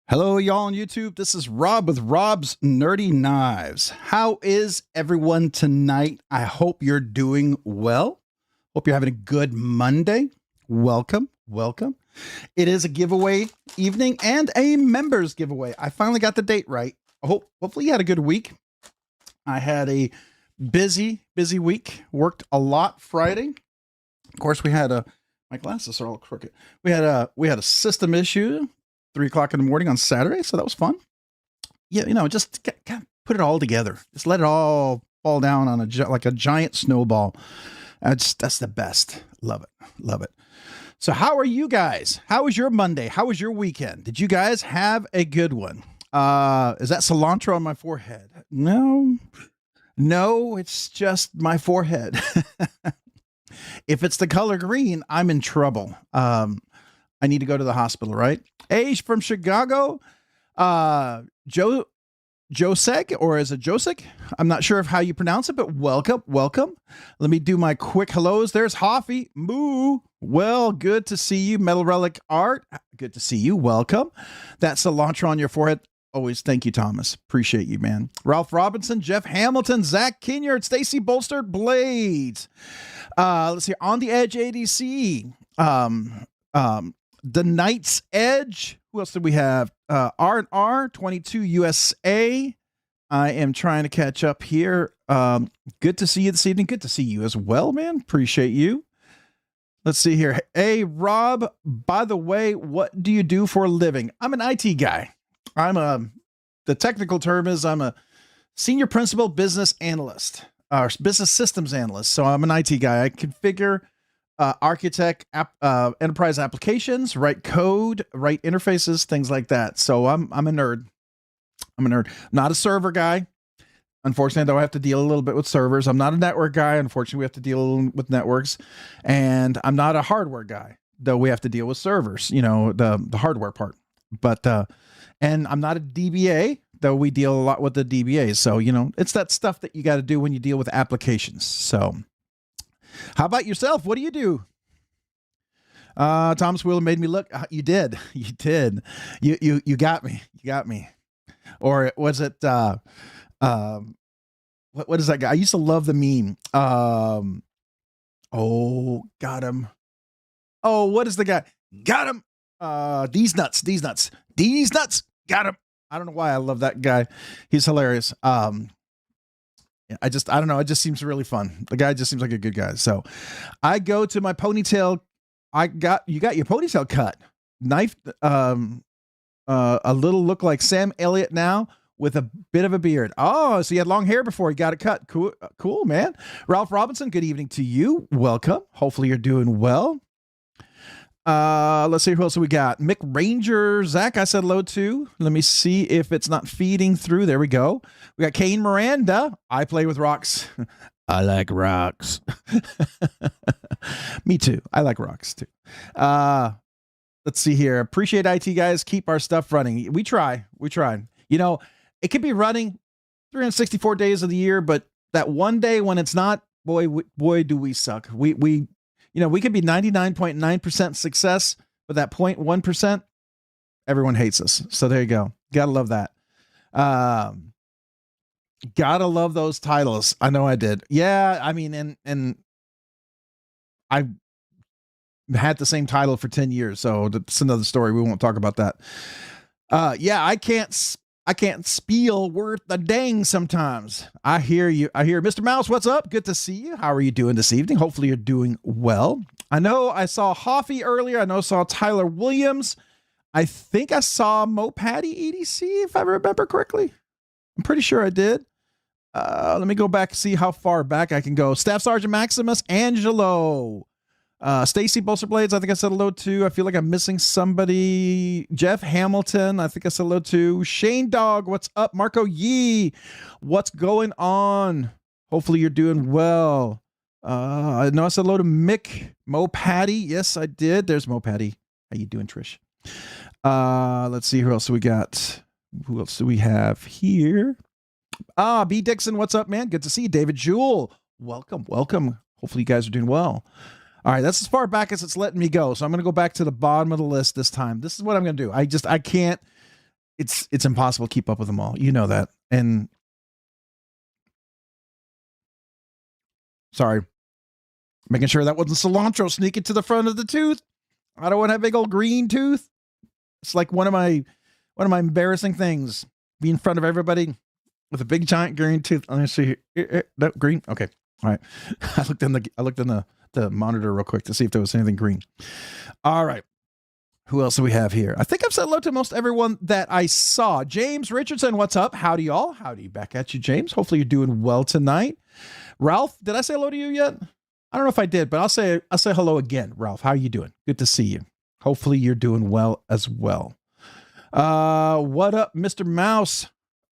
Hello, y'all on YouTube. This is Rob with Rob's Nerdy Knives. How is everyone tonight? I hope you're doing well. Hope you're having a good Monday. Welcome, welcome. It is a giveaway evening and a members giveaway. I finally got the date right. Hopefully you had a good week. I had a busy week. Worked a lot Friday. Of course, we had my glasses are all crooked. We had a system issue. 3 o'clock in the morning on Saturday, so that was fun. Yeah, just kind of put it all together. Just let it all fall down on like a giant snowball. That's the best. Love it. So how are you guys? How was your Monday? How was your weekend? Did you guys have a good one? Is that cilantro on my forehead? No, it's just my forehead. If it's the color green, I'm in trouble. I need to go to the hospital, right? Hey, from Chicago, Josek, or is it Josek? I'm not sure of how you pronounce it, but welcome. Let me do my quick hellos. There's Hoffy. Moo. Well, good to see you. Metal Relic Art. Good to see you. Welcome. That cilantro on your forehead. Always thank you, Thomas. Appreciate you, man. Ralph Robinson, Jeff Hamilton, Zach Kinyard, Stacy Bolstered Blades. Let's see. On the Edge ADC. The Knight's Edge. Who else did we have? R&R 22 USA. I am trying to catch up here. Good to see you this evening. Good to see you as well, man. Appreciate you. Let's see here. Hey, Rob, by the way, what do you do for a living? I'm an IT guy. The technical term is I'm a senior principal business analyst, or business systems analyst. So I'm an IT guy. I configure architect enterprise applications, write code, write interfaces, things like that. So I'm a nerd. Not a server guy. Unfortunately, though, I have to deal a little bit with servers. I'm not a network guy. Unfortunately, we have to deal with networks. And I'm not a hardware guy, though we have to deal with servers, the hardware part. But and I'm not a DBA, though we deal a lot with the DBAs. So, it's that stuff that you got to do when you deal with applications. So how about yourself? What do you do? Thomas Wheeler made me look. You did. You got me. Or was it, what is that guy? I used to love the meme. Got him. Oh, what is the guy? Got him. These nuts. Got him. I don't know why I love that guy. He's hilarious. I don't know. It just seems really fun. The guy just seems like a good guy. So I go to my ponytail. You got your ponytail cut. Knife, a little look like Sam Elliott now with a bit of a beard. Oh, so you had long hair before you got it cut. Cool, man. Ralph Robinson, good evening to you. Welcome. Hopefully you're doing well. Let's see who else we got. Mick Ranger, Zach, I said hello to. Let me see if it's not feeding through. There we go. We got Kane Miranda. I play with rocks. I like rocks. Me too. I like rocks too. Let's see here. Appreciate IT guys. Keep our stuff running. We try. It could be running 364 days of the year, but that one day when it's not, boy, do we suck. We could be 99.9% success, but that 0.1%, everyone hates us. So there you go. Gotta love that. Gotta love those titles. I know I did. Yeah, I mean, and I had the same title for 10 years, so that's another story. We won't talk about that. Yeah, I can't spiel worth a dang sometimes. I hear you. Mr. Mouse, what's up? Good to see you. How are you doing this evening? Hopefully you're doing well. I know I saw Hoffy earlier. I know I saw Tyler Williams. I think I saw Mo Patty EDC, if I remember correctly. I'm pretty sure I did. Let me go back and see how far back I can go. Staff Sergeant Maximus Angelo. Stacy Bolster Blades, I think I said hello to. I feel like I'm missing somebody. Jeff Hamilton, I think I said hello to. Shane Dog, what's up? Marco Yee, what's going on? Hopefully you're doing well. I know I said hello to Mick. Mo Patty, yes I did. There's Mo Patty. How you doing, Trish? Let's see who else we got. Who else do we have here? B Dixon, what's up, man? Good to see you. David Jewell, welcome. Hopefully you guys are doing well. All right, that's as far back as it's letting me go. So I'm going to go back to the bottom of the list this time. This is what I'm going to do. I can't it's impossible to keep up with them all. You know that. And sorry, making sure that wasn't cilantro sneaking to the front of the tooth. I don't want to have a big old green tooth. It's like one of my embarrassing things. Be in front of everybody with a big giant green tooth. Let me see here. No, green. Okay. All right. I looked in the monitor real quick to see if there was anything green. All right. Who else do we have here? I think I've said hello to most everyone that I saw. James Richardson, what's up? Howdy, y'all. Howdy back at you, James. Hopefully you're doing well tonight. Ralph, did I say hello to you yet? I don't know if I did, but I'll say hello again. Ralph, how are you doing? Good to see you. Hopefully you're doing well as well. What up, Mr. Mouse?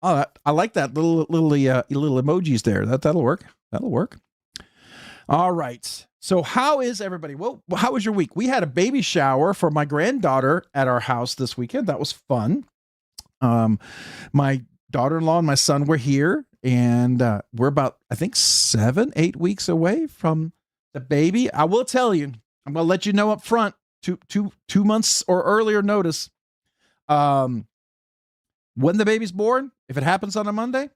Oh, I like that little emojis there. That'll work. That'll work. All right. So how is everybody? Well, how was your week? We had a baby shower for my granddaughter at our house this weekend. That was fun. My daughter-in-law and my son were here, and we're about, I think, 7-8 weeks away from the baby. I will tell you, I'm going to let you know up front, two months or earlier notice. When the baby's born, if it happens on a Monday,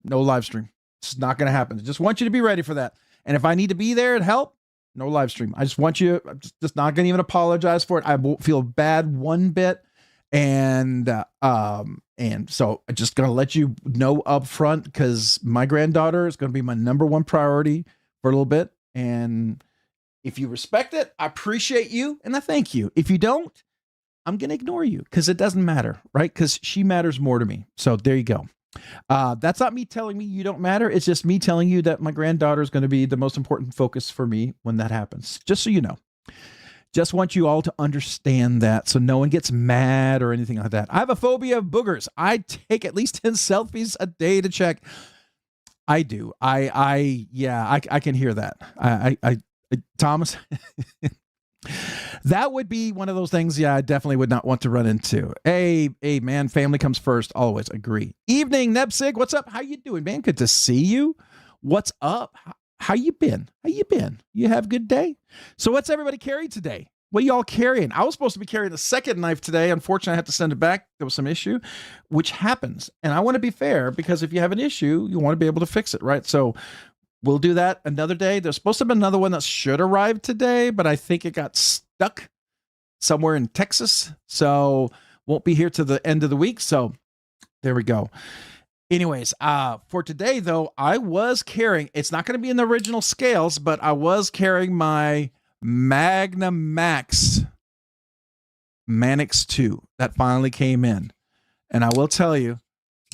no live stream. It's not going to happen. I just want you to be ready for that. And if I need to be there and help, no live stream. I just want you, I'm just not going to even apologize for it. I won't feel bad one bit. And so I'm just going to let you know up front, because my granddaughter is going to be my number one priority for a little bit. And if you respect it, I appreciate you and I thank you. If you don't, I'm going to ignore you, because it doesn't matter, right? Because she matters more to me. So there you go. That's not me telling me you don't matter. It's just me telling you that my granddaughter is going to be the most important focus for me when that happens. Just so you know. Just want you all to understand that, so no one gets mad or anything like that. I have a phobia of boogers. I take at least 10 selfies a day to check. I do. I can hear that. I Thomas, that would be one of those things. Yeah, I definitely would not want to run into. Hey, man, family comes first. Always agree. Evening, Nebsig. What's up? How you doing, man? Good to see you. What's up? How you been? You have a good day? So what's everybody carrying today? What are y'all carrying? I was supposed to be carrying the second knife today. Unfortunately, I had to send it back. There was some issue, which happens. And I want to be fair, because if you have an issue, you want to be able to fix it, right? So we'll do that another day. There's supposed to be another one that should arrive today, but I think it got stuck somewhere in Texas. So won't be here to the end of the week. So there we go. Anyways, for today, though, I was carrying, it's not going to be in the original scales, but I was carrying my Magna Max Manix 2 that finally came in. And I will tell you,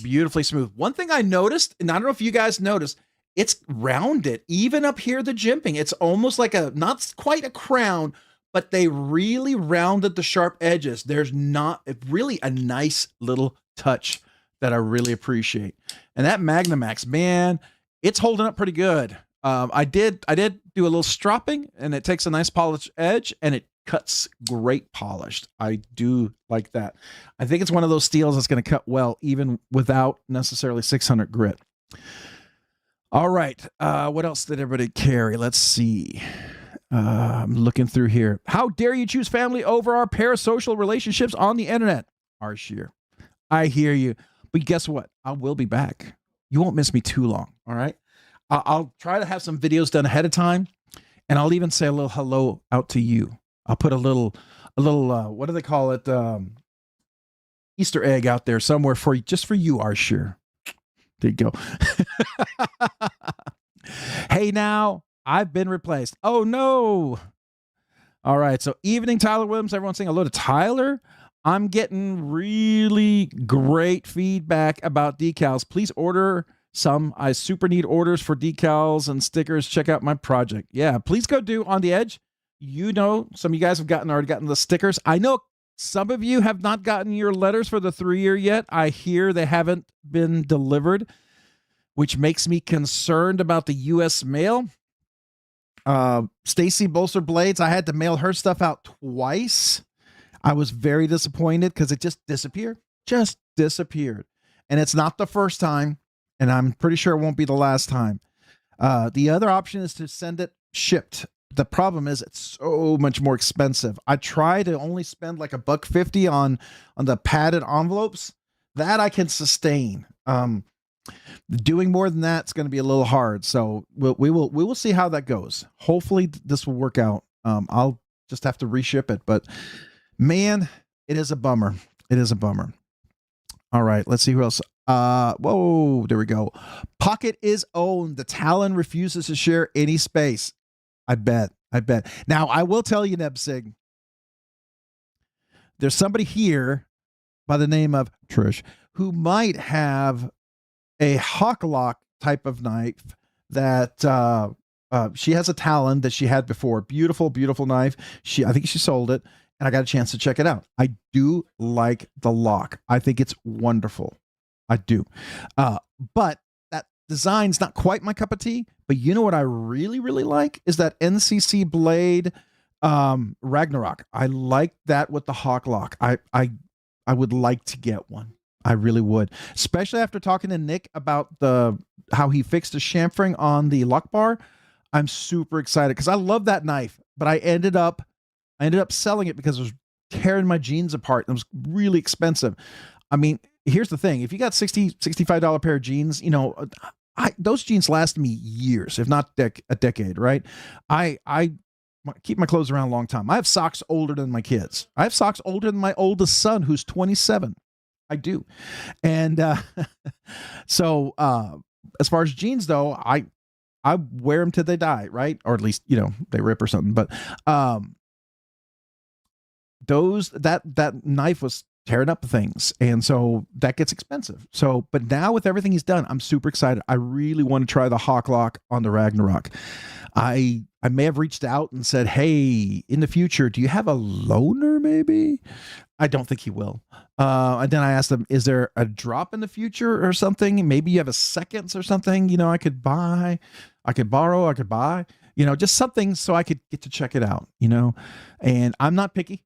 beautifully smooth. One thing I noticed, and I don't know if you guys noticed, it's rounded, even up here, the jimping. It's almost like not quite a crown, but they really rounded the sharp edges. There's not really a nice little touch that I really appreciate. And that Magnamax, man, it's holding up pretty good. I did do a little stropping, and it takes a nice polished edge, and it cuts great polished. I do like that. I think it's one of those steels that's going to cut well, even without necessarily 600 grit. All right. What else did everybody carry? Let's see. I'm looking through here. How dare you choose family over our parasocial relationships on the internet? Arsheer. I hear you. But guess what? I will be back. You won't miss me too long. All right. I'll try to have some videos done ahead of time, and I'll even say a little hello out to you. I'll put a little, what do they call it? Easter egg out there somewhere for you, just for you, Arsheer. There you go. Hey, now I've been replaced. Oh no. All right. So evening, Tyler Williams. Everyone's saying hello to Tyler. I'm getting really great feedback about decals. Please order some. I super need orders for decals and stickers. Check out my project. Yeah, please go do On the Edge. You know, some of you guys have already gotten the stickers. I know some of you have not gotten your letters for the 3-year yet. I hear they haven't been delivered, which makes me concerned about the U.S. mail. Stacy Bolster Blades, I had to mail her stuff out twice. I was very disappointed because it just disappeared. And it's not the first time, and I'm pretty sure it won't be the last time. The other option is to send it shipped. The problem is it's so much more expensive. I try to only spend like $1.50 on the padded envelopes, That I can sustain. Doing more than that's going to be a little hard. So we will see how that goes. Hopefully this will work out. I'll just have to reship it, but man, it is a bummer. It is a bummer. All right, let's see who else. Whoa, there we go. Pocket is owned. The Talon refuses to share any space. I bet. Now, I will tell you, Nebsig, there's somebody here by the name of Trish who might have a Hawklock type of knife that she has a Talon that she had before. Beautiful, beautiful knife. I think she sold it, and I got a chance to check it out. I do like the lock. I think it's wonderful. I do. But that design's not quite my cup of tea. But you know what I really, really like is that NCC blade Ragnarok. I like that with the Hawklock. I would like to get one. I really would, especially after talking to Nick about how he fixed the chamfering on the lock bar. I'm super excited because I love that knife, but I ended up selling it because it was tearing my jeans apart. It was really expensive. I mean, here's the thing. If you got $65 pair of jeans, you know, those jeans last me years, if not a decade, right? I keep my clothes around a long time. I have socks older than my kids. I have socks older than my oldest son, who's 27. I do. And so as far as jeans, though, I wear them till they die, right? Or at least, you know, they rip or something. But that knife was tearing up things, and so that gets expensive. So, but now with everything he's done, I'm super excited. I really want to try the Hawklock on the Ragnarok. I may have reached out and said, hey, in the future, do you have a loaner maybe? I don't think he will. And then I asked him, is there a drop in the future or something? Maybe you have a seconds or something, you know, I could borrow, I could buy, you know, just something so I could get to check it out, you know. And I'm not picky.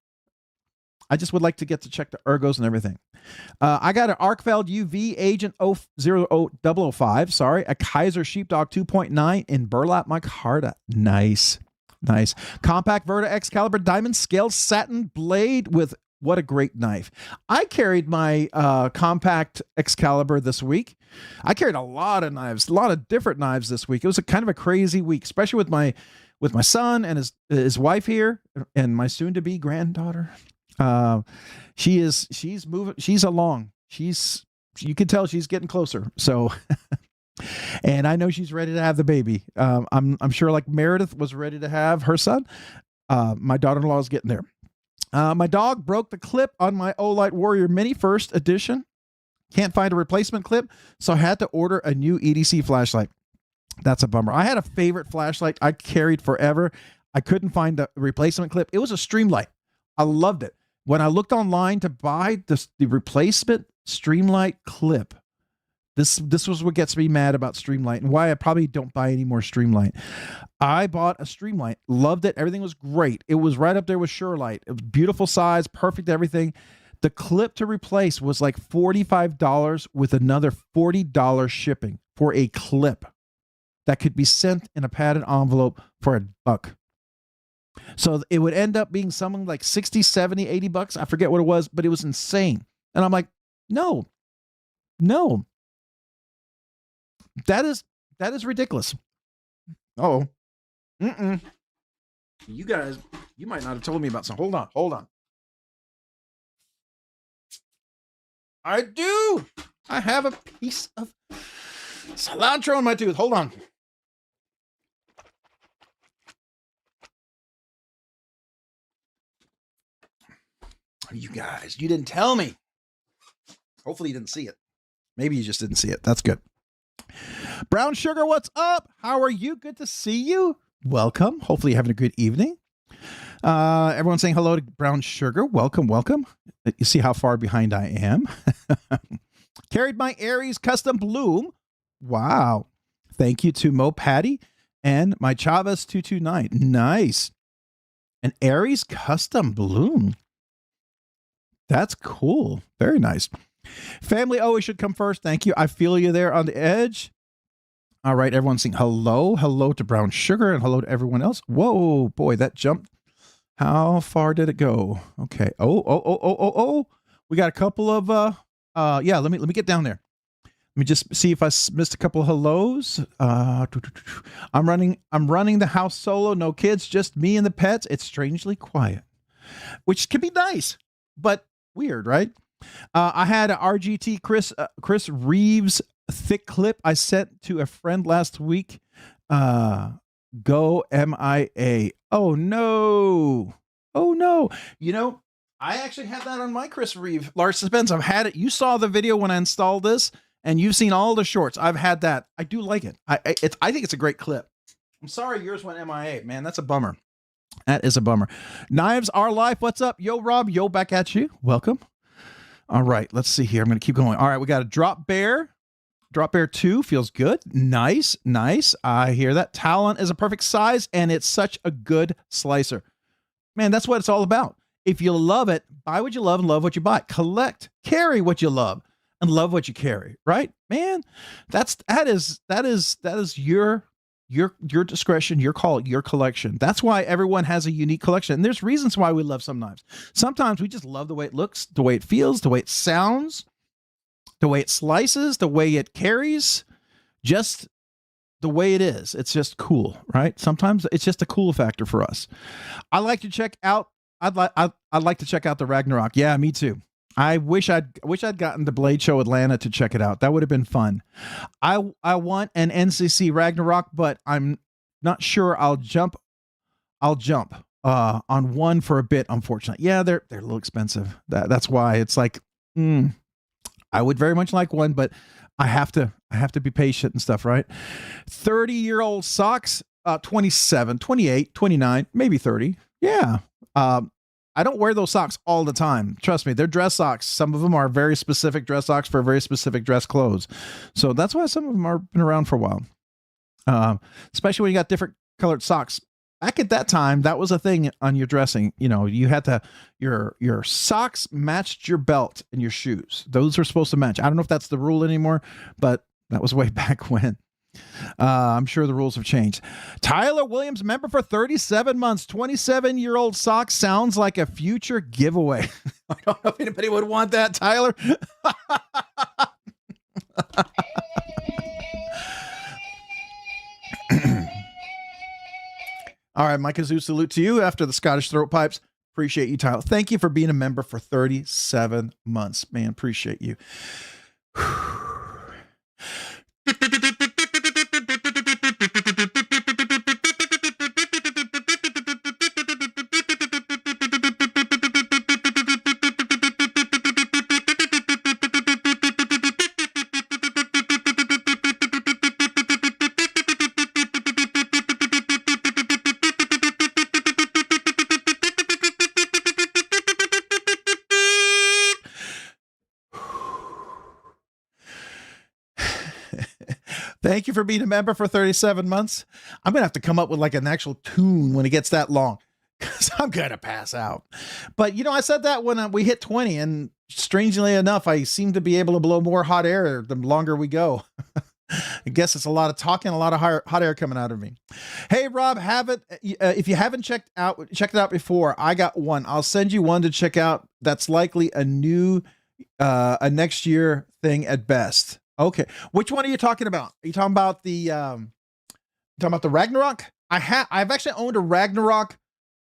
I just would like to get to check the ergos and everything. I got an Arkfeld UV Agent 005, sorry, a Kaiser Sheepdog 2.9 in burlap micarta. Nice. Compact Verta Excalibur Diamond Scaled Satin Blade with what a great knife. I carried my compact Excalibur this week. I carried a lot of knives, a lot of different knives this week. It was a kind of a crazy week, especially with my son and his wife here and my soon-to-be granddaughter. She's moving, she's along. You can tell she's getting closer. So, and I know she's ready to have the baby. I'm sure like Meredith was ready to have her son. My daughter-in-law is getting there. My dog broke the clip on my Olight Warrior Mini First Edition. Can't find a replacement clip, so I had to order a new EDC flashlight. That's a bummer. I had a favorite flashlight I carried forever. I couldn't find the replacement clip. It was a Streamlight. I loved it. When I looked online to buy the replacement Streamlight clip, this was what gets me mad about Streamlight and why I probably don't buy any more Streamlight. I bought a Streamlight, loved it. Everything was great. It was right up there with Surelight. It was beautiful size, perfect everything. The clip to replace was like $45 with another $40 shipping for a clip that could be sent in a padded envelope for $1. So it would end up being something like 60, 70, 80 bucks. I forget what it was, but it was insane. And I'm like, no. That is ridiculous. Oh. You guys, you might not have told me about something. Hold on. I do. I have a piece of cilantro in my tooth. Hold on. You guys, you didn't tell me. Hopefully you didn't see it. Maybe you just didn't see it. That's good. Brown Sugar, what's up? How are you? Good to see you. Welcome. Hopefully you're having a good evening. Everyone saying hello to Brown Sugar. Welcome. You see how far behind I am. Carried my Aries Custom Bloom. Wow. Thank you to Mo Patty and my Chavez 229. Nice. An Aries Custom Bloom. That's cool. Very nice. Family always should come first. Thank you. I feel you there on the edge. All right, everyone saying hello. Hello to Brown Sugar and hello to everyone else. Whoa, boy, that jumped. How far did it go? Okay. Oh. We got a couple of Yeah, let me get down there. Let me just see if I missed a couple of hellos. I'm running the house solo, no kids, just me and the pets. It's strangely quiet, which can be nice, but weird, right? I had a RGT Chris Reeves thick clip I sent to a friend last week. Go MIA. Oh no. Oh no. You know, I actually have that on my Chris Reeve Larson Spence. I've had it. You saw the video when I installed this, and you've seen all the shorts. I've had that. I do like it. I think it's a great clip. I'm sorry yours went MIA, man. That's a bummer. That is a bummer. Knives Are Life. What's up? Yo, Rob. Yo, back at you. Welcome. All right, let's see here. I'm going to keep going. All right, we got a Drop Bear. Drop Bear 2 feels good. Nice, nice. I hear that. Talon is a perfect size, and it's such a good slicer. Man, that's what it's all about. If you love it, buy what you love and love what you buy. Collect, carry what you love and love what you carry, right? Man, that is your discretion, your call, your collection. That's why everyone has a unique collection. And there's reasons why we love some knives. Sometimes we just love the way it looks, the way it feels, the way it sounds, the way it slices, the way it carries, just the way it is. It's just cool, right? Sometimes it's just a cool factor for us. I like to check out. I'd like to check out the Ragnarok. Yeah, me too. I wish I'd gotten the Blade Show Atlanta to check it out. That would have been fun. I want an NCC Ragnarok, but I'm not sure I'll jump on one for a bit, unfortunately. Yeah, they're a little expensive. That's why it's like I would very much like one, but I have to be patient and stuff, right? 30-year-old socks, 27, 28, 29, maybe 30. Yeah. I don't wear those socks all the time. Trust me, they're dress socks. Some of them are very specific dress socks for very specific dress clothes. So that's why some of them are been around for a while. Especially when you got different colored socks. Back at that time, that was a thing on your dressing. You know, you had to, your socks matched your belt and your shoes. Those were supposed to match. I don't know if that's the rule anymore, but that was way back when. I'm sure the rules have changed. Tyler Williams, member for 37 months, 27-year-old socks. Sounds like a future giveaway. I don't know if anybody would want that, Tyler. All right, my kazoo salute to you after the Scottish throat pipes. Appreciate you, Tyler. Thank you for being a member for 37 months. Man, appreciate you. Thank you for being a member for 37 months. I'm going to have to come up with like an actual tune when it gets that long because I'm going to pass out. But, you know, I said that when we hit 20, and strangely enough, I seem to be able to blow more hot air the longer we go. I guess it's a lot of talking, a lot of hot air coming out of me. Hey, Rob, if you haven't checked it out before, I got one. I'll send you one to check out. That's likely a new, a next year thing at best. Okay, which one are you talking about? Are you talking about the Ragnarok? I've actually owned a Ragnarok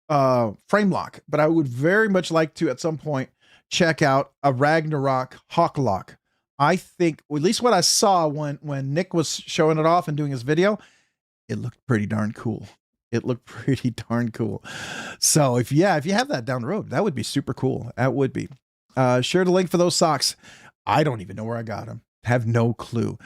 frame lock, but I would very much like to at some point check out a Ragnarok hawk lock. I think, or at least what I saw when Nick was showing it off and doing his video, it looked pretty darn cool. It looked pretty darn cool. So if you have that down the road, that would be super cool. That would be. Share the link for those socks. I don't even know where I got them. Have no clue.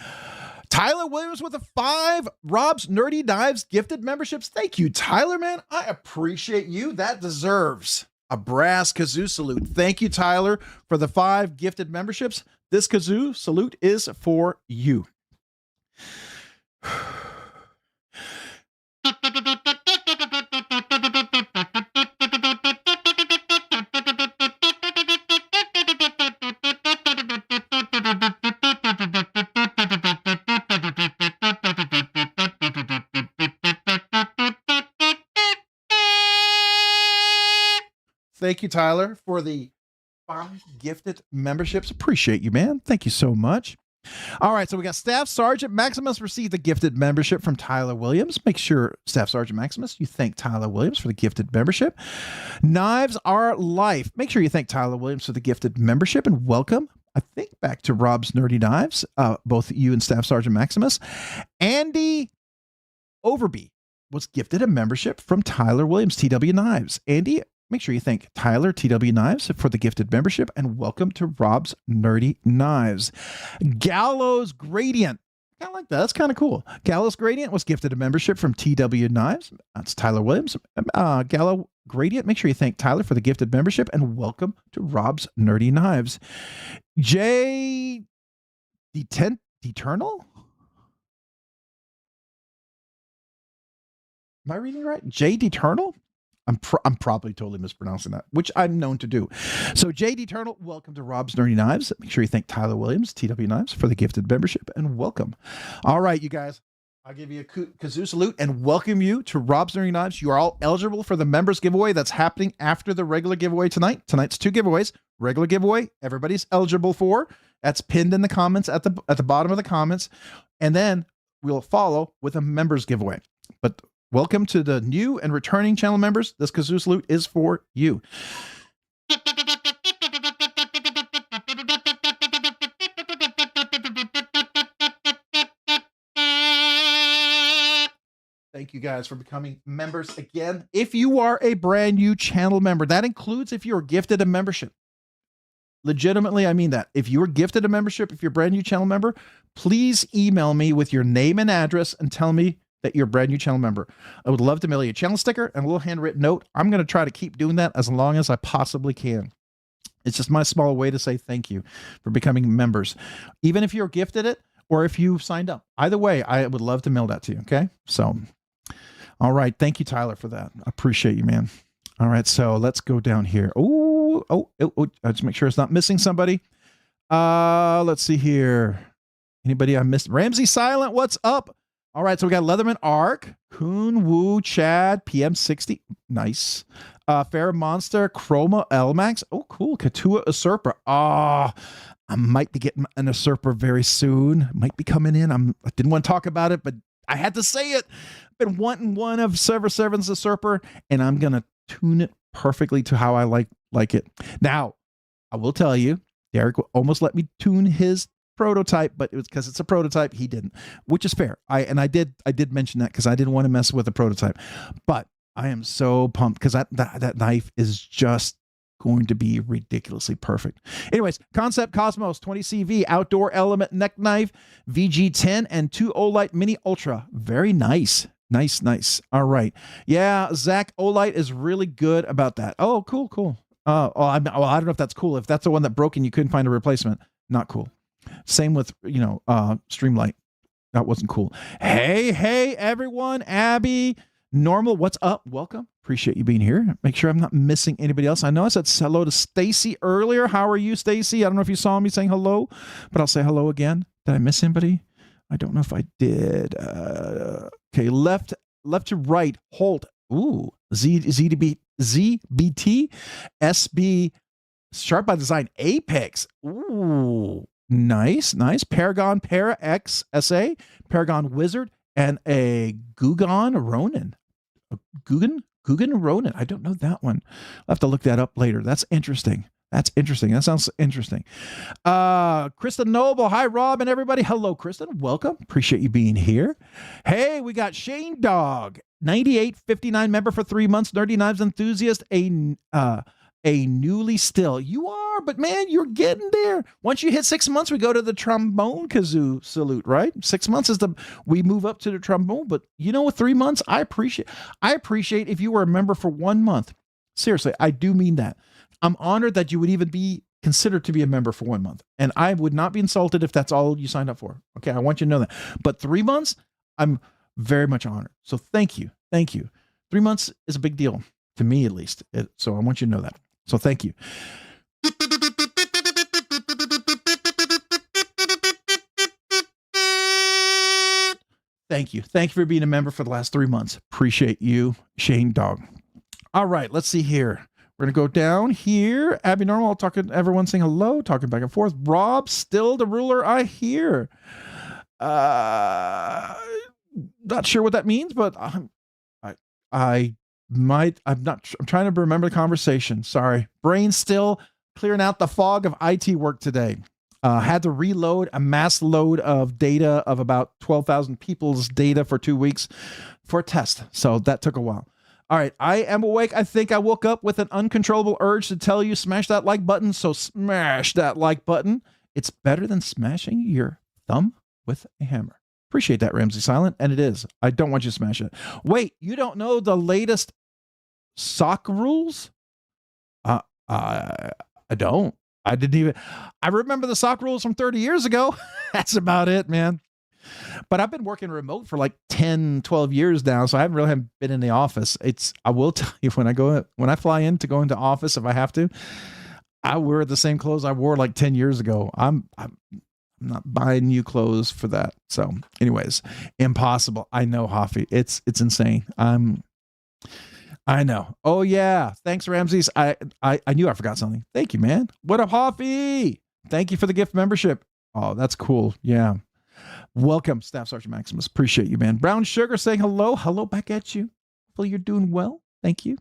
Tyler Williams with the 5 Rob's Nerdy Knives gifted memberships. Thank you, Tyler, man. I appreciate you. That deserves a brass kazoo salute. Thank you, Tyler, for the 5 gifted memberships. This kazoo salute is for you. Thank you, Tyler, for the 5 gifted memberships. Appreciate you, man. Thank you so much. All right, so we got Staff Sergeant Maximus received a gifted membership from Tyler Williams. Make sure, Staff Sergeant Maximus, you thank Tyler Williams for the gifted membership. Knives Are Life. Make sure you thank Tyler Williams for the gifted membership and welcome, I think, back to Rob's Nerdy Knives, both you and Staff Sergeant Maximus. Andy Overby was gifted a membership from Tyler Williams, TW Knives. Andy, make sure you thank Tyler, TW Knives, for the gifted membership and welcome to Rob's Nerdy Knives. Gallows Gradient. I like that. That's kind of cool. Gallows Gradient was gifted a membership from TW Knives. That's Tyler Williams. Gallows Gradient, make sure you thank Tyler for the gifted membership and welcome to Rob's Nerdy Knives. J. Eternal? Am I reading right? Jade Eternal? I'm probably totally mispronouncing that, which I'm known to do. So Jade Eternal, welcome to Rob's Nerdy Knives. Make sure you thank Tyler Williams, TW Knives, for the gifted membership and welcome. All right, you guys, I'll give you a kazoo salute and welcome you to Rob's Nerdy Knives. You are all eligible for the members giveaway that's happening after the regular giveaway tonight. Tonight's 2 giveaways. Regular giveaway, everybody's eligible for. That's pinned in the comments at the bottom of the comments. And then we'll follow with a members giveaway. But welcome to the new and returning channel members. This kazoo salute is for you. Thank you guys for becoming members again. If you are a brand new channel member, that includes if you're gifted a membership. Legitimately, I mean that. If you were gifted a membership, if you're a brand new channel member, please email me with your name and address and tell me that you're a brand new channel member. I would love to mail you a channel sticker and a little handwritten note. I'm going to try to keep doing that as long as I possibly can. It's just my small way to say thank you for becoming members, even if you're gifted it or if you signed up. Either way, I would love to mail that to you. Okay. So, all right. Thank you, Tyler, for that. I appreciate you, man. All right. So let's go down here. Oh, let's make sure it's not missing somebody. Let's see here. Anybody I missed? Ramsey Silent, what's up? All right, so we got Leatherman Arc, Kun Wu Chad, PM60, nice. Fair Monster, Chroma Elmax. Oh, cool. Katua Usurper. I might be getting an Usurper very soon. Might be coming in. I didn't want to talk about it, but I had to say it. Been wanting one of Server 7's Usurper, and I'm gonna tune it perfectly to how I like it. Now, I will tell you, Derek almost let me tune his prototype, but it was because it's a prototype. He didn't, which is fair. I did mention that because I didn't want to mess with the prototype, but I am so pumped because that knife is just going to be ridiculously perfect. Anyways, Concept Cosmos 20CV outdoor element neck knife, VG10 and 2 Olight Mini Ultra. Very nice. Nice. All right. Yeah, Zach Olight is really good about that. Oh, cool. I don't know if that's cool. If that's the one that broke and you couldn't find a replacement, not cool. Same with, Streamlight. That wasn't cool. Hey, everyone. Abby, Normal, what's up? Welcome. Appreciate you being here. Make sure I'm not missing anybody else. I know I said hello to Stacy earlier. How are you, Stacy? I don't know if you saw me saying hello, but I'll say hello again. Did I miss anybody? I don't know if I did. Okay, left to right. Holt. Ooh, ZBT, SB, Sharp by Design, Apex. Ooh, nice. Paragon Para X SA, Paragon Wizard, and a Gugan Ronin. Gugan Ronin. I don't know that one. I'll have to look that up later. That's interesting. That sounds interesting. Kristen Noble. Hi, Rob and everybody. Hello, Kristen. Welcome. Appreciate you being here. Hey, we got Shane Dog, 9859 member for 3 months. Nerdy Knives enthusiast. A newly still. You are, but man, you're getting there. Once you hit 6 months, we go to the trombone kazoo salute, right? 6 months is we move up to the trombone. But with 3 months, I appreciate if you were a member for 1 month. Seriously, I do mean that. I'm honored that you would even be considered to be a member for 1 month. And I would not be insulted if that's all you signed up for. Okay, I want you to know that. But 3 months, I'm very much honored. So thank you. 3 months is a big deal, to me at least. So I want you to know that. So thank you. Thank you for being a member for the last 3 months. Appreciate you, Shane Dog. All right, let's see here. We're going to go down here. Abby Normal talking, everyone saying hello, talking back and forth. Rob, still the ruler, I hear. Not sure what that means, but I'm trying to remember the conversation. Sorry. Brain still clearing out the fog of IT work today. Had to reload a mass load of data of about 12,000 people's data for 2 weeks for a test. So that took a while. All right, I am awake. I think I woke up with an uncontrollable urge to tell you smash that like button. So smash that like button. It's better than smashing your thumb with a hammer. Appreciate that, Ramsey Silent. And it is. I don't want you to smash it. Wait, you don't know the latest sock rules? I don't. I didn't even. I remember the sock rules from 30 years ago. That's about it, man. But I've been working remote for like 10, 12 years now, so I haven't been in the office. I will tell you, when I fly in to go into office, if I have to, I wear the same clothes I wore like 10 years ago. I'm not buying new clothes for that. So anyways, impossible. I know, Hoffy. It's insane. I know. Oh yeah. Thanks, Ramses. I knew I forgot something. Thank you, man. What up, Hoffy? Thank you for the gift membership. Oh, that's cool. Yeah. Welcome, Staff Sergeant Maximus. Appreciate you, man. Brown Sugar saying hello. Hello back at you. Hopefully you're doing well. Thank you.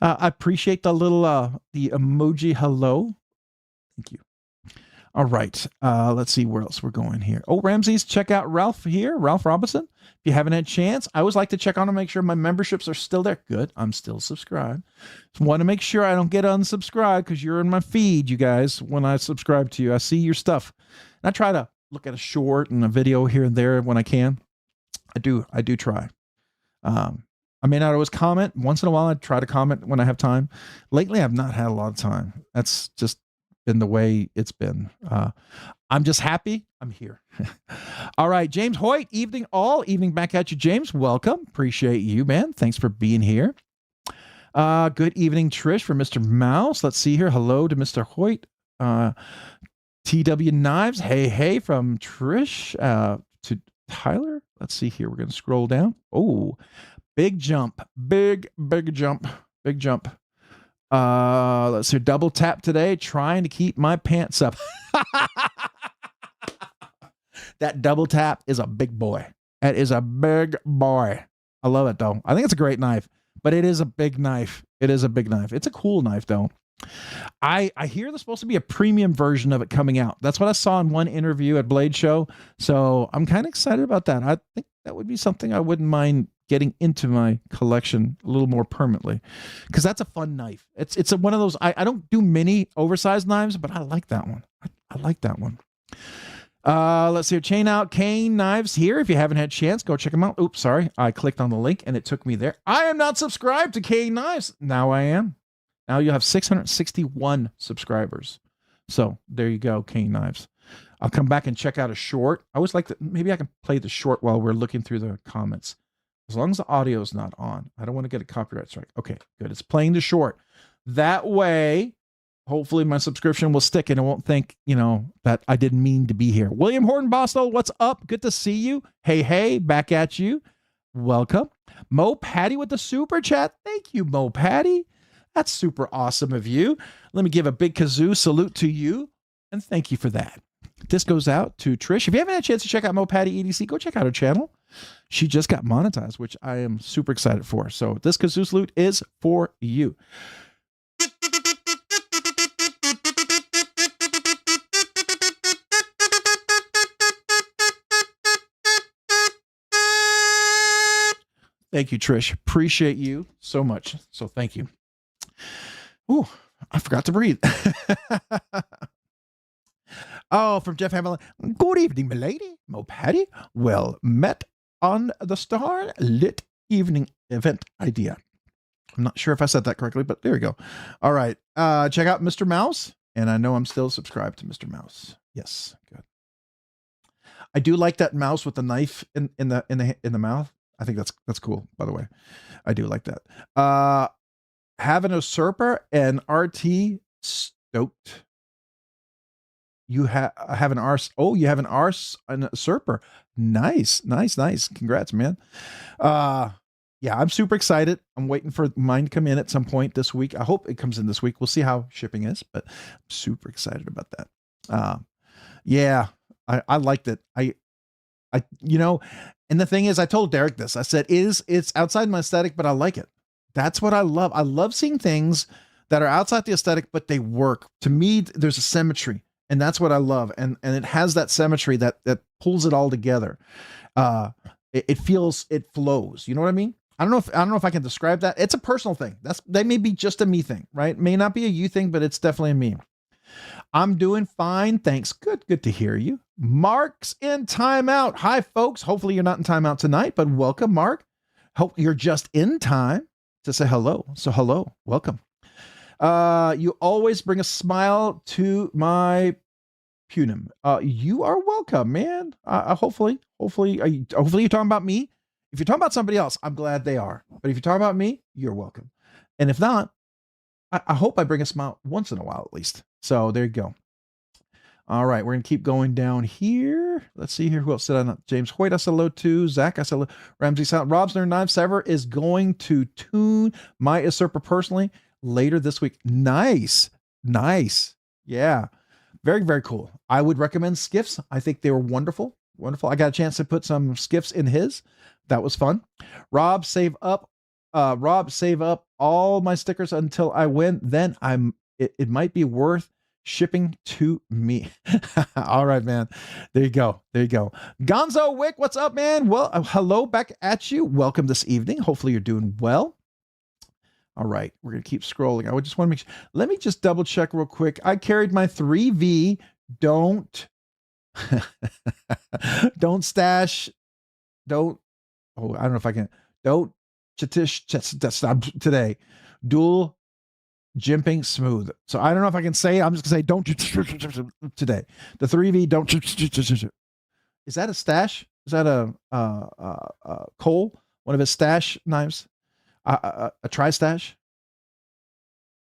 I appreciate the little the emoji hello. Thank you. All right. Let's see where else we're going here. Oh, Ramses, check out Ralph here. Ralph Robinson. If you haven't had a chance, I always like to check on and make sure my memberships are still there. Good. I'm still subscribed. Want to make sure I don't get unsubscribed because you're in my feed, you guys. When I subscribe to you, I see your stuff. And I try to look at a short and a video here and there when I can. I do try. I may not always comment. Once in a while, I try to comment when I have time. Lately, I've not had a lot of time. That's just been the way it's been. I'm just happy I'm here. All right, James Hoyt, evening all. Evening back at you, James. Welcome. Appreciate you, man. Thanks for being here. Good evening, Trish, for Mr. Mouse. Let's see here. Hello to Mr. Hoyt. TW Knives. Hey, from Trish to Tyler. Let's see here. We're going to scroll down. Oh, big jump. Big jump. Big jump. Let's see. Double tap today. Trying to keep my pants up. That double tap is a big boy. That is a big boy. I love it, though. I think it's a great knife, but it is a big knife. It is a big knife. It's a cool knife, though. I hear there's supposed to be a premium version of it coming out. That's what I saw in one interview at Blade Show. So I'm kind of excited about that. I think that would be something I wouldn't mind getting into my collection a little more permanently, because that's a fun knife. It's one of those. I don't do many oversized knives, but I like that one. I like that one. Let's see. Chain Out Kane Knives here. If you haven't had a chance, go check them out. Oops, sorry. I clicked on the link and it took me there. I am not subscribed to Kane Knives. Now I am. Now you have 661 subscribers. So there you go, Kane Knives. I'll come back and check out a short. I always like to, maybe I can play the short while we're looking through the comments. As long as the audio is not on. I don't want to get a copyright strike. Okay, good. It's playing the short. That way, hopefully my subscription will stick and it won't think, that I didn't mean to be here. William Horton Bostel, what's up? Good to see you. Hey, back at you. Welcome. Mo Patty with the super chat. Thank you, Mo Patty. That's super awesome of you. Let me give a big kazoo salute to you, and thank you for that. This goes out to Trish. If you haven't had a chance to check out Mo Patty EDC, go check out her channel. She just got monetized, which I am super excited for. So this kazoo salute is for you. Thank you, Trish. Appreciate you so much. So thank you. Ooh, I forgot to breathe. Oh, from Jeff Hamlin. Good evening, milady. Mo Patty. Well met on the Star-Lit evening event idea. I'm not sure if I said that correctly, but there you go. All right. Check out Mr. Mouse. And I know I'm still subscribed to Mr. Mouse. Yes, good. I do like that mouse with the knife in the mouth. I think that's cool, by the way. I do like that. Have an usurper and RT stoked. You have an arse. Oh, you have an arse and usurper. Nice. Congrats, man. yeah, I'm super excited. I'm waiting for mine to come in at some point this week. I hope it comes in this week. We'll see how shipping is, but I'm super excited about that. Yeah, I liked it. You know, and the thing is, I told Derek this. I said, it's outside my aesthetic, but I like it. That's what I love. I love seeing things that are outside the aesthetic, but they work. To me, there's a symmetry, and that's what I love. And it has that symmetry that pulls it all together. It flows. You know what I mean? I don't know if I can describe that. It's a personal thing. That may be just a me thing, right? May not be a you thing, but it's definitely a me. I'm doing fine. Thanks. Good to hear you. Mark's in timeout. Hi, folks. Hopefully you're not in timeout tonight, but welcome, Mark. Hope you're just in time to say hello. So hello, welcome. You always bring a smile to my Punim. You are welcome, man. Hopefully you're talking about me. If you're talking about somebody else, I'm glad they are. But if you're talking about me, you're welcome. And if not, I hope I bring a smile once in a while at least. So there you go. All right, we're gonna keep going down here. Let's see here. Who else did I not? James Hoyt, I said hello to. Zach, I said hello. Ramsey Sound. Rob's Nerd Knives Sever is going to tune my usurper personally later this week. Nice. Yeah. Very, very cool. I would recommend Skiffs. I think they were wonderful. Wonderful. I got a chance to put some Skiffs in his. That was fun. Rob, save up all my stickers until I win. Then it might be worth shipping to me. All right, man. There you go. Gonzo Wick, what's up, man? Well, hello back at you. Welcome this evening. Hopefully you're doing well. All right, we're gonna keep scrolling. I just want to make sure. Let me just double check real quick. I carried my 3V. Don't stash. Don't. Oh, I don't know if I can. Don't chatish today. Dual jimping smooth. So I don't know if I can say. I'm just gonna say don't today. The 3V don't. Is that a stash? Is that a Cole? One of his stash knives? A tri-stash?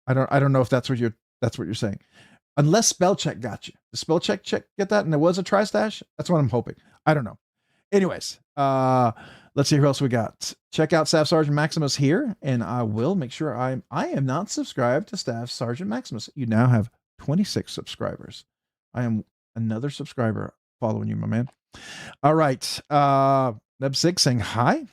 I don't know if that's what you're saying. Unless spell check got you. The spell check get that, and there was a tri-stash. That's what I'm hoping. I don't know. Anyways, let's see who else we got. Check out Staff Sergeant Maximus here, and I will make sure I am not subscribed to Staff Sergeant Maximus. You now have 26 subscribers. I am another subscriber following you, my man. All right. Neb6 saying hi.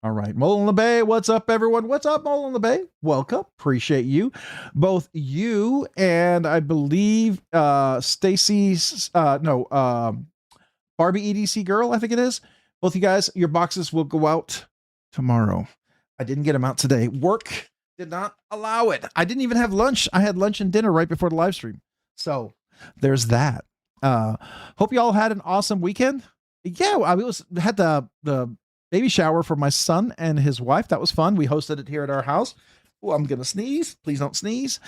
All right, Mole in the Bay, what's up, everyone? What's up, Mole in the Bay? Welcome, appreciate you. Both you and I believe Stacy's, Barbie EDC girl, I think it is. Both you guys, your boxes will go out tomorrow. I didn't get them out today. Work did not allow it. I didn't even have lunch. I had lunch and dinner right before the live stream. So there's that. Hope you all had an awesome weekend. Yeah, I had the baby shower for my son and his wife. That was fun. We hosted it here at our house. Oh, I'm going to sneeze. Please don't sneeze.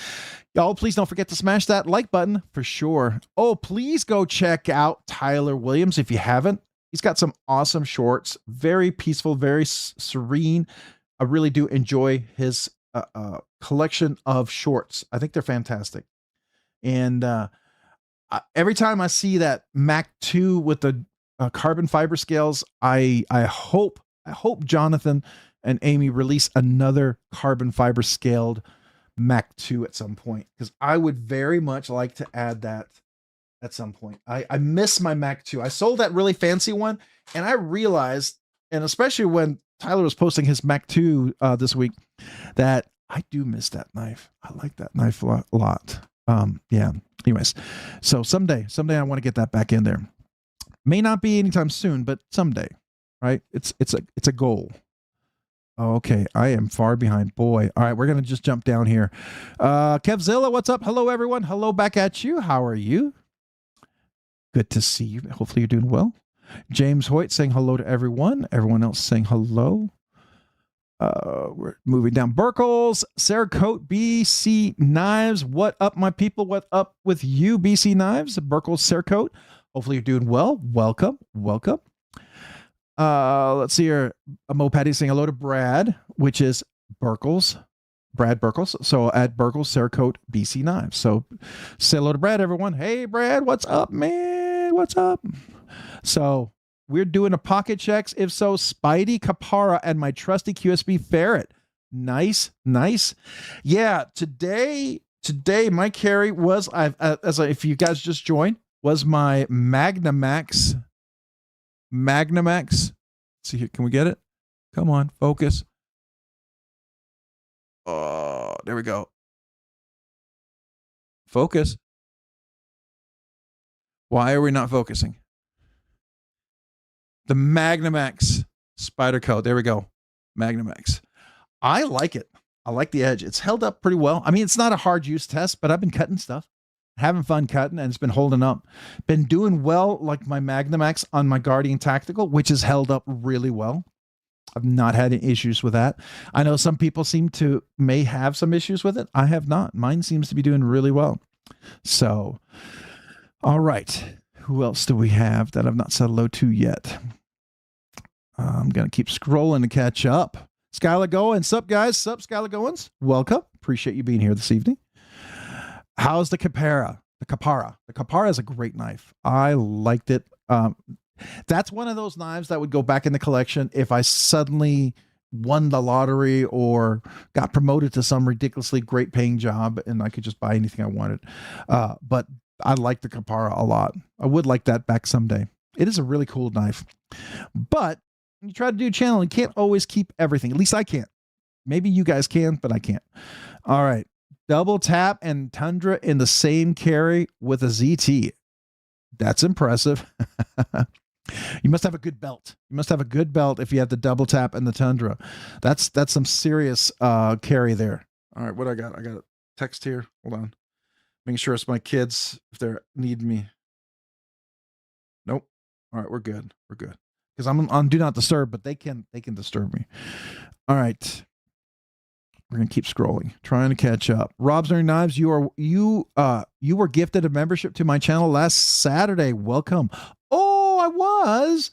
Y'all, please don't forget to smash that like button for sure. Oh, please go check out Tyler Williams if you haven't. He's got some awesome shorts. Very peaceful, very serene. I really do enjoy his collection of shorts. I think they're fantastic. And every time I see that Mac 2 with the carbon fiber scales, I hope Jonathan and Amy release another carbon fiber scaled Mac 2 at some point, because I would very much like to add that at some point. I miss my Mac 2. I sold that really fancy one, and I realized, and especially when Tyler was posting his Mac 2 this week, that I do miss that knife. I like that knife a lot. Yeah. Anyways, so someday I want to get that back in there. May not be anytime soon, but someday, right? It's a goal. Okay, I am far behind. Boy. All right, we're going to just jump down here. Kevzilla, what's up? Hello, everyone. Hello back at you. How are you? Good to see you. Hopefully you're doing well. James Hoyt saying hello to everyone. Everyone else saying hello. We're moving down. Burkles, Cerakote, BC Knives. What up, my people? What up with you, BC Knives? Burkles, Cerakote. Hopefully you're doing well. Welcome. Let's see here. Mo Patty saying hello to Brad, which is Burkles. Brad Burkles. So at Burkles, Cerakote, BC Knives. So say hello to Brad, everyone. Hey, Brad, what's up, man? What's up? So We're doing a pocket checks. If so, Spidey, Kapara, and my trusty QSB Ferret. Nice. Yeah, today my carry was if you guys just joined, was my Magnamax. Let's see here, can we get it? Come on, focus. Oh, there we go. Focus. Why are we not focusing? The Magnamax Spyderco. There we go. Magnamax. I like it. I like the edge. It's held up pretty well. I mean, it's not a hard use test, but I've been cutting stuff, having fun cutting, and it's been holding up. Been doing well, like my Magnamax on my Guardian Tactical, which has held up really well. I've not had any issues with that. I know some people may have some issues with it. I have not. Mine seems to be doing really well. So, all right. Who else do we have that I've not said hello to yet? I'm going to keep scrolling to catch up. Skylar Goins. Sup, guys? Sup, Skylar Goins? Welcome. Appreciate you being here this evening. How's the Kapara? The Kapara is a great knife. I liked it. That's one of those knives that would go back in the collection if I suddenly won the lottery or got promoted to some ridiculously great paying job and I could just buy anything I wanted. But I like the Kapara a lot. I would like that back someday. It is a really cool knife. But when you try to do a channel, you can't always keep everything. At least I can't. Maybe you guys can, but I can't. All right. Double tap and Tundra in the same carry with a ZT. That's impressive. You must have a good belt. You must have a good belt if you have the double tap and the Tundra. That's some serious carry there. All right, what I got? I got a text here. Hold on. Making sure it's my kids if they're needing me. Nope. All right, we're good. We're good. Because I'm on do not disturb, but they can disturb me. All right. We're gonna keep scrolling, trying to catch up. Rob's Nerdy Knives, you were gifted a membership to my channel last Saturday. Welcome. Oh, I was.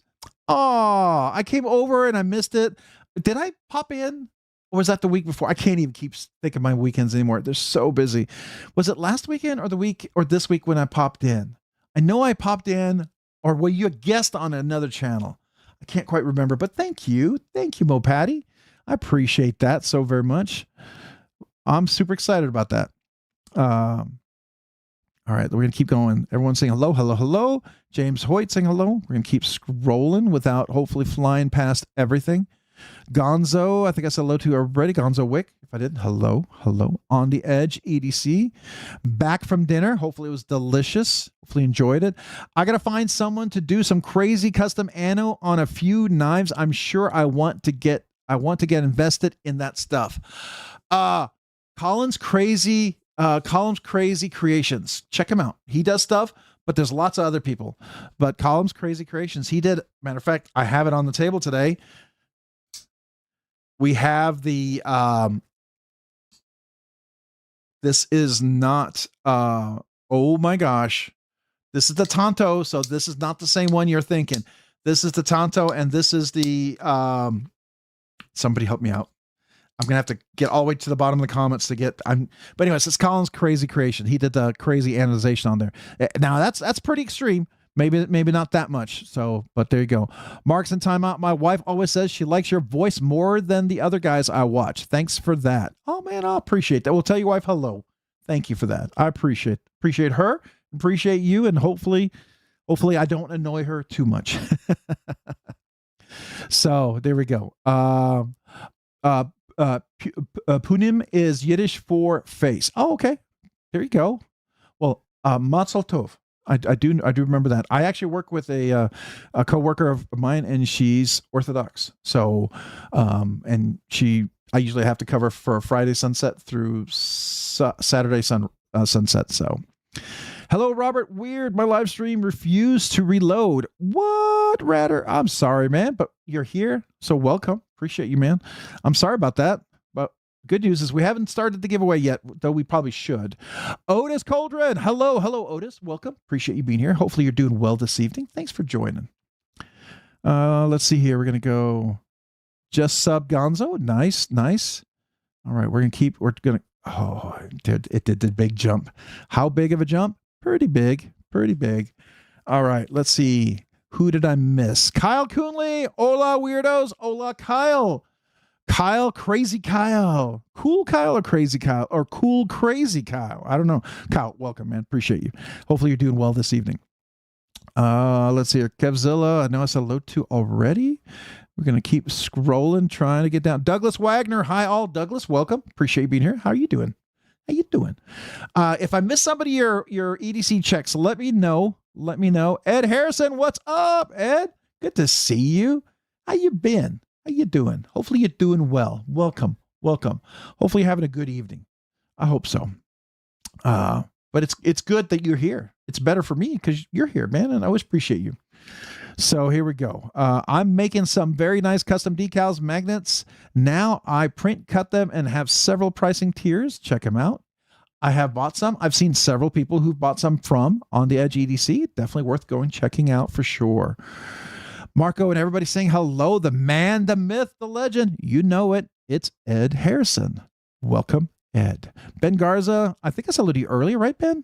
Oh, I came over and I missed it. Did I pop in? Or was that the week before? I can't even keep thinking of my weekends anymore. They're so busy. Was it last weekend or the week or this week when I popped in? I know I popped in, or were you a guest on another channel? I can't quite remember, but thank you. Thank you, Mo Patty. I appreciate that so very much. I'm super excited about that. All right, we're going to keep going. Everyone's saying hello, hello, hello. James Hoyt saying hello. We're going to keep scrolling without hopefully flying past everything. Gonzo, I think I said hello to already. Gonzo Wick, if I didn't, hello, hello. On the Edge, EDC. Back from dinner. Hopefully it was delicious. Hopefully enjoyed it. I got to find someone to do some crazy custom anno on a few knives. I'm sure I want to get invested in that stuff. Colin's Crazy Creations. Check him out. He does stuff, but there's lots of other people. But Colin's Crazy Creations, he did. Matter of fact, I have it on the table today. We have the this is not oh my gosh. This is the Tonto, so this is not the same one you're thinking. This is the Tonto, and this is the somebody help me out. I'm gonna have to get all the way to the bottom of the comments to get. But anyways, it's Colin's Crazy Creation. He did the crazy anodization on there. Now that's pretty extreme. Maybe not that much. So, but there you go. Marks and timeout. My wife always says she likes your voice more than the other guys I watch. Thanks for that. Oh man, I appreciate that. We'll tell your wife hello. Thank you for that. I appreciate her. Appreciate you, and hopefully I don't annoy her too much. So there we go. Punim is Yiddish for face. Oh, okay. There you go. Well, Mazel Tov. I do remember that. I actually work with a coworker of mine, and she's Orthodox. So, and I usually have to cover for Friday sunset through Saturday sunset. So, hello, Robert Weird. My live stream refused to reload. What, Ratter? I'm sorry, man, but you're here, so welcome. Appreciate you, man. I'm sorry about that, but good news is we haven't started the giveaway yet, though we probably should. Otis Coldred. Hello, Otis. Welcome. Appreciate you being here. Hopefully you're doing well this evening. Thanks for joining. Let's see here. We're going to go just sub Gonzo. Nice. All right, we're going to, oh, it did the big jump. How big of a jump? Pretty big. All right, let's see. Who did I miss? Kyle Coonley. Hola, weirdos. Hola, Kyle. Kyle, crazy Kyle. Cool Kyle or crazy Kyle? Or cool crazy Kyle? I don't know. Kyle, welcome, man. Appreciate you. Hopefully you're doing well this evening. Let's see here. Kevzilla, I know I said hello to already. We're going to keep scrolling, trying to get down. Douglas Wagner. Hi, all. Douglas, welcome. Appreciate you being here. How are you doing? How you doing? If I missed somebody your EDC checks, let me know. Let me know. Ed Harrison, what's up, Ed? Good to see you. How you been? How you doing? Hopefully you're doing well. Welcome. Welcome. Hopefully you're having a good evening. I hope so. But it's good that you're here. It's better for me because you're here, man, and I always appreciate you. So here we go. I'm making some very nice custom decals, magnets. Now I print cut them and have several pricing tiers. Check them out. I have bought some. I've seen several people who've bought some from On the Edge EDC. Definitely worth going checking out for sure. Marco and everybody saying hello. The man, the myth, the legend. You know it. It's Ed Harrison. Welcome, Ed. Ben Garza. I think I said hello to you earlier, right, Ben?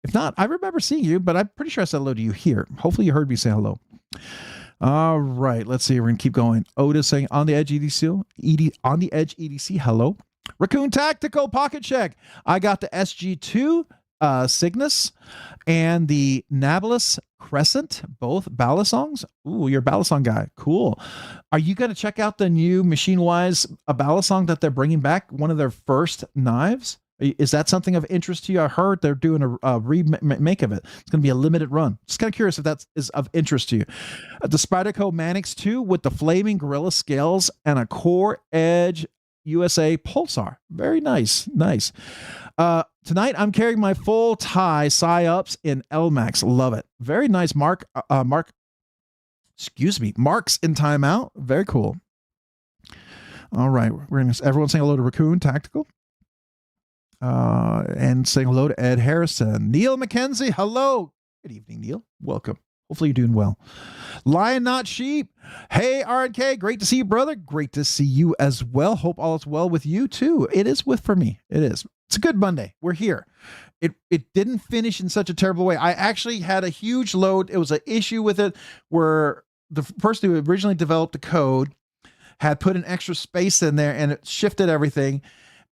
If not, I remember seeing you, but I'm pretty sure I said hello to you here. Hopefully you heard me say hello. All right, let's see. We're going to keep going. Otis saying On the Edge EDC. On the Edge EDC. Hello. Raccoon Tactical Pocket Check. I got the SG2 Cygnus and the Nablus Crescent, both Balisongs. Ooh, you're a Balisong guy. Cool. Are you going to check out the new Machine Wise Balisong that they're bringing back? One of their first knives? Is that something of interest to you? I heard they're doing a remake of it. It's going to be a limited run. Just kind of curious if that is of interest to you. The Spyderco Manix 2 with the flaming gorilla scales and a core edge USA Pulsar. Very nice. Nice. Tonight, I'm carrying my full tie Psy-Ups in LMAX. Love it. Very nice, Mark. Excuse me. Mark's in timeout. Very cool. All right. We're going to everyone saying hello to Raccoon Tactical. And saying hello to Ed Harrison. Neil McKenzie, hello. Good evening, Neil. Welcome. Hopefully you're doing well. Lion Not Sheep. Hey, RNK. Great to see you, brother. Great to see you as well. Hope all is well with you, too. It is for me. It is. It's a good Monday. We're here. It didn't finish in such a terrible way. I actually had a huge load. It was an issue with it where the person who originally developed the code had put an extra space in there and it shifted everything.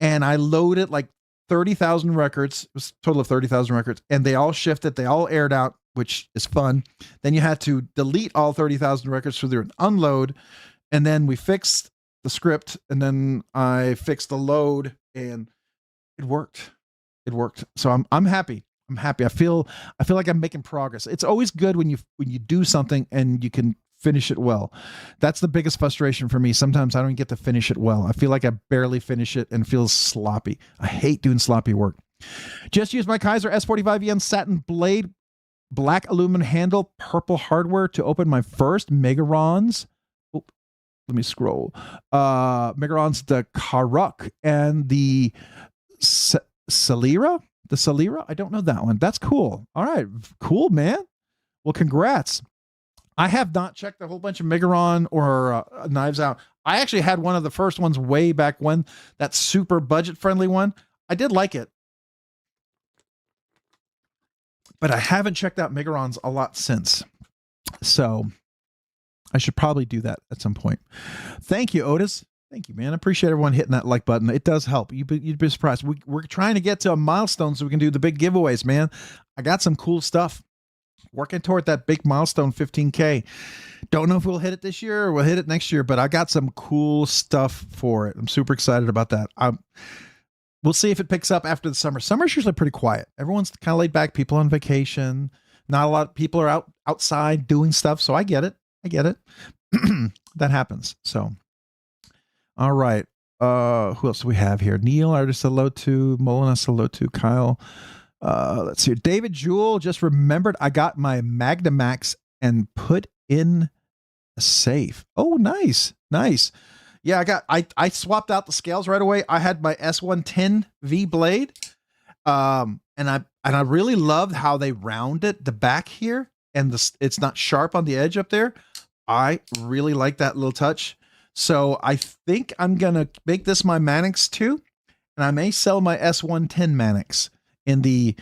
And I loaded like 30,000 records. It was a total of 30,000 records. And they all shifted. They all aired out, which is fun. Then you had to delete all 30,000 records through their unload. And then we fixed the script. And then I fixed the load and it worked. It worked. So I'm happy. I'm happy. I feel like I'm making progress. It's always good when you do something and you can finish it well. That's the biggest frustration for me. Sometimes I don't get to finish it well. I feel like I barely finish it and feels sloppy. I hate doing sloppy work. Just used my Kaiser S45EN satin blade, black aluminum handle, purple hardware to open my first Megarons. Oh, let me scroll. Megarons, the Karuk and the Celera. The Celera? I don't know that one. That's cool. All right. Cool, man. Well, congrats. I have not checked a whole bunch of Megaron or Knives Out. I actually had one of the first ones way back when, that super budget-friendly one. I did like it. But I haven't checked out Megarons a lot since. So I should probably do that at some point. Thank you, Otis. Thank you, man. I appreciate everyone hitting that like button. It does help. You'd be surprised. We're trying to get to a milestone so we can do the big giveaways, man. I got some cool stuff. Working toward that big milestone, 15K. Don't know if we'll hit it this year or we'll hit it next year, but I got some cool stuff for it. I'm super excited about that. We'll see if it picks up after the summer. Summer's usually pretty quiet. Everyone's kind of laid back. People on vacation. Not a lot of people are outside doing stuff. So I get it. That happens. So, all right. Who else do we have here? Neil, artist hello to. Molina, hello to. Kyle. Let's see. David Jewell just remembered I got my Magnamax and put in a safe. Oh, nice. Nice. Yeah, I swapped out the scales right away. I had my S110 V blade. And I really loved how they rounded the back here and it's not sharp on the edge up there. I really like that little touch. So I think I'm going to make this my Manix 2 and I may sell my S110 Manix in the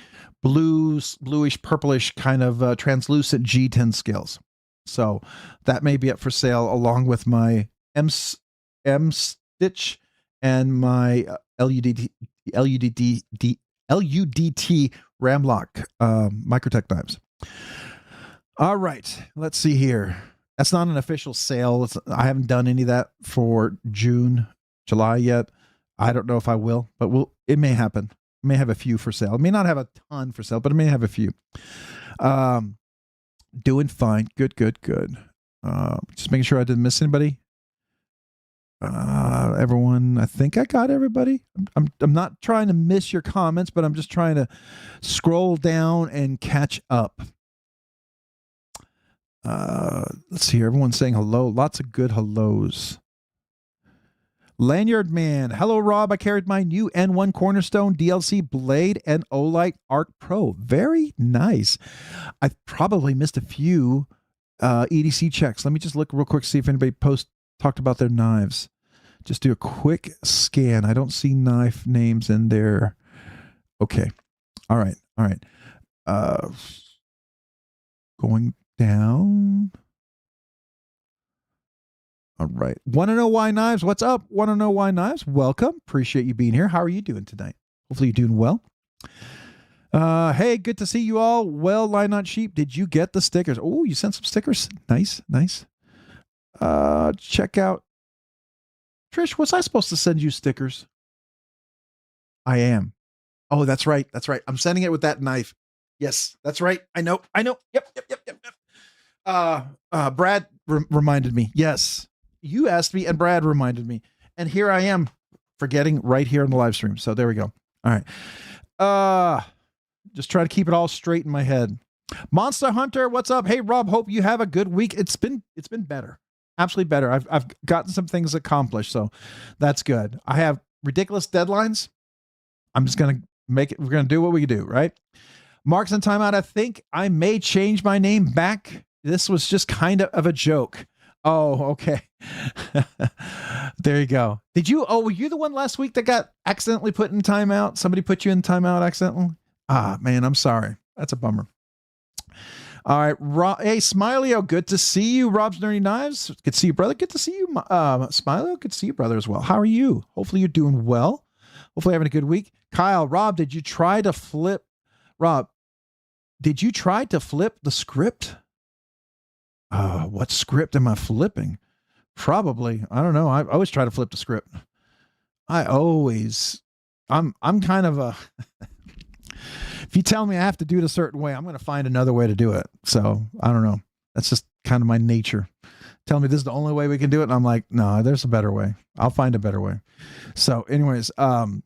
bluish, purplish kind of translucent G10 scales. So that may be up for sale along with my M Stitch and my LUDT Ramlock Microtech knives. All right, let's see here. That's not an official sale. I haven't done any of that for June, July yet. I don't know if I will, but it may happen. I may have a few for sale. I may not have a ton for sale, but I may have a few. Doing fine. Good. Just making sure I didn't miss anybody. Everyone, I think I got everybody. I'm not trying to miss your comments, but I'm just trying to scroll down and catch up. Let's see here. Everyone's saying hello. Lots of good hellos. Lanyard Man. Hello, Rob. I carried my new N1 Cornerstone DLC Blade and Olight Arc Pro. Very nice. I've probably missed a few EDC checks. Let me just look real quick, see if anybody talked about their knives. Just do a quick scan. I don't see knife names in there. Okay. All right. Going down. All right. Want to know why knives? What's up? Want to know why knives? Welcome. Appreciate you being here. How are you doing tonight? Hopefully you're doing well. Hey, good to see you all. Well, Line Not Sheep, did you get the stickers? Oh, you sent some stickers. Nice. Check out. Trish, was I supposed to send you stickers? I am. Oh, that's right. I'm sending it with that knife. Yes, that's right. I know. Yep. Brad reminded me. Yes. You asked me and Brad reminded me. And here I am forgetting right here on the live stream. So there we go. All right. Just try to keep it all straight in my head. Monster Hunter, what's up? Hey, Rob, hope you have a good week. It's been better. Absolutely better. I've gotten some things accomplished. So that's good. I have ridiculous deadlines. I'm just going to make it. We're going to do what we can do, right? Marks and timeout. I think I may change my name back. This was just kind of a joke. Oh, okay. There you go. Were you the one last week that got accidentally put in timeout? Somebody put you in timeout accidentally? Ah, man, I'm sorry. That's a bummer. All right. Hey, Smiley, good to see you. Rob's Nerdy Knives. Good to see you, brother. Good to see you. Smiley, good to see you, brother, as well. How are you? Hopefully you're doing well. Hopefully having a good week. Kyle, Rob, did you try to flip the script? What script am I flipping? Probably. I don't know. I always try to flip the script. I'm kind of a, if you tell me I have to do it a certain way, I'm going to find another way to do it. So I don't know. That's just kind of my nature. Tell me this is the only way we can do it. And I'm like, no, there's a better way. I'll find a better way. So anyways, let's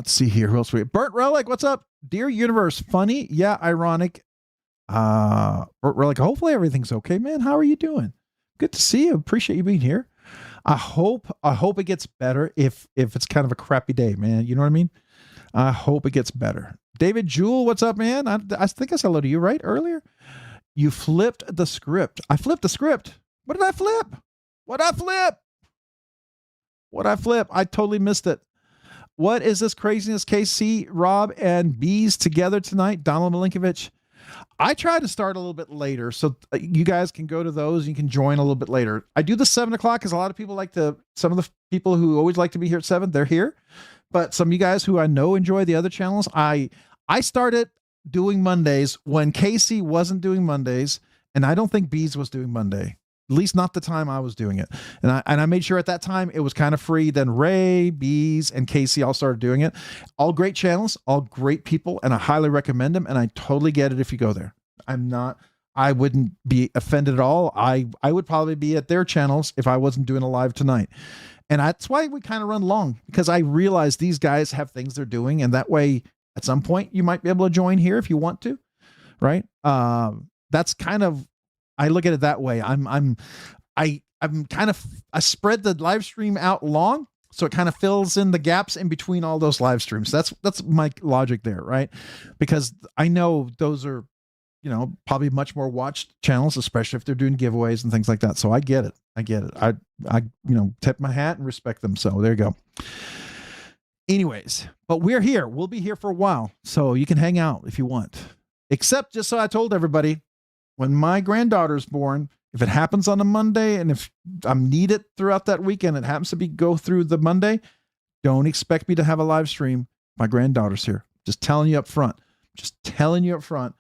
see here. Who else we have? Burt Relic, what's up? Dear Universe, funny. Yeah, ironic. Burt Relic, hopefully everything's okay, man. How are you doing? Good to see you. Appreciate you being here. I hope it gets better if it's kind of a crappy day, man. You know what I mean? I hope it gets better. David Jewell, what's up, man? I think I said hello to you right earlier. You flipped the script. I flipped the script. What did I flip? What'd I flip? I totally missed it. What is this craziness? KC, Rob, and Bees together tonight. Donald Milinkovich. I try to start a little bit later, so you guys can go to those. You can join a little bit later. I do the 7 o'clock because a lot of people some of the people who always like to be here at 7, they're here. But some of you guys who I know enjoy the other channels, I started doing Mondays when Casey wasn't doing Mondays, and I don't think Bees was doing Monday. At least not the time I was doing it. And I made sure at that time it was kind of free. Then Ray, Bees, and Casey all started doing it. All great channels, all great people, and I highly recommend them. And I totally get it if you go there. I wouldn't be offended at all. I would probably be at their channels if I wasn't doing a live tonight. And that's why we kind of run long, because I realize these guys have things they're doing. And that way, at some point, you might be able to join here if you want to, right? That's kind of, I look at it that way. I spread the live stream out long, so it kind of fills in the gaps in between all those live streams. That's my logic there, right? Because I know those are, probably much more watched channels, especially if they're doing giveaways and things like that. So I get it. I tip my hat and respect them. So there you go. Anyways, but we're here. We'll be here for a while, so you can hang out if you want. Except, just so I told everybody, when my granddaughter's born, if it happens on a Monday and if I'm needed throughout that weekend, it happens to go through the Monday, don't expect me to have a live stream. My granddaughter's here. Just telling you up front. Just telling you up front.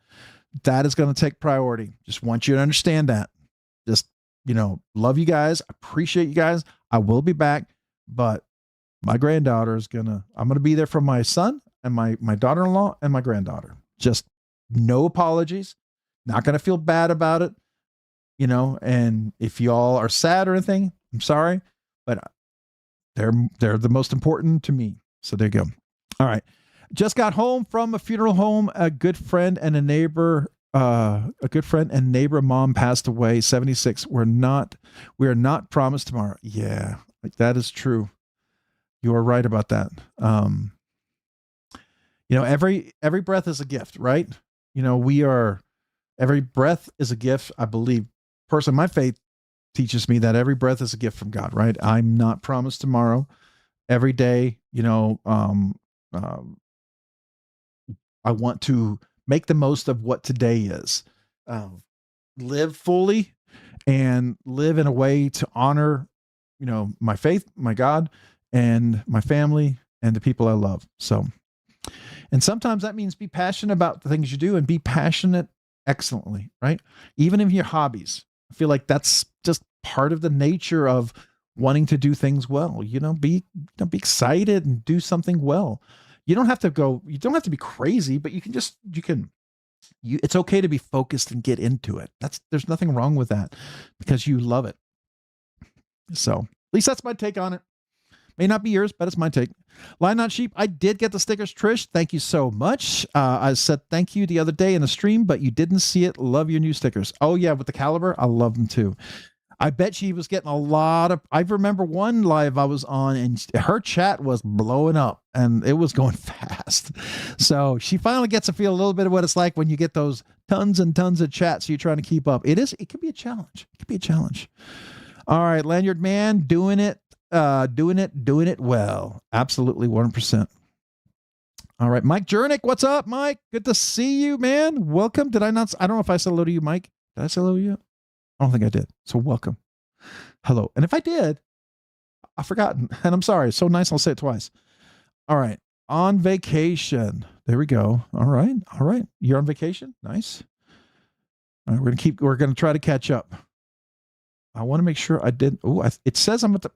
That is going to take priority. Just want you to understand that. Just, love you guys. Appreciate you guys. I will be back, but my granddaughter is I'm going to be there for my son and my daughter-in-law and my granddaughter. Just no apologies. Not going to feel bad about it. And if y'all are sad or anything, I'm sorry, but they're the most important to me. So there you go. All right. Just got home from a funeral home. A good friend and neighbor mom passed away, 76. We are not promised tomorrow. Yeah, that is true. You are right about that. Every breath is a gift, right? Every breath is a gift. I believe personally, my faith teaches me that every breath is a gift from God, right? I'm not promised tomorrow. Every day, I want to make the most of what today is. Live fully and live in a way to honor, my faith, my God, and my family and the people I love. So, and sometimes that means be passionate about the things you do and be passionate excellently, right? Even in your hobbies. I feel like that's just part of the nature of wanting to do things well. Be excited and do something well. You don't have to be crazy, but it's okay to be focused and get into it. There's nothing wrong with that because you love it. So at least that's my take on it. May not be yours, but it's my take. Line Not Sheep, I did get the stickers, Trish. Thank you so much. I said thank you the other day in the stream, but you didn't see it. Love your new stickers. Oh yeah, with the caliber, I love them too. I bet she was getting a lot of, I remember one live I was on and her chat was blowing up and it was going fast. So she finally gets to feel a little bit of what it's like when you get those tons and tons of chats you're trying to keep up. It can be a challenge. It can be a challenge. All right, Lanyard Man, doing it well. Absolutely 100%. All right, Mike Jernick, what's up, Mike? Good to see you, man. Welcome. I don't know if I said hello to you, Mike. Did I say hello to you? I don't think I did. So welcome. Hello. And if I did, I've forgotten. And I'm sorry. So nice. I'll say it twice. All right. On vacation. There we go. All right. All right. You're on vacation? Nice. All right. We're going to try to catch up. I want to make sure I did. Oh, it says I'm at the,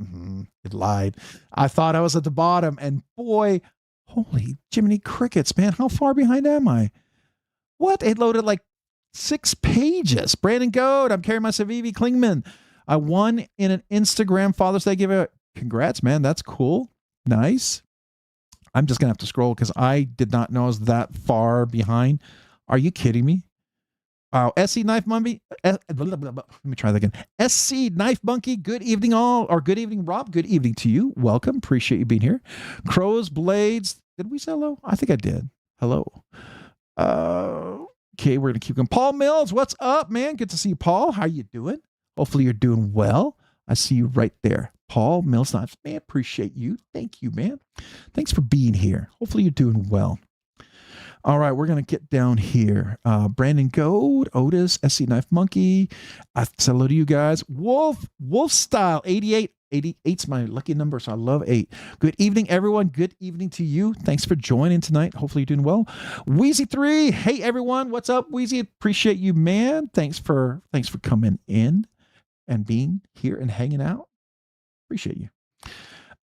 it lied. I thought I was at the bottom and boy, holy Jiminy Crickets, man. How far behind am I? What? It loaded like 6 pages. Brandon Goat, I'm carrying my Savivi Klingman. I won in an Instagram Father's Day giveaway. Congrats, man. That's cool. Nice. I'm just going to have to scroll because I did not know I was that far behind. Are you kidding me? SC Knife Monkey. Let me try that again. SC Knife Monkey. Good evening, all. Or good evening, Rob. Good evening to you. Welcome. Appreciate you being here. Crows, Blades. Did we say hello? I think I did. Hello. Okay, we're going to keep going. Paul Mills, what's up, man? Good to see you, Paul. How you doing? Hopefully you're doing well. I see you right there. Paul Mills Knives. Man, appreciate you. Thank you, man. Thanks for being here. Hopefully you're doing well. All right, we're going to get down here. Brandon Gold, Otis, SC Knife Monkey. I said hello to you guys. Wolf Style 88. 88's my lucky number, so I love 8. Good evening, everyone. Good evening to you. Thanks for joining tonight. Hopefully you're doing well. Wheezy3. Hey, everyone. What's up, Wheezy? Appreciate you, man. Thanks for coming in and being here and hanging out. Appreciate you.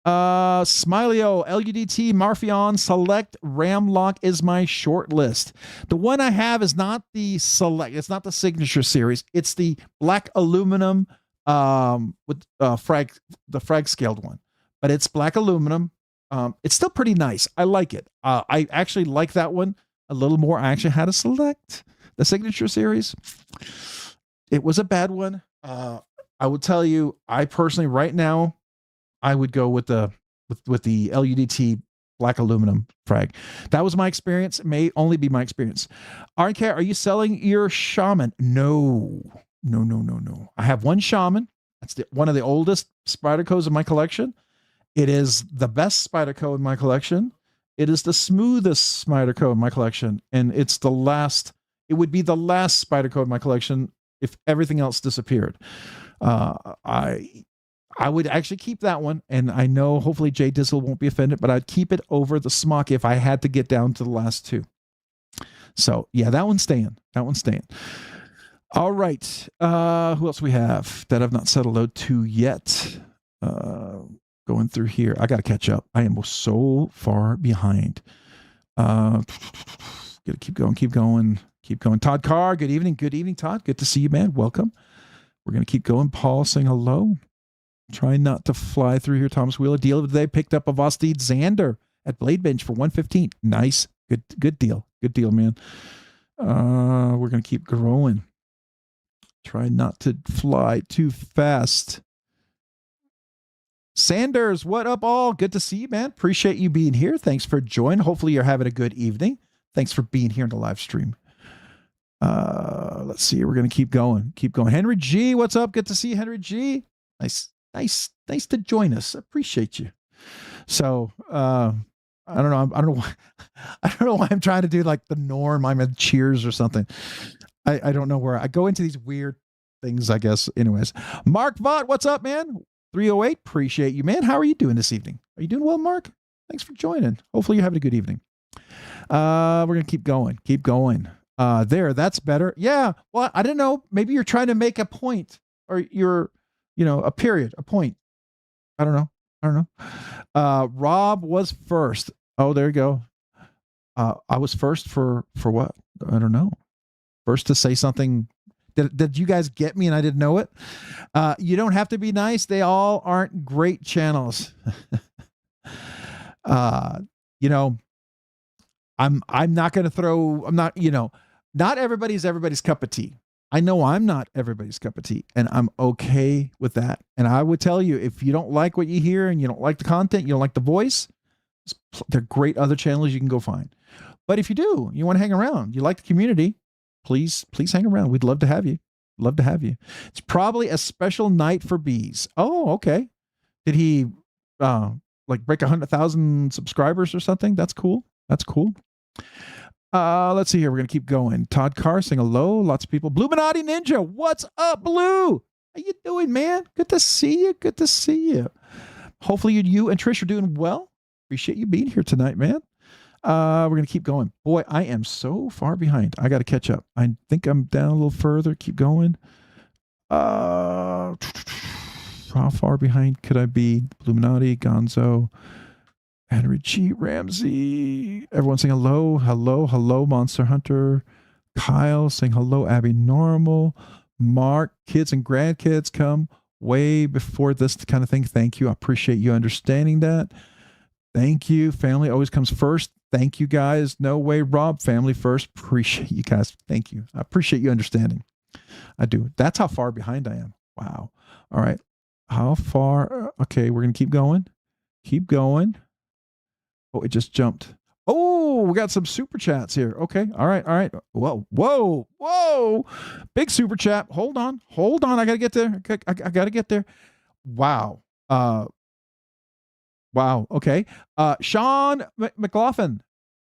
Smiley-O, LUDT, Marfion, Select, Ramlock is my short list. The one I have is not the Select. It's not the Signature series. It's the black aluminum with the frag scaled one, but it's black aluminum. It's still pretty nice. I like it. I actually like that one a little more. I actually had to Select the Signature series. It was a bad one. I will tell you, I personally right now, I would go with the LUDT black aluminum frag. That was my experience. It may only be my experience. RNK, are you selling your Shaman? No. I have one Shaman. That's one of the oldest Spydercos in my collection. It is the best Spyderco in my collection. It is the smoothest Spyderco in my collection. And it's the last It would be the last Spyderco in my collection if everything else disappeared. I would actually keep that one, and I know hopefully Jay Dizzle won't be offended, but I'd keep it over the Smock if I had to get down to the last two. So yeah, that one's staying. That one's staying. All right. Who else we have that I've not said hello to yet? Going through here. I got to catch up. I am so far behind. Gotta keep going. Todd Carr, good evening. Good evening, Todd. Good to see you, man. Welcome. We're going to keep going. Paul saying hello. Trying not to fly through here. Thomas Wheeler. Deal of the day. Picked up a Vosteed Xander at BladeBinge for $115. Nice. Good deal. Good deal, man. We're going to keep growing. Try not to fly too fast. Sanders, what up all? Good to see you, man. Appreciate you being here. Thanks for joining. Hopefully you're having a good evening. Thanks for being here in the live stream. Let's see. We're going to keep going. Henry G, what's up? Good to see you, Henry G. Nice to join us. Appreciate you. So, I don't know. I don't know why I'm trying to do like the norm. I'm at Cheers or something. I don't know where I go into these weird things, I guess. Anyways, Mark Vaught, what's up, man? 308. Appreciate you, man. How are you doing this evening? Are you doing well, Mark? Thanks for joining. Hopefully you're having a good evening. We're going to keep going. There, that's better. Yeah. Well, I don't know. Maybe you're trying to make a point, or you're, a period, a point. I don't know. Rob was first. Oh, there you go. I was first for what? I don't know. First to say something. Did you guys get me and I didn't know it? You don't have to be nice. They all aren't great channels. I'm not going to throw, not everybody's cup of tea. I know I'm not everybody's cup of tea, and I'm okay with that. And I would tell you, if you don't like what you hear and you don't like the content, you don't like the voice, there are great other channels you can go find. But if you do, you want to hang around, you like the community, please hang around. We'd love to have you. It's probably a special night for bees. Oh, okay. Did he break 100,000 subscribers or something? That's cool. Let's see here. We're going to keep going. Todd Carr saying hello. Lots of people. Blue Minati Ninja. What's up, Blue? How you doing, man? Good to see you. Hopefully you and Trish are doing well. Appreciate you being here tonight, man. We're going to keep going. Boy, I am so far behind. I got to catch up. I think I'm down a little further. Keep going. How far behind could I be? Illuminati, Gonzo, Henry G. Ramsey. Everyone saying hello, Monster Hunter. Kyle saying hello, Abby Normal. Mark, kids and grandkids come way before this kind of thing. Thank you. I appreciate you understanding that. Thank you. Family always comes first. Thank you, guys. No way, Rob. Family first. Appreciate you guys. Thank you. I appreciate you understanding. I do. That's how far behind I am. Wow. All right. How far? Okay, we're going to keep going. Oh, it just jumped. Oh, we got some super chats here. Okay. All right. Whoa. Big super chat. Hold on. I got to get there. I got to get there. Wow. Wow. Okay. Sean McLaughlin.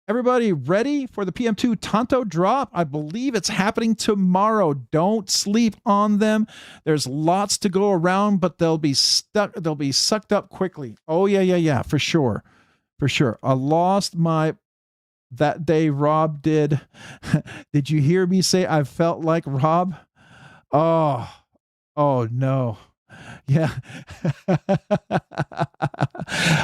Everybody ready for the PM2 Tonto drop? I believe it's happening tomorrow. Don't sleep on them. There's lots to go around, but they'll be sucked up quickly. Oh, yeah. For sure. I lost that day Rob did. Did you hear me say I felt like Rob? Oh no. Yeah.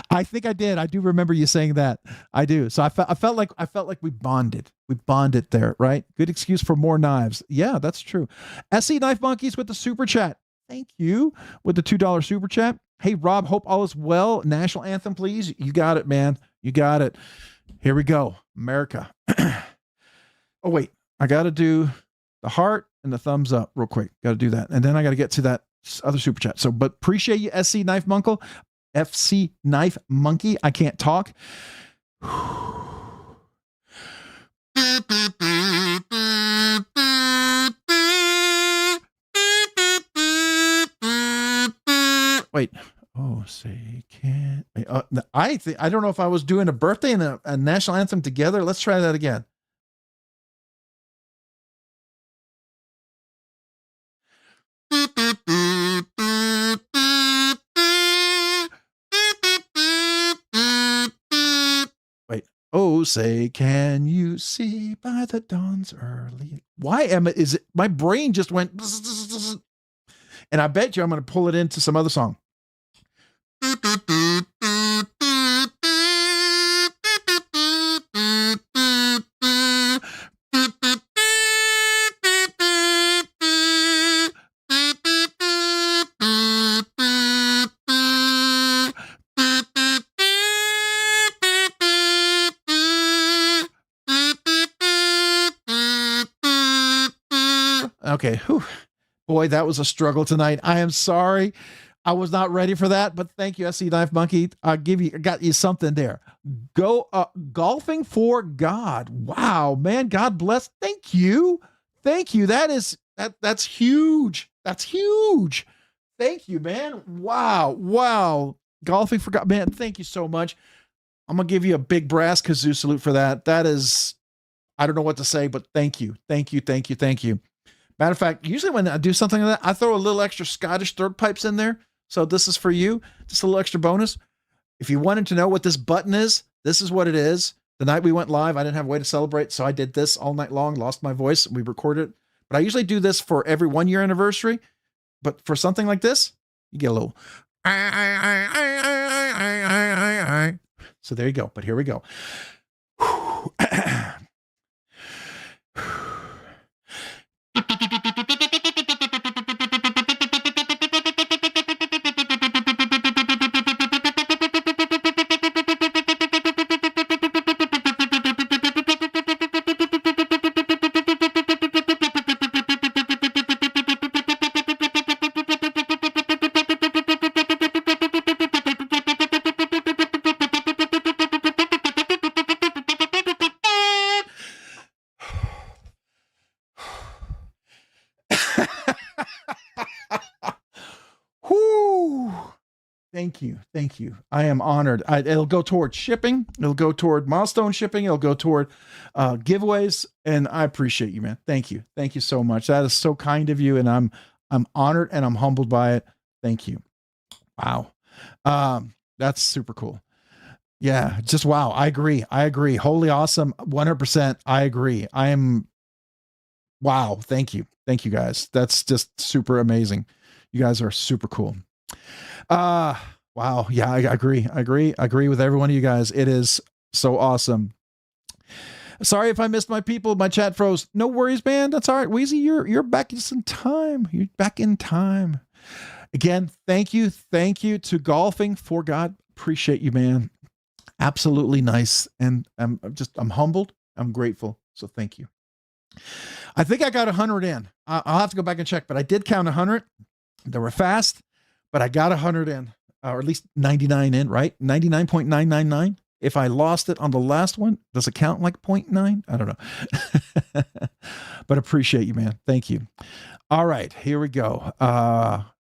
I think I did. I do remember you saying that. I do. So I felt like we bonded. We bonded there, right? Good excuse for more knives. Yeah, that's true. SC Knife Monkeys with the super chat. Thank you with the $2 super chat. Hey Rob, hope all is well. National anthem, please. You got it, man. You got it. Here we go. America. Oh wait, I got to do the heart and the thumbs up real quick. Got to do that. And then I got to get to that other super chat. So, but appreciate you, SC Knife Monkey. FC Knife Monkey. I can't talk. Wait. Oh, say can't. I don't know if I was doing a birthday and a national anthem together. Let's try that again. Oh, say, can you see by the dawn's early? Why am it? Is it my brain just went, and I bet you I'm going to pull it into some other song. Okay. Whew. Boy, that was a struggle tonight. I am sorry. I was not ready for that, but thank you, SC Knife Monkey. I got you something there. Go golfing for God. Wow, man. God bless. Thank you. Thank you. That's huge. That's huge. Thank you, man. Wow. Golfing for God. Man, thank you so much. I'm gonna give you a big brass kazoo salute for that. That is, I don't know what to say, but thank you. Matter of fact, usually when I do something like that, I throw a little extra Scottish third pipes in there. So this is for you, just a little extra bonus. If you wanted to know what this button is, this is what it is. The night we went live, I didn't have a way to celebrate, so I did this all night long, lost my voice, we recorded it. But I usually do this for every 1 year anniversary. But for something like this, you get a little. So there you go. But here we go. Thank you. I am honored. It'll go toward shipping. It'll go toward milestone shipping. It'll go toward giveaways. And I appreciate you, man. Thank you. Thank you so much. That is so kind of you. And I'm honored and I'm humbled by it. Thank you. Wow. That's super cool. Yeah, just wow. I agree. Holy awesome. 100%. I agree. Wow. Thank you. Thank you guys. That's just super amazing. You guys are super cool. Wow. Yeah, I agree with every one of you guys. It is so awesome. Sorry if I missed my people. My chat froze. No worries, man. That's all right. Wheezy, you're back just in time. You're back in time. Again, thank you to Golfing for God. Appreciate you, man. Absolutely nice. And I'm humbled. I'm grateful. So thank you. I think I got 100 in. I'll have to go back and check, but I did count 100. They were fast, but I got 100 in. Or at least 99 in, right? 99.999. If I lost it on the last one, does it count like 0.9? I don't know. But appreciate you, man. Thank you. All right, here we go.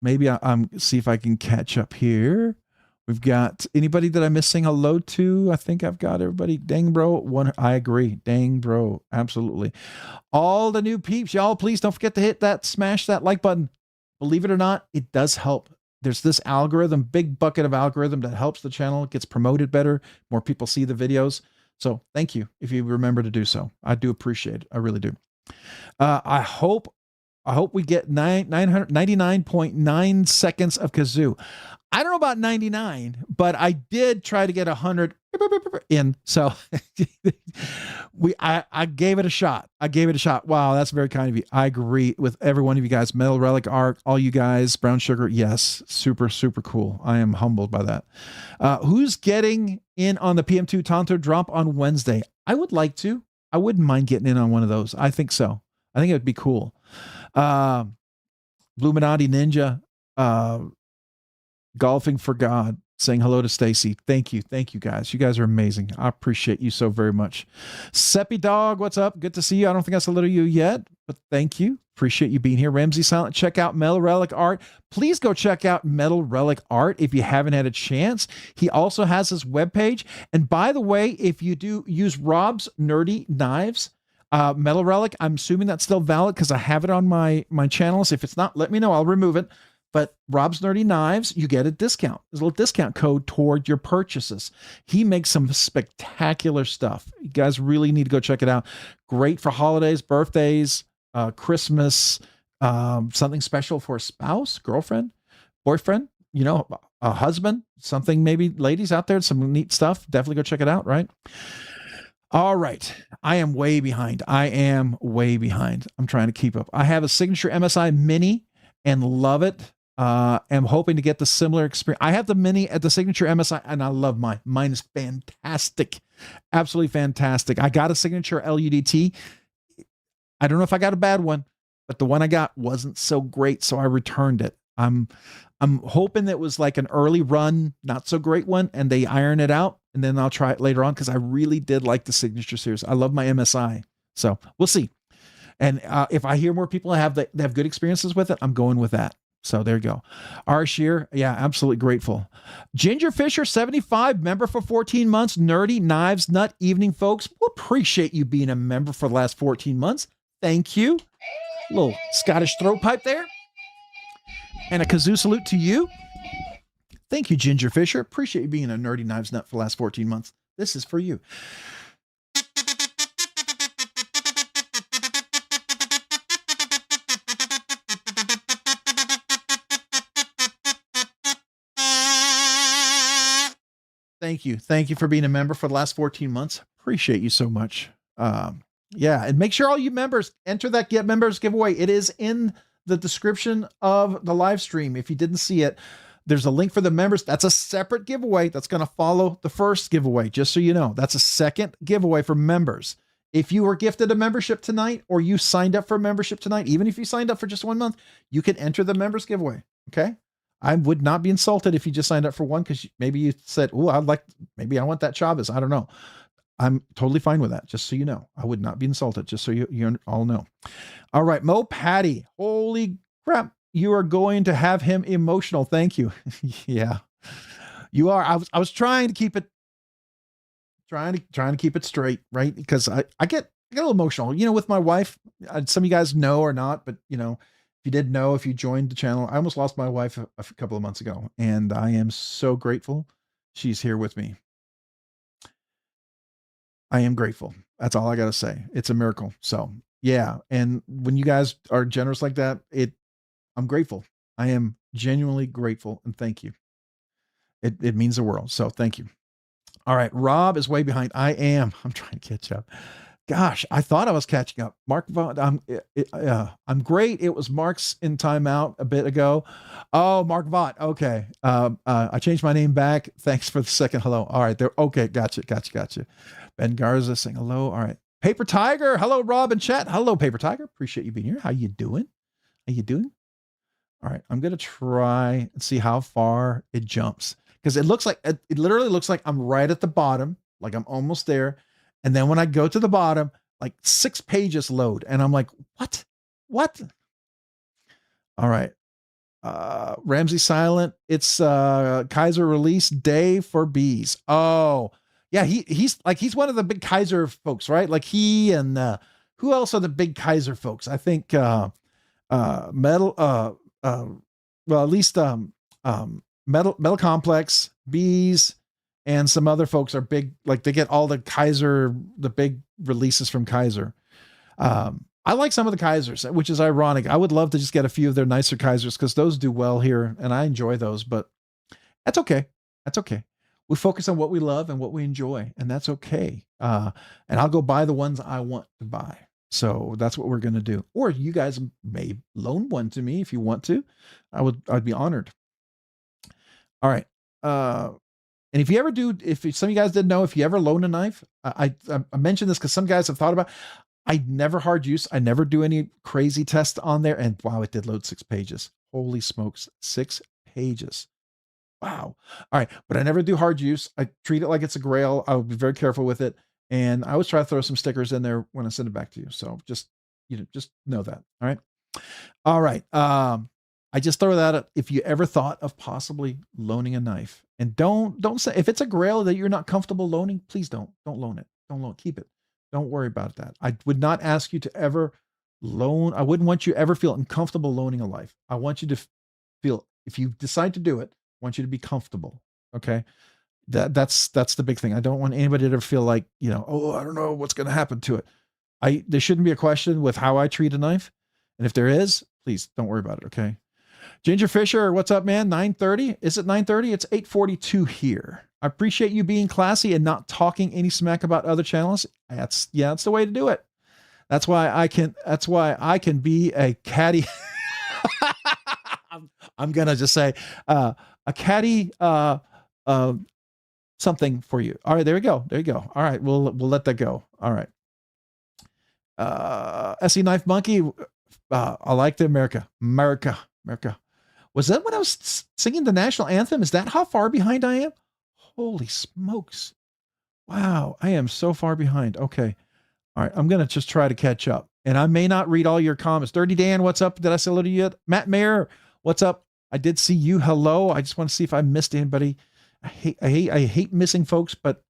Maybe I'm see if I can catch up here. We've got anybody that I'm missing hello to. I think I've got everybody. Dang, bro. I agree. Dang, bro. Absolutely. All the new peeps, y'all, please don't forget to smash that like button. Believe it or not, it does help. There's this algorithm, big bucket of algorithm that helps the channel. It gets promoted better. More people see the videos. So thank you if you remember to do so. I do appreciate it. I really do. I hope we get 99.9 seconds of kazoo. I don't know about 99, but I did try to get 100 in. So I gave it a shot. Wow, that's very kind of you. I agree with every one of you guys. Metal Relic Art, all you guys, Brown Sugar. Yes, super, super cool. I am humbled by that. Who's getting in on the PM2 Tonto drop on Wednesday? I would like to. I wouldn't mind getting in on one of those. I think so. I think it would be cool. Bluminati Ninja, Golfing for God, saying hello to Stacy. Thank you guys. You guys are amazing. I appreciate you so very much. Seppi Dog, what's up? Good to see you. I don't think I saluted you yet, but thank you. Appreciate you being here. Ramsey Silent, check out Metal Relic Art. Please go check out Metal Relic Art if you haven't had a chance. He also has his webpage. And by the way, if you do use Rob's Nerdy Knives, Metal Relic, I'm assuming that's still valid because I have it on my channels. If it's not, let me know. I'll remove it. But Rob's Nerdy Knives, you get a discount. There's a little discount code toward your purchases. He makes some spectacular stuff. You guys really need to go check it out. Great for holidays, birthdays, Christmas, something special for a spouse, girlfriend, boyfriend, a husband, something, maybe ladies out there, some neat stuff. Definitely go check it out, right? All right. I am way behind. I'm trying to keep up. I have a signature MSI Mini and love it. Am hoping to get the similar experience. I have the Mini at the signature MSI and I love mine. Mine is fantastic. Absolutely fantastic. I got a signature LUDT. I don't know if I got a bad one, but the one I got wasn't so great, so I returned it. I'm hoping that it was like an early run, not so great one, and they iron it out, and then I'll try it later on because I really did like the signature series. I love my MSI, so we'll see. And if I hear more people they have good experiences with it, I'm going with that. So there you go. R. Shear, yeah, absolutely grateful. Ginger Fisher, 75, member for 14 months. Nerdy Knives Nut Evening, folks. We'll appreciate you being a member for the last 14 months. Thank you. Little Scottish throat pipe there. And a kazoo salute to you. Thank you, Ginger Fisher. Appreciate you being a Nerdy Knives Nut for the last 14 months. This is for you. Thank you. Thank you for being a member for the last 14 months. Appreciate you so much. Yeah, and make sure all you members enter that Get Members giveaway. It is in the description of the live stream. If you didn't see it, there's a link for the members. That's a separate giveaway that's going to follow the first giveaway, just so you know. That's a second giveaway for members. If you were gifted a membership tonight or you signed up for a membership tonight, even if you signed up for just 1 month, you can enter the members giveaway, okay? I would not be insulted if you just signed up for one because maybe you said, oh, maybe I want that Chavez. I don't know. I'm totally fine with that, just so you know. I would not be insulted, just so you all know. All right, Mo Patty. Holy crap. You are going to have him emotional. Thank you. Yeah, you are. I was trying to keep it, trying to keep it straight, right? Because I get a little emotional, with my wife. Some of you guys know or not, but if you did know, if you joined the channel, I almost lost my wife a couple of months ago, and I am so grateful she's here with me. I am grateful. That's all I got to say. It's a miracle. So yeah. And when you guys are generous like that, I'm grateful. I am genuinely grateful. And thank you. It means the world. So thank you. All right. Rob is way behind. I'm trying to catch up. Gosh, I thought I was catching up. Mark, I'm great. It was Mark's in timeout a bit ago. Oh, Mark Vaught. Okay. I changed my name back. Thanks for the second hello. All right. There. Okay. Gotcha. Ben Garza saying hello. All right. Paper Tiger. Hello, Rob and chat. Hello, Paper Tiger. Appreciate you being here. How you doing? All right. I'm going to try and see how far it jumps because it literally looks like I'm right at the bottom. Like I'm almost there. And then when I go to the bottom, like 6 pages load and I'm like, what? All right. Ramsey Silent. It's Kaiser release day for bees. Oh yeah. He's one of the big Kaiser folks, right? Like he and who else are the big Kaiser folks? I think Metal Complex, Bees, and some other folks are big, like they get all the big releases from Kaiser. I like some of the Kaisers, which is ironic. I would love to just get a few of their nicer Kaisers because those do well here and I enjoy those, but that's okay. We focus on what we love and what we enjoy, and that's okay. And I'll go buy the ones I want to buy. So that's what we're going to do. Or you guys may loan one to me if you want to. I'd be honored. All right. And if you ever do, if some of you guys didn't know, if you ever loan a knife, I mentioned this because some guys have thought about, I never hard use. I never do any crazy test on there. And wow, it did load 6 pages. Holy smokes, 6 pages. Wow. All right. But I never do hard use. I treat it like it's a grail. I would be very careful with it. And I always try to throw some stickers in there when I send it back to you. So just know that. All right. I just throw that up. If you ever thought of possibly loaning a knife, and don't say, if it's a grail that you're not comfortable loaning, please don't loan it. Don't loan, keep it. Don't worry about that. I would not ask you to ever loan. I wouldn't want you to ever feel uncomfortable loaning a life. I want you to if you decide to do it, I want you to be comfortable. Okay. That's the big thing. I don't want anybody to feel like, oh, I don't know what's going to happen to it. There shouldn't be a question with how I treat a knife. And if there is, please don't worry about it. Okay. Ginger Fisher, what's up, man? 9:30? Is it 9:30? It's 8:42 here. I appreciate you being classy and not talking any smack about other channels. That's the way to do it. That's why I can be a caddy. I'm gonna just say a caddy something for you. All right, there we go. There you go. All right, we'll let that go. All right. SE Knife Monkey. I like the America. Was that when I was singing the national anthem? Is that how far behind I am? Holy smokes. Wow, I am so far behind. Okay. All right, I'm going to just try to catch up. And I may not read all your comments. Dirty Dan, what's up? Did I say hello to you yet? Matt Mayer, what's up? I did see you. Hello. I just want to see if I missed anybody. I hate missing folks, but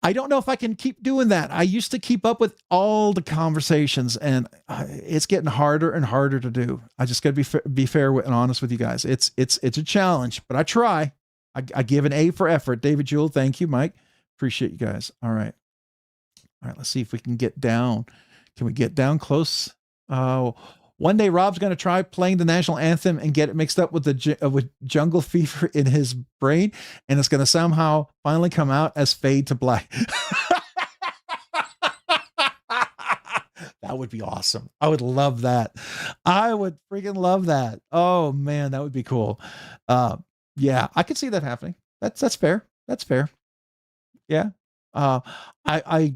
I don't know if I can keep doing that. I used to keep up with all the conversations, and it's getting harder and harder to do. I just got to be fair and honest with you guys. It's a challenge, but I try. I give an A for effort. David Jewell, thank you, Mike. Appreciate you guys. All right. Let's see if we can get down. Can we get down close? One day Rob's going to try playing the national anthem and get it mixed up with with Jungle Fever in his brain, and it's going to somehow finally come out as Fade to Black. That would be awesome. I would love that. I would freaking love that. Oh man, that would be cool. Yeah, I could see that happening. That's fair. That's fair. Yeah. I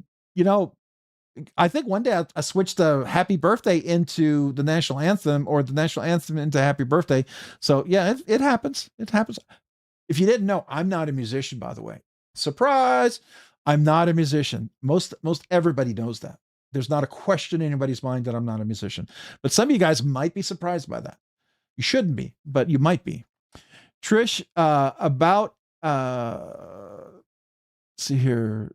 think one day I switched the happy birthday into the national anthem, or the national anthem into happy birthday. So yeah, it happens. It happens. If you didn't know, I'm not a musician, by the way. Surprise. I'm not a musician. Most everybody knows that. There's not a question in anybody's mind that I'm not a musician, but some of you guys might be surprised by that. You shouldn't be, but you might be. Trish, see here.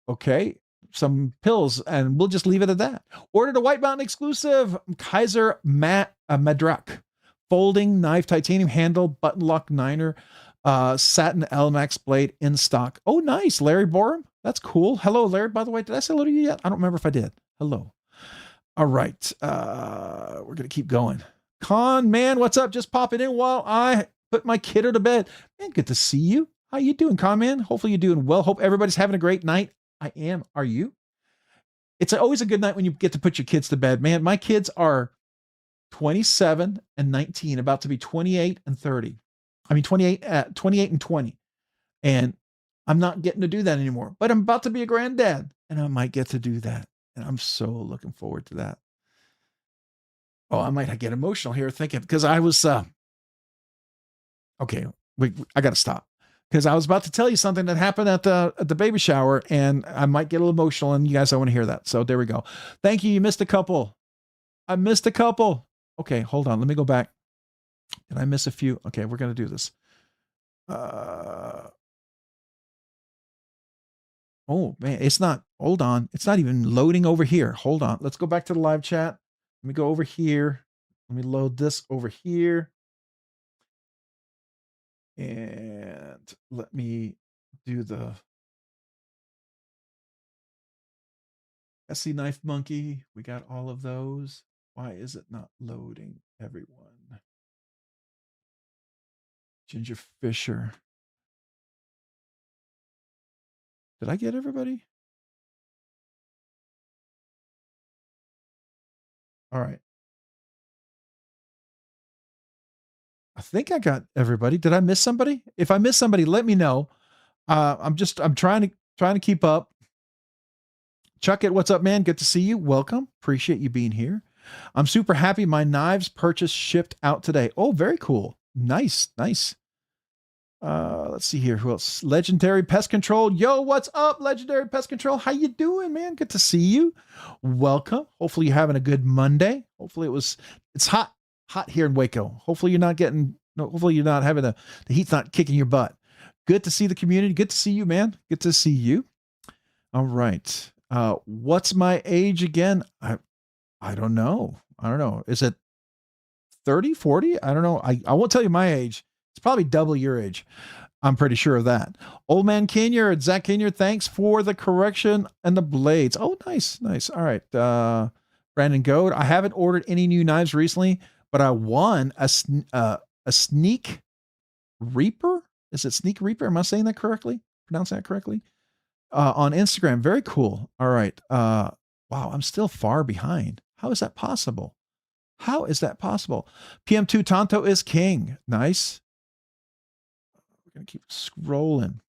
Okay. Some pills, and we'll just leave it at that. Ordered a White Mountain exclusive Kaiser Madrak folding knife, titanium handle, button lock niner, satin LMAX blade in stock. Oh, nice. Larry Borum. That's cool. Hello, Larry. By the way, did I say hello to you yet? I don't remember if I did. Hello. All right. We're going to keep going. Con man, what's up? Just popping in while I put my kiddo to bed. Man, good to see you. How you doing, Con man? Hopefully you're doing well. Hope everybody's having a great night. I am. Are you? It's always a good night when you get to put your kids to bed. Man, my kids are 27 and 19, about to be 28 and 30. I mean, 28 and 20. And I'm not getting to do that anymore, but I'm about to be a granddad, and I might get to do that. And I'm so looking forward to that. Oh, I might get emotional here thinking, because I was, okay, I got to stop. Because I was about to tell you something that happened at the baby shower, and I might get a little emotional, and you guys don't want to hear that. So there we go. Thank you. You missed a couple. I missed a couple. Okay, hold on. Let me go back. Did I miss a few? Okay, we're going to do this. Oh, man, it's not. Hold on. It's not even loading over here. Hold on. Let's go back to the live chat. Let me go over here. Let me load this over here. And let me do the SC Knife Monkey. We got all of those. Why is it not loading, everyone? Ginger Fisher. Did I get everybody? All right. I think I got everybody. Did I miss somebody? If I missed somebody, let me know. I'm trying to keep up. Chuck it, what's up, man? Good to see you. Welcome. Appreciate you being here. I'm super happy my knives purchase shipped out today. Oh, very cool. Nice. Let's see here. Who else? Legendary Pest Control. Yo, what's up, Legendary Pest Control? How you doing, man? Good to see you. Welcome. Hopefully you're having a good Monday. Hopefully it's hot here in Waco. Hopefully you're not having the heat's not kicking your butt. Good to see the community. Good to see you, man. Good to see you. All right. What's my age again? I don't know. Is it 30, 40. I don't know. I won't tell you my age. It's probably double your age. I'm pretty sure of that. Old Man Kenyard, Zach Kenyard, thanks for the correction and the blades. Oh, nice. All right. Brandon Goad, I haven't ordered any new knives recently, but I won a Sneak Reaper. Is it Sneak Reaper? Am I saying that correctly? Pronounce that correctly? On Instagram. Very cool. All right. Wow, I'm still far behind. How is that possible? How is that possible? PM2 Tonto is king. Nice. We're going to keep scrolling.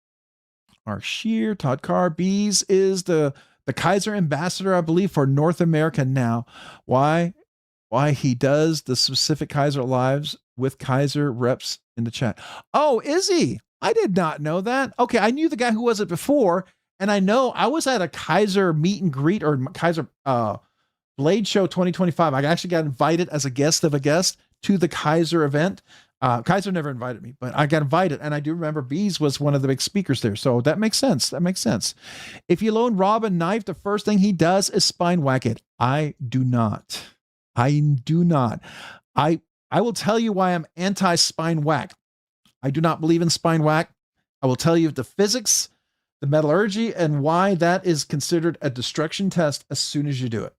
Our Shear, Todd Carr, Bees is the Kaiser ambassador, I believe, for North America now. Why he does the specific Kaiser lives with Kaiser reps in the chat. Oh, is he? I did not know that. Okay, I knew the guy who was it before, and I know I was at a Kaiser meet and greet or Kaiser Blade Show 2025. I actually got invited as a guest of a guest to the Kaiser event. Kaiser never invited me, but I got invited, and I do remember Bees was one of the big speakers there, so that makes sense. That makes sense. If you loan Rob a knife, the first thing he does is spine whack it. I do not. I will tell you why I'm anti-spine whack. I do not believe in spine whack. I will tell you the physics, the metallurgy, and why that is considered a destruction test as soon as you do it.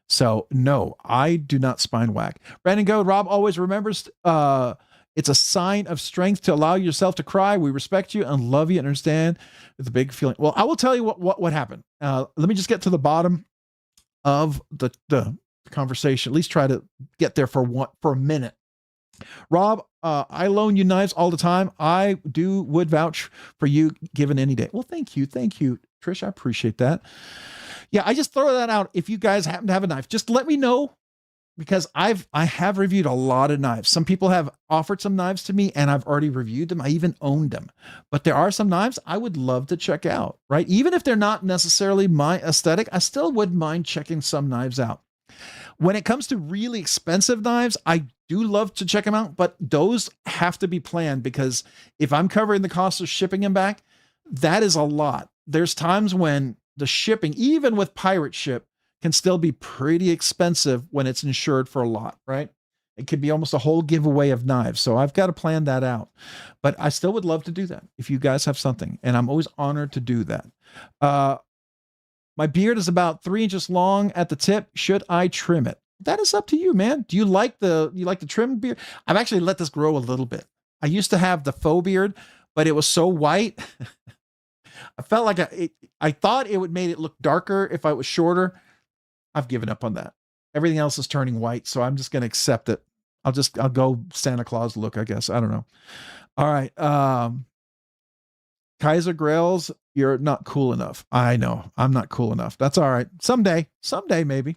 So no, I do not spine whack. Brandon Go, Rob always remembers it's a sign of strength to allow yourself to cry. We respect you and love you and understand the big feeling. Well, I will tell you what happened. Let me just get to the bottom of the conversation. At least try to get there for a minute. Rob, I loan you knives all the time. I would vouch for you given any day. Well, thank you, Trish. I appreciate that. Yeah, I just throw that out. If you guys happen to have a knife, just let me know, because I have reviewed a lot of knives. Some people have offered some knives to me and I've already reviewed them. I even owned them, but there are some knives I would love to check out, right? Even if they're not necessarily my aesthetic, I still wouldn't mind checking some knives out. When it comes to really expensive knives, I do love to check them out, but those have to be planned, because if I'm covering the cost of shipping them back, that is a lot. There's times when the shipping, even with pirate ship, can still be pretty expensive when it's insured for a lot, right? It could be almost a whole giveaway of knives. So I've got to plan that out, but I still would love to do that if you guys have something, and I'm always honored to do that. My beard is about 3 inches long at the tip. Should I trim it? That is up to you, man. Do you like the trim beard? I've actually let this grow a little bit. I used to have the faux beard, but it was so white. I felt like I thought it would make it look darker if I was shorter. I've given up on that. Everything else is turning white, so I'm just going to accept it. I'll go Santa Claus look, I guess. I don't know. All right. Kaiser Grails, you're not cool enough. I know. I'm not cool enough. That's all right. Someday maybe.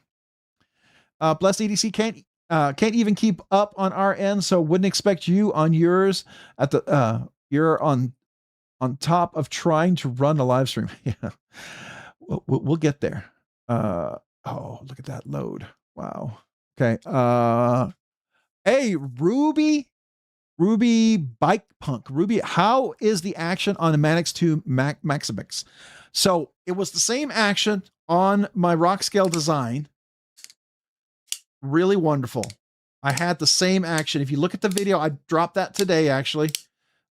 Blessed EDC can't even keep up on our end, so wouldn't expect you on yours at the you're on top of trying to run a live stream. Yeah. We'll get there. Oh, look at that load. Wow. Okay. Hey, Ruby Bike Punk. Ruby, how is the action on the Manix 2 Maximix? So it was the same action on my Rockscale Design. Really wonderful. I had the same action. If you look at the video, I dropped that today, actually,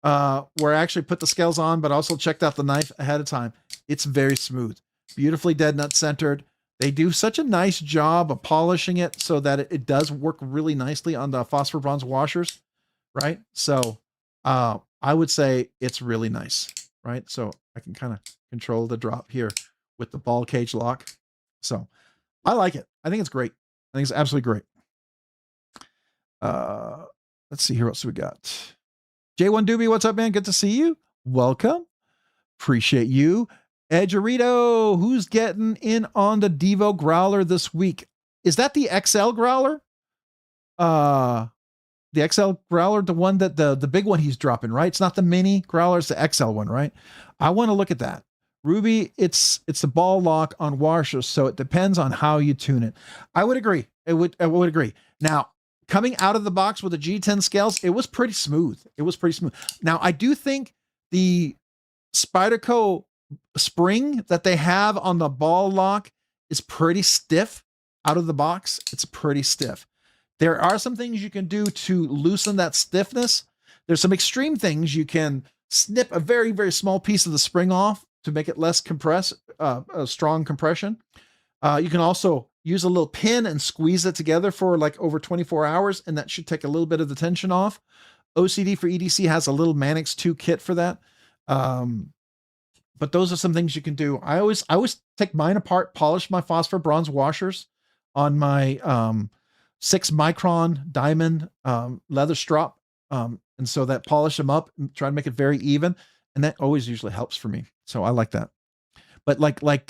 where I actually put the scales on, but also checked out the knife ahead of time. It's very smooth, beautifully dead nut centered. They do such a nice job of polishing it so that it does work really nicely on the phosphor bronze washers, right? So I would say it's really nice, right? So I can kind of control the drop here with the ball cage lock. So I like it. I think it's great. I think it's absolutely great. Let's see here. What else we got? J1 Doobie, what's up, man? Good to see you. Welcome. Appreciate you. Edgerito, who's getting in on the Divo growler this week? Is that the XL growler? The XL growler, the one that the big one he's dropping, right? It's not the mini growler, it's the XL one, right? I want to look at that. Ruby, it's the ball lock on washers, so it depends on how you tune it. I would agree. I would agree. Now, coming out of the box with the G10 scales, it was pretty smooth. Now, I do think the Spyderco spring that they have on the ball lock is pretty stiff out of the box. It's pretty stiff. There are some things you can do to loosen that stiffness. There's some extreme things. You can snip a very, very small piece of the spring off to make it less a strong compression. You can also use a little pin and squeeze it together for like over 24 hours, and that should take a little bit of the tension off. OCD for EDC has a little Mannix 2 kit for that. But those are some things you can do. I always take mine apart, polish my phosphor bronze washers on my 6-micron diamond leather strop. And so that polish them up and try to make it very even. And that always usually helps for me. So I like that. But like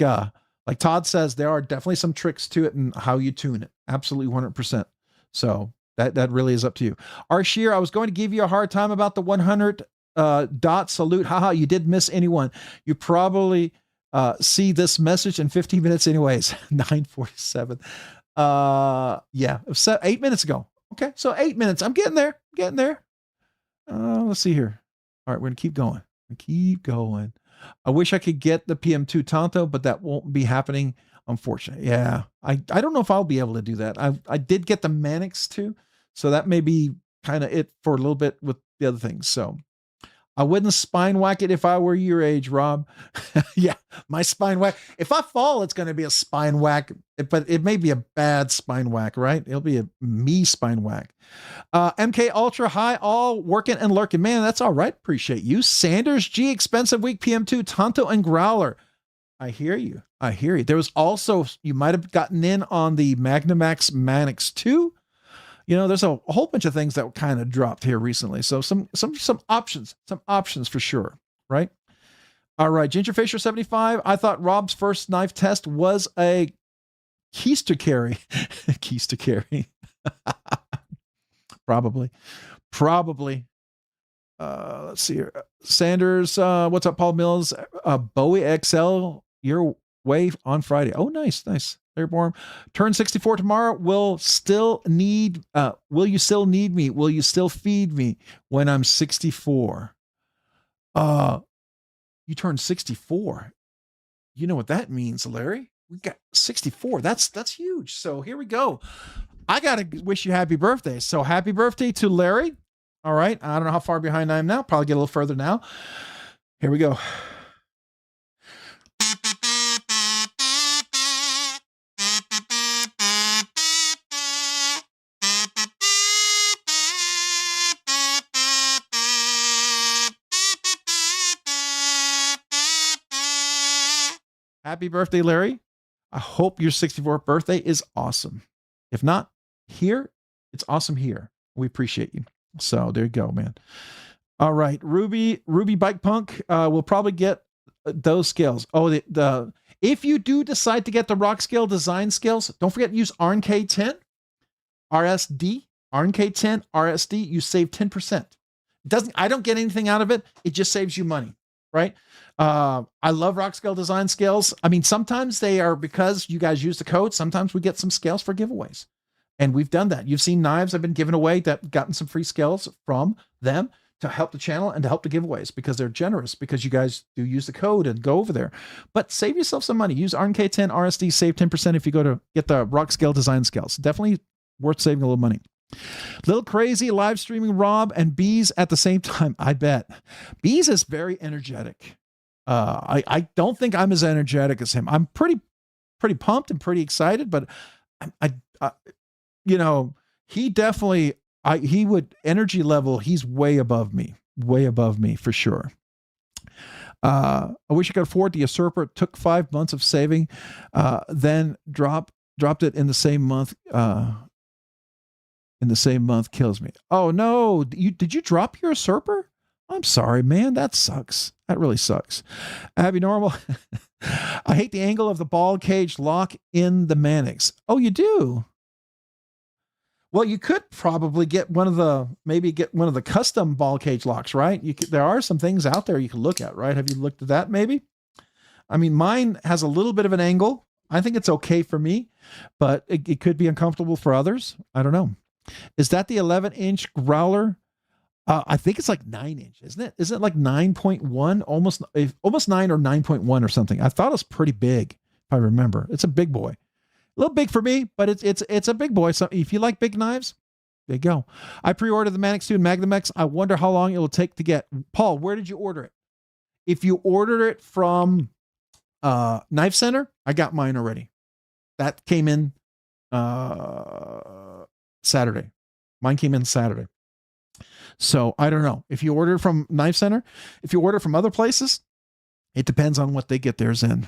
Todd says, there are definitely some tricks to it and how you tune it. Absolutely 100%. So that really is up to you. Arsheer, I was going to give you a hard time about the 100 dot salute. Haha, you did miss anyone. You probably see this message in 15 minutes anyways. 9:47. Yeah, 8 minutes ago. Okay, so 8 minutes. I'm getting there. Let's see here. All right, we're gonna keep going. I wish I could get the PM2 Tonto, but that won't be happening, unfortunately. Yeah, I don't know if I'll be able to do that. I did get the Mannix 2, so that may be kind of it for a little bit with the other things. So I wouldn't spine whack it if I were your age, Rob. Yeah, my spine whack. If I fall, it's going to be a spine whack, but it may be a bad spine whack, right? It'll be a me spine whack. MK Ultra, hi, all working and lurking. Man, that's all right. Appreciate you. Sanders G, expensive week, PM2, Tonto and Growler. I hear you. There was also, you might have gotten in on the Magnamax Mannix 2. You know, there's a whole bunch of things that kind of dropped here recently. So some options for sure, right? All right, Ginger Fisher 75. I thought Rob's first knife test was a keister carry. Keister carry. Probably. Let's see here. Sanders, what's up, Paul Mills? Bowie XL your way on Friday. Oh, nice. Airborne. Turn 64 tomorrow. Will you still need me? Will you still feed me when I'm 64? You turn 64. You know what that means, Larry? We got 64. That's huge. So here we go. I got to wish you happy birthday. So happy birthday to Larry. All right. I don't know how far behind I am now. Probably get a little further now. Here we go. Happy birthday, Larry. I hope your 64th birthday is awesome. If not here, it's awesome here. We appreciate you. So there you go, man. All right. Ruby Bike Punk will probably get those scales. Oh, if you do decide to get the Rockscale Design scales, don't forget to use RNK10, RSD, RNK10, RSD. You save 10%. I don't get anything out of it. It just saves you money, right? I love Rockscale Design scales. I mean, sometimes they are because you guys use the code. Sometimes we get some scales for giveaways. And we've done that. You've seen knives I've been giving away that gotten some free scales from them to help the channel and to help the giveaways because they're generous because you guys do use the code and go over there. But save yourself some money. Use RNK10 RSD, save 10% if you go to get the Rockscale Design scales. Definitely worth saving a little money. Little crazy live streaming Rob and Bees at the same time. I bet. Bees is very energetic. I don't think I'm as energetic as him. I'm pretty pumped and pretty excited, but I he definitely, he would energy level. He's way above me for sure. I wish I could afford the usurper. It took 5 months of saving, then dropped it in the same month. Kills me. Oh no. Did you drop your usurper? I'm sorry, man. That sucks. That really sucks. Abby Normal. I hate the angle of the ball cage lock in the Mannix. Oh, you do? Well, you could probably get one of the custom ball cage locks, right? There are some things out there you can look at, right? Have you looked at that maybe? I mean, mine has a little bit of an angle. I think it's okay for me, but it could be uncomfortable for others. I don't know. Is that the 11-inch growler? I think it's like 9-inch, isn't it? Isn't it like 9.1, almost 9 or 9.1 or something? I thought it was pretty big, if I remember. It's a big boy. little big for me, but it's a big boy. So if you like big knives, there you go. I pre-ordered the Mannix 2 and Magnum X. I wonder how long it will take to get. Paul, where did you order it? If you ordered it from Knife Center, I got mine already. That came in Saturday. Mine came in Saturday. So I don't know. If you order from Knife Center, if you order from other places, it depends on what they get theirs in.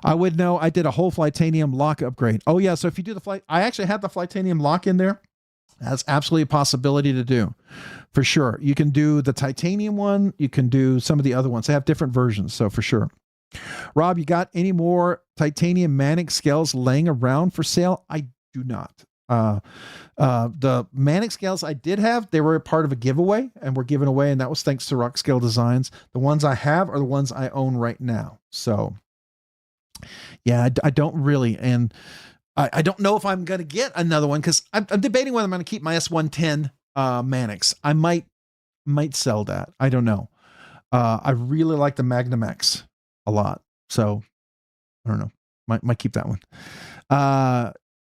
I would know. I did a whole Flytanium lock upgrade. Oh yeah. So if you do the flight, I actually had the Flytanium lock in there. That's absolutely a possibility to do for sure. You can do the titanium one. You can do some of the other ones. They have different versions. So for sure. Rob, you got any more titanium Mannix scales laying around for sale? I do not. The Mannix scales I did have, they were a part of a giveaway and were given away. And that was thanks to Rockscale Designs. The ones I have are the ones I own right now. So yeah, I don't really. And I don't know if I'm going to get another one because I'm debating whether I'm going to keep my S110 Mannix. I might sell that. I don't know. I really like the Magnum X a lot. So I don't know. Might keep that one.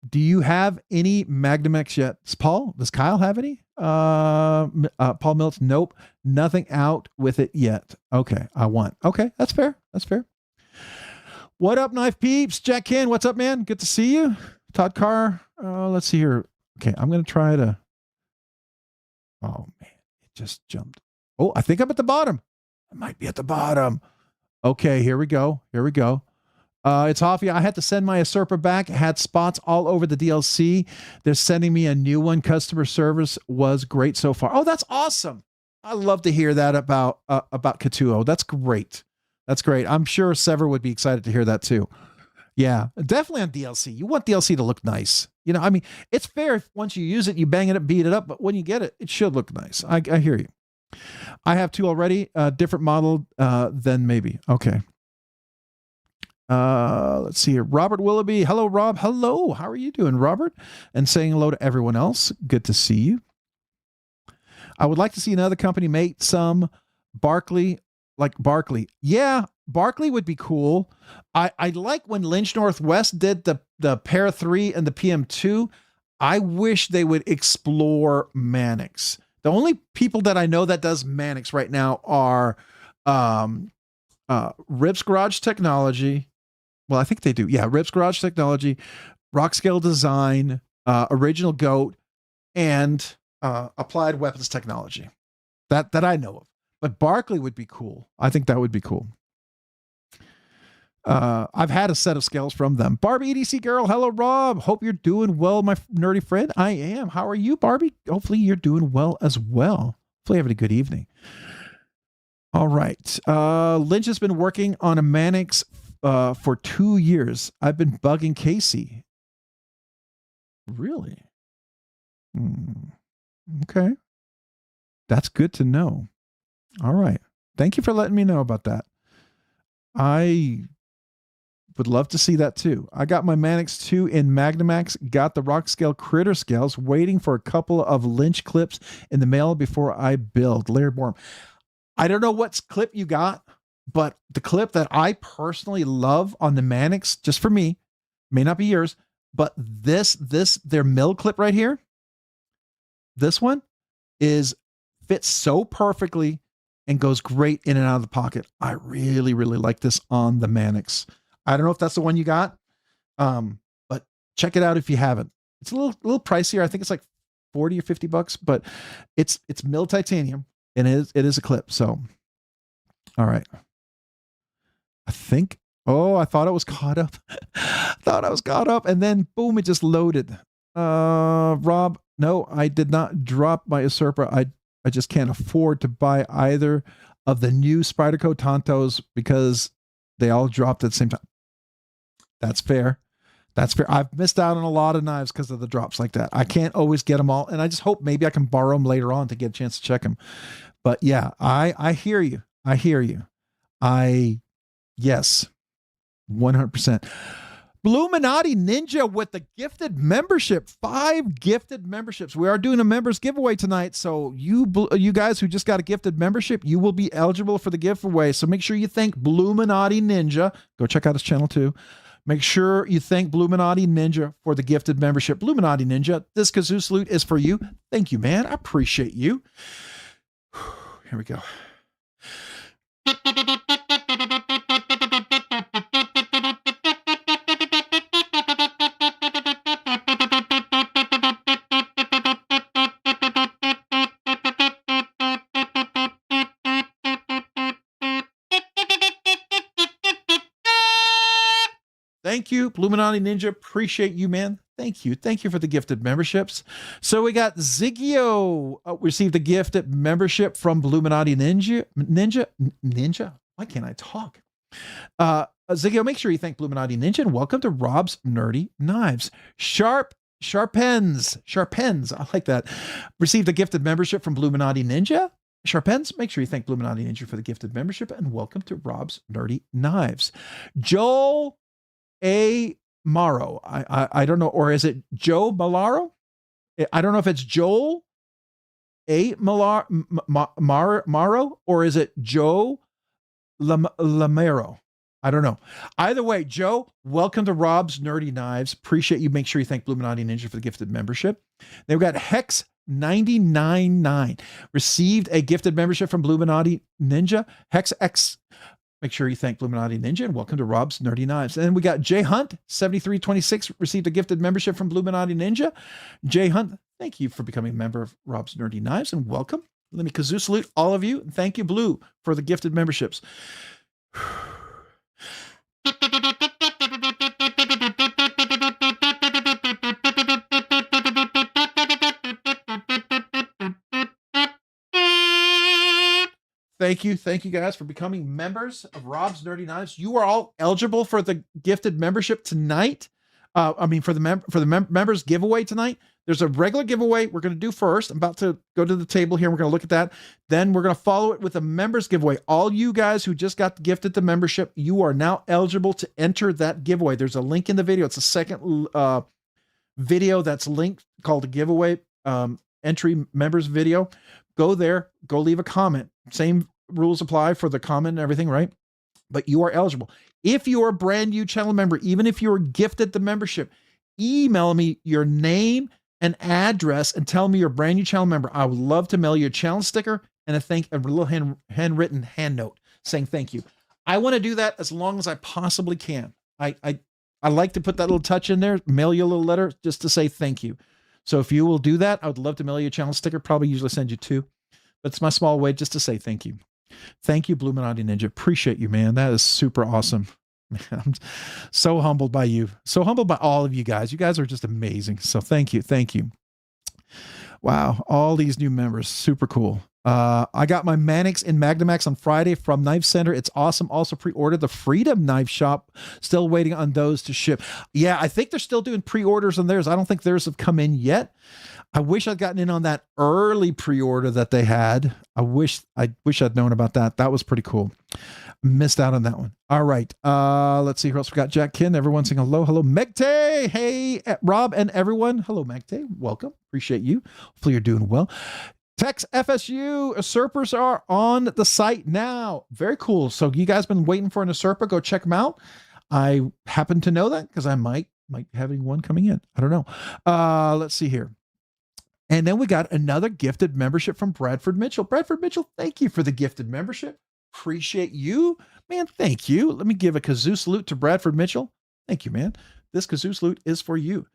Do you have any Magnum X yet? Paul, does Kyle have any? Paul Milts, nope. Nothing out with it yet. Okay. Okay. That's fair. That's fair. What up, knife peeps? Jack Ken, what's up, man? Good to see you. Todd Carr. Let's see here. Okay, I'm going to try to. Oh, man. It just jumped. Oh, I think I'm at the bottom. I might be at the bottom. Okay, here we go. It's Hoffy. I had to send my Usurper back. It had spots all over the DLC. They're sending me a new one. Customer service was great so far. Oh, that's awesome. I love to hear that about Katuo. That's great. That's great. I'm sure Sever would be excited to hear that too. Yeah, definitely on DLC. You want DLC to look nice. You know, I mean, it's fair if once you use it, you bang it up, beat it up, but when you get it, it should look nice. I hear you. I have two already, different model than maybe. Okay. Let's see here. Robert Willoughby. Hello, Rob. Hello. How are you doing, Robert? And saying hello to everyone else. Good to see you. I would like to see another company make some Barkley. Like Barkley. Yeah, Barkley would be cool. I like when Lynch Northwest did the Para 3 and the PM2. I wish they would explore Mannix. The only people that I know that does Mannix right now are Rip's Garage Technology. Well, I think they do. Yeah, Rip's Garage Technology, Rockscale Design, Original Goat, and Applied Weapons Technology. That I know of. But Barkley would be cool. I think that would be cool. I've had a set of scales from them. Barbie EDC girl. Hello, Rob. Hope you're doing well, my nerdy friend. I am. How are you, Barbie? Hopefully you're doing well as well. Hopefully you're having a good evening. All right. Lynch has been working on a Mannix for 2 years. I've been bugging Casey. Really? Okay. That's good to know. All right. Thank you for letting me know about that. I would love to see that too. I got my Mannix 2 in Magnum X, got the Rockscale Critter scales, waiting for a couple of Lynch clips in the mail before I build. Larry Borm. I don't know what clip you got, but the clip that I personally love on the Mannix, just for me, may not be yours, but their mill clip right here, this one fits so perfectly and goes great in and out of the pocket. I really, really like this on the Mannix. I don't know if that's the one you got, but check it out if you haven't. It's a little pricier. I think it's like $40 or $50, but it's milled titanium and it is a clip. So, all right. I thought I was caught up. And then boom, it just loaded. Rob, no, I did not drop my Usurper. I just can't afford to buy either of the new Spyderco Tontos because they all dropped at the same time. That's fair. I've missed out on a lot of knives because of the drops like that. I can't always get them all. And I just hope maybe I can borrow them later on to get a chance to check them. But yeah, I hear you. Yes, 100%. Bluminati Ninja with the gifted membership, 5 gifted memberships. We are doing a members giveaway tonight. So you guys who just got a gifted membership, you will be eligible for the giveaway. So make sure you thank Bluminati Ninja. Go check out his channel too. Make sure you thank Bluminati Ninja for the gifted membership. Bluminati Ninja, this kazoo salute is for you. Thank you, man. I appreciate you. Here we go. Thank you, Bluminati Ninja. Appreciate you, man. Thank you. Thank you for the gifted memberships. So we got Zigio received a gifted membership from Bluminati Ninja. Why can't I talk? Zigio, make sure you thank Bluminati Ninja and welcome to Rob's Nerdy Knives. Sharpens. I like that. Received a gifted membership from Bluminati Ninja. Sharpens, make sure you thank Bluminati Ninja for the gifted membership and welcome to Rob's Nerdy Knives. Joel A. Morrow. I don't know, or is it Joe Malaro? I don't know if it's Joel A. Morrow, or is it Joe Lamero? I don't know. Either way, Joe, welcome to Rob's Nerdy Knives. Appreciate you. Make sure you thank Bluminati Ninja for the gifted membership. Then we got Hex 999 received a gifted membership from Bluminati Ninja. Hex X. Make sure you thank Bluminati Ninja and welcome to Rob's Nerdy Knives. And then we got Jay Hunt, 7326, received a gifted membership from Bluminati Ninja. Jay Hunt, thank you for becoming a member of Rob's Nerdy Knives and welcome. Let me kazoo salute all of you. And thank you, Blue, for the gifted memberships. Thank you guys for becoming members of Rob's Nerdy Knives. You are all eligible for the gifted membership tonight. For the members giveaway tonight. There's a regular giveaway we're going to do first. I'm about to go to the table here. We're going to look at that. Then we're going to follow it with a members giveaway. All you guys who just got gifted the membership, you are now eligible to enter that giveaway. There's a link in the video. It's a second video that's linked called the giveaway entry members video. Go there, go leave a comment. Same rules apply for the comment and everything, right? But you are eligible. If you are a brand new channel member, even if you were gifted the membership, email me your name and address and tell me you're a brand new channel member. I would love to mail you a challenge sticker and a little handwritten hand note saying thank you. I want to do that as long as I possibly can. I like to put that little touch in there, mail you a little letter just to say thank you. So if you will do that, I would love to mail you a challenge sticker. Probably usually send you two, but it's my small way just to say thank you. Thank you, Bluminati Ninja. Appreciate you, man. That is super awesome. Man, I'm so humbled by you. So humbled by all of you guys. You guys are just amazing. So thank you. Thank you. Wow. All these new members. Super cool. I got my Manix in Magnamax on Friday from Knife Center. It's awesome. Also pre-ordered the Freedom Knife Shop. Still waiting on those to ship. Yeah, I think they're still doing pre-orders on theirs. I don't think theirs have come in yet. I wish I'd gotten in on that early pre-order that they had. I wish I'd known about that. That was pretty cool. Missed out on that one. All right. Let's see who else we got. Jack Kin. Everyone saying hello. Hello, Megte. Hey, Rob and everyone. Hello, Megte. Welcome. Appreciate you. Hopefully you're doing well. Tex FSU usurpers are on the site now. Very cool. So you guys been waiting for an usurper? Go check them out. I happen to know that because I might be having one coming in. I don't know. Let's see here. And then we got another gifted membership from Bradford Mitchell. Bradford Mitchell, thank you for the gifted membership. Appreciate you, man. Thank you. Let me give a kazoo salute to Bradford Mitchell. Thank you, man. This kazoo salute is for you.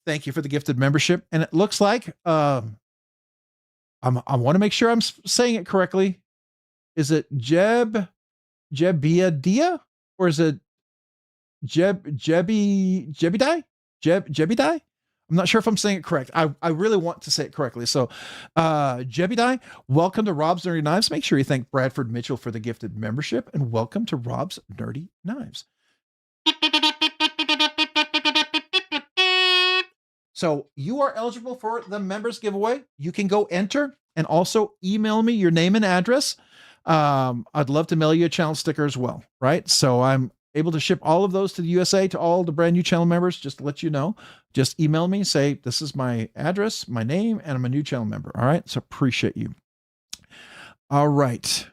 Thank you for the gifted membership. And it looks like I want to make sure I'm saying it correctly. Is it Jebiadia or is it Jebidai? I'm not sure if I'm saying it correct. I really want to say it correctly. So Jebidai, welcome to Rob's Nerdy Knives. Make sure you thank Bradford Mitchell for the gifted membership and welcome to Rob's Nerdy Knives. So you are eligible for the members giveaway. You can go enter and also email me your name and address. I'd love to mail you a channel sticker as well, right? So I'm able to ship all of those to the USA to all the brand new channel members. Just to let you know, just email me, say, this is my address, my name, and I'm a new channel member. All right. So appreciate you. All right.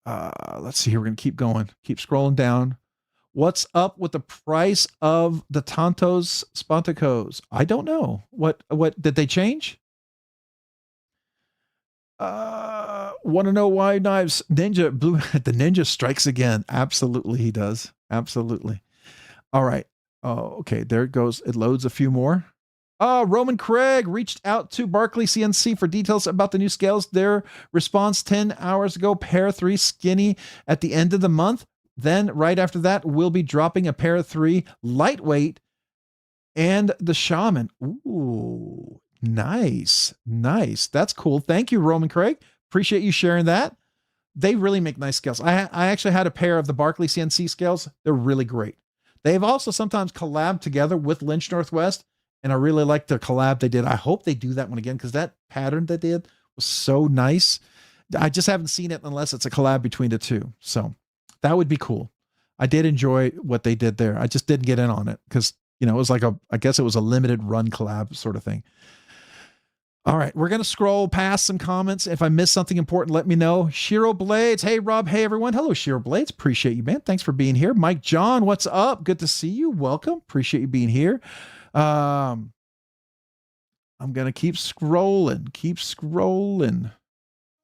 Let's see here. We're going to keep going. Keep scrolling down. What's up with the price of the Tontos Sponticos? I don't know. What did they change? Want to know why knives Ninja Blue the Ninja strikes again? Absolutely, he does. Absolutely. All right. Oh, okay. There it goes. It loads a few more. Roman Craig reached out to Barkley CNC for details about the new scales. Their response 10 hours ago, pair 3 skinny at the end of the month. Then right after that, we'll be dropping a pair of 3 lightweight and the Shaman. Ooh, nice. Nice. That's cool. Thank you, Roman Craig. Appreciate you sharing that. They really make nice scales. I actually had a pair of the Barkley CNC scales. They're really great. They've also sometimes collabed together with Lynch Northwest, and I really like the collab they did. I hope they do that one again because that pattern they did was so nice. I just haven't seen it unless it's a collab between the two. So that would be cool. I did enjoy what they did there. I just didn't get in on it because, you know, it was like I guess it was a limited run collab sort of thing. All right, we're going to scroll past some comments. If I missed something important, let me know. Shiro Blades. Hey, Rob. Hey, everyone. Hello, Shiro Blades. Appreciate you, man. Thanks for being here. Mike John, what's up? Good to see you. Welcome. Appreciate you being here. I'm going to keep scrolling. Keep scrolling.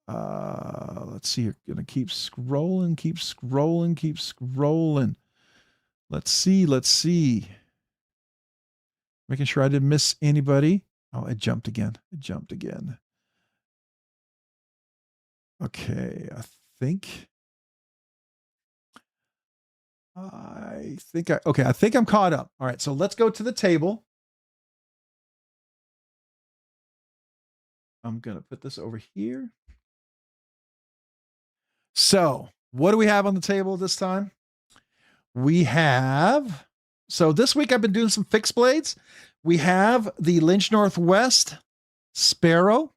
Let's see. You're going to keep scrolling. Keep scrolling. Keep scrolling. Let's see. Let's see. Making sure I didn't miss anybody. Oh, it jumped again. It jumped again. Okay, I think I'm caught up. All right, so let's go to the table. I'm going to put this over here. So what do we have on the table this time? We have, so this week I've been doing some fixed blades. We have the Lynch Northwest Sparrow.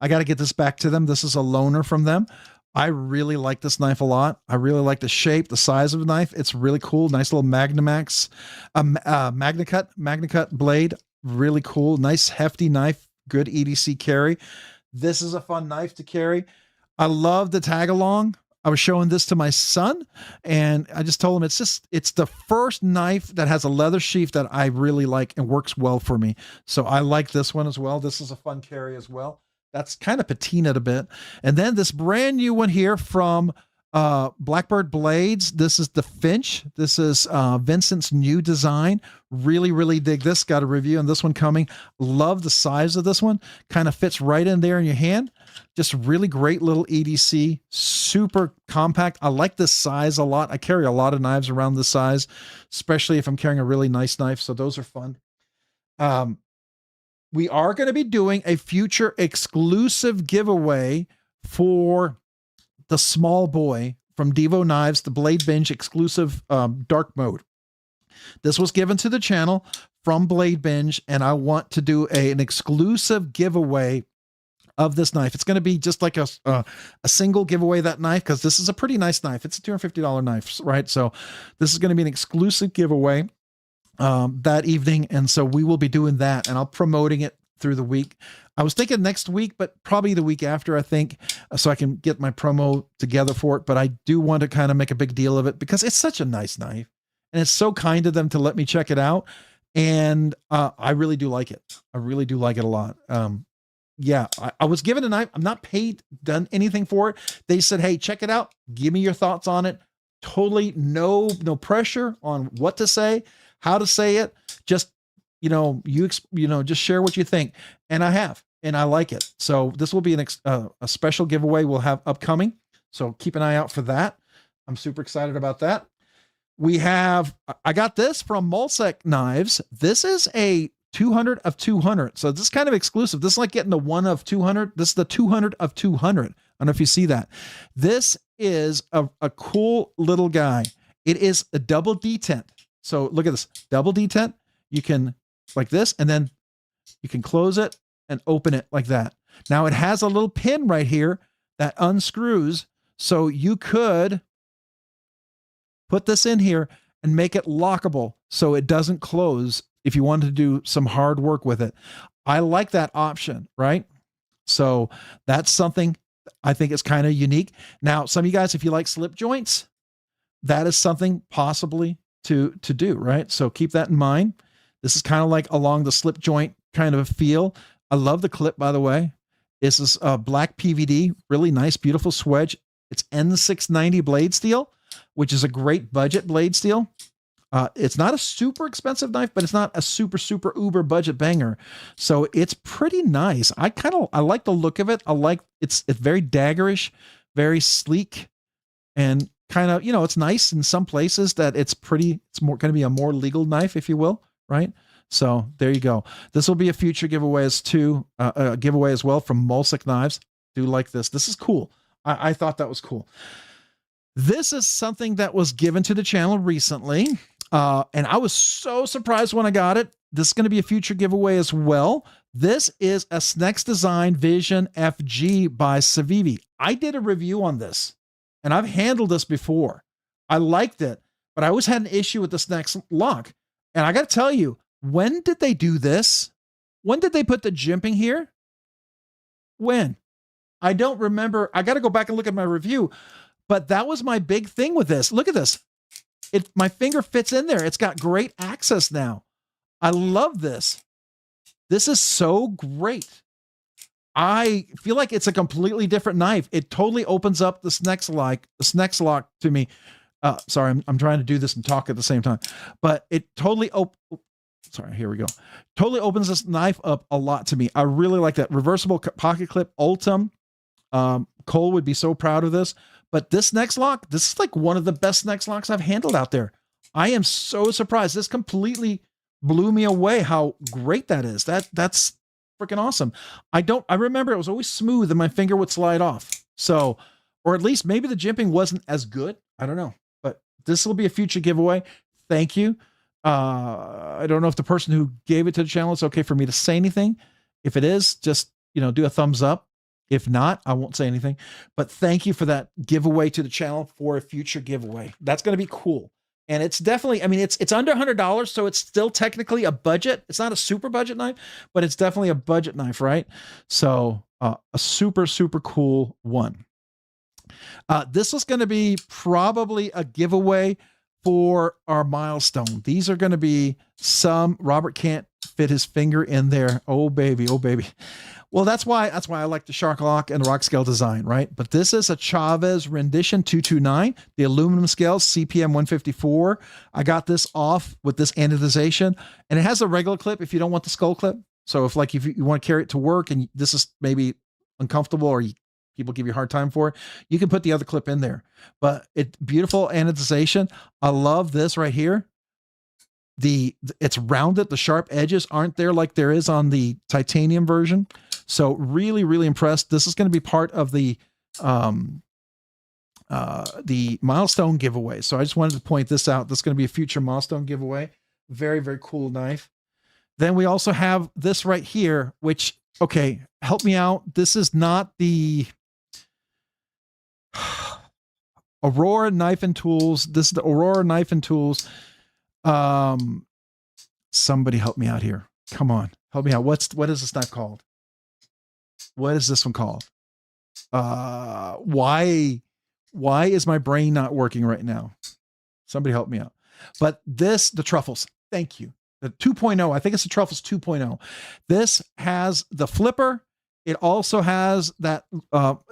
I got to get this back to them. This is a loaner from them. I really like this knife a lot. I really like the shape, the size of the knife. It's really cool. Nice little Magnamax, MagnaCut blade. Really cool. Nice hefty knife. Good EDC carry. This is a fun knife to carry. I love the tag along. I was showing this to my son and I just told him it's the first knife that has a leather sheath that I really like and works well for me. So I like this one as well. This is a fun carry as well. That's kind of patinaed a bit. And then this brand new one here from Blackbird Blades. This is the Finch. This is Vincent's new design. Really, really dig this. Got a review on this one coming. Love the size of this one. Kind of fits right in there in your hand. Just really great little EDC. Super compact. I like this size a lot. I carry a lot of knives around this size, especially if I'm carrying a really nice knife. So those are fun. We are going to be doing a future exclusive giveaway for the small boy from Divo Knives, the BladeBinge exclusive dark mode. This was given to the channel from BladeBinge, and I want to do an exclusive giveaway of this knife. It's going to be just like a single giveaway, that knife, because this is a pretty nice knife. It's a $250 knife, right? So this is going to be an exclusive giveaway that evening. And so we will be doing that, and I'll promoting it through the week. I was thinking next week, but probably the week after, I think, so I can get my promo together for it. But I do want to kind of make a big deal of it because it's such a nice knife and it's so kind of them to let me check it out. And I really do like it. I really do like it a lot. Yeah, I was given a knife. I'm not paid, done anything for it. They said, hey, check it out. Give me your thoughts on it. Totally no pressure on what to say, how to say it. Just, just share what you think. And I have, and I like it. So this will be a special giveaway we'll have upcoming. So keep an eye out for that. I'm super excited about that. I got this from Mulsec Knives. This is a 200 of 200. So this is kind of exclusive. This is like getting the 1 of 200. This is the 200 of 200. I don't know if you see that. This is a cool little guy. It is a double detent. So look at this double detent. You can like this, and then you can close it and open it like that. Now it has a little pin right here that unscrews. So you could put this in here and make it lockable so it doesn't close if you wanted to do some hard work with it. I like that option, right? So that's something I think it's kind of unique. Now, some of you guys, if you like slip joints, that is something possibly to do, right? So keep that in mind. This is kind of like along the slip joint kind of a feel. I love the clip, by the way. This is a black PVD, really nice, beautiful swedge. It's N690 blade steel, which is a great budget blade steel. It's not a super expensive knife, but it's not a super uber budget banger. So it's pretty nice. I like the look of it. I like it's very daggerish, very sleek, and kind of, it's nice in some places that it's more going to be a more legal knife, if you will, right? So there you go. This will be a future giveaway as well from Mulsic Knives. Do like this. This is cool. I thought that was cool. This is something that was given to the channel recently. And I was so surprised when I got it. This is going to be a future giveaway as well. This is a Snex Design Vision FG by Civivi. I did a review on this, and I've handled this before. I liked it, but I always had an issue with the Snex lock. And I got to tell you, when did they do this? When did they put the jimping here? When? I don't remember. I got to go back and look at my review, but that was my big thing with this. Look at this. My finger fits in there. It's got great access now. I love this. This is so great. I feel like it's a completely different knife. It totally opens up the Snex lock to me. Sorry, I'm trying to do this and talk at the same time, but it totally sorry, here we go. Totally opens this knife up a lot to me. I really like that reversible pocket clip Ultim. Cole would be so proud of this. But this Snex lock, this is like one of the best Snex locks I've handled out there. I am so surprised. This completely blew me away how great that is. That's freaking awesome. I remember it was always smooth and my finger would slide off. So, or at least maybe the jimping wasn't as good. I don't know. But this will be a future giveaway. Thank you. I don't know if the person who gave it to the channel, it's okay for me to say anything. If it is, just, do a thumbs up. If not, I won't say anything, but thank you for that giveaway to the channel for a future giveaway. That's going to be cool. And it's definitely, it's under $100. So it's still technically a budget. It's not a super budget knife, but it's definitely a budget knife, right? So a super cool one. This is going to be probably a giveaway for our milestone. These are going to be Robert can't fit his finger in there. Oh baby. Well, that's why I like the Shark Lock and the Rockscale Design, right? But this is a Chavez Rendition 229, the aluminum scales, CPM 154. I got this off with this anodization, and it has a regular clip if you don't want the skull clip. So if you want to carry it to work and this is maybe uncomfortable or people give you a hard time for it, you can put the other clip in there. But it's beautiful anodization. I love this right here. It's rounded. The sharp edges aren't there like there is on the titanium version. So really impressed. This is going to be part of the milestone giveaway. So I just wanted to point this out. This is going to be a future milestone giveaway. Very cool knife. Then we also have this right here, which, okay, help me out. This is not the Aurora Knife and Tools. This is the Aurora Knife and Tools. Somebody help me out here. Come on, help me out. What is this knife called? What is this one called? Why is my brain not working right now? Somebody help me out. But the Truffles, thank you. The 2.0, I think it's the Truffles 2.0. This has the flipper. It also has that,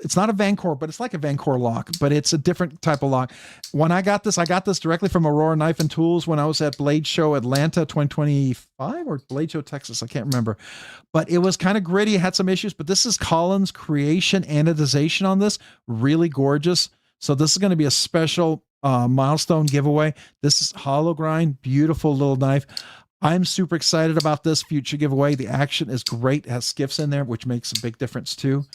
it's not a Vancor, but it's like a Vancor lock, but it's a different type of lock. When I got this directly from Aurora Knife and Tools when I was at Blade Show Atlanta 2025 or Blade Show Texas, I can't remember. But it was kind of gritty, it had some issues, but this is Colin's creation anodization on this. Really gorgeous. So this is going to be a special milestone giveaway. This is hollow grind, beautiful little knife. I'm super excited about this future giveaway. The action is great. It has skiffs in there, which makes a big difference too.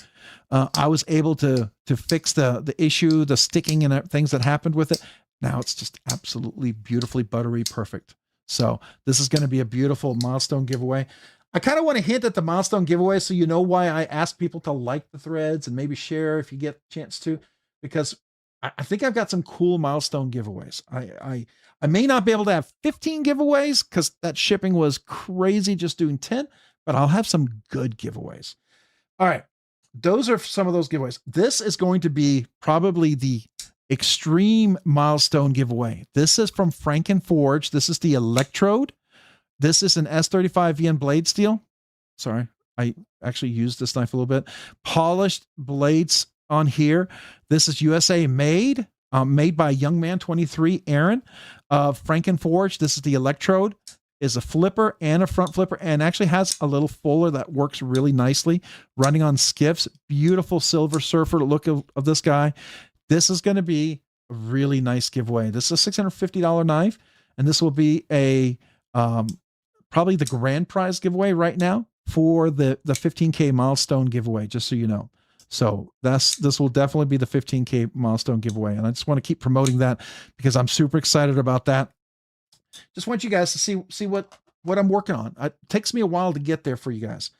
I was able to fix the issue, the sticking and things that happened with it. Now it's just absolutely beautifully buttery perfect. So this is going to be a beautiful milestone giveaway. I kind of want to hint at the milestone giveaway so you know why I ask people to like the threads and maybe share if you get a chance to, because I think I've got some cool milestone giveaways. I may not be able to have 15 giveaways because that shipping was crazy just doing 10, but I'll have some good giveaways. All right. those are some of those giveaways. This is going to be probably the extreme milestone giveaway. This is from Frankenforge. This is the electrode. This is an S35VN blade steel. Sorry, I actually used this knife a little bit. Polished blades on here. This is USA made, made by Young Man 23, Aaron of Frankenforge. This is the electrode. Is a flipper and a front flipper, and actually has a little fuller that works really nicely, running on skiffs. Beautiful Silver Surfer look of this guy. This is going to be a really nice giveaway. This is a $650 knife, and this will be a probably the grand prize giveaway right now for the 15K milestone giveaway, just so you know. So this will definitely be the 15K milestone giveaway, and I just want to keep promoting that because I'm super excited about that. Just want you guys to see what I'm working on. It takes me a while to get there for you guys.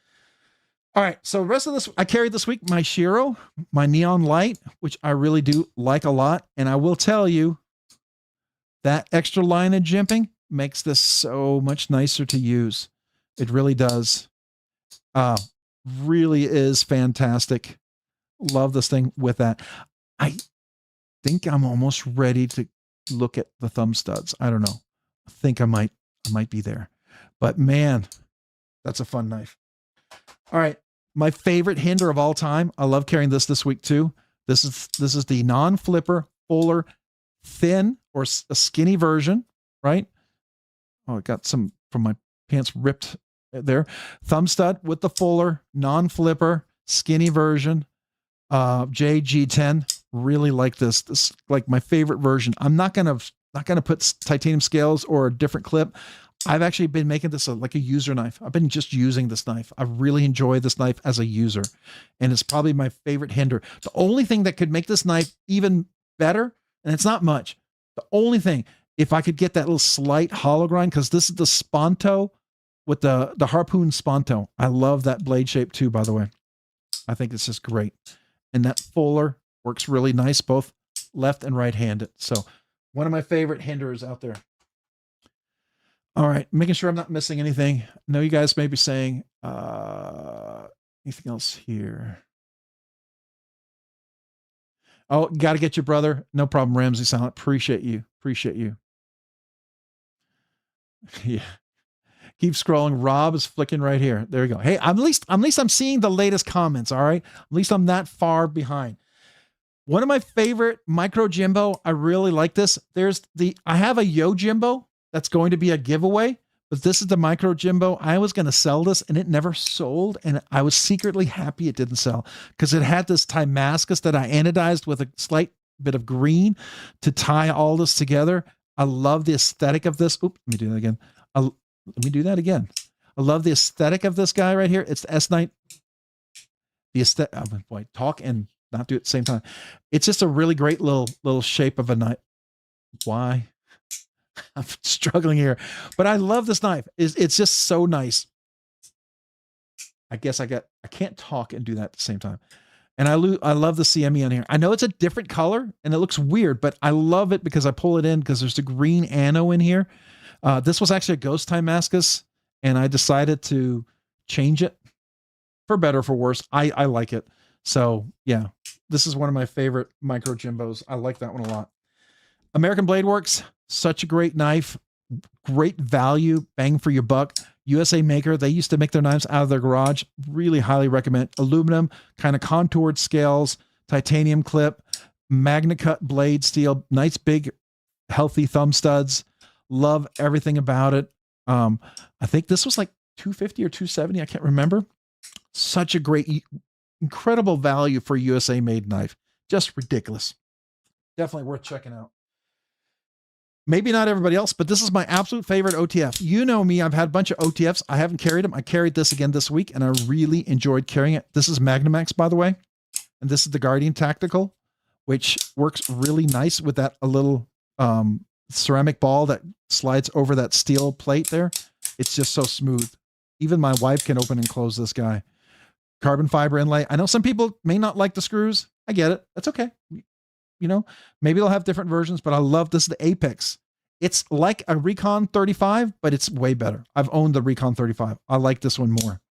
All right, so the rest of this, I carried this week my Shiro, my neon light, which I really do like a lot. And I will tell you that extra line of jimping makes this so much nicer to use. It really does. Really is fantastic. Love this thing with that. I think I'm almost ready to look at the thumb studs. I don't know. I think I might be there, but man, that's a fun knife. All right. My favorite hinder of all time. I love carrying this week too. This is the non-flipper, fuller, thin or a skinny version, right? Oh, I got some from my pants ripped there. Thumb stud with the fuller, non-flipper, skinny version. JG10. Really like this. This like my favorite version. I'm not gonna put titanium scales or a different clip. I've actually been making this like a user knife. I've been just using this knife. I really enjoy this knife as a user, and it's probably my favorite hinder. The only thing that could make this knife even better, and it's not much, the only thing, if I could get that little slight hollow grind, because this is the Sponto with the harpoon Sponto. I love that blade shape too, by the way. I think it's just great. And that fuller works really nice, both left and right-handed. So one of my favorite hinders out there. All right, making sure I'm not missing anything. I know you guys may be saying, anything else here? Oh, got to get your brother. No problem, Ramsey Silent. Appreciate you. Appreciate you. Yeah. Keep scrolling. Rob is flicking right here. There you go. Hey, at least I'm seeing the latest comments. All right. At least I'm not far behind. One of my favorite micro Jimbo. I really like this. I have a Yo Jimbo that's going to be a giveaway, but this is the micro Jimbo. I was going to sell this and it never sold. And I was secretly happy it didn't sell because it had this Damascus that I anodized with a slight bit of green to tie all this together. I love the aesthetic of this. Oops, let me do that again. Let me do that again. I love the aesthetic of this guy right here. It's the S9. The aesthetic, oh boy, talk and not do it at the same time. It's just a really great little shape of a knife. Why? I'm struggling here, but I love this knife. It's just so nice. I guess I can't talk and do that at the same time. And I love the CME on here. I know it's a different color and it looks weird, but I love it because I pull it in because there's a green ano in here. This was actually a Ghost Damascus, and I decided to change it for better or for worse. I like it. So yeah, this is one of my favorite micro Jimbos. I like that one a lot. American Blade Works, such a great knife, great value, bang for your buck. USA maker. They used to make their knives out of their garage. Really highly recommend. Aluminum, kind of contoured scales, titanium clip, Magna Cut blade steel, nice big healthy thumb studs. Love everything about it. I think this was like $250 or $270. I can't remember. Such a great, incredible value for a USA made knife. Just ridiculous. Definitely worth checking out. Maybe not everybody else, but this is my absolute favorite OTF. You know me, I've had a bunch of OTFs. I haven't carried them. I carried this again this week, and I really enjoyed carrying it. This is Magnamax, by the way. And this is the Guardian Tactical, which works really nice with that a little ceramic ball that slides over that steel plate there. It's just so smooth. Even my wife can open and close this guy. Carbon fiber inlay. I know some people may not like the screws. I get it. That's okay. You know, maybe they'll have different versions, but I love this, the Apex. It's like a Recon 35, but it's way better. I've owned the Recon 35. I like this one more.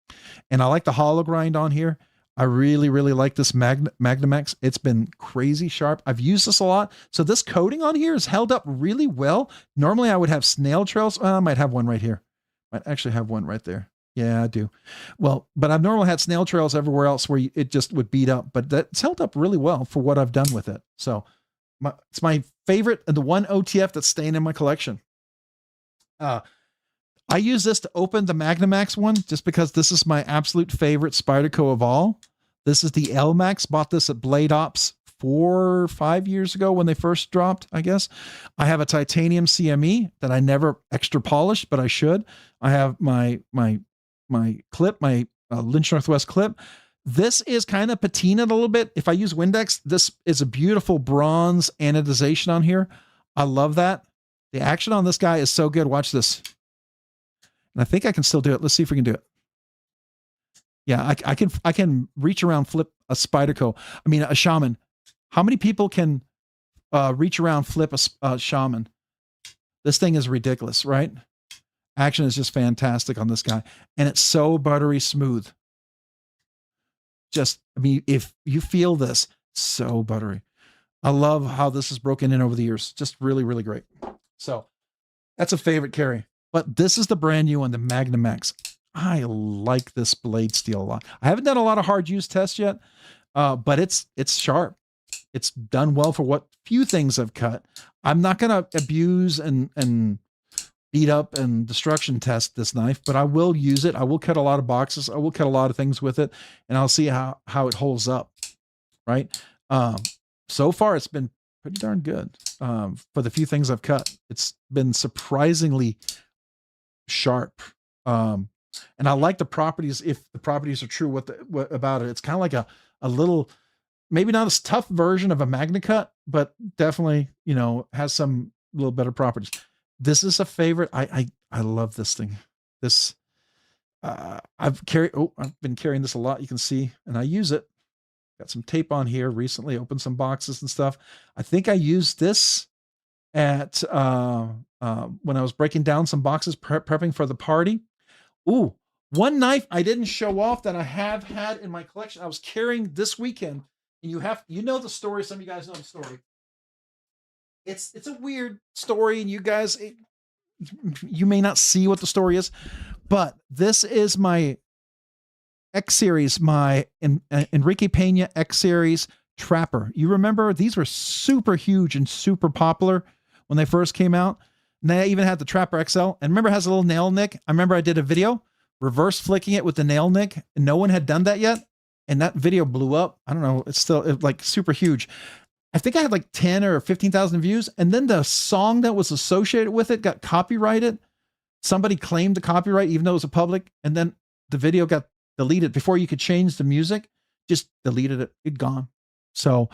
And I like the hollow grind on here. I really, really like this Magnum-X. It's been crazy sharp. I've used this a lot. So this coating on here is held up really well. Normally I would have snail trails. I might have one right here. Might actually have one right there. Yeah, I do. Well, but I've normally had snail trails everywhere else where it just would beat up, but that's held up really well for what I've done with it. So it's my favorite and the one OTF that's staying in my collection. I use this to open the Magnum-X one just because this is my absolute favorite Spyderco of all. This is the L-Max. Bought this at Blade Ops 4 or 5 years ago when they first dropped, I guess. I have a titanium CME that I never extra polished, but I should. I have my clip, my Lynch Northwest clip. This is kind of patinaed a little bit. If I use Windex, this is a beautiful bronze anodization on here. I love that. The action on this guy is so good. Watch this. And I think I can still do it. Let's see if we can do it. Yeah, I can reach around, flip a Spyderco. I mean, a Shaman. How many people can reach around, flip a Shaman? This thing is ridiculous, right? Action is just fantastic on this guy. And it's so buttery smooth. Just, I mean, if you feel this, so buttery. I love how this is broken in over the years. Just really, really great. So that's a favorite carry. But this is the brand new one, the Magnum-X. I like this blade steel a lot. I haven't done a lot of hard use tests yet, but it's sharp. It's done well for what few things I've cut. I'm not going to abuse and beat up and destruction test this knife, but I will use it. I will cut a lot of boxes. I will cut a lot of things with it, and I'll see how it holds up, right? So far, it's been pretty darn good for the few things I've cut. It's been surprisingly sharp. And I like the properties. If the properties are true, what about it? It's kind of like a little, maybe not as tough version of a MagnaCut, but definitely, you know, has some little better properties. This is a favorite. I love this thing. This, I've been carrying this a lot. You can see, and I use it. Got some tape on here recently, opened some boxes and stuff. I think I used this at, when I was breaking down some boxes, prepping for the party. Ooh, one knife I didn't show off that I have had in my collection. I was carrying this weekend, and you know the story. Some of you guys know the story. It's a weird story, and you guys, you may not see what the story is, but this is my X series, my Enrique Pena X series Trapper. You remember these were super huge and super popular when they first came out. And they even had the Trapper XL. And remember, it has a little nail nick. I remember I did a video reverse flicking it with the nail nick, and no one had done that yet. And that video blew up. I don't know. It's still like super huge. I think I had like 10 or 15,000 views. And then the song that was associated with it got copyrighted. Somebody claimed the copyright, even though it was a public. And then the video got deleted before you could change the music. Just deleted it. It'd gone. So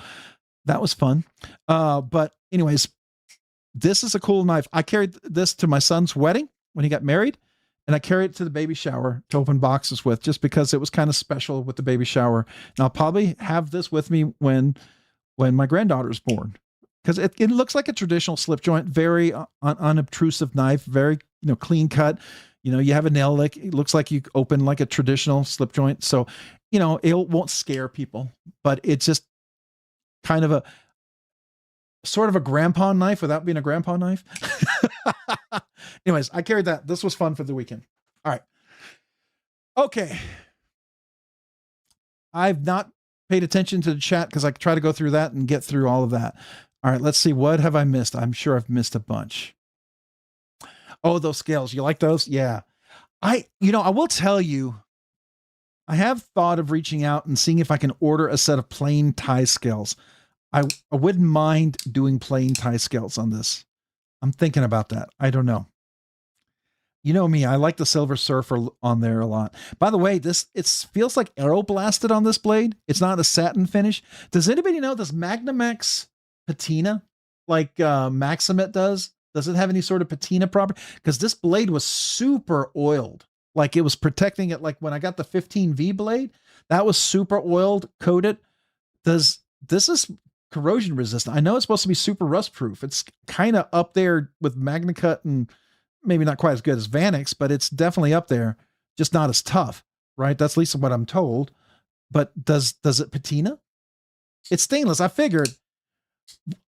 that was fun. But anyways, this is a cool knife. I carried this to my son's wedding when he got married, and I carried it to the baby shower to open boxes with, just because it was kind of special with the baby shower. And I'll probably have this with me when my granddaughter is born, because it looks like a traditional slip joint, very unobtrusive knife, very, you know, clean cut. You know, you have a nail lick. It looks like you open like a traditional slip joint. So, you know, it won't scare people, but it's just kind of a sort of a grandpa knife without being a grandpa knife. Anyways, I carried that. This was fun for the weekend. All right. Okay. I've not paid attention to the chat because I try to go through that and get through all of that. All right, let's see. What have I missed? I'm sure I've missed a bunch. Oh, those scales. You like those? Yeah. I will tell you, I have thought of reaching out and seeing if I can order a set of plain tie scales. I wouldn't mind doing plain tie scales on this. I'm thinking about that. I don't know. You know me, I like the Silver Surfer on there a lot. By the way, it feels like aeroblasted on this blade. It's not a satin finish. Does anybody know, does Magnum-X patina like Maximate does? Does it have any sort of patina property? Because this blade was super oiled. Like it was protecting it. Like when I got the 15V blade, that was super oiled, coated. This is corrosion resistant. I know it's supposed to be super rust proof. It's kind of up there with MagnaCut, and maybe not quite as good as Vanix, but it's definitely up there, just not as tough, right? That's at least what I'm told. but does it patina? It's stainless. I figured.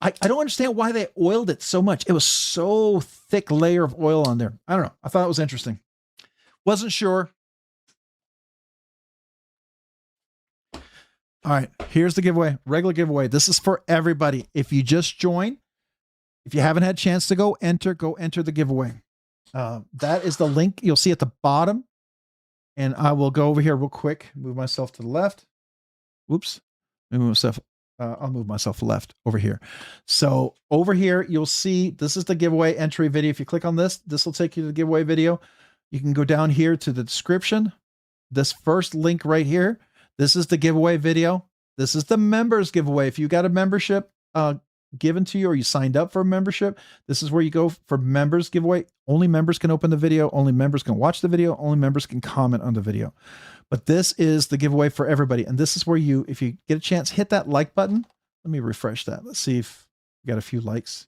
I don't understand why they oiled it so much. It was so thick layer of oil on there. I don't know. I thought it was interesting. Wasn't sure. All right, here's the giveaway. Regular giveaway. This is for everybody. If you just join, if you haven't had a chance to go enter the giveaway. That is the link you'll see at the bottom. And I will go over here real quick. Move myself to the left. Whoops. Move myself. I'll move myself left over here. So over here, you'll see this is the giveaway entry video. If you click on this, this will take you to the giveaway video. You can go down here to the description. This first link right here. This is the giveaway video. This is the members giveaway. If you got a membership given to you or you signed up for a membership, this is where you go for members giveaway. Only members can open the video. Only members can watch the video. Only members can comment on the video. But this is the giveaway for everybody. And this is where you, if you get a chance, hit that like button. Let me refresh that. Let's see if we got a few likes.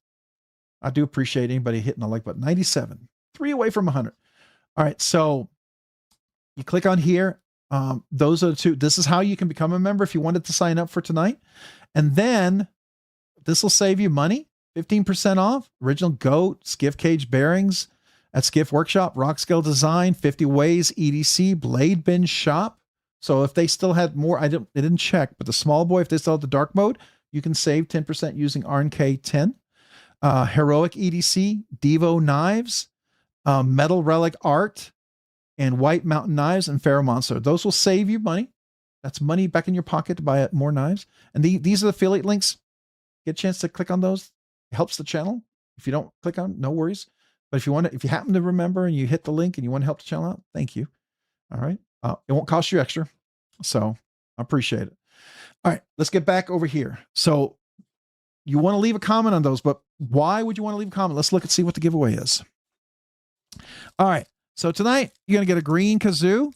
I do appreciate anybody hitting the like button. 97, 3 away from 100. All right. So you click on here. Those are the two. This is how you can become a member if you wanted to sign up for tonight. And then this will save you money. 15% off. Original Goat, Skiff Caged Bearings at Skiff Workshop, Rockscale Design, 50 Ways EDC, BladeBinge Shop. So if they still had more, I didn't check, but the small boy, if they still have the dark mode, you can save 10% using RNK10. Heroic EDC, Divo Knives, Metal Relic Art, and White Mountain Knives and Pharaoh Monster. Those will save you money. That's money back in your pocket to buy more knives. And these are the affiliate links. Get a chance to click on those. It helps the channel. If you don't click on, no worries. But if you want to, if you happen to remember and you hit the link and you want to help the channel out, thank you. All right. It won't cost you extra. So I appreciate it. All right, let's get back over here. So you want to leave a comment on those, but why would you want to leave a comment? Let's look and see what the giveaway is. All right. So tonight you're going to get a green kazoo.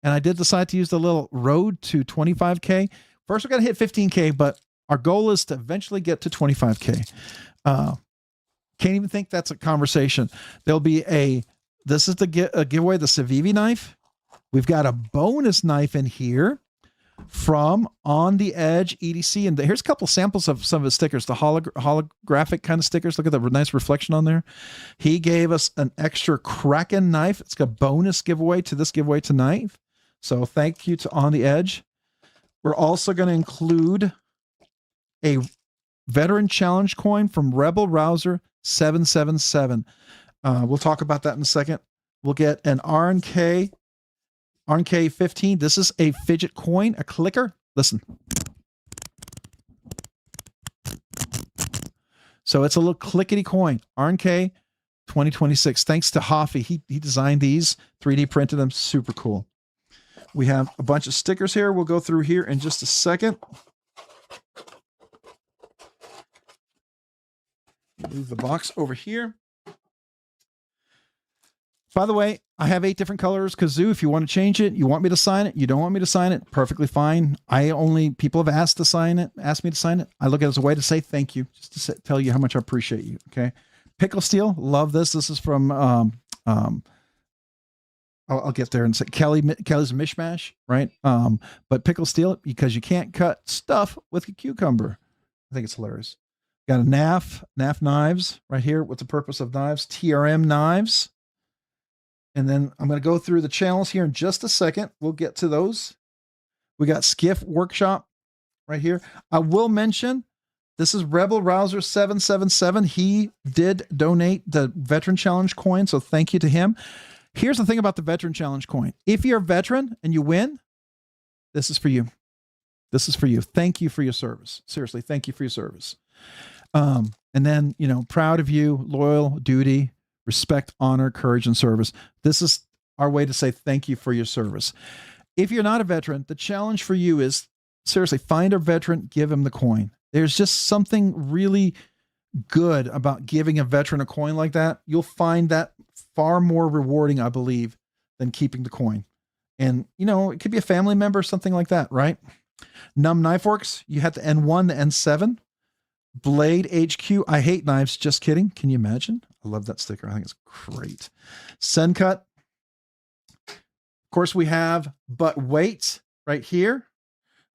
And I did decide to use the little road to 25K. First, we're going to hit 15K, but our goal is to eventually get to 25K. Can't even think that's a conversation. There'll be this is the giveaway, the Civivi knife. We've got a bonus knife in here from On the Edge EDC. And here's a couple samples of some of the stickers, the holographic kind of stickers. Look at the nice reflection on there. He gave us an extra Kraken knife. It's got bonus giveaway to this giveaway tonight. So thank you to On the Edge. We're also going to include a Veteran Challenge coin from Rebel Rouser 777. We'll talk about that in a second. We'll get an RNK10. This is a fidget coin, a clicker. Listen. So it's a little clickety coin. RNK 2026. Thanks to Hoffy. He designed these, 3D printed them. Super cool. We have a bunch of stickers here. We'll go through here in just a second. Move the box over here. By the way, I have 8 different colors. Kazoo, if you want to change it, you want me to sign it, you don't want me to sign it, perfectly fine. People have asked me to sign it. I look at it as a way to say thank you, just to tell you how much I appreciate you. Okay. Pickle Steel, love this. This is from, I'll get there and say Kelly's Mishmash, right? But Pickle Steel, because you can't cut stuff with a cucumber. I think it's hilarious. Got a NAF knives right here. What's the purpose of knives? TRM knives. And then I'm going to go through the channels here in just a second. We'll get to those. We got Skiff Workshop right here. I will mention this is Rebel Rouser 777. He did donate the Veteran Challenge coin, so thank you to him. Here's the thing about the Veteran Challenge coin. If you're a veteran and you win, this is for you. This is for you. Thank you for your service. Seriously, thank you for your service. And then, proud of you, loyal, duty, respect, honor, courage, and service. This is our way to say thank you for your service. If you're not a veteran, the challenge for you is, seriously, find a veteran, give him the coin. There's just something really good about giving a veteran a coin like that. You'll find that far more rewarding, I believe, than keeping the coin. And, it could be a family member, something like that, right? Numb Knife Works, you had the N1, the N7. Blade HQ, I hate knives, just kidding. Can you imagine? I love that sticker. I think it's great. Sencut. Of course, we have But Wait right here.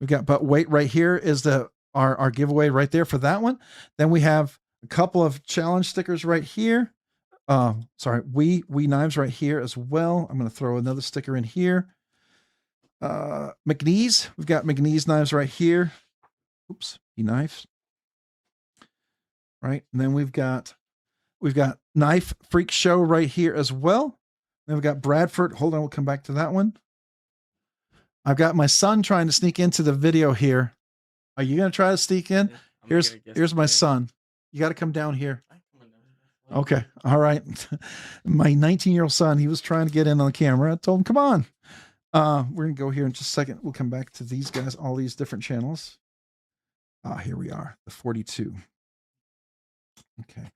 We've got but wait right here is our giveaway right there for that one. Then we have a couple of challenge stickers right here. Sorry, we knives right here as well. I'm going to throw another sticker in here. McNeese, we've got McNeese knives right here. Oops, knives. Right, and then we've got Knife Freak Show right here as well. Then we've got Bradford. Hold on, we'll come back to that one. I've got my son trying to sneak into the video here. Are you going to try to sneak in? Yeah, here's my son. You got to come down here. Okay. All right. My 19-year-old son, he was trying to get in on the camera. I told him, come on. We're going to go here in just a second. We'll come back to these guys, all these different channels. Here we are, the 42. Okay.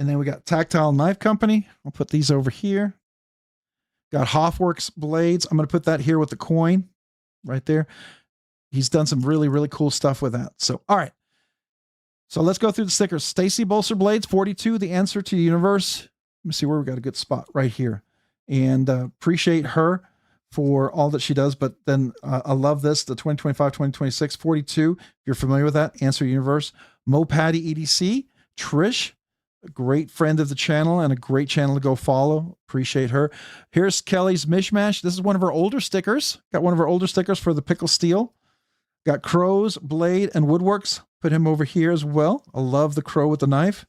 And then we got Tactile Knife Company. I'll put these over here. Got Hoffworks Blades. I'm going to put that here with the coin right there. He's done some really, really cool stuff with that. So, all right. So let's go through the stickers. Stacy Bolster Blades, 42, the answer to the universe. Let me see where we got a good spot right here. And appreciate her for all that she does. But then I love this, the 2025, 2026, 42. If you're familiar with that, answer universe. Mo Patty EDC, Trish, a great friend of the channel and a great channel to go follow. Appreciate her. Here's Kelly's Mishmash. This is one of her older stickers. Got one of her older stickers for the Pickle Steel. Got Crows, Blade, and Woodworks. Put him over here as well. I love the crow with the knife.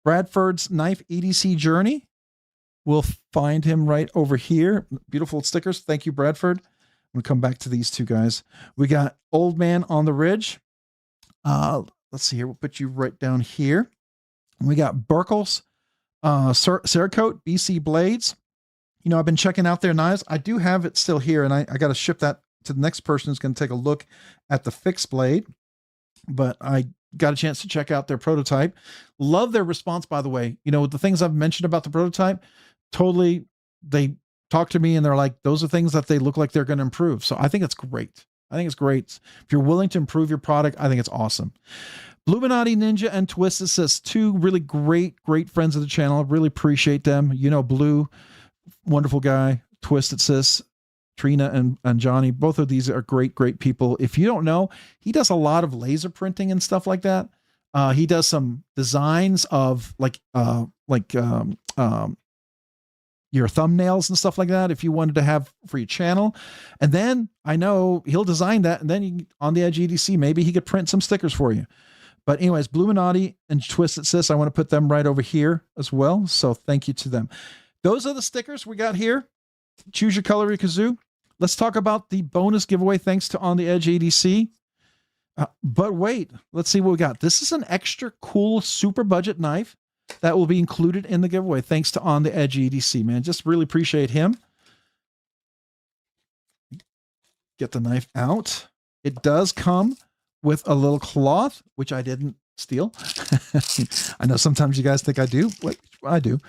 Bradford's Knife EDC Journey. We'll find him right over here. Beautiful stickers. Thank you, Bradford. I'm going to come back to these two guys. We got Old Man on the Ridge. Let's see here. We'll put you right down here. We got Burkles, Cerakote, BC Blades. You know, I've been checking out their knives. I do have it still here, and I got to ship that to the next person who's going to take a look at the fixed blade. But I got a chance to check out their prototype. Love their response, by the way. You know, the things I've mentioned about the prototype, totally, they talk to me and they're like, those are things that they look like they're going to improve. So I think it's great. I think it's great. If you're willing to improve your product, I think it's awesome. Bluminati Ninja and Twisted Sis, two really great friends of the channel. Really appreciate them. You know, Blue, wonderful guy. Twisted Sis, Trina and Johnny. Both of these are great people. If you don't know, he does a lot of laser printing and stuff like that. He does some designs of your thumbnails and stuff like that if you wanted to have for your channel. And then I know he'll design that, and then you, on the Edge EDC, maybe he could print some stickers for you. But anyways, Bluminati and Twisted Sis, I want to put them right over here as well. So thank you to them. Those are the stickers we got here. Choose your color, your kazoo. Let's talk about the bonus giveaway thanks to On the Edge EDC. But wait, let's see what we got. This is an extra cool super budget knife that will be included in the giveaway thanks to On the Edge EDC, man. Just really appreciate him. Get the knife out. It does come with a little cloth, which I didn't steal. I know sometimes you guys think I do. Wait, I do.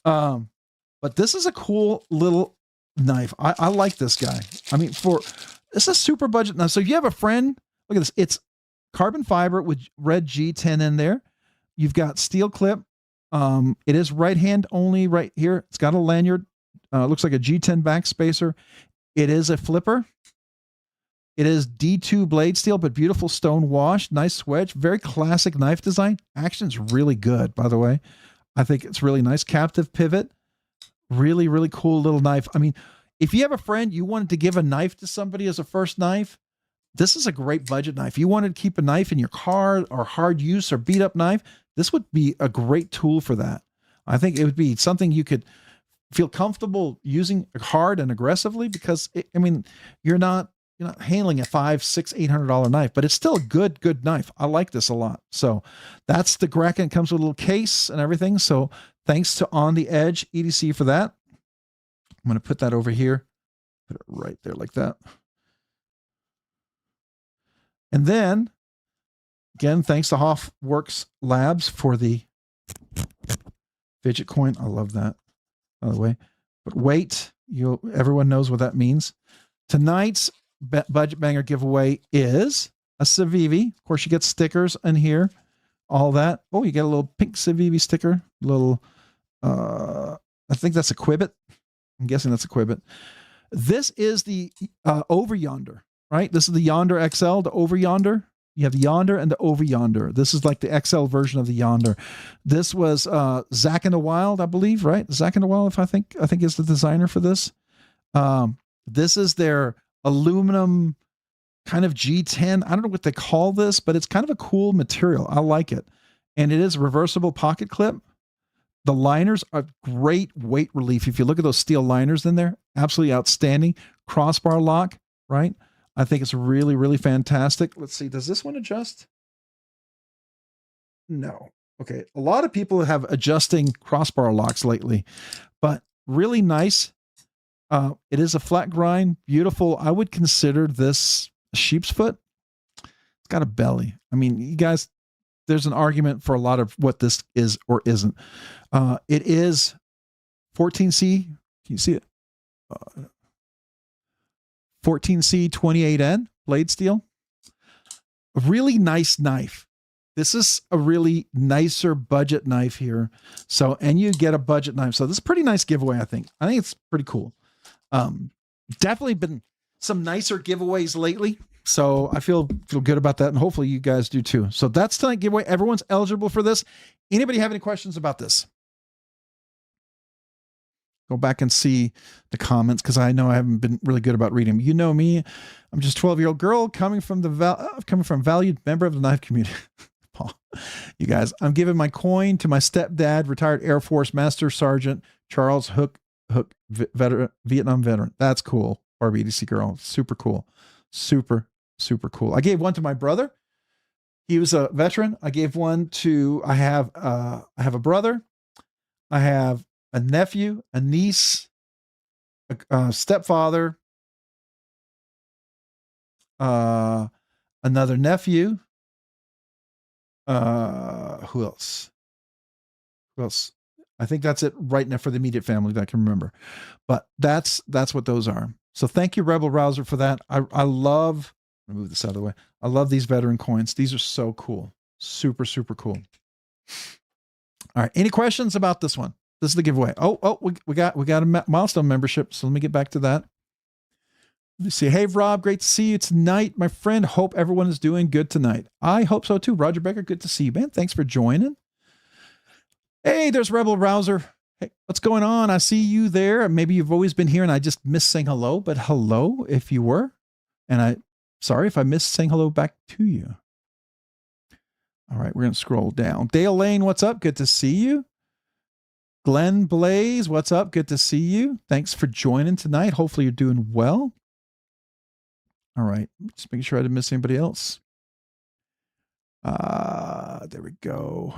But this is a cool little knife. I like this guy. I mean, it's a super budget knife. So if you have a friend, look at this. It's carbon fiber with red G10 in there. You've got steel clip. It is right hand only right here. It's got a lanyard. Looks like a G10 back spacer. It is a flipper. It is D2 blade steel, but beautiful stone wash. Nice wedge. Very classic knife design. Action's really good, by the way. I think it's really nice. Captive pivot. Really, really cool little knife. I mean, if you have a friend, you wanted to give a knife to somebody as a first knife, this is a great budget knife. You wanted to keep a knife in your car or hard use or beat up knife, this would be a great tool for that. I think it would be something you could feel comfortable using hard and aggressively because you're not handling a $500, $600, $800 knife, but it's still a good knife. I like this a lot. So that's the Kraken. It comes with a little case and everything. So thanks to On the Edge EDC for that. I'm going to put that over here. Put it right there like that. And then, again, thanks to Hoffworks Labs for the fidget coin. I love that, by the way. But wait, everyone knows what that means. Tonight's budget banger giveaway is a Civivi. Of course, you get stickers in here, all that. Oh, you get a little pink Civivi sticker. Little, I think that's a Quibbit. I'm guessing that's a Quibbit. This is the Over Yonder, right? This is the Yonder XL, the Over Yonder. You have the Yonder and the Over Yonder. This is like the XL version of the Yonder. This was Zach in the Wild, I believe, right? Zach in the Wild, if I think is the designer for this. This is their aluminum kind of G10. I don't know what they call this, but it's kind of a cool material. I like it. And it is a reversible pocket clip. The liners are great weight relief. If you look at those steel liners in there, absolutely outstanding. Crossbar lock, right? I think it's really, really fantastic. Let's see. Does this one adjust? No. Okay. A lot of people have adjusting crossbar locks lately, but really nice. It is a flat grind. Beautiful. I would consider this a sheep's foot. It's got a belly. I mean, you guys, there's an argument for a lot of what this is or isn't. It is 14C. Can you see it? 14C 28N blade steel. A really nice knife. This is a really nicer budget knife here. So, and you get a budget knife. So this is a pretty nice giveaway, I think. I think it's pretty cool. Definitely been some nicer giveaways lately. So I feel good about that. And hopefully you guys do too. So that's tonight's giveaway. Everyone's eligible for this. Anybody have any questions about this? Go back and see the comments because I know I haven't been really good about reading them. You know me. I'm just a 12-year-old girl coming from valued member of the knife community. Paul, you guys, I'm giving my coin to my stepdad, retired Air Force Master Sergeant Charles Hook, Vietnam veteran. That's cool. Barbie EDC girl. Super cool. Super cool. I gave one to my brother. He was a veteran. I gave one to, I have a brother. I have a nephew, a niece, a stepfather, another nephew. Who else? I think that's it right now for the immediate family that I can remember. But that's what those are. So thank you, Rebel Rouser, for that. I love, let me move this out of the way. I love these veteran coins. These are so cool. Super cool. All right. Any questions about this one? This is the giveaway. We got a milestone membership. So let me get back to that. Let me see. Hey, Rob, great to see you tonight, my friend. Hope everyone is doing good tonight. I hope so too. Roger Becker, good to see you, man. Thanks for joining. Hey, there's Rebel Rouser. Hey, what's going on? I see you there. Maybe you've always been here and I just missed saying hello, but hello if you were. And sorry if I missed saying hello back to you. All right, we're going to scroll down. Dale Lane, what's up? Good to see you. Glenn Blaze, what's up? Good to see you. Thanks for joining tonight. Hopefully you're doing well. All right, just making sure I didn't miss anybody else. There we go.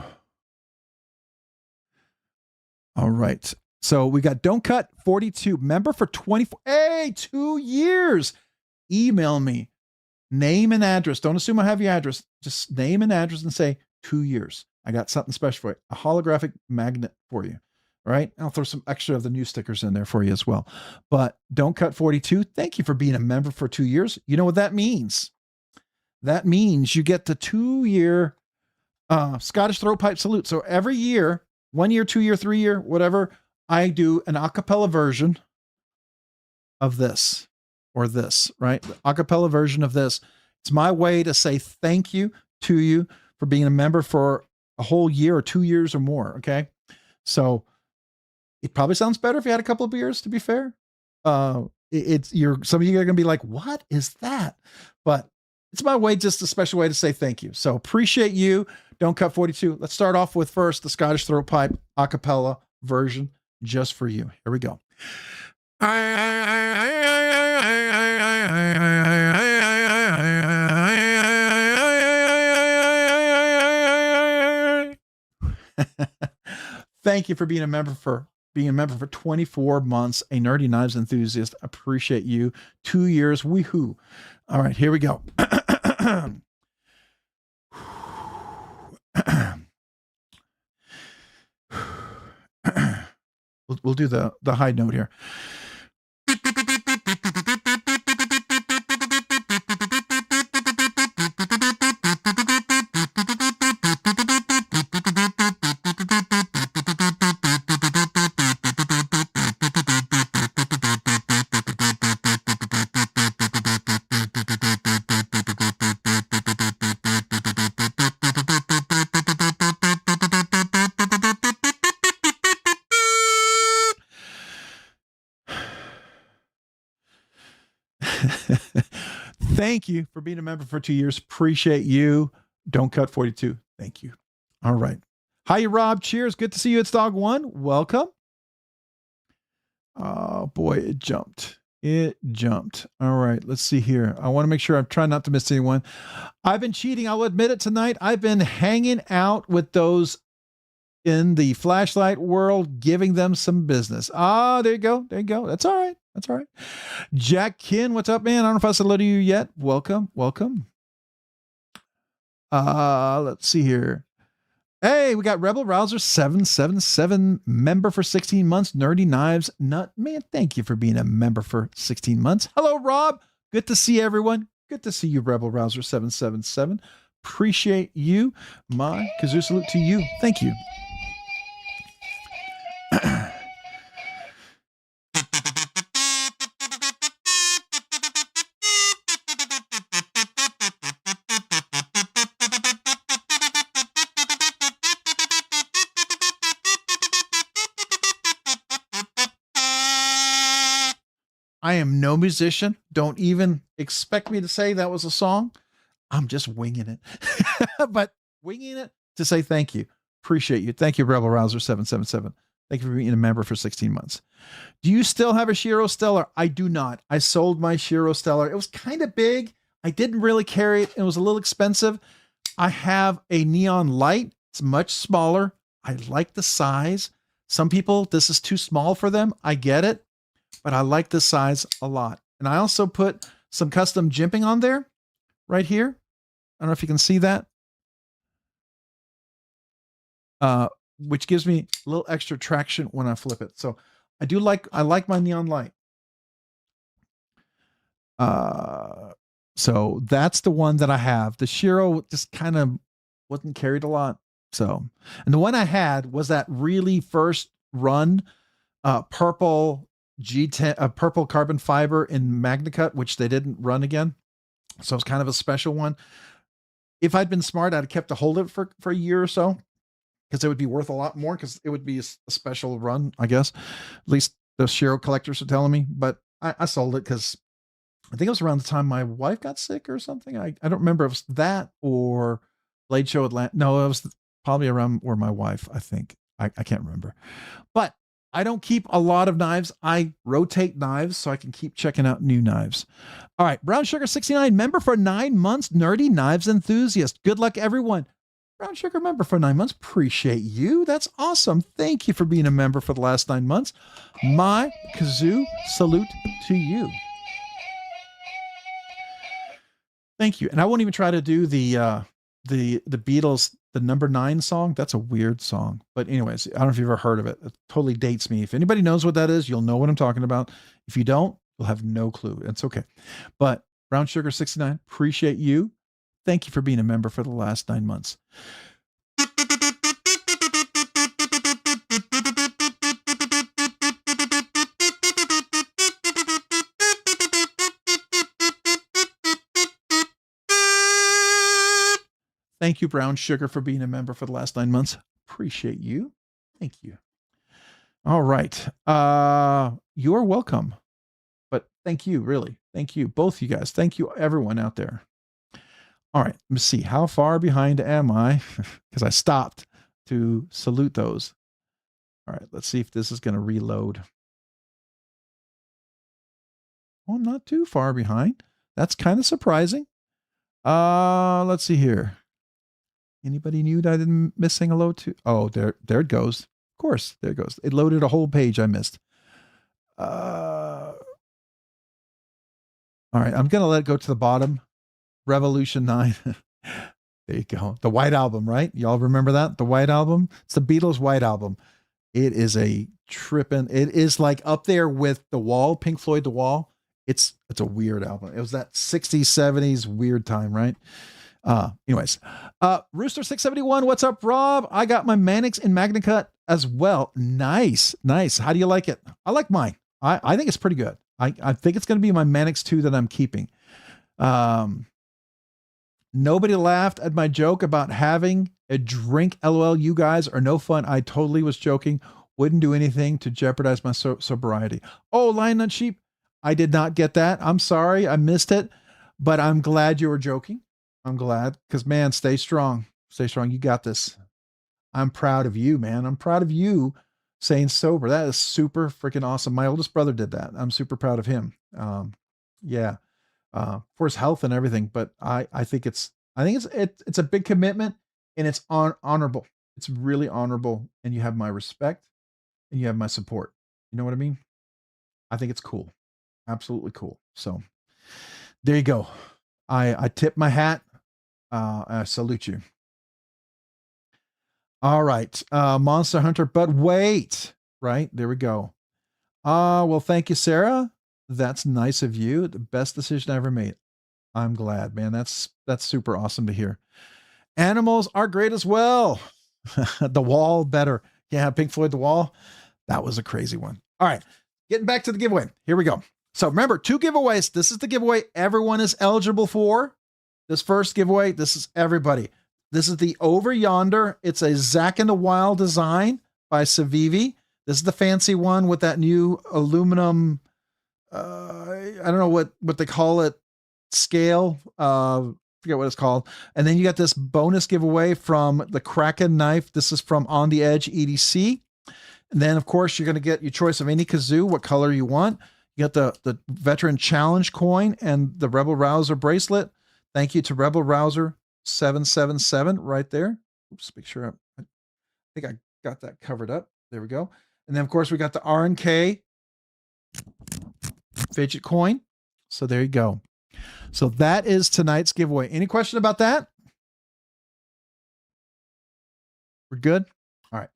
All right. So we got Don't Cut 42, member for 24. Hey, 2 years. Email me. Name and address. Don't assume I have your address. Just name and address and say 2 years. I got something special for you. A holographic magnet for you. All right. I'll throw some extra of the new stickers in there for you as well. But Don't Cut 42, thank you for being a member for 2 years. You know what that means? That means you get the 2-year Scottish throat pipe salute. So every year, 1 year, 2 year, 3 year, whatever, I do an acapella version of this or this, right? The acapella version of this. It's my way to say thank you to you for being a member for a whole year or 2 years or more. Okay. So it probably sounds better if you had a couple of beers, to be fair. Some of you are going to be like, what is that? But it's my way, just a special way to say thank you. So appreciate you. Don't Cut 42. Let's start off with first the Scottish throat pipe acapella version just for you. Here we go. Thank you for being a member for 24 months, a Nerdy Knives enthusiast. Appreciate you. 2 years. Woohoo. All right, here we go. We'll do the high note here. Thank you for being a member for 2 years. Appreciate you. Don't cut 42. Thank you. All right. Hi, Rob. Cheers. Good to see you. It's Dog One. Welcome. Oh boy, it jumped. It jumped. All right. Let's see here. I want to make sure I'm trying not to miss anyone. I've been cheating. I'll admit it tonight. I've been hanging out with those in the flashlight world, giving them some business. Ah, there you go. There you go. That's all right. That's all right. Jack Kin, what's up, man? I don't know if I said hello to you yet. Welcome. Welcome. Let's see here. Hey, we got Rebel Rouser 777 member for 16 months. Nerdy Knives Nut. Man, thank you for being a member for 16 months. Hello, Rob. Good to see everyone. Good to see you, Rebel Rouser 777. Appreciate you. My kazoo salute to you. Thank you. I am no musician. Don't even expect me to say that was a song. I'm just winging it. But winging it to say thank you. Appreciate you. Thank you, Rebel Rouser 777. Thank you for being a member for 16 months. Do you still have a Shiro Stellar? I do not. I sold my Shiro Stellar. It was kind of big. I didn't really carry it. It was a little expensive. I have a neon light. It's much smaller. I like the size. Some people, this is too small for them. I get it. But I like this size a lot. And I also put some custom jimping on there right here. I don't know if you can see that. Which gives me a little extra traction when I flip it. So I like my neon light. So that's the one that I have. The Shiro just kind of wasn't carried a lot. So, and the one I had was that really first run, purple G10, purple carbon fiber in MagnaCut, which they didn't run again. So it's kind of a special one. If I'd been smart, I'd have kept a hold of it for a year or so, because it would be worth a lot more, because it would be a special run, I guess. At least those Shiro collectors are telling me. But I sold it because I think it was around the time my wife got sick or something. I don't remember if it was that or Blade Show Atlanta. No, it was probably around where my wife, I think. I can't remember. But I don't keep a lot of knives. I rotate knives so I can keep checking out new knives. All right. Brown Sugar 69, member for 9 months. Nerdy Knives Enthusiast. Good luck, everyone. Brown Sugar member for 9 months. Appreciate you. That's awesome. Thank you for being a member for the last 9 months. My kazoo salute to you. Thank you. And I won't even try to do the Beatles, the number 9 song. That's a weird song. But anyways, I don't know if you've ever heard of it. It totally dates me. If anybody knows what that is, you'll know what I'm talking about. If you don't, you'll have no clue. It's okay. But Brown Sugar 69, appreciate you. Thank you for being a member for the last 9 months. Thank you, Brown Sugar, for being a member for the last 9 months. Appreciate you. Thank you. All right. You're welcome. But thank you, really. Thank you, both you guys. Thank you, everyone out there. All right. Let me see. How far behind am I? Because I stopped to salute those. All right. Let's see if this is going to reload. Oh, I'm not too far behind. That's kind of surprising. Let's see here. Anybody new that I didn't miss saying hello to? Oh, there it goes. Of course, there it goes. It loaded a whole page I missed. All right, I'm gonna let it go to the bottom. Revolution 9. There you go. The White Album, right? Y'all remember that? The White Album? It's the Beatles' White Album. It is a trippin'. It is like up there with The Wall, Pink Floyd, The Wall. It's a weird album. It was that 60s, 70s weird time, right? Anyways, Rooster 671, what's up, Rob? I got my Mannix in MagnaCut as well. Nice. How do you like it? I like mine. I think it's pretty good. I think it's going to be my Mannix 2 that I'm keeping. Nobody laughed at my joke about having a drink. LOL, you guys are no fun. I totally was joking. Wouldn't do anything to jeopardize my sobriety. Oh, Lion Nut Sheep. I did not get that. I'm sorry. I missed it. But I'm glad you were joking. I'm glad because, man, stay strong. Stay strong. You got this. I'm proud of you, man. I'm proud of you staying sober. That is super freaking awesome. My oldest brother did that. I'm super proud of him. Yeah, for his health and everything. But I think it's a big commitment, and it's honorable. It's really honorable, and you have my respect, and you have my support. You know what I mean? I think it's cool. Absolutely cool. So there you go. I tip my hat. I salute you. All right. Monster Hunter, but wait. Right. There we go. Well, thank you, Sarah. That's nice of you. The best decision I ever made. I'm glad, man. That's super awesome to hear. Animals are great as well. The Wall, better. Yeah, Pink Floyd, The Wall. That was a crazy one. All right. Getting back to the giveaway. Here we go. So remember, 2 giveaways. This is the giveaway everyone is eligible for. This first giveaway, this is everybody. This is the Over Yonder. It's a Zack in the Wild design by Civivi. This is the fancy one with that new aluminum, I don't know what they call it, scale. Forget what it's called. And then you got this bonus giveaway from the Kraken knife. This is from On the Edge EDC. And then, of course, you're going to get your choice of any kazoo, what color you want. You got the Veteran Challenge coin and the Rebel Rouser bracelet. Thank you to Rebel Rouser 777 right there. Oops, make sure I think I got that covered up. There we go. And then, of course, we got the RNK fidget coin. So there you go. So that is tonight's giveaway. Any question about that? We're good? All right.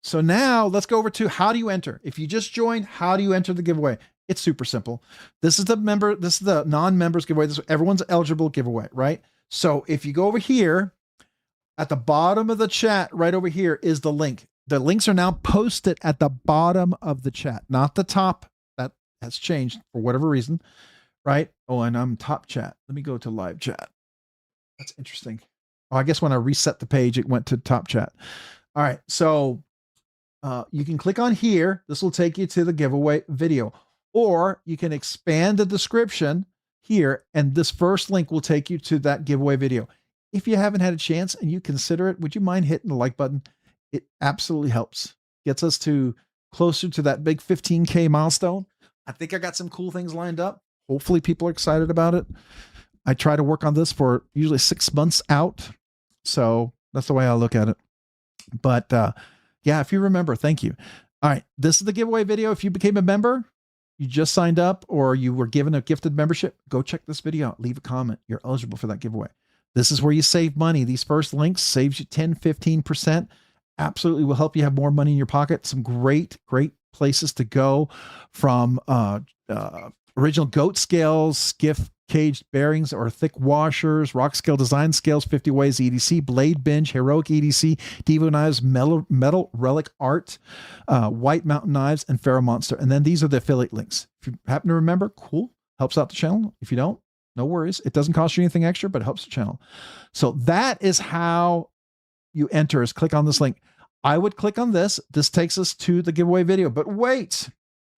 So now let's go over to how do you enter? If you just joined, how do you enter the giveaway? It's super simple. This is the non-members giveaway. This is everyone's eligible giveaway, right? So if you go over here at the bottom of the chat, right over here is the link. The links are now posted at the bottom of the chat, not the top. That has changed for whatever reason, right? Oh, and I'm top chat. Let me go to live chat. That's interesting. Oh, I guess when I reset the page, it went to top chat. All right. So you can click on here. This will take you to the giveaway video, or you can expand the description here, and this first link will take you to that giveaway video. If you haven't had a chance and you consider it, would you mind hitting the like button? It absolutely helps. Gets us to closer to that big 15K milestone. I think I got some cool things lined up. Hopefully people are excited about it. I try to work on this for usually 6 months out. So that's the way I look at it. But yeah, if you remember, thank you. All right. This is the giveaway video. If you became a member, you just signed up, or you were given a gifted membership, go check this video out. Leave a comment. You're eligible for that giveaway. This is where you save money. These first links saves you 10, 15%. Absolutely will help you have more money in your pocket. Some great places to go, from original goat scales, Skiff Caged Bearings or thick washers, Rockscale Design Scales, 50 Ways EDC, BladeBinge, Heroic EDC, Divo Knives, Metal Relic Art, White Mountain Knives, and Pharaoh Monster. And then these are the affiliate links. If you happen to remember, cool. Helps out the channel. If you don't, no worries. It doesn't cost you anything extra, but it helps the channel. So that is how you enter, is click on this link. I would click on this. This takes us to the giveaway video. But wait,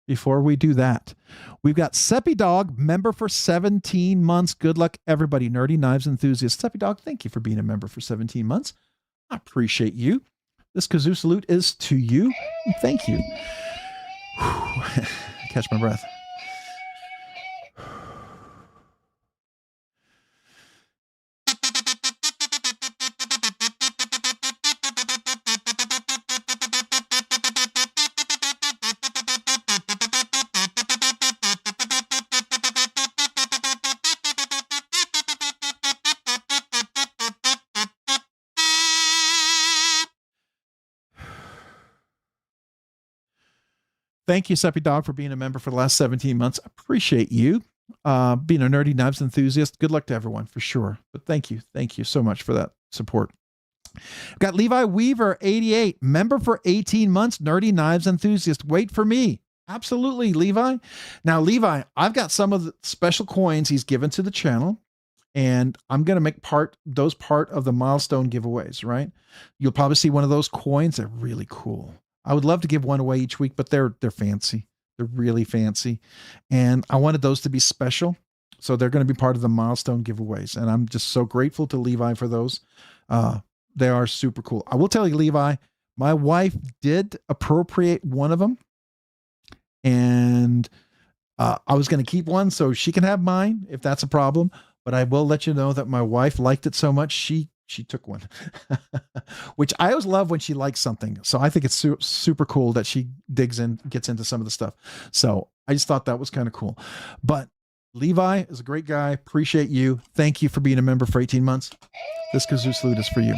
before we do that, we've got Seppy Dog, member for 17 months. Good luck, everybody. Nerdy Knives enthusiasts. Seppy Dog, thank you for being a member for 17 months. I appreciate you. This kazoo salute is to you. Thank you. Catch my breath. Thank you, Seppy Dog, for being a member for the last 17 months. Appreciate you being a Nerdy Knives enthusiast. Good luck to everyone, for sure. But thank you. Thank you so much for that support. We've got Levi Weaver, 88, member for 18 months, Nerdy Knives enthusiast. Wait for me. Absolutely, Levi. Now, Levi, I've got some of the special coins he's given to the channel, and I'm going to make those part of the milestone giveaways, right? You'll probably see one of those coins. They're really cool. I would love to give one away each week, but they're fancy. They're really fancy. And I wanted those to be special. So they're going to be part of the milestone giveaways. And I'm just so grateful to Levi for those. They are super cool. I will tell you, Levi, my wife did appropriate one of them. And I was going to keep one so she can have mine if that's a problem. But I will let you know that my wife liked it so much, she took one, which I always love when she likes something. So I think it's super cool that she gets into some of the stuff. So I just thought that was kind of cool. But Levi is a great guy. Appreciate you. Thank you for being a member for 18 months. This kazoo salute is for you.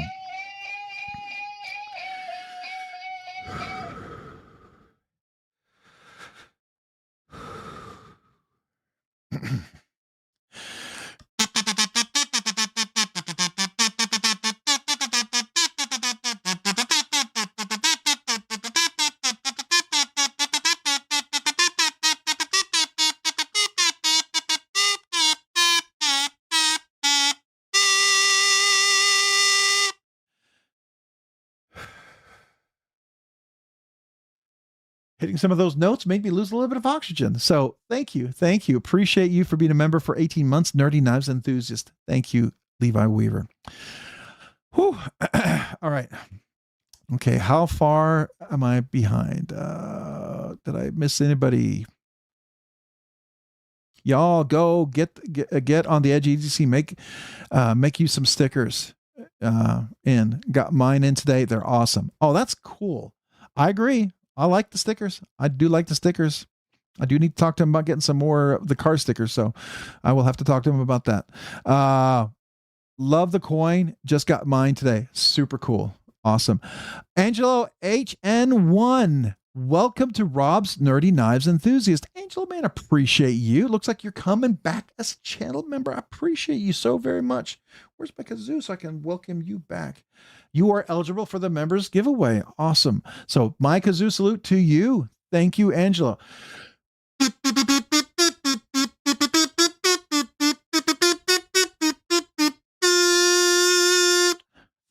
Hitting some of those notes made me lose a little bit of oxygen. So thank you. Thank you. Appreciate you for being a member for 18 months. Nerdy Knives enthusiast. Thank you, Levi Weaver. Whew. All right. Okay. How far am I behind? Did I miss anybody? Y'all go get on the Edge EDC. Make you some stickers in. Got mine in today. They're awesome. Oh, that's cool. I agree. I like the stickers. I do like the stickers. I do need to talk to him about getting some more of the car stickers. So I will have to talk to him about that. Love the coin. Just got mine today. Super cool. Awesome. Angelo HN1. Welcome to Rob's Nerdy Knives Enthusiast. Angelo, man, appreciate you. Looks like you're coming back as a channel member. I appreciate you so very much. Where's my kazoo so I can welcome you back? You are eligible for the members giveaway. Awesome. So my kazoo salute to you. Thank you, Angelo.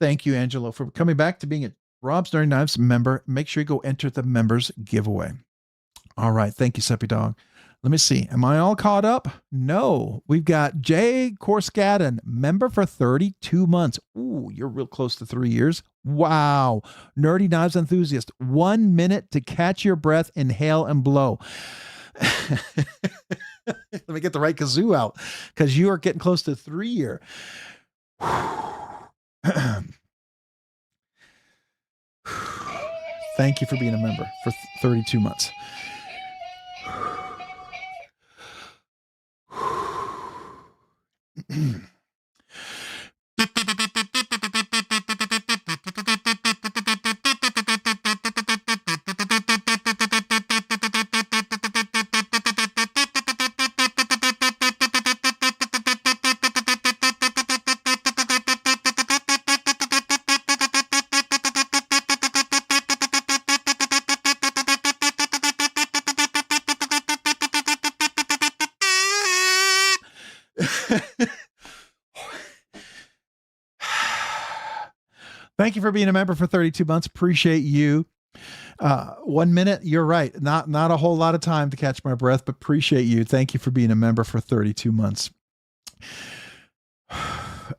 Thank you, Angelo, for coming back to being a Rob's Nerdy Knives member. Make sure you go enter the members giveaway. All right. Thank you, Seppy Dog. Let me see. Am I all caught up? No. We've got Jay Korskaden, member for 32 months. Ooh, you're real close to 3 years. Wow. Nerdy Knives enthusiast. 1 minute to catch your breath, inhale, and blow. Let me get the right kazoo out because you are getting close to 3 year. Thank you for being a member for 32 months. Thank you for being a member for 32 months. Appreciate you. 1 minute. You're right. Not a whole lot of time to catch my breath, but appreciate you. Thank you for being a member for 32 months.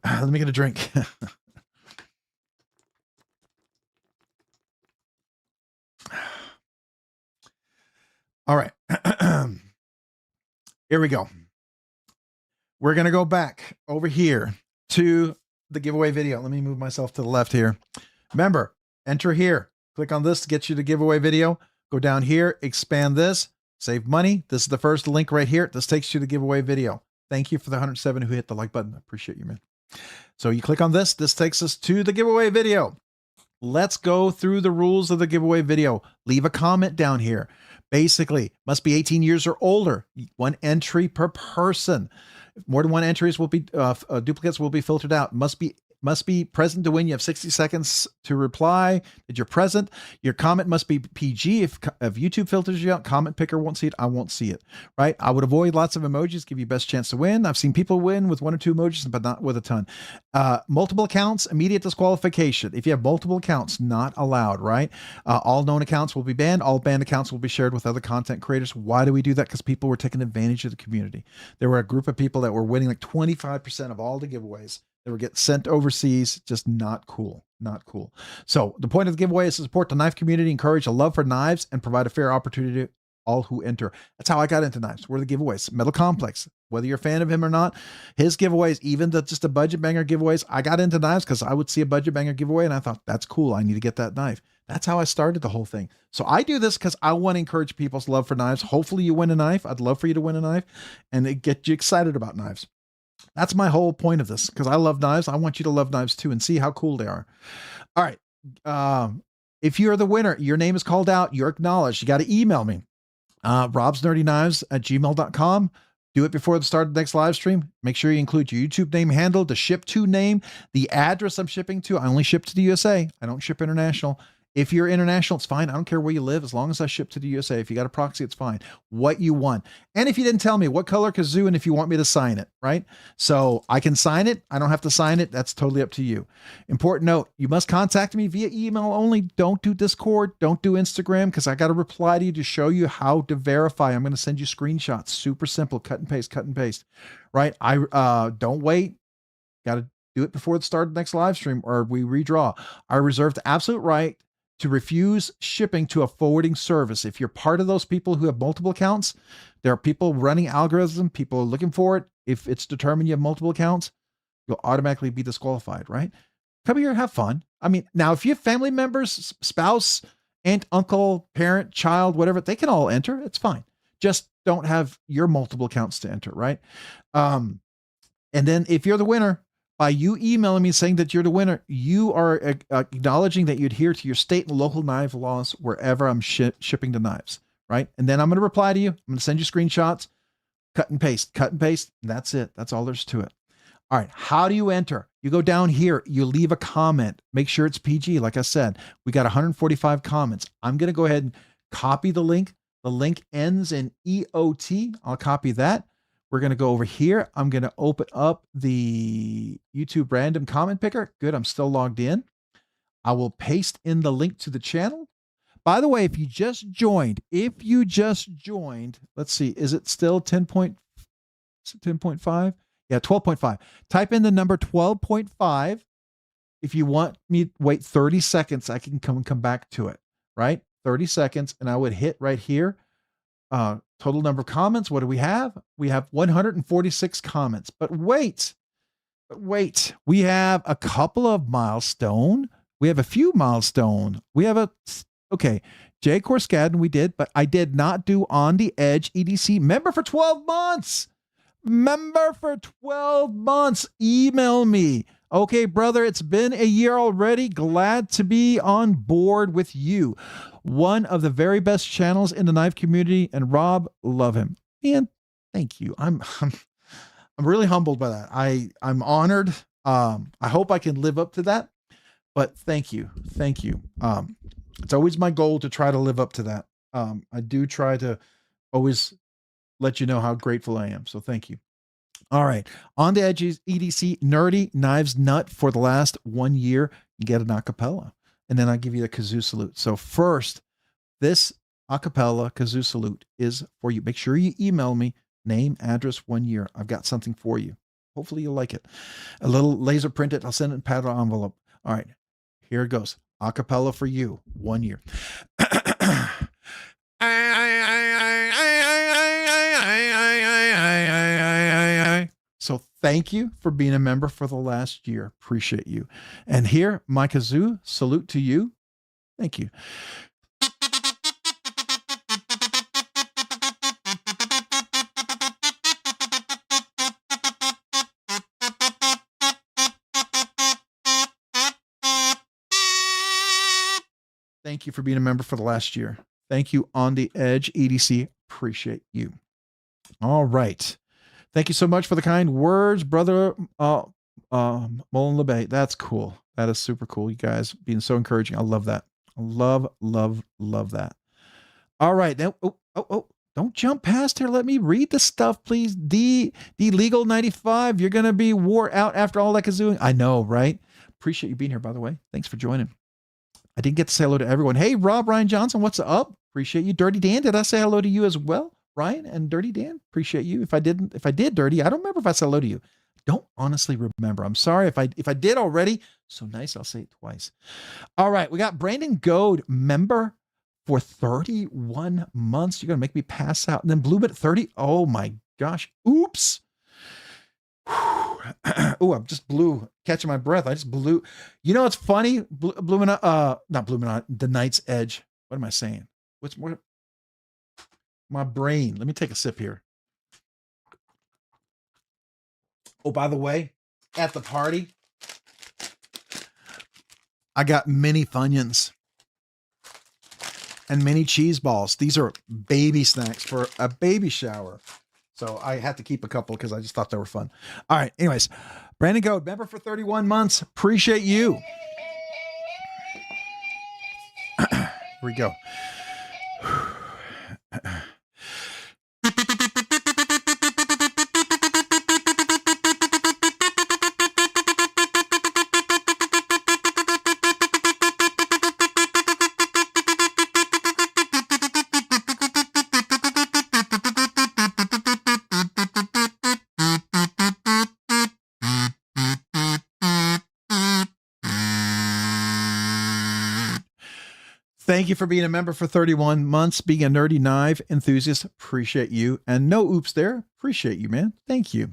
Let me get a drink. All right. Here we go. We're going to go back over here to the giveaway video. Let me move myself to the left here. Remember, enter here. Click on this to get you the giveaway video. Go down here, expand this, save money. This is the first link right here. This takes you to the giveaway video. Thank you for the 107 who hit the like button. I appreciate you, man. So you click on this. This takes us to the giveaway video. Let's go through the rules of the giveaway video. Leave a comment down here. Basically, must be 18 years or older. 1 entry per person. More than 1 entries will be duplicates will be filtered out. Must be must be present to win. You have 60 seconds to reply that you're present. Your comment must be PG. If YouTube filters you out, comment picker won't see it. I won't see it, right? I would avoid lots of emojis, give you best chance to win. I've seen people win with 1 or 2 emojis, but not with a ton. Multiple accounts, immediate disqualification. If you have multiple accounts, not allowed, right? All known accounts will be banned. All banned accounts will be shared with other content creators. Why do we do that? Because people were taking advantage of the community. There were a group of people that were winning like 25% of all the giveaways. They were getting sent overseas. Just not cool. Not cool. So the point of the giveaway is to support the knife community, encourage a love for knives, and provide a fair opportunity to all who enter. That's how I got into knives. Were the giveaways. Metal Complex, whether you're a fan of him or not, his giveaways, even just the budget banger giveaways, I got into knives because I would see a budget banger giveaway and I thought, that's cool. I need to get that knife. That's how I started the whole thing. So I do this because I want to encourage people's love for knives. Hopefully you win a knife. I'd love for you to win a knife and it get you excited about knives. That's my whole point of this, because I love knives. I want you to love knives too and see how cool they are. All right. If you're the winner, your name is called out, you're acknowledged. You got to email me, robsnerdyknives@gmail.com. Do it before the start of the next live stream. Make sure you include your YouTube name handle, the ship to name, the address I'm shipping to. I only ship to the USA. I don't ship international. If you're international, it's fine. I don't care where you live, as long as I ship to the USA. If you got a proxy, it's fine. What you want. And if you didn't tell me what color kazoo and if you want me to sign it, right? So I can sign it. I don't have to sign it. That's totally up to you. Important note, you must contact me via email only. Don't do Discord. Don't do Instagram, because I got to reply to you to show you how to verify. I'm going to send you screenshots. Super simple. Cut and paste, right? Don't wait. Got to do it before the start of the next live stream or we redraw. I reserve the absolute right to refuse shipping to a forwarding service. If you're part of those people who have multiple accounts, there are people running algorithms, people are looking for it. If it's determined you have multiple accounts, you'll automatically be disqualified, right? Come here, have fun. I mean, now if you have family members, spouse, aunt, uncle, parent, child, whatever, they can all enter. It's fine. Just don't have your multiple accounts to enter, right? And then if you're the winner, by you emailing me saying that you're the winner, you are acknowledging that you adhere to your state and local knife laws wherever I'm shipping the knives, right? And then I'm going to reply to you. I'm going to send you screenshots, cut and paste, and that's it. That's all there's to it. All right. How do you enter? You go down here, you leave a comment, make sure it's PG. Like I said, we got 145 comments. I'm going to go ahead and copy the link. The link ends in EOT. I'll copy that. We're going to go over here. I'm going to open up the YouTube random comment picker. Good. I'm still logged in. I will paste in the link to the channel. By the way, if you just joined, let's see, is it still 10.5? Yeah, 12.5. Type in the number 12.5. If you want me to wait 30 seconds, I can come back to it, right? 30 seconds. And I would hit right here. Total number of comments. What do we have? We have 146 comments, but wait, we have a couple of milestone. We have a few milestone. We have okay. Jay Corskadden we did, but I did not do On the Edge EDC member for 12 months. Email me. Okay, brother, it's been a year already. Glad to be on board with you. One of the very best channels in the knife community, and Rob, love him. And thank you. I'm really humbled by that. I'm honored. I hope I can live up to that. But thank you. It's always my goal to try to live up to that. I do try to always let you know how grateful I am. So thank you. All right. On the Edges EDC Nerdy Knives Nut for the last 1 year. You get an acapella. And then I give you the kazoo salute. So first, this acapella kazoo salute is for you. Make sure you email me, name, address, 1 year. I've got something for you. Hopefully you'll like it. A little laser printed. I'll send it in padded envelope. All right. Here it goes. Acapella for you. 1 year. So thank you for being a member for the last year. Appreciate you. And here, my kazoo salute to you. Thank you. Thank you for being a member for the last year. Thank you, On the Edge EDC. Appreciate you. All right. Thank you so much for the kind words, brother Mullen LeBay. That's cool. That is super cool. You guys being so encouraging. I love that. I love, love, love that. All right. Now, don't jump past here. Let me read the stuff, please. D Legal 95. You're going to be wore out after all that kazooing. I know, right? Appreciate you being here, by the way. Thanks for joining. I didn't get to say hello to everyone. Hey, Rob, Ryan Johnson, what's up? Appreciate you. Dirty Dan, did I say hello to you as well? Ryan and Dirty Dan, appreciate you. If I did, Dirty, I don't remember if I said hello to you. Don't honestly remember. I'm sorry if I did already. So nice, I'll say it twice. All right, we got Brandon Goad, member for 31 months. You're gonna make me pass out. And then Bluebit 30. Oh my gosh. Oops. Oh, I'm just catching my breath. I just blew. You know, it's funny. Not Blumenau, the Night's Edge. What am I saying? What? My brain. Let me take a sip here. Oh, by the way, at the party, I got mini Funyuns and mini cheese balls. These are baby snacks for a baby shower. So I had to keep a couple because I just thought they were fun. All right. Anyways, Brandon Goad, member for 31 months. Appreciate you. Here we go. Thank you for being a member for 31 months, being a nerdy knife enthusiast. Appreciate you. And no oops there. Appreciate you, man. Thank you.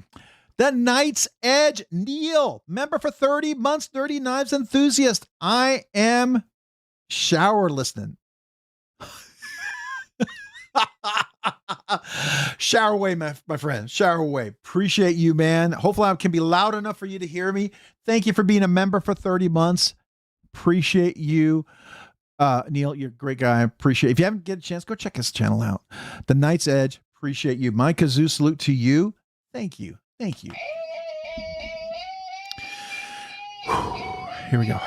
The Night's Edge, Neil, member for 30 months, nerdy knives enthusiast. I am shower listening. Shower away, my friend. Shower away. Appreciate you, man. Hopefully I can be loud enough for you to hear me. Thank you for being a member for 30 months. Appreciate you. Neil, you're a great guy. Appreciate it. If you haven't get a chance, go check his channel out. The Night's Edge. Appreciate you. My kazoo salute to you. Thank you. Thank you. Here we go.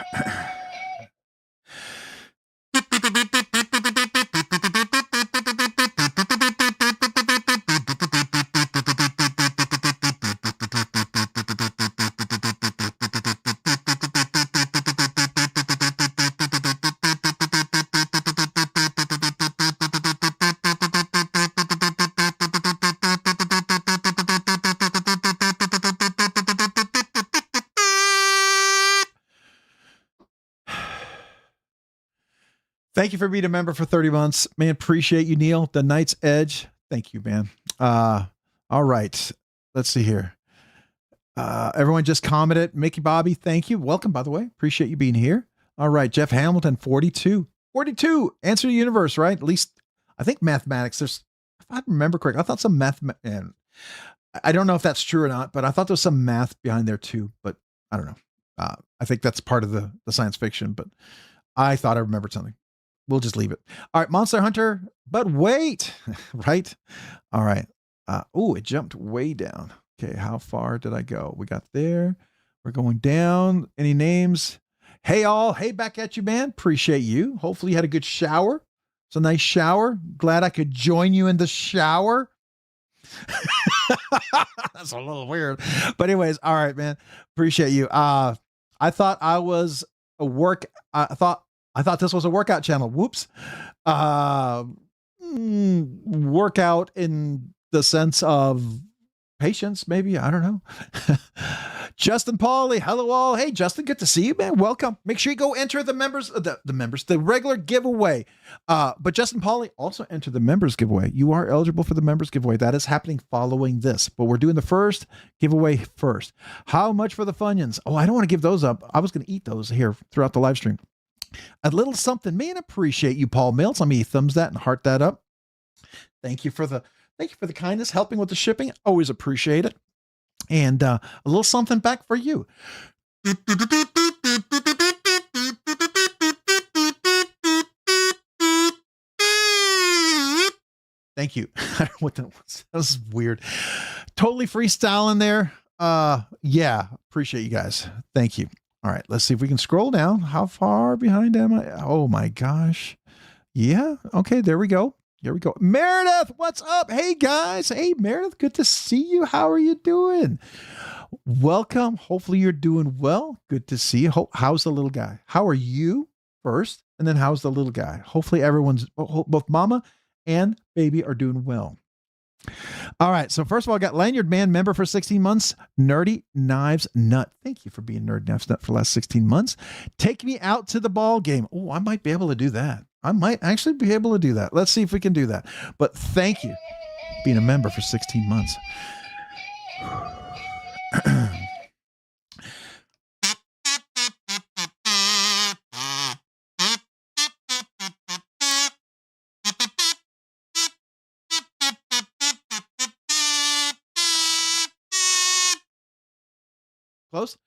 Thank you for being a member for 30 months. Man, appreciate you, Neil. The Night's Edge. Thank you, man. All right. Let's see here. Everyone just commented. Mickey Bobby, thank you. Welcome, by the way. Appreciate you being here. All right. Jeff Hamilton, 42. 42. Answer the universe, right? At least, I think mathematics. If I remember correctly, I thought some math. And I don't know if that's true or not, but I thought there was some math behind there too. But I don't know. I think that's part of the science fiction, but I thought I remembered something. We'll just leave it. All right, Monster Hunter, but wait, right? All right. Oh, it jumped way down. Okay, how far did I go? We got there. We're going down. Any names? Hey, all. Hey, back at you, man. Appreciate you. Hopefully you had a good shower. It's a nice shower. Glad I could join you in the shower. That's a little weird. But anyways, all right, man. Appreciate you. I thought I was a work. I thought this was a workout channel. Whoops. Workout in the sense of patience, maybe. I don't know. Justin Pauly. Hello all. Hey, Justin, good to see you, man. Welcome. Make sure you go enter the regular giveaway. But Justin Pauly, also enter the members giveaway. You are eligible for the members giveaway. That is happening following this, but we're doing the first giveaway first. How much for the Funyuns? Oh, I don't want to give those up. I was going to eat those here throughout the live stream. A little something, man. Appreciate you, Paul Mills. Let me thumbs that and heart that up. Thank you for the kindness, helping with the shipping. Always appreciate it. And a little something back for you. Thank you. I don't know what that was. That was weird. Totally freestyling there. Yeah, appreciate you guys. Thank you. All right, let's see if we can scroll down. How far behind am I? Oh my gosh. Yeah, okay, there we go. Here we go. Meredith, what's up? Hey guys. Hey Meredith, good to see you. How are you doing? Welcome. Hopefully you're doing well. Good to see you. How's the little guy? How are you first? And then how's the little guy? Hopefully everyone's, both mama and baby are doing well. All right. So first of all, I got Lanyard Man member for 16 months. Nerdy Knives Nut. Thank you for being Nerdy Knives Nut for the last 16 months. Take me out to the ball game. Oh, I might be able to do that. I might actually be able to do that. Let's see if we can do that. But thank you for being a member for 16 months. Close.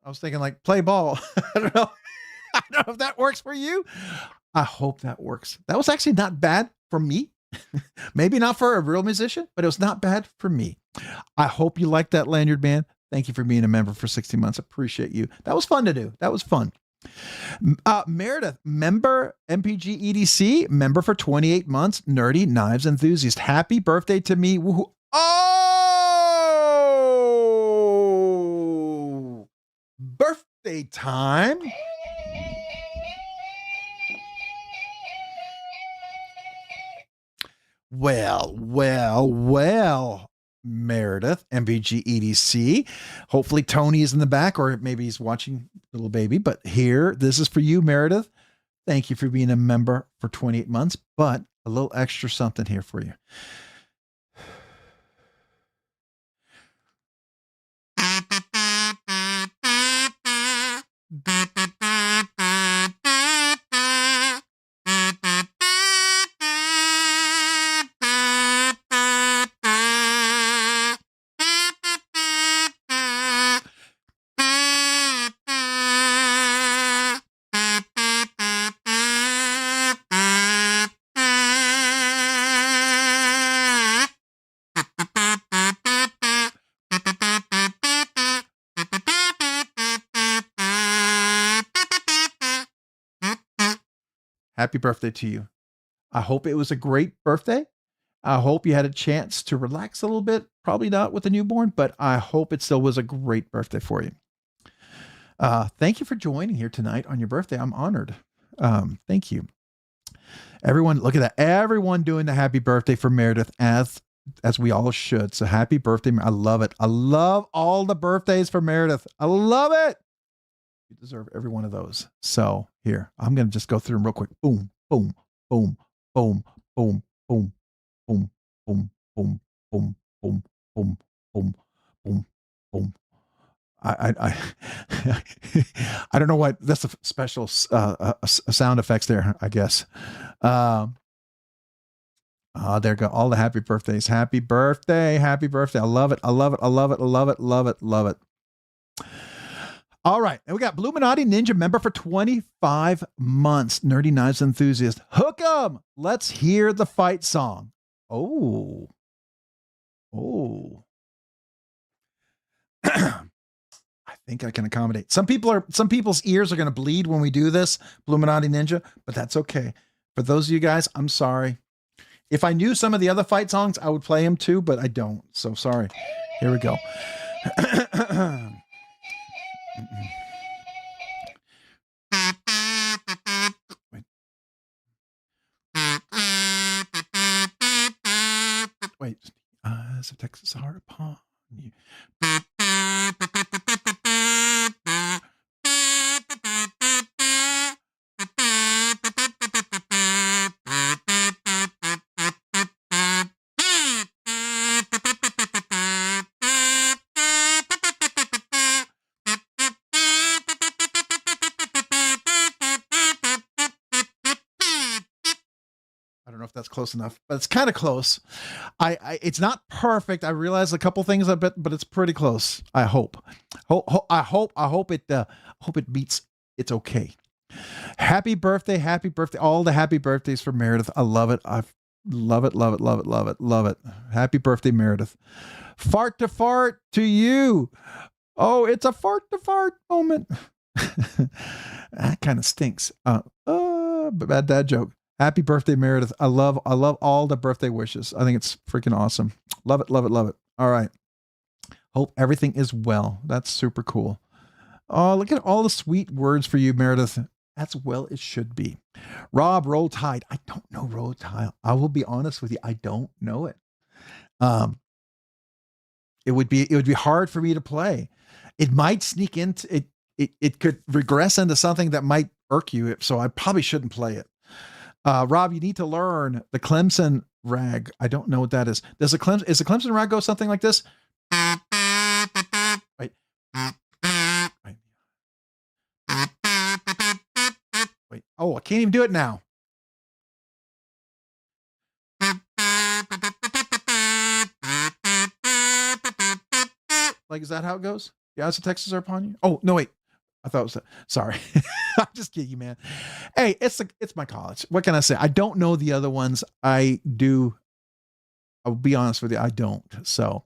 I was thinking like play ball. I don't know. I don't know if that works for you. I hope that works. That was actually not bad for me. Maybe not for a real musician, but it was not bad for me. I hope you like that, Lanyard Man. Thank you for being a member for 16 months. Appreciate you. That was fun to do. That was fun. Meredith, member MPG EDC, member for 28 months, Nerdy Knives Enthusiast. Happy birthday to me. Woohoo. Oh! Birthday time. Well, Meredith, MVG EDC. Hopefully Tony is in the back, or maybe he's watching little baby. But here, this is for you, Meredith. Thank you for being a member for 28 months, but a little extra something here for you. Happy birthday to you. I hope it was a great birthday. I hope you had a chance to relax a little bit. Probably not with a newborn, but I hope it still was a great birthday for you. Thank you for joining here tonight on your birthday. I'm honored. Thank you. Everyone, look at that. Everyone doing the happy birthday for Meredith as we all should. So happy birthday. I love it. I love all the birthdays for Meredith. I love it. You deserve every one of those. So here, I'm going to just go through them real quick. Boom, boom, boom, boom, boom, boom, boom, boom, boom, boom, boom, boom, boom, boom, boom. I don't know what that's a special sound effects there, I guess. There go all the happy birthdays. Happy birthday. Happy birthday. I love it. I love it. I love it. I love it. Love it. Love it. All right. And we got Bluminati Ninja member for 25 months. Nerdy Knives Enthusiast. Hook 'em. Let's hear the fight song. Oh. I think I can accommodate. Some people's ears are going to bleed when we do this, Bluminati Ninja, but that's okay. For those of you guys, I'm sorry. If I knew some of the other fight songs, I would play them too, but I don't. So sorry. Here we go. Wait. Eyes of Texas are upon you. That's close enough, but it's kind of close. It's not perfect. I realize a couple things a bit, but it's pretty close. I hope it beats. It's okay. Happy birthday. Happy birthday. All the happy birthdays for Meredith. I love it. I love it. Love it. Love it. Love it. Love it. Happy birthday, Meredith. Fart to you. Oh, it's a fart to fart moment. That kind of stinks. Bad dad joke. Happy birthday, Meredith. I love all the birthday wishes. I think it's freaking awesome. Love it, love it, love it. All right. Hope everything is well. That's super cool. Oh, look at all the sweet words for you, Meredith. That's well it should be. Rob, Roll Tide. I don't know Roll Tide. I will be honest with you. I don't know it. It would be hard for me to play. It might sneak into it. It could regress into something that might irk you. So I probably shouldn't play it. Rob, you need to learn the Clemson rag. I don't know what that is. Is the Clemson rag go something like this? Wait. Wait. Oh, I can't even do it now. Like, is that how it goes? Yeah, as the Texas are upon you. Oh, no, wait. I thought it was that. Sorry. I'm just kidding you, man. Hey, it's my college. What can I say? I don't know the other ones. I do. I'll be honest with you. I don't. So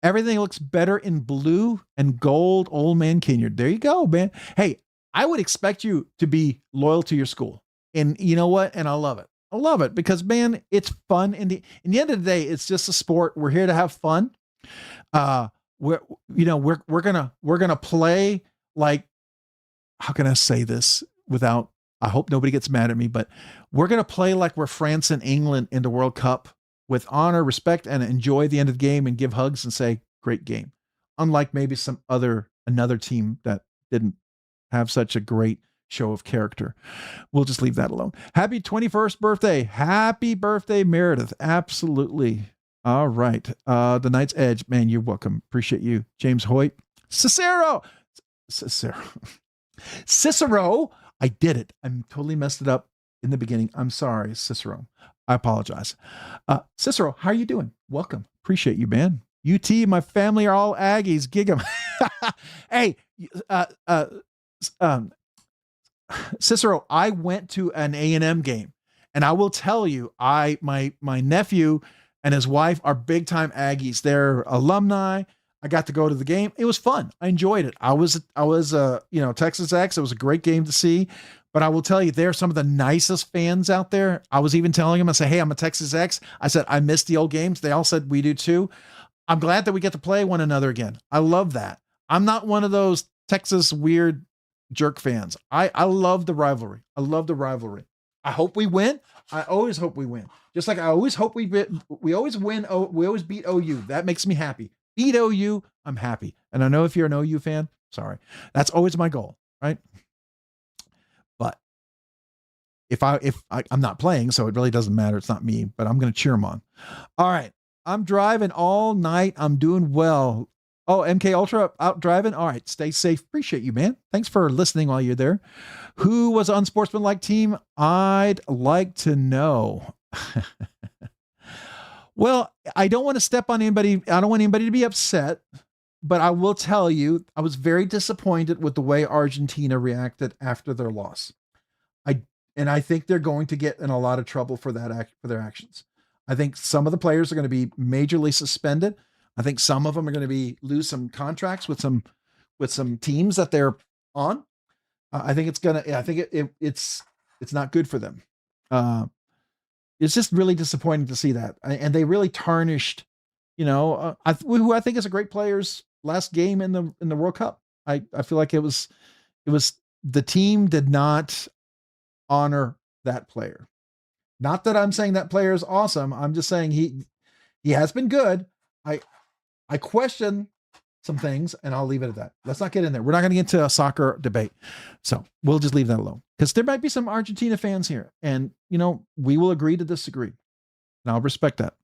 everything looks better in blue and gold. Old man Kenyon. There you go, man. Hey, I would expect you to be loyal to your school. And you know what? And I love it. I love it because, man, it's fun. In the end of the day, it's just a sport. We're here to have fun. We're gonna play like, how can I say this without, I hope nobody gets mad at me, but we're going to play like we're France and England in the World Cup with honor, respect, and enjoy the end of the game and give hugs and say, great game. Unlike maybe another team that didn't have such a great show of character. We'll just leave that alone. Happy 21st birthday. Happy birthday, Meredith. Absolutely. All right. The Knight's Edge, man, you're welcome. Appreciate you. James Hoyt. Cicero. I did it. I totally messed it up in the beginning. I'm sorry, Cicero. I apologize. Cicero, how are you doing? Welcome. Appreciate you, man. UT, my family are all Aggies. Gig 'em. Hey, Cicero, I went to an A&M game, and I will tell you, my nephew and his wife are big time Aggies. They're alumni. I got to go to the game. It was fun. I enjoyed it. I was Texas X. It was a great game to see, but I will tell you, they're some of the nicest fans out there. I was even telling them, I said, hey, I'm a Texas X. I said, I miss the old games. They all said we do too. I'm glad that we get to play one another again. I love that. I'm not one of those Texas weird jerk fans. I love the rivalry. I love the rivalry. I hope we win. I always hope we win. Just like I always hope we always win. We always beat OU. That makes me happy. Beat OU, I'm happy. And I know if you're an OU fan, sorry. That's always my goal, right? But if I'm not playing, so it really doesn't matter. It's not me, but I'm going to cheer them on. All right. I'm driving all night. I'm doing well. Oh, MK Ultra out driving. All right. Stay safe. Appreciate you, man. Thanks for listening while you're there. Who was unsportsmanlike team? I'd like to know. Well, I don't want to step on anybody. I don't want anybody to be upset, but I will tell you, I was very disappointed with the way Argentina reacted after their loss. I think they're going to get in a lot of trouble for their actions. I think some of the players are going to be majorly suspended. I think some of them are going to lose some contracts with some teams that they're on. I think it's not good for them. It's just really disappointing to see that. And they really tarnished, who I think is a great player's last game in the World Cup. I feel like it was the team did not honor that player. Not that I'm saying that player is awesome. I'm just saying he has been good. I question some things, and I'll leave it at that. Let's not get in there. We're not going to get into a soccer debate. So we'll just leave that alone, because there might be some Argentina fans here, and we will agree to disagree, and I'll respect that.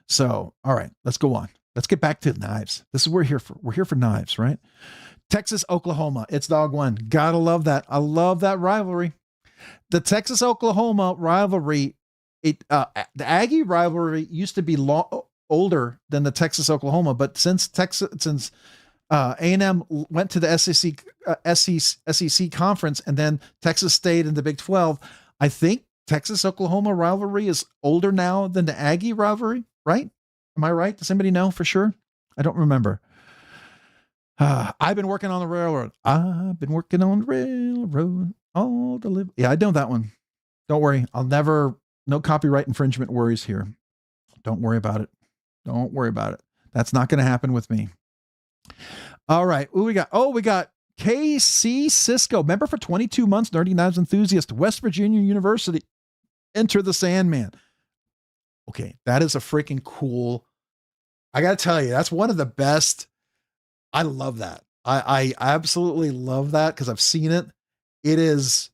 So, all right, let's go on. Let's get back to knives. This is what we're here for. We're here for knives, right? Texas, Oklahoma. It's dog one. Gotta love that. I love that rivalry. The Texas, Oklahoma rivalry. The Aggie rivalry used to be older than the Texas, Oklahoma, but since A&M went to the SEC conference, and then Texas stayed in the Big 12. I think Texas-Oklahoma rivalry is older now than the Aggie rivalry, right? Am I right? Does anybody know for sure? I don't remember. I've been working on the railroad. I've been working on the railroad all the live. Yeah, I know that one. Don't worry. No copyright infringement worries here. Don't worry about it. Don't worry about it. That's not going to happen with me. All right. Who we got? Oh, we got KC Cisco, member for 22 months, Nerdy Knives enthusiast, West Virginia University. Enter the Sandman. Okay, that is a freaking cool. I got to tell you, that's one of the best. I love that. I absolutely love that because I've seen it. It is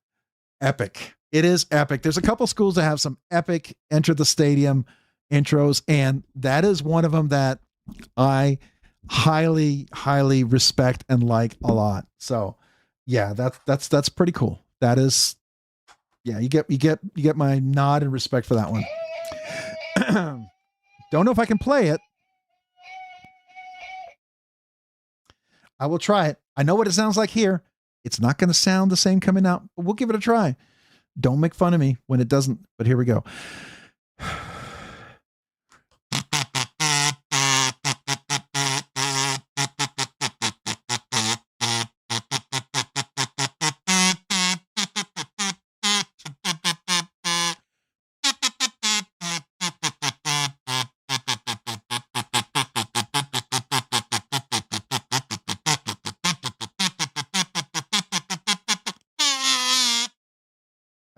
epic. It is epic. There's a couple schools that have some epic Enter the Stadium intros, and that is one of them that I highly, highly respect and like a lot. So yeah, that's pretty cool. That is, yeah, you get my nod and respect for that one. Don't know if I can play it. I will try it. I know what it sounds like here. It's not going to sound the same coming out, but we'll give it a try. Don't make fun of me when it doesn't, but here we go.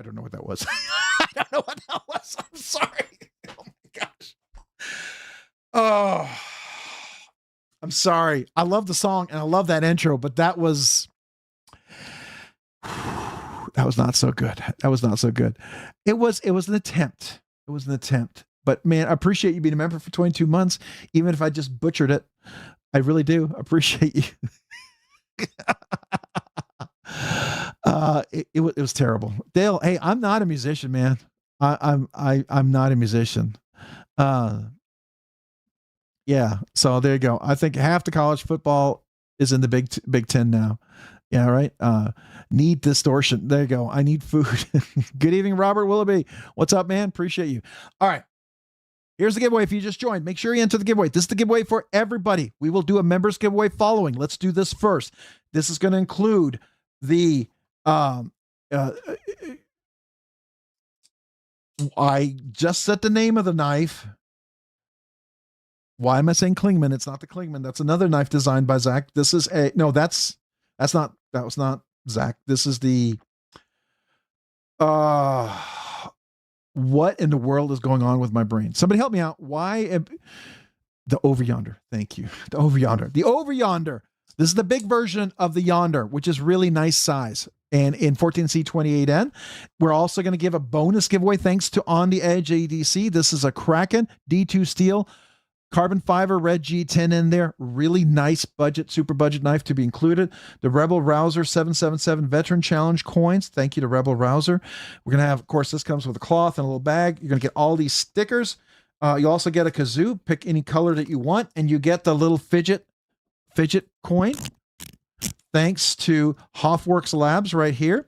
I don't know what that was. I don't know what that was. I'm sorry. Oh my gosh. Oh, I'm sorry. I love the song and I love that intro, but that was not so good. That was not so good. It was an attempt. It was an attempt. But man, I appreciate you being a member for 22 months, even if I just butchered it. I really do appreciate you. It was terrible. Dale, hey, I'm not a musician, man. I'm not a musician. Yeah. So there you go. I think half the college football is in the Big 10 now. Yeah. Right. Need distortion. There you go. I need food. Good evening, Robert Willoughby. What's up, man? Appreciate you. All right. Here's the giveaway. If you just joined, make sure you enter the giveaway. This is the giveaway for everybody. We will do a members giveaway following. Let's do this first. This is going to include the I just said the name of the knife. Why am I saying Klingman? It's not the Klingman. That's another knife designed by Zach. This is that was not Zach. This is the what in the world is going on with my brain? Somebody help me out. The Over Yonder? Thank you. The Over Yonder. The Over Yonder. This is the big version of the Yonder, which is really nice size. And in 14C28N, we're also going to give a bonus giveaway thanks to On the Edge ADC. This is a Kraken D2 steel carbon fiber red G10 in there. Really nice budget, super budget knife to be included. The Rebel Rouser 777 Veteran Challenge coins. Thank you to Rebel Rouser. We're going to have, of course, this comes with a cloth and a little bag. You're going to get all these stickers. You also get a kazoo. Pick any color that you want, and you get the little fidget coin. Thanks to Hoffworks Labs right here.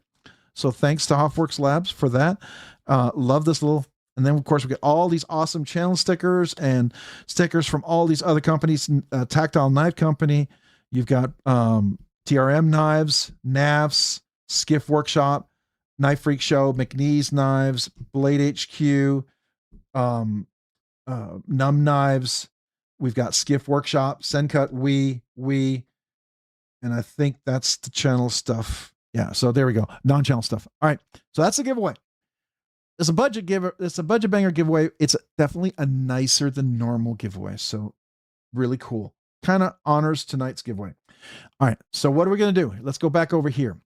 So thanks to Hoffworks Labs for that. Love this little. And then, of course, we get all these awesome channel stickers and stickers from all these other companies. Tactile Knife Company. You've got TRM Knives, NAFs, Skiff Workshop, Knife Freak Show, McNeese Knives, Blade HQ, Numb Knives. We've got Skiff Workshop, Sencut, We, and I think that's the channel stuff. Yeah, so there we go. Non-channel stuff. All right, so that's the giveaway. It's a budget banger giveaway. It's definitely a nicer than normal giveaway. So really cool. Kind of honors tonight's giveaway. All right, so what are we going to do? Let's go back over here.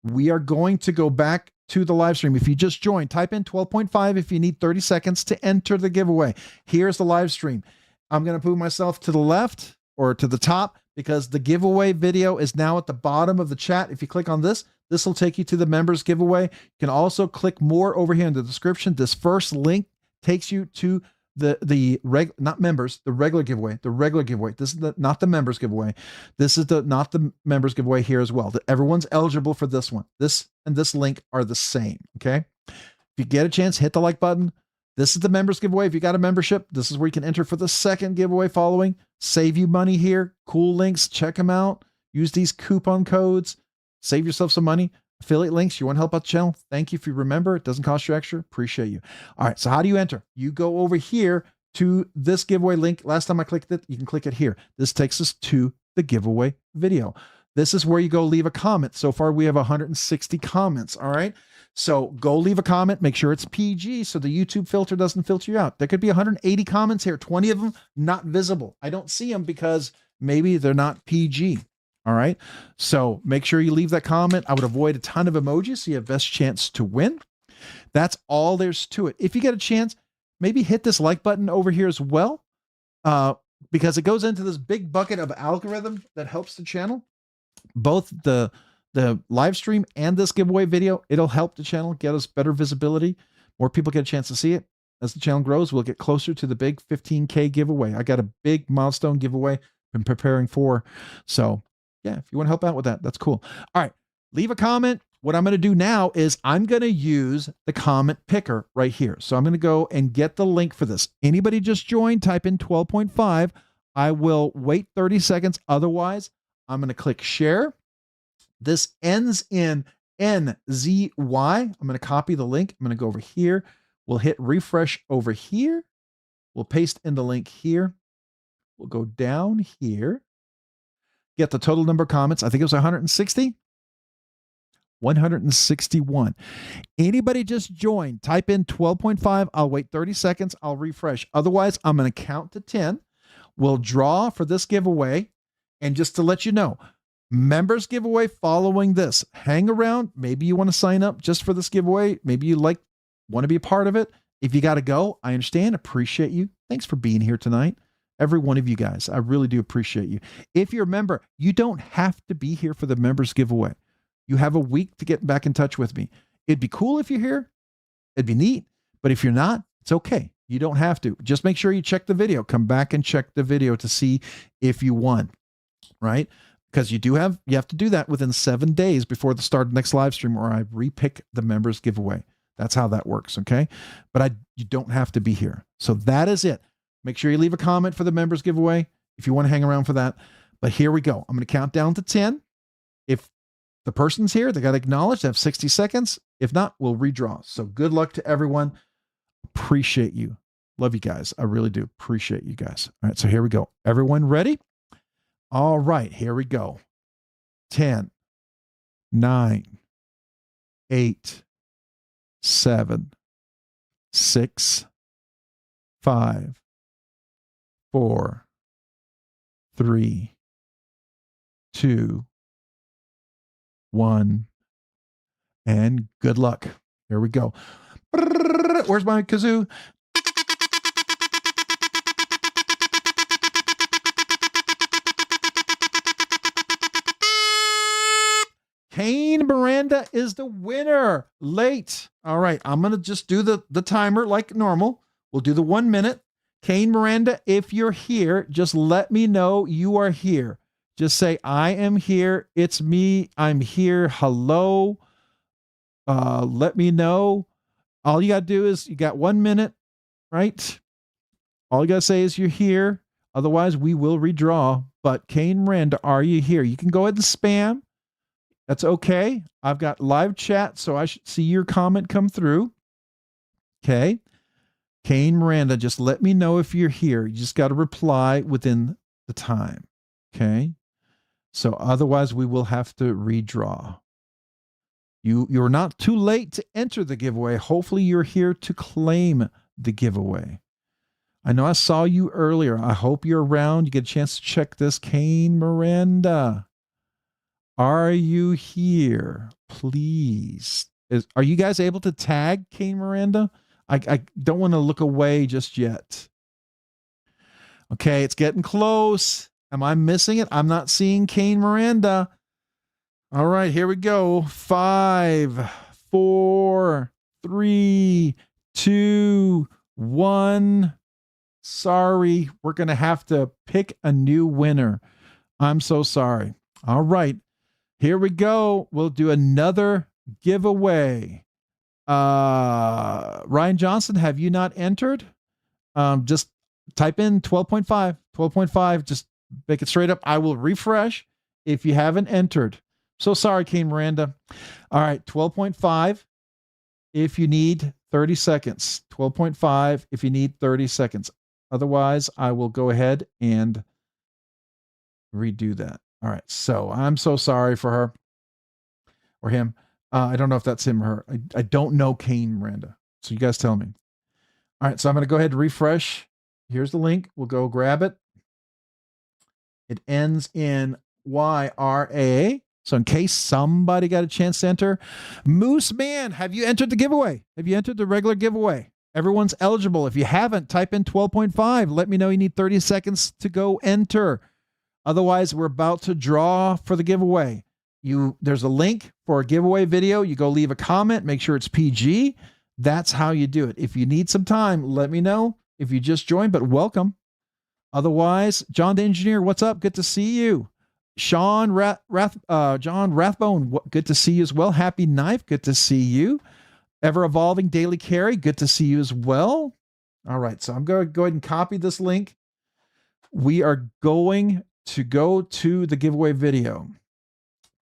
We are going to go back to the live stream. If you just joined, type in 12.5 if you need 30 seconds to enter the giveaway. Here's the live stream. I'm going to move myself to the left or to the top because the giveaway video is now at the bottom of the chat. If you click on this, this will take you to the members giveaway. You can also click more over here in the description. This first link takes you to not members, the regular giveaway. This is not the members giveaway. This is not the members giveaway here as well. Everyone's eligible for this one. This and this link are the same. Okay. If you get a chance, hit the like button. This is the members giveaway. If you got a membership, this is where you can enter for the second giveaway following. Save you money here. Cool links. Check them out. Use these coupon codes. Save yourself some money. Affiliate links. You want to help out the channel? Thank you if you remember. It doesn't cost you extra. Appreciate you. All right. So how do you enter? You go over here to this giveaway link. Last time I clicked it, you can click it here. This takes us to the giveaway video. This is where you go leave a comment. So far, we have 160 comments. All right. So go leave a comment. Make sure it's PG so the YouTube filter doesn't filter you out. There could be 180 comments here. 20 of them not visible. I don't see them because maybe they're not PG. All right. So make sure you leave that comment. I would avoid a ton of emojis so you have best chance to win. That's all there's to it. If you get a chance, maybe hit this like button over here as well, because it goes into this big bucket of algorithm that helps the channel. Both the live stream and this giveaway video, it'll help the channel get us better visibility. More people get a chance to see it. As the channel grows, we'll get closer to the big 15K giveaway. I got a big milestone giveaway I'm preparing for. So yeah, if you want to help out with that, that's cool. All right, leave a comment. What I'm going to do now is I'm going to use the comment picker right here. So I'm going to go and get the link for this. Anybody just joined, type in 12.5. I will wait 30 seconds. Otherwise, I'm going to click share. This ends in NZY. I'm going to copy the link. I'm going to go over here. We'll hit refresh over here. We'll paste in the link here. We'll go down here. Get the total number of comments. I think it was 160. 161. Anybody just joined, type in 12.5. I'll wait 30 seconds. I'll refresh. Otherwise, I'm going to count to 10. We'll draw for this giveaway. And just to let you know, members giveaway following this. Hang around. Maybe you want to sign up just for this giveaway. Maybe you want to be a part of it. If you got to go, I understand. Appreciate you. Thanks for being here tonight. Every one of you guys. I really do appreciate you. If you're a member, you don't have to be here for the members giveaway. You have a week to get back in touch with me. It'd be cool if you're here. It'd be neat. But if you're not, it's okay. You don't have to. Just make sure you check the video. Come back and check the video to see if you won, right? Because you have to do that within 7 days before the start of the next live stream, or I repick the members giveaway. That's how that works, okay? But you don't have to be here. So that is it. Make sure you leave a comment for the members giveaway if you want to hang around for that. But here we go. I'm going to count down to 10. If the person's here, they got to acknowledge. They have 60 seconds. If not, we'll redraw. So good luck to everyone. Appreciate you. Love you guys. I really do appreciate you guys. All right, so here we go. Everyone ready? All right, here we go. 10, 9, 8, 7, 6, 5, 4, 3, 2, 1, and good luck. Here we go. Where's my kazoo? Kane Miranda is the winner. Late. All right, I'm going to just do the timer like normal. We'll do the 1 minute. Kane Miranda, if you're here, just let me know you are here. Just say, I am here. It's me. I'm here. Hello. Let me know. All you got to do is you got 1 minute, right? All you got to say is you're here. Otherwise, we will redraw. But Kane Miranda, are you here? You can go ahead and spam. That's okay. I've got live chat, so I should see your comment come through. Okay. Kane Miranda, just let me know if you're here. You just got to reply within the time. Okay. So otherwise we will have to redraw. You're not too late to enter the giveaway. Hopefully you're here to claim the giveaway. I know I saw you earlier. I hope you're around. You get a chance to check this. Kane Miranda, are you here? Please. Are you guys able to tag Kane Miranda? I don't want to look away just yet. Okay, it's getting close. Am I missing it? I'm not seeing Kane Miranda. All right, here we go. 5, 4, 3, 2, 1. Sorry. We're going to have to pick a new winner. I'm so sorry. All right. Here we go. We'll do another giveaway. Ryan Johnson, have you not entered? Just type in 12.5, 12.5. Just make it straight up. I will refresh if you haven't entered. So sorry, Kane Miranda. All right, 12.5 if you need 30 seconds. 12.5 if you need 30 seconds. Otherwise, I will go ahead and redo that. All right, so I'm so sorry for her or him. I don't know if that's him or her. I don't know Kane Miranda. So you guys tell me. All right, so I'm going to go ahead and refresh. Here's the link. We'll go grab it. It ends in YRA. So in case somebody got a chance to enter, Moose Man, have you entered the giveaway? Have you entered the regular giveaway? Everyone's eligible. If you haven't, type in 12.5. Let me know you need 30 seconds to go enter. Otherwise, we're about to draw for the giveaway. There's a link for a giveaway video. You go leave a comment. Make sure it's PG. That's how you do it. If you need some time, let me know. If you just joined, but welcome. Otherwise, John the Engineer, what's up? Good to see you. Sean John Rathbone, good to see you as well. Happy Knife, good to see you. Ever Evolving Daily Carry, good to see you as well. All right, so I'm going to go ahead and copy this link. We are going to go to the giveaway video.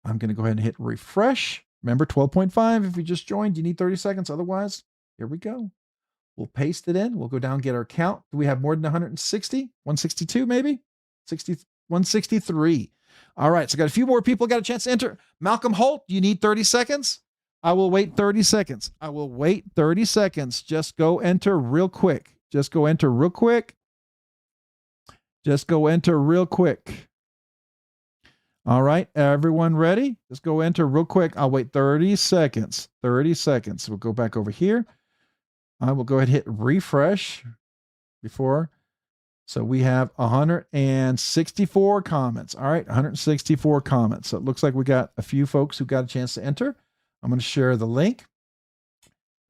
I'm going to go ahead and hit refresh. Remember, 12.5. If you just joined, you need 30 seconds. Otherwise, here we go. We'll paste it in. We'll go down and get our count. Do we have more than 160? 162 maybe? 163. All right, so got a few more people got a chance to enter. Malcolm Holt, do you need 30 seconds? I will wait 30 seconds. I will wait 30 seconds. Just go enter real quick. Just go enter real quick. Just go enter real quick. All right, everyone ready? Just go enter real quick. I'll wait 30 seconds. 30 seconds. We'll go back over here. I will go ahead and hit refresh before. So we have 164 comments. All right, 164 comments. So it looks like we got a few folks who got a chance to enter. I'm going to share the link.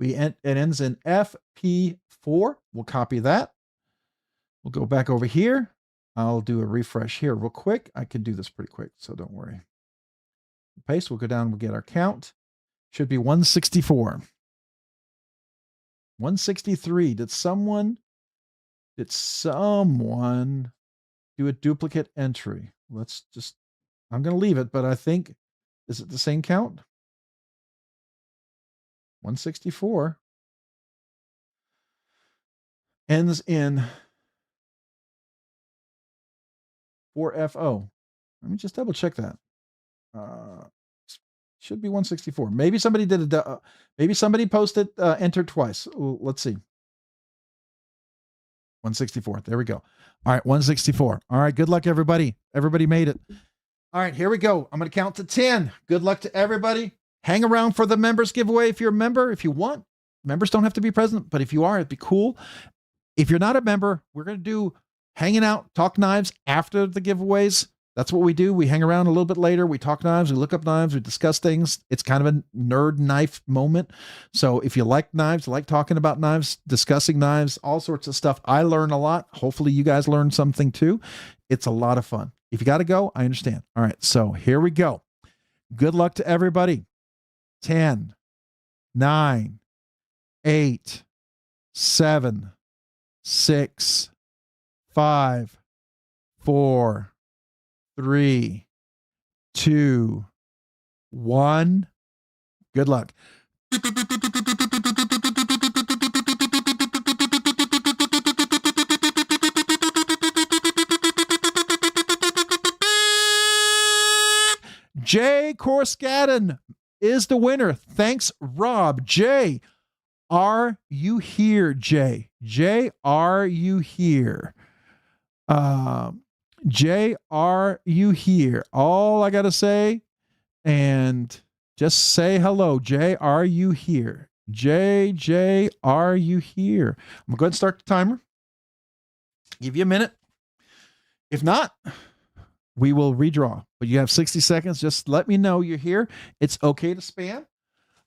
It ends in FP4. We'll copy that. We'll go back over here. I'll do a refresh here real quick. I can do this pretty quick, so don't worry. Paste. We'll go down. We'll get our count. Should be 164. 163. Did someone do a duplicate entry? I'm going to leave it, but I think, is it the same count? 164 ends in 4FO. Let me just double check that. Should be 164. Maybe somebody did maybe somebody posted entered twice. Let's see. 164. There we go. All right, 164. All right, good luck, everybody. Everybody made it. All right, here we go. I'm going to count to 10. Good luck to everybody. Hang around for the members giveaway if you're a member, if you want. Members don't have to be present, but if you are, it'd be cool. If you're not a member, we're going to do hanging out, talk knives after the giveaways. That's what we do. We hang around a little bit later. We talk knives. We look up knives. We discuss things. It's kind of a nerd knife moment. So if you like knives, like talking about knives, discussing knives, all sorts of stuff, I learn a lot. Hopefully you guys learn something too. It's a lot of fun. If you got to go, I understand. All right. So here we go. Good luck to everybody. 10, 9, 8, 7, 6, 5, 4, 3, 2, 1. Good luck. Jay Corskadden is the winner. Thanks, Rob. Jay, are you here, Jay? Jay, are you here? Jay, are you here? All I got to say, and just say hello. Jay, are you here? Jay, are you here? I'm going to go ahead and start the timer. Give you a minute. If not, we will redraw. But you have 60 seconds. Just let me know you're here. It's okay to spam.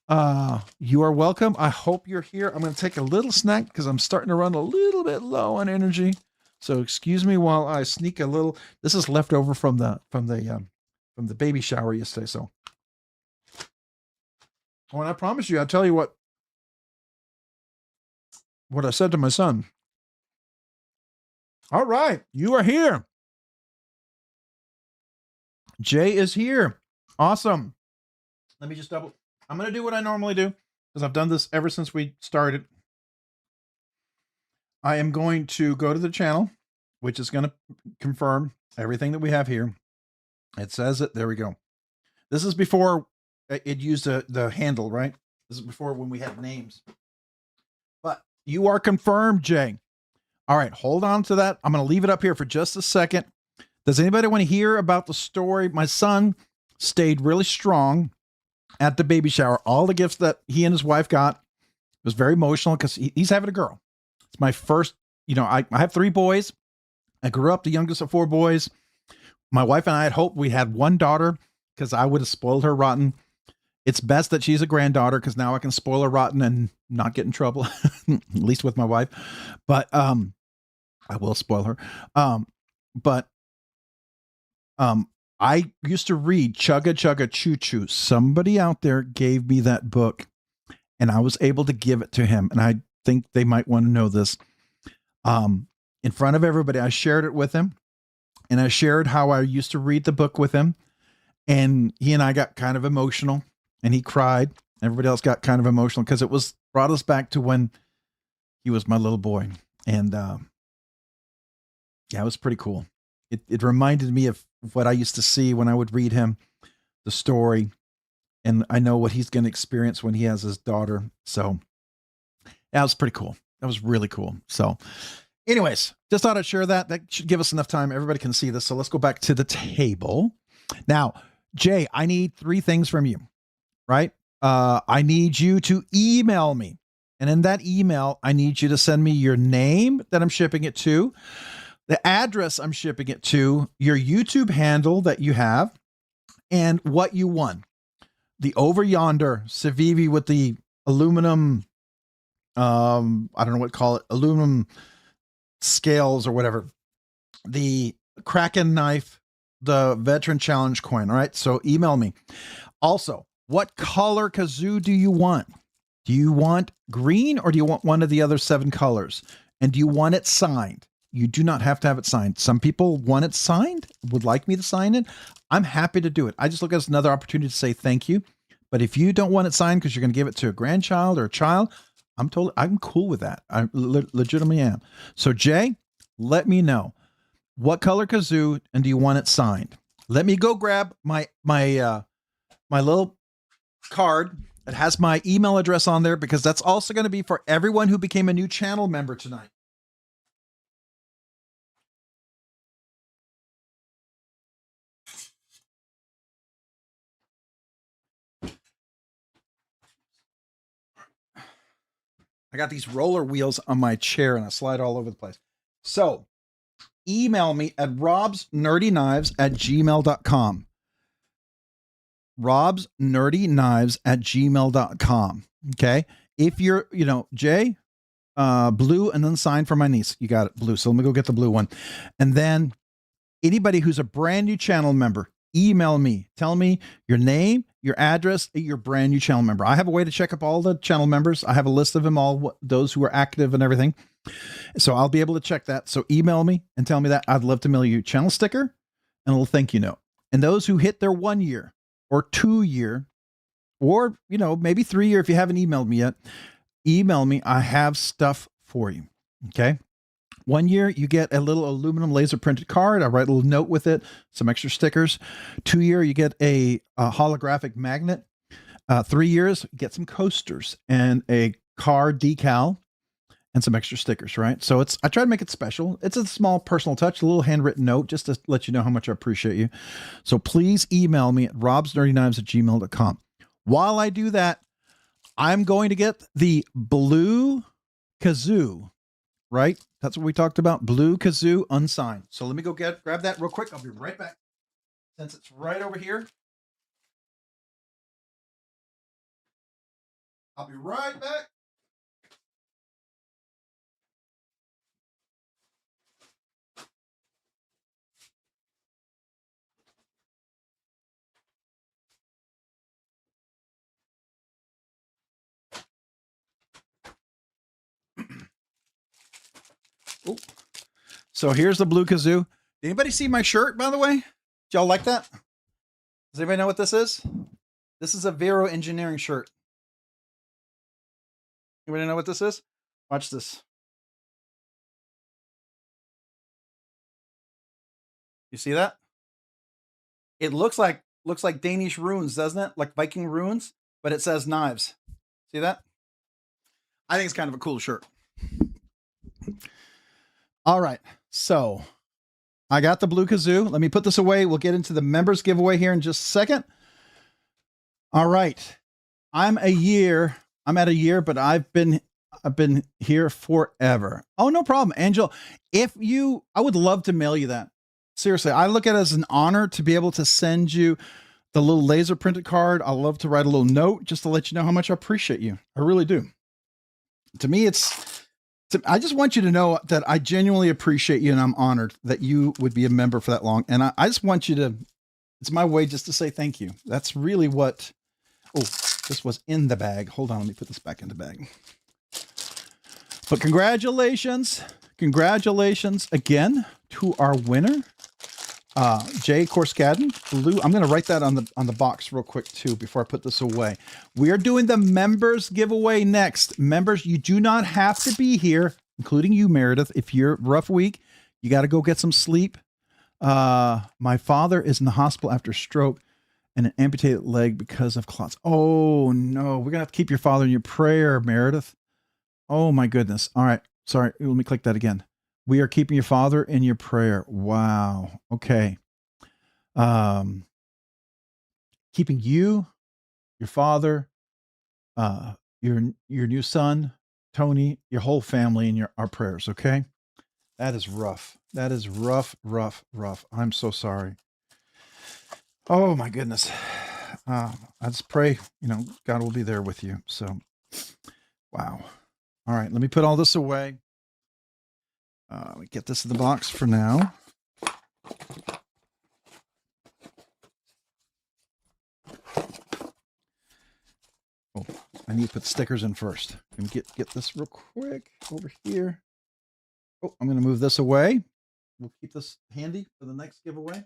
You are welcome. I hope you're here. I'm going to take a little snack because I'm starting to run a little bit low on energy. So excuse me while I sneak a little. This is left over from the baby shower yesterday. So, oh, and I promise you, I'll tell you what I said to my son. All right, you are here. Jay is here. Awesome. Let me just double. I'm going to do what I normally do because I've done this ever since we started. I am going to go to the channel, which is going to confirm everything that we have here. It says it. There we go. This is before it used the handle, right? This is before when we had names. But you are confirmed, Jay. All right, hold on to that. I'm going to leave it up here for just a second. Does anybody want to hear about the story? My son stayed really strong at the baby shower. All the gifts that he and his wife got was very emotional because he's having a girl. It's my first, I have 3 boys. I grew up the youngest of 4 boys. My wife and I had hoped we had 1 daughter because I would have spoiled her rotten. It's best that she's a granddaughter because now I can spoil her rotten and not get in trouble, at least with my wife. But I will spoil her. I used to read Chugga Chugga Choo Choo. Somebody out there gave me that book and I was able to give it to him. And I think they might want to know this. In front of everybody, I shared it with him and I shared how I used to read the book with him. And he and I got kind of emotional and he cried. Everybody else got kind of emotional because it brought us back to when he was my little boy. And yeah, it was pretty cool. It reminded me of what I used to see when I would read him the story. And I know what he's going to experience when he has his daughter. So that was pretty cool. That was really cool. So anyways, just thought I'd share that. That should give us enough time. Everybody can see this. So let's go back to the table. Now, Jay, I need 3 things from you, right? I need you to email me. And in that email, I need you to send me your name that I'm shipping it to, the address I'm shipping it to, your YouTube handle that you have, and what you won. The over yonder Civivi with the aluminum, I don't know what to call it, aluminum scales or whatever. The Kraken knife, the Veteran Challenge coin. All right. So email me. Also, what color kazoo do you want? Do you want green or do you want one of the other 7 colors? And do you want it signed? You do not have to have it signed. Some people want it signed, would like me to sign it. I'm happy to do it. I just look at it as another opportunity to say thank you. But if you don't want it signed because you're going to give it to a grandchild or a child, I'm cool with that. I legitimately am. So Jay, let me know what color kazoo and do you want it signed? Let me go grab my little card that has my email address on there because that's also going to be for everyone who became a new channel member tonight. I got these roller wheels on my chair and I slide all over the place. So email me at robsnerdyknives@gmail.com. robsnerdyknives@gmail.com. Okay. If you're, Jay, blue and then sign for my niece. You got it, blue. So let me go get the blue one. And then anybody who's a brand new channel member, email me. Tell me your name, your address, your brand new channel member. I have a way to check up all the channel members. I have a list of them all, those who are active and everything. So I'll be able to check that. So email me and tell me that. I'd love to mail you a channel sticker and a little thank you note. And those who hit their 1 year or 2 year, or, maybe 3 year, if you haven't emailed me yet, email me. I have stuff for you. Okay. 1 year, you get a little aluminum laser printed card. I write a little note with it, some extra stickers. 2 year, you get a holographic magnet. 3 years, you get some coasters and a card decal and some extra stickers, right? So I try to make it special. It's a small personal touch, a little handwritten note, just to let you know how much I appreciate you. So please email me at robsnerdyknives@gmail.com. While I do that, I'm going to get the blue kazoo, right? That's what we talked about. Blue kazoo unsigned. So let me go grab that real quick. I'll be right back. Since it's right over here. I'll be right back. Oh. So here's the blue kazoo. Did anybody see my shirt, by the way? Did y'all like that? Does anybody know what this is? This is a Vero engineering shirt. Anybody know what this is? Watch this. You see that? It looks like Danish runes, doesn't it? Like Viking runes, but it says knives. See that? I think it's kind of a cool shirt. All right. So I got the blue kazoo. Let me put this away. We'll get into the members giveaway here in just a second. All right. I'm at a year, but I've been here forever. Oh, no problem. Angel, I would love to mail you that. Seriously, I look at it as an honor to be able to send you the little laser printed card. I love to write a little note just to let you know how much I appreciate you. I really do. To me, I just want you to know that I genuinely appreciate you and I'm honored that you would be a member for that long. And I just want you to, it's my way just to say thank you. That's really what, oh, this was in the bag. Hold on, let me put this back in the bag. But congratulations again to our winner, Jay Korskadden, blue. I'm going to write that on the box real quick too before I put this away. We are doing the members giveaway next. Members, you do not have to be here, including you, Meredith. If you're rough week, you got to go get some sleep. My father is in the hospital after stroke and an amputated leg because of clots. Oh no, we're gonna have to keep your father in your prayer, Meredith. Oh my goodness. All right. Sorry. Let me click that again. We are keeping your father in your prayer. Wow. Okay. Keeping you, your father, your new son, Tony, your whole family in our prayers. Okay. That is rough. That is rough. I'm so sorry. Oh my goodness. I just pray, God will be there with you. So, wow. All right. Let me put all this away. Let me get this in the box for now. Oh, I need to put stickers in first. Let me get this real quick over here. Oh, I'm going to move this away. We'll keep this handy for the next giveaway.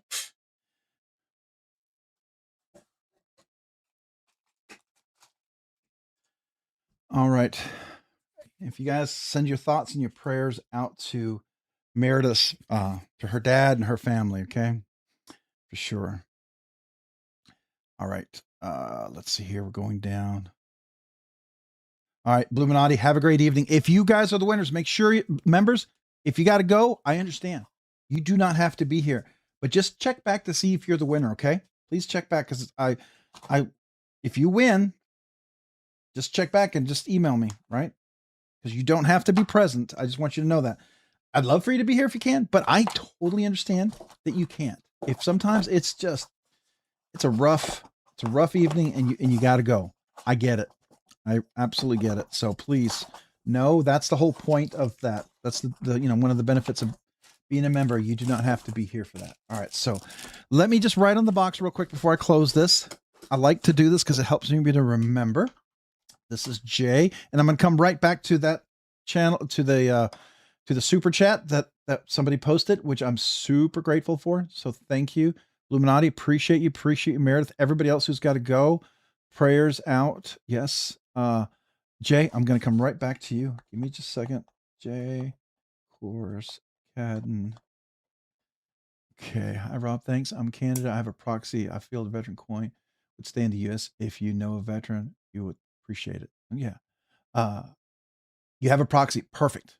All right. If you guys send your thoughts and your prayers out to Meredith, to her dad and her family, okay? For sure. All right. Let's see here. We're going down. All right, Bluminati, have a great evening. If you guys are the winners, make sure, members, if you got to go, I understand. You do not have to be here, but just check back to see if you're the winner, okay? Please check back because if you win, just check back and just email me, right? Because you don't have to be present. I just want you to know that. I'd love for you to be here if you can, but I totally understand that you can't. If sometimes it's a rough evening and you got to go. I get it. I absolutely get it. So please, no, that's the whole point of that. That's the one of the benefits of being a member. You do not have to be here for that. All right. So let me just write on the box real quick before I close this. I like to do this because it helps me to remember. This is Jay, and I'm going to come right back to that channel, to the super chat that somebody posted, which I'm super grateful for. So thank you, Illuminati. Appreciate you, Meredith. Everybody else who's got to go, prayers out. Yes. Jay, I'm going to come right back to you. Give me just a second. Jay Korskadden. Okay. Hi, Rob. Thanks. I'm Canada. I have a proxy. I feel the veteran coin would stay in the U.S. If you know a veteran, you would appreciate it. Yeah. You have a proxy. Perfect.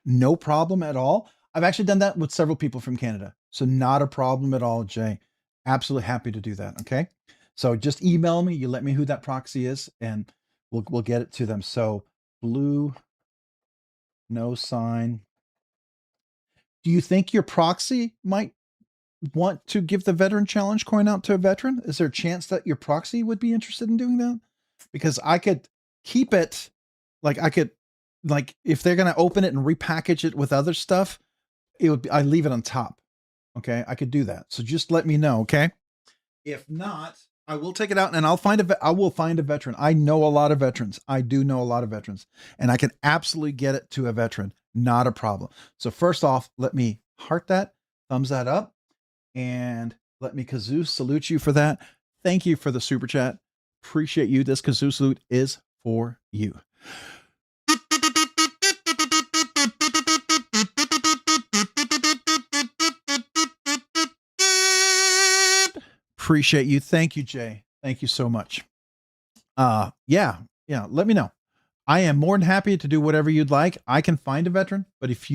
No problem at all. I've actually done that with several people from Canada. So not a problem at all, Jay. Absolutely happy to do that. Okay. So just email me. You let me who that proxy is and we'll get it to them. So blue, no sign. Do you think your proxy might want to give the veteran challenge coin out to a veteran? Is there a chance that your proxy would be interested in doing that? Because I could keep it like I could, like if they're going to open it and repackage it with other stuff, it would be, I leave it on top. Okay. I could do that. So just let me know. Okay. If not, I will take it out and I will find a veteran. I know a lot of veterans. I do know a lot of veterans, and I can absolutely get it to a veteran. Not a problem. So first off, let me heart that, thumbs that up, and let me kazoo salute you for that. Thank you for the super chat. Appreciate you. This kazoo salute is for you. Appreciate you. Thank you, Jay. Thank you so much. Yeah, let me know. I am more than happy to do whatever you'd like. I can find a veteran, but if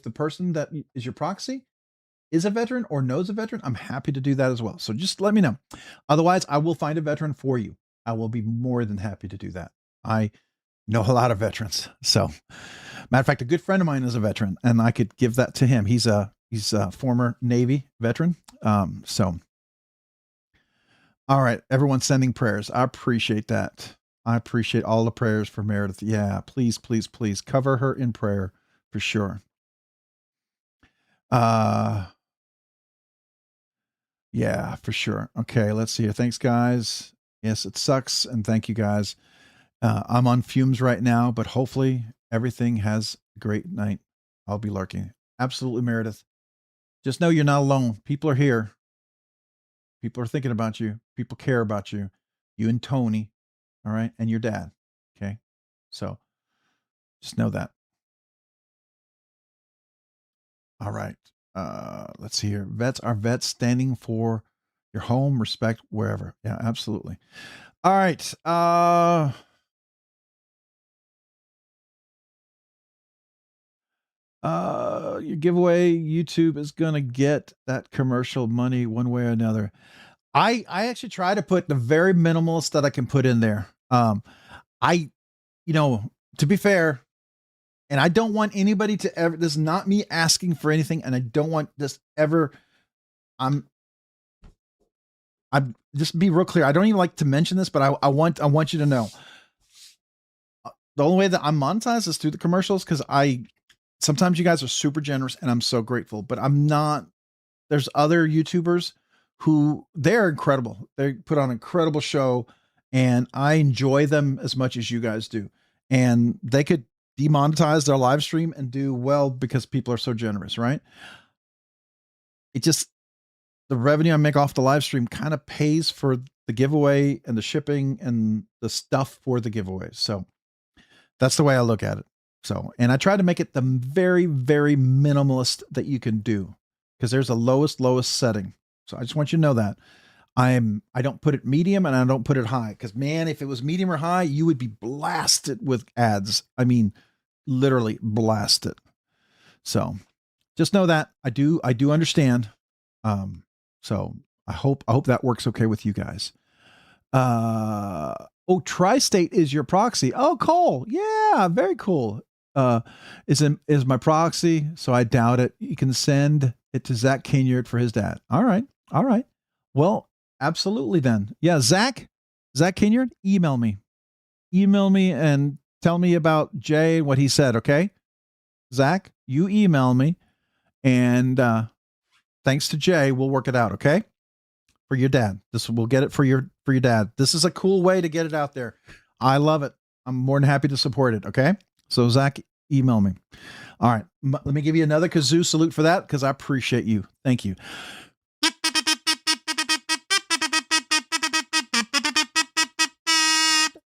the person that is your proxy is a veteran or knows a veteran, I'm happy to do that as well. So just let me know. Otherwise, I will find a veteran for you. I will be more than happy to do that. I know a lot of veterans. So matter of fact, a good friend of mine is a veteran, and I could give that to him. He's a former Navy veteran. All right, everyone's sending prayers. I appreciate that. I appreciate all the prayers for Meredith. Yeah, please, please, please cover her in prayer for sure. Yeah, for sure. Okay, let's see here. Thanks, guys. Yes, it sucks, and thank you, guys. I'm on fumes right now, but hopefully everything has a great night. I'll be lurking. Absolutely, Meredith. Just know you're not alone. People are here. People are thinking about you. People care about you. You and Tony, all right, and your dad. Okay, so just know that. All right. Let's see here. Vets are vets standing for your home, respect, wherever. Yeah, absolutely. All right. Your giveaway, YouTube is gonna get that commercial money one way or another. I actually try to put the very minimalist that I can put in there. To be fair, and I don't want anybody to ever, this is not me asking for anything, and I don't want this ever, I'm just be real clear. I don't even like to mention this, but I want you to know. The only way that I'm monetized is through the commercials, because sometimes you guys are super generous, and I'm so grateful, but I'm not, there's other YouTubers who they're incredible. They put on an incredible show, and I enjoy them as much as you guys do. And they could demonetize their live stream and do well because people are so generous, right? It just, the revenue I make off the live stream kind of pays for the giveaway and the shipping and the stuff for the giveaway. So that's the way I look at it. So, and I try to make it the very, very minimalist that you can do, because there's a lowest setting. So I just want you to know that I don't put it medium and I don't put it high, because man, if it was medium or high, you would be blasted with ads. I mean, literally blasted. So just know that I do understand. So I hope that works okay with you guys. Tri-State is your proxy. Oh, Cole. Yeah, very cool. Is my proxy, so I doubt it. You can send it to Zach Kenyard for his dad. All right. Well, absolutely then. Yeah, Zach Kenyard, email me and tell me about Jay, what he said. Okay, Zach, you email me, and thanks to Jay, we'll work it out. Okay, for your dad. We'll get it for your dad. This is a cool way to get it out there. I love it. I'm more than happy to support it. Okay, so Zach, email me. All right, let me give you another kazoo salute for that, because I appreciate you. Thank you.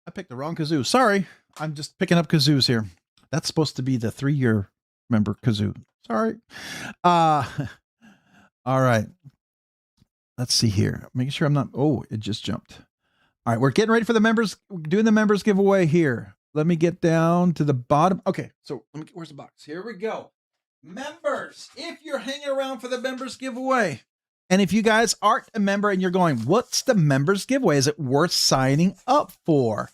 I picked the wrong kazoo. Sorry, I'm just picking up kazoos here. That's supposed to be the 3-year member kazoo. Sorry. All right. Let's see here. Making sure I'm not. Oh, it just jumped. All right, we're getting ready for the members. We're doing the members giveaway here. Let me get down to the bottom. Okay, so where's the box? Here we go. Members, if you're hanging around for the members giveaway, and if you guys aren't a member and you're going, what's the members giveaway? Is it worth signing up for?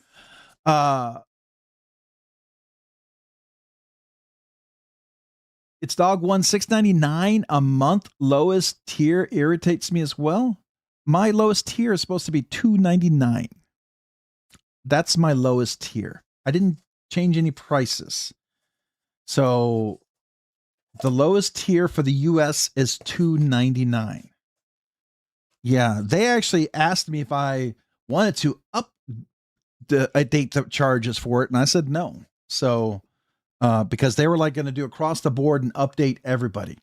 It's dog one $6.99 a month. Lowest tier irritates me as well. My lowest tier is supposed to be $2.99. That's my lowest tier. I didn't change any prices. So the lowest tier for the US is $299. Yeah, they actually asked me if I wanted to update the charges for it, and I said no. So because they were like going to do across the board and update everybody.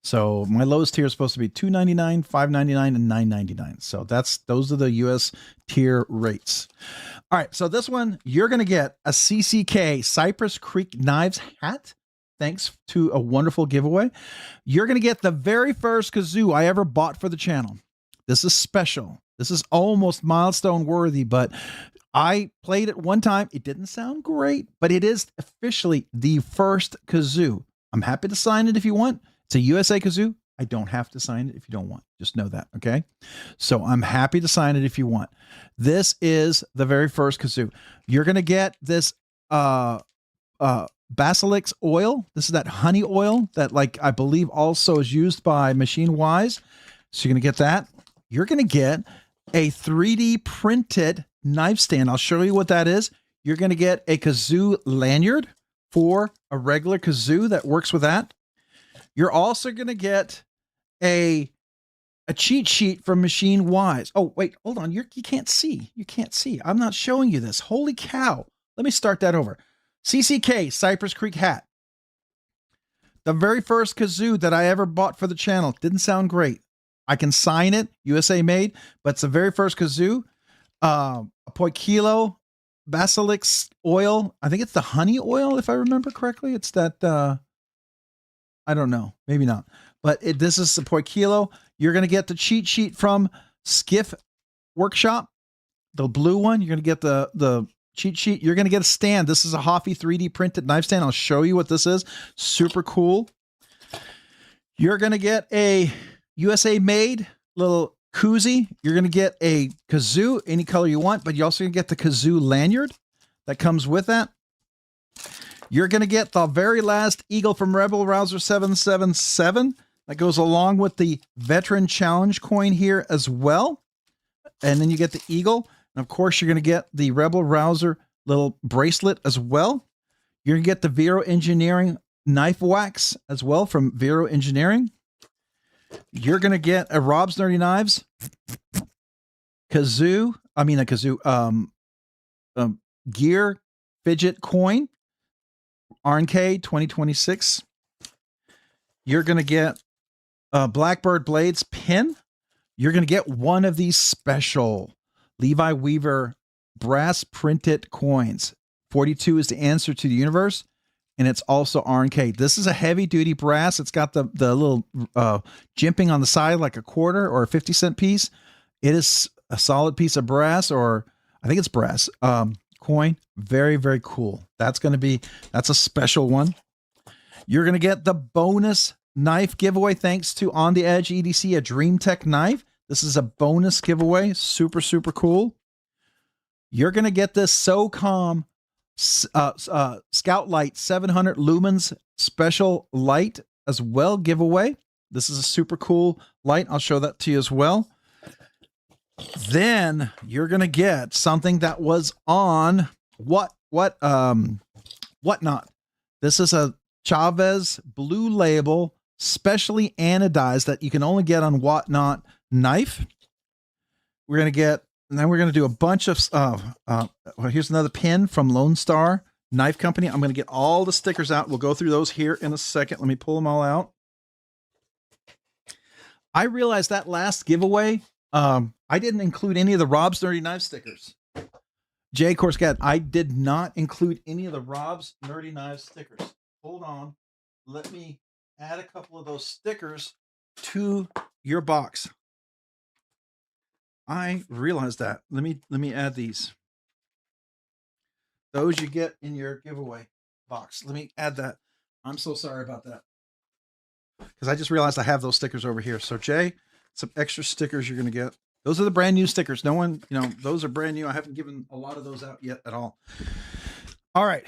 So my lowest tier is supposed to be $299, $599, and $999. So those are the US tier rates. All right, so this one, you're going to get a CCK Cypress Creek Knives hat, thanks to a wonderful giveaway. You're going to get the very first kazoo I ever bought for the channel. This is special. This is almost milestone worthy, but I played it one time. It didn't sound great, but it is officially the first kazoo. I'm happy to sign it if you want. It's a USA kazoo. I don't have to sign it if you don't want. Just know that, okay? So I'm happy to sign it if you want. This is the very first kazoo. You're going to get this Basilix oil. This is that honey oil that, like, I believe also is used by Machine Wise. So you're going to get that. You're going to get a 3D printed knife stand. I'll show you what that is. You're going to get a kazoo lanyard for a regular kazoo that works with that. You're also going to get a cheat sheet from Machine Wise. Oh, wait, hold on. You can't see. You can't see. I'm not showing you this. Holy cow. Let me start that over. CCK Cypress Creek hat. The very first kazoo that I ever bought for the channel. Didn't sound great. I can sign it. USA made. But it's the very first kazoo. A Poikilo Basilix oil. I think it's the honey oil, if I remember correctly. It's that... I don't know. Maybe not. But this is the Poikilo. You're going to get the cheat sheet from Skiff Workshop, the blue one. You're going to get the cheat sheet. You're going to get a stand. This is a Hoffy 3D printed knife stand. I'll show you what this is. Super cool. You're going to get a USA made little koozie. You're going to get a kazoo, any color you want, but you're also going to get the kazoo lanyard that comes with that. You're going to get the very last eagle from Rebel Rouser 777 that goes along with the Veteran Challenge coin here as well. And then you get the eagle. And of course, you're going to get the Rebel Rouser little bracelet as well. You're going to get the Vero Engineering knife wax as well from Vero Engineering. You're going to get a Rob's Nerdy Knives gear fidget coin. RNK 2026. You're going to get a Blackbird Blades pin. You're going to get one of these special Levi Weaver brass printed coins. 42 is the answer to the universe, and it's also RNK. This is a heavy duty brass. It's got the little jimping on the side like a quarter or a 50-cent piece. It is a solid piece of brass, or I think it's brass. Coin. Very, very cool. That's a special one. You're going to get the bonus knife giveaway thanks to On the Edge EDC, a DreamTech knife. This is a bonus giveaway. Super, super cool. You're going to get this SOCOM Scout Light 700 lumens special light as well giveaway. This is a super cool light. I'll show that to you as well. Then you're going to get something that was on Whatnot. This is a Chavez Blue Label specially anodized that you can only get on Whatnot knife. We're going to get, and then we're going to do a bunch of well, here's another pin from Lone Star Knife Company. I'm going to get all the stickers out. We'll go through those here in a second. Let me pull them all out. I realized that last giveaway, I didn't include any of the Rob's Nerdy Knife stickers. Jay Corscat, I did not include any of the Rob's Nerdy Knives stickers. Hold on. Let me add a couple of those stickers to your box. I realized that. Let me add these. Those you get in your giveaway box. Let me add that. I'm so sorry about that. Because I just realized I have those stickers over here. So Jay, some extra stickers you're going to get. Those are the brand new stickers. No one, those are brand new. I haven't given a lot of those out yet at all. All right.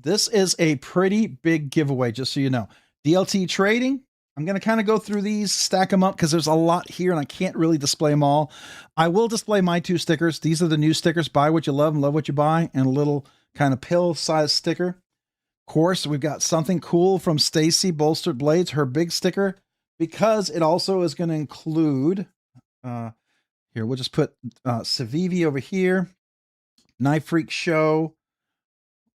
This is a pretty big giveaway, just so you know. DLT Trading. I'm going to kind of go through these, stack them up because there's a lot here and I can't really display them all. I will display my 2 stickers. These are the new stickers, buy what you love and love what you buy, and a little kind of pill size sticker. Of course, we've got something cool from Stacy Bolstered Blades, her big sticker, because it also is going to include, here, we'll just put Civivi over here, Knife Freak Show.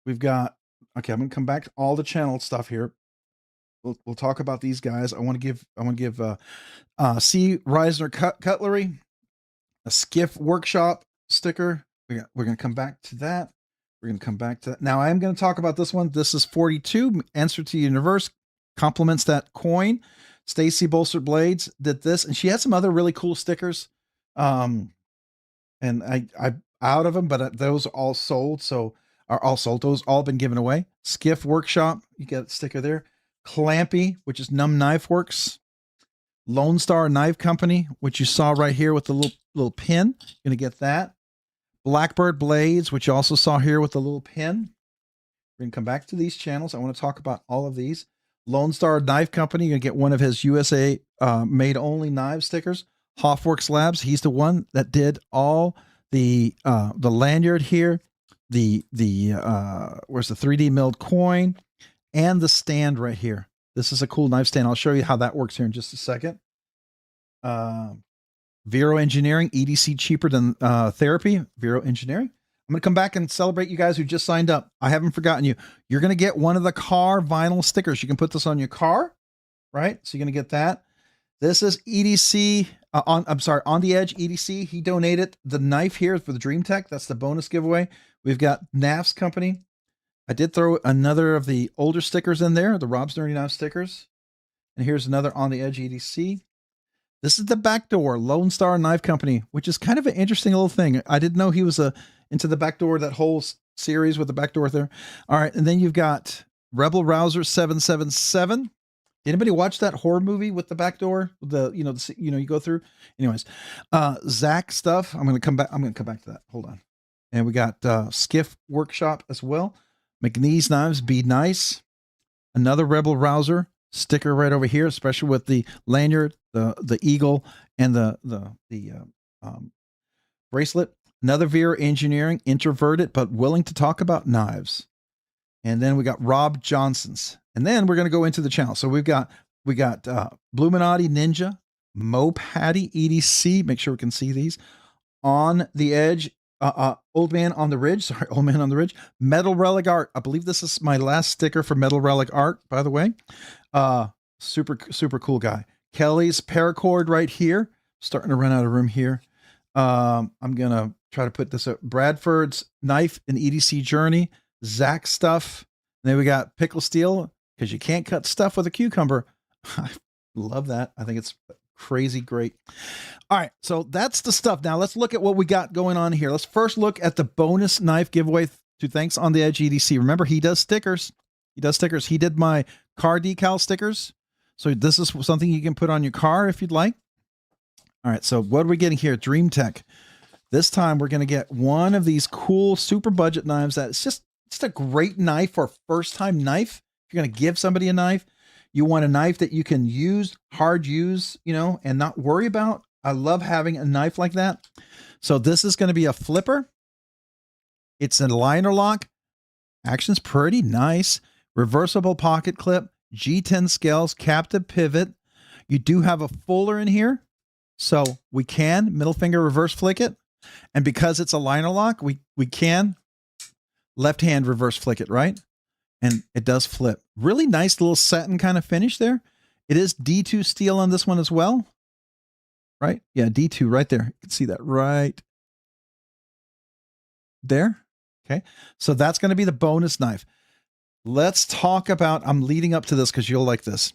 We've got, okay, I'm going to come back to all the channel stuff here. We'll talk about these guys. I want to give C. Reisner Cutlery, a Skiff Workshop sticker. We're going to come back to that. We're going to come back to that. Now I am going to talk about this one. This is 42, Answer to Universe, compliments that coin. Stacy Bolstered Blades did this, and she had some other really cool stickers. And I out of them, but those are all sold. So are all sold. Those all been given away. Skiff Workshop, you get a sticker there. Clampy, which is Numb Knife Works. Lone Star Knife Company, which you saw right here with the little pin. You're going to get that. Blackbird Blades, which you also saw here with the little pin. We're going to come back to these channels. I want to talk about all of these. Lone Star Knife Company, you're going to get one of his USA made only knife stickers. Hoffworks Labs, he's the one that did all the lanyard here. Where's the 3D milled coin and the stand right here. This is a cool knife stand. I'll show you how that works here in just a second. Vero Engineering, EDC cheaper than therapy. Vero Engineering. I'm going to come back and celebrate you guys who just signed up. I haven't forgotten you. You're going to get one of the car vinyl stickers. You can put this on your car, right? So you're going to get that. This is EDC, On the Edge EDC. He donated the knife here for the Dream Tech. That's the bonus giveaway. We've got NAFS Company. I did throw another of the older stickers in there, the Rob's Nerdy Knives stickers. And here's another On the Edge EDC. This is the Backdoor Lone Star Knife Company, which is kind of an interesting little thing. I didn't know he was into the Backdoor, that whole series with the Backdoor there. All right, and then you've got Rebel Rouser 777. Anybody watch that horror movie with the Backdoor? You go through. Anyways, Zach stuff. I'm gonna come back to that. Hold on. And we got Skiff Workshop as well. McNeese Knives, Be Nice. Another Rebel Rouser sticker right over here, especially with the lanyard, the eagle, and the bracelet. Another Vera Engineering, introverted but willing to talk about knives. And then we got Rob Johnson's. And then we're going to go into the channel. So we got Bluminati Ninja, Mo Patty EDC. Make sure we can see these. On the Edge, Old Man on the Ridge. Sorry, Old Man on the Ridge. Metal Relic Art. I believe this is my last sticker for Metal Relic Art, by the way. Super cool guy. Kelly's Paracord right here. Starting to run out of room here. I'm going to try to put this up. Bradford's Knife and EDC Journey. Zach stuff. And then we got Pickle Steel, because you can't cut stuff with a cucumber. I love that. I think it's crazy great. All right, so that's the stuff. Now let's look at what we got going on here. Let's first look at the bonus knife giveaway to Thanks on the Edge EDC. Remember, he does stickers. He did my car decal stickers. So this is something you can put on your car if you'd like. All right, so what are we getting here? Dream Tech. This time we're going to get one of these cool super budget knives that it's just a great knife for a first-time knife. If you're going to give somebody a knife, you want a knife that you can use, hard use, and not worry about. I love having a knife like that. So this is going to be a flipper. It's a liner lock. Action's pretty nice. Reversible pocket clip, G10 scales, captive pivot. You do have a fuller in here, so we can middle finger reverse flick it. And because it's a liner lock, we can left hand reverse flick it, right? And it does flip. Really nice little satin kind of finish there. It is D2 steel on this one as well, right? Yeah, D2 right there. You can see that right there. Okay, so that's going to be the bonus knife. Let's talk about, I'm leading up to this because you'll like this.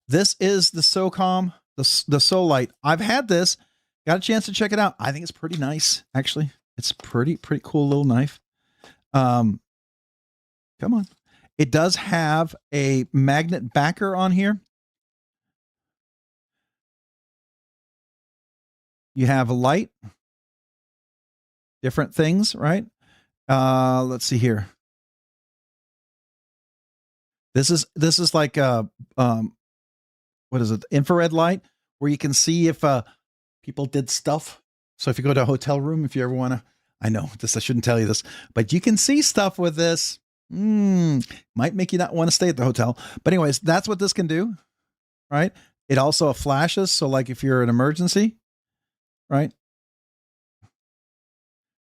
This is the SOCOM, the Solite. I've had this, got a chance to check it out. I think it's pretty nice, actually. It's pretty cool little knife. Come on. It does have a magnet backer on here. You have a light, different things, right? Let's see here. This is like what is it? Infrared light, where you can see if people did stuff. So if you go to a hotel room, if you ever want to, I know this, I shouldn't tell you this, but you can see stuff with this. Might make you not want to stay at the hotel. But anyways, that's what this can do, right? It also flashes. So like if you're an emergency, right?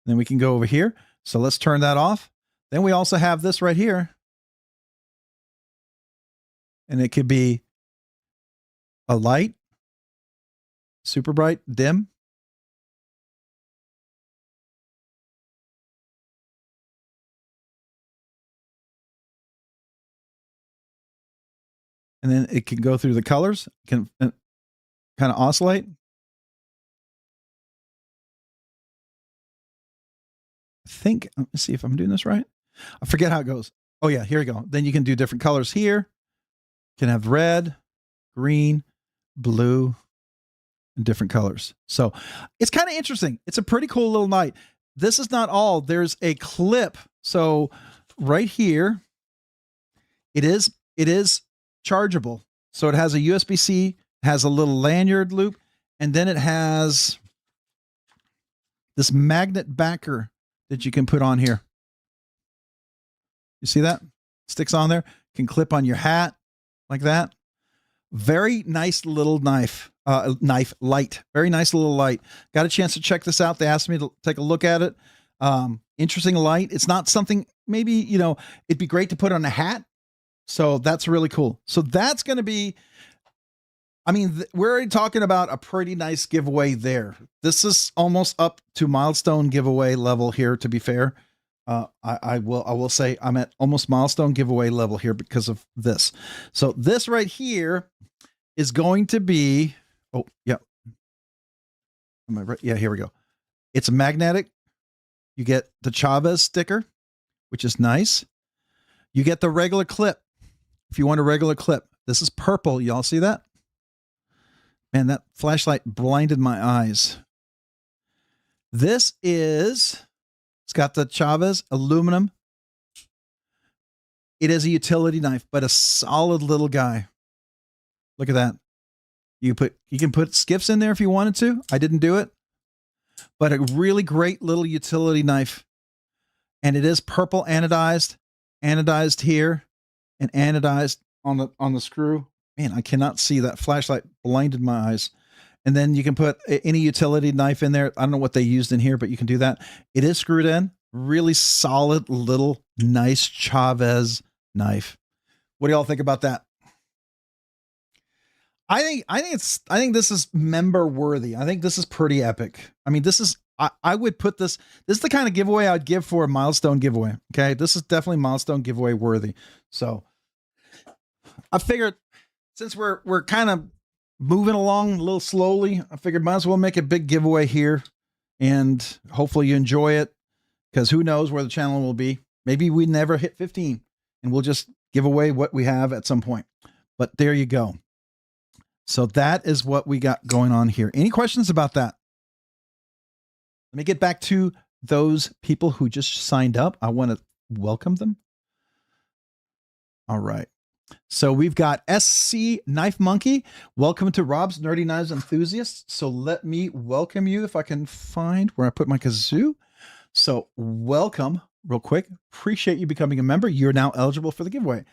Then we can go over here. So let's turn that off. Then we also have this right here. And it could be a light, super bright, dim. And then it can go through the colors, can kind of oscillate. I think, let me see if I'm doing this right. I forget how it goes. Oh yeah, here we go. Then you can do different colors here. You can have red, green, blue, and different colors. So it's kind of interesting. It's a pretty cool little knife. This is not all. There's a clip. So right here, it is chargeable. So it has a USB-C, has a little lanyard loop, and then it has this magnet backer that you can put on here. You see that? Sticks on there. Can clip on your hat like that. Very nice little knife. Light. Very nice little light. Got a chance to check this out. They asked me to take a look at it. Interesting light. It's not something, maybe, you know, it'd be great to put on a hat. So that's really cool. So that's going to be, I mean, we're already talking about a pretty nice giveaway there. This is almost up to milestone giveaway level here, to be fair. I will say I'm at almost milestone giveaway level here because of this. So this right here is going to be, oh, yeah. Am I right? Yeah, here we go. It's magnetic. You get the Chavez sticker, which is nice. You get the regular clip. If you want a regular clip, this is purple. Y'all see that? Man, that flashlight blinded my eyes. This is, it's got the Chavez aluminum. It is a utility knife, but a solid little guy. Look at that. You can put skiffs in there if you wanted to. I didn't do it, but a really great little utility knife. And it is purple anodized here and anodized on the screw. Man, I cannot see. That flashlight blinded my eyes. And then you can put any utility knife in there. I don't know what they used in here, but you can do that. It is screwed in. Really solid little nice Chavez knife. What do y'all think about that? I think this is member worthy. I think this is pretty epic. I mean, this is, I would put this is the kind of giveaway I'd give for a milestone giveaway. Okay. This is definitely milestone giveaway worthy. So I figured since we're kind of moving along a little slowly, I figured might as well make a big giveaway here and hopefully you enjoy it, because who knows where the channel will be. Maybe we never hit 15 and we'll just give away what we have at some point. But there you go. So that is what we got going on here. Any questions about that? Let me get back to those people who just signed up. I want to welcome them. All right. So we've got SC Knife Monkey. Welcome to Rob's Nerdy Knives Enthusiasts. So let me welcome you if I can find where I put my kazoo. So welcome real quick. Appreciate you becoming a member. You're now eligible for the giveaway.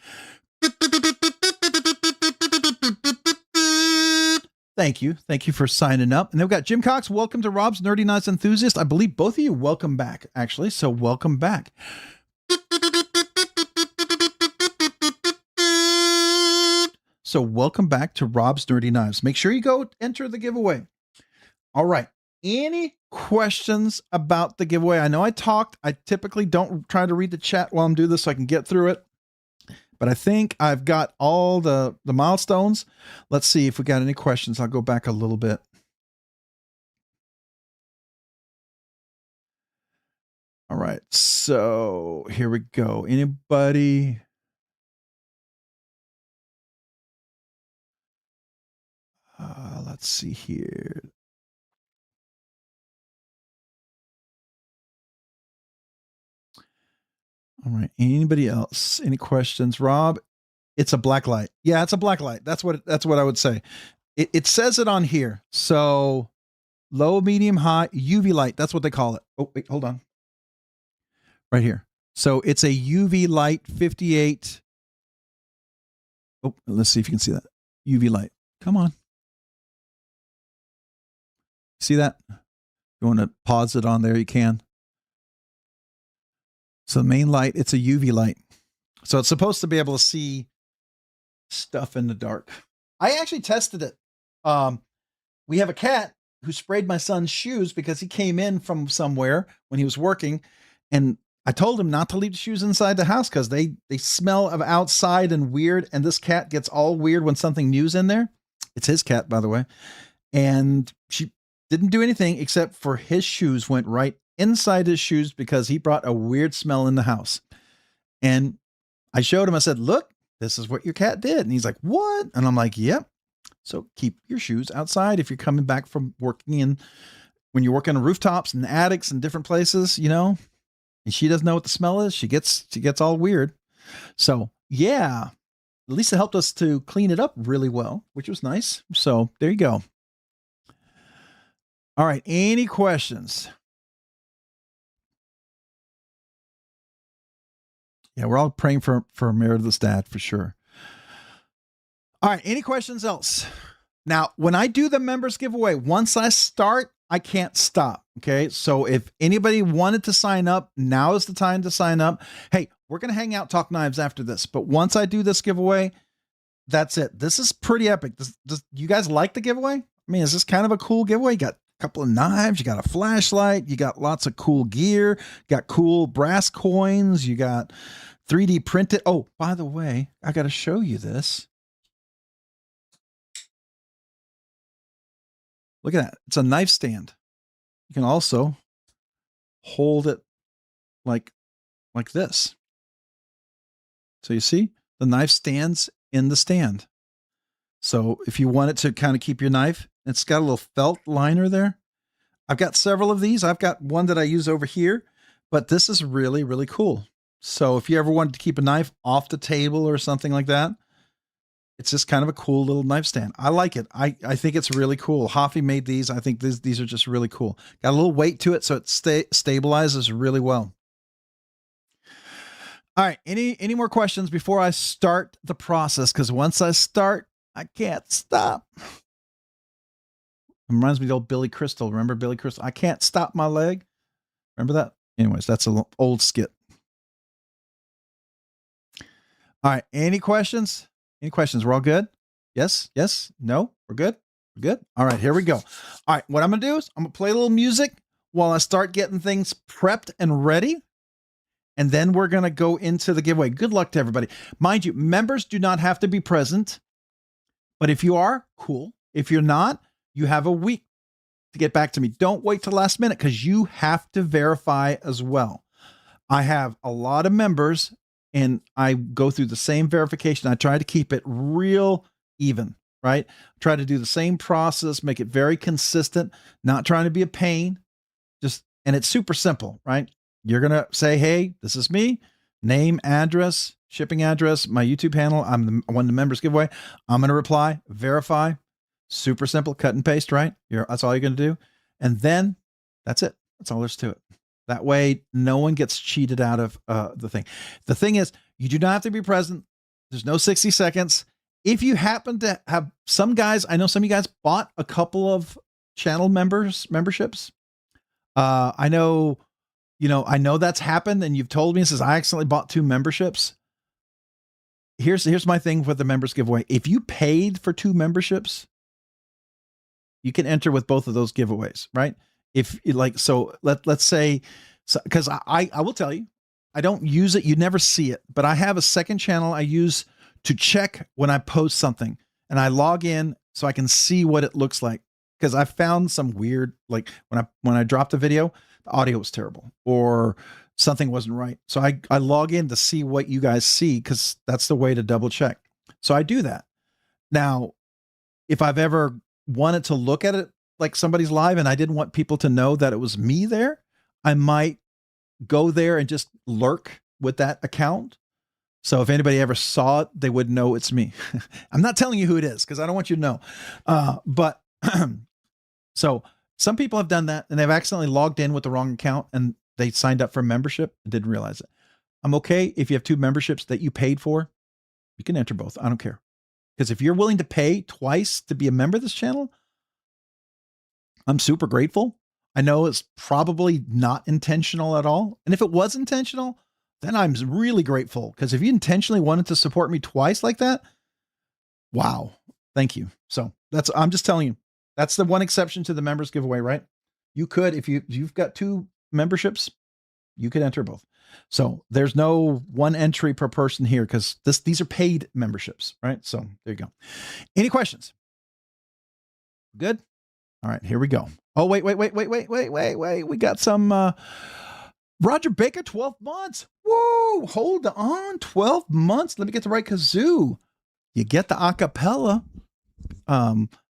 Thank you. Thank you for signing up. And then we've got Jim Cox. Welcome to Rob's Nerdy Knives Enthusiast. I believe both of you welcome back, actually. So welcome back. So welcome back to Rob's Nerdy Knives. Make sure you go enter the giveaway. All right. Any questions about the giveaway? I know I talked. I typically don't try to read the chat while I'm doing this so I can get through it. But I think I've got all the milestones. Let's see if we got any questions. I'll go back a little bit. All right. So here we go. Anybody? Let's see here. All right. Anybody else? Any questions? Rob, It's a black light. Yeah, it's a black light. That's what I would say. It says it on here. So low, medium, high, UV light. That's what they call it. Oh, wait, hold on. Right here. So it's a UV light 58. Oh, let's see if you can see that. UV light. Come on. See that? If you want to pause it on there, you can. So the main light, it's a UV light. So it's supposed to be able to see stuff in the dark. I actually tested it. We have a cat who sprayed my son's shoes because he came in from somewhere when he was working, and I told him not to leave the shoes inside the house because they smell of outside and weird, and this cat gets all weird when something new's in there. It's his cat, by the way. And she didn't do anything except for his shoes went right inside his shoes because he brought a weird smell in the house. And I showed him, I said, look, this is what your cat did. And he's like, what? And I'm like, yep. So keep your shoes outside if you're coming back from working in, when you're working on rooftops and attics and different places, you know, and she doesn't know what the smell is. She gets all weird. So yeah, at least it helped us to clean it up really well, which was nice. So there you go. All right. Any questions? Yeah, we're all praying for a Meredith's dad for sure. All right. Any questions else? Now, when I do the members giveaway, once I start, I can't stop. Okay. So if anybody wanted to sign up, now is the time to sign up. Hey, we're going to hang out, talk knives after this. But once I do this giveaway, that's it. This is pretty epic. You guys like the giveaway? I mean, is this kind of a cool giveaway? You got a couple of knives, you got a flashlight, you got lots of cool gear, you got cool brass coins, you got 3D printed. Oh, by the way, I got to show you this. Look at that. It's a knife stand. You can also hold it like this. So you see the knife stands in the stand. So if you want it to kind of keep your knife, it's got a little felt liner there. I've got several of these. I've got one that I use over here, but this is really, really cool. So if you ever wanted to keep a knife off the table or something like that, it's just kind of a cool little knife stand. I like it. I think it's really cool. Hoffy made these. I think these are just really cool. Got a little weight to it, so it stabilizes really well. All right. Any more questions before I start the process? Because once I start, I can't stop. It reminds me of the old Billy Crystal. Remember Billy Crystal? I can't stop my leg. Remember that? Anyways, that's an old skit. All right. Any questions? Any questions? We're all good? Yes? Yes? No? We're good? We're good? All right, here we go. All right, what I'm going to do is I'm going to play a little music while I start getting things prepped and ready. And then we're going to go into the giveaway. Good luck to everybody. Mind you, members do not have to be present. But if you are, cool. If you're not, you have a week to get back to me. Don't wait till the last minute because you have to verify as well. I have a lot of members and I go through the same verification. I try to keep it real even, right? Try to do the same process, make it very consistent, not trying to be a pain. And it's super simple, right? You're going to say, hey, this is me, name, address, shipping address, my YouTube handle. I won the members giveaway. I'm going to reply, verify, super simple, cut and paste, right? That's all you're going to do. And then that's it. That's all there's to it. That way, no one gets cheated out of the thing. The thing is, you do not have to be present. There's no 60 seconds. If you happen to have some guys, I know some of you guys bought a couple of channel memberships. I know that's happened, and you've told me, it says, I accidentally bought 2 memberships. Here's my thing with the members giveaway. If you paid for 2 memberships, you can enter with both of those giveaways, right? If like, so let's say, because I will tell you, I don't use it. You never see it, but I have a second channel I use to check when I post something, and I log in so I can see what it looks like. Because I found some weird, like when I dropped a video, the audio was terrible or something wasn't right. So I log in to see what you guys see, because that's the way to double check. So I do that. Now, if I've ever wanted to look at it like somebody's live and I didn't want people to know that it was me there, I might go there and just lurk with that account So if anybody ever saw it, they would know it's me. I'm not telling you who it is because I don't want you to know. But so some people have done that and they've accidentally logged in with the wrong account and they signed up for membership and didn't realize it. I'm okay if you have 2 memberships that you paid for. You can enter both. I don't care. Because if you're willing to pay twice to be a member of this channel, I'm super grateful. I know it's probably not intentional at all. And if it was intentional, then I'm really grateful. Because if you intentionally wanted to support me twice like that, wow, thank you. So I'm just telling you, that's the one exception to the members giveaway, right? You could, if you've got 2 memberships, you could enter both. So there's no one entry per person here because these are paid memberships, right? So there you go. Any questions? Good. All right, here we go. Oh, wait. We got some Roger Baker, 12 months. Whoa, hold on. 12 months. Let me get the right kazoo. You get the acapella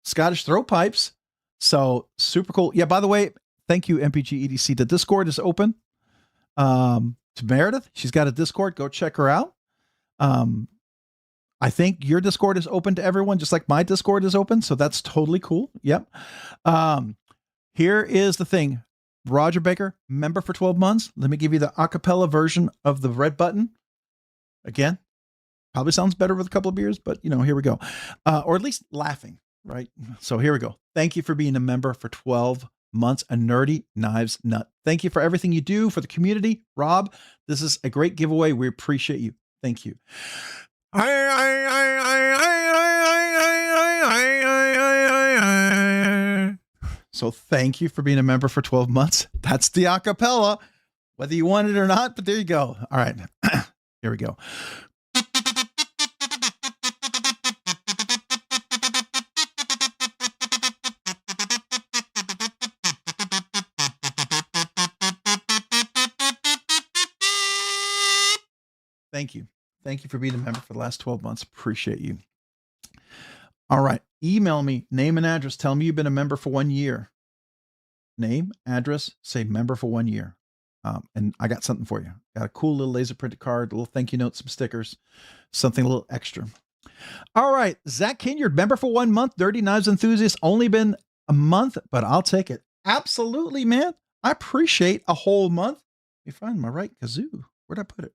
Scottish throat pipes. So super cool. Yeah, by the way, thank you, MPG EDC. The Discord is open. To Meredith, she's got a Discord. Go check her out. I think your Discord is open to everyone, just like my Discord is open. So that's totally cool. Yep. Here is the thing. Roger Baker, member for 12 months. Let me give you the acapella version of the red button. Again, probably sounds better with a couple of beers, but here we go. Or at least laughing, right? So here we go. Thank you for being a member for 12 months, a nerdy knives nut. Thank you for everything you do for the community. Rob, this is a great giveaway. We appreciate you. Thank you. So thank you for being a member for 12 months. That's the acapella, whether you want it or not, but there you go. All right, here we go. Thank you. Thank you for being a member for the last 12 months. Appreciate you. All right. Email me, name and address. Tell me you've been a member for 1 year. Name, address, say member for 1 year. And I got something for you. Got a cool little laser printed card, a little thank you note, some stickers, something a little extra. All right. Zach Kinyard, member for 1 month. Dirty Knives Enthusiast. Only been a month, but I'll take it. Absolutely, man. I appreciate a whole month. Let me find my right kazoo. Where'd I put it?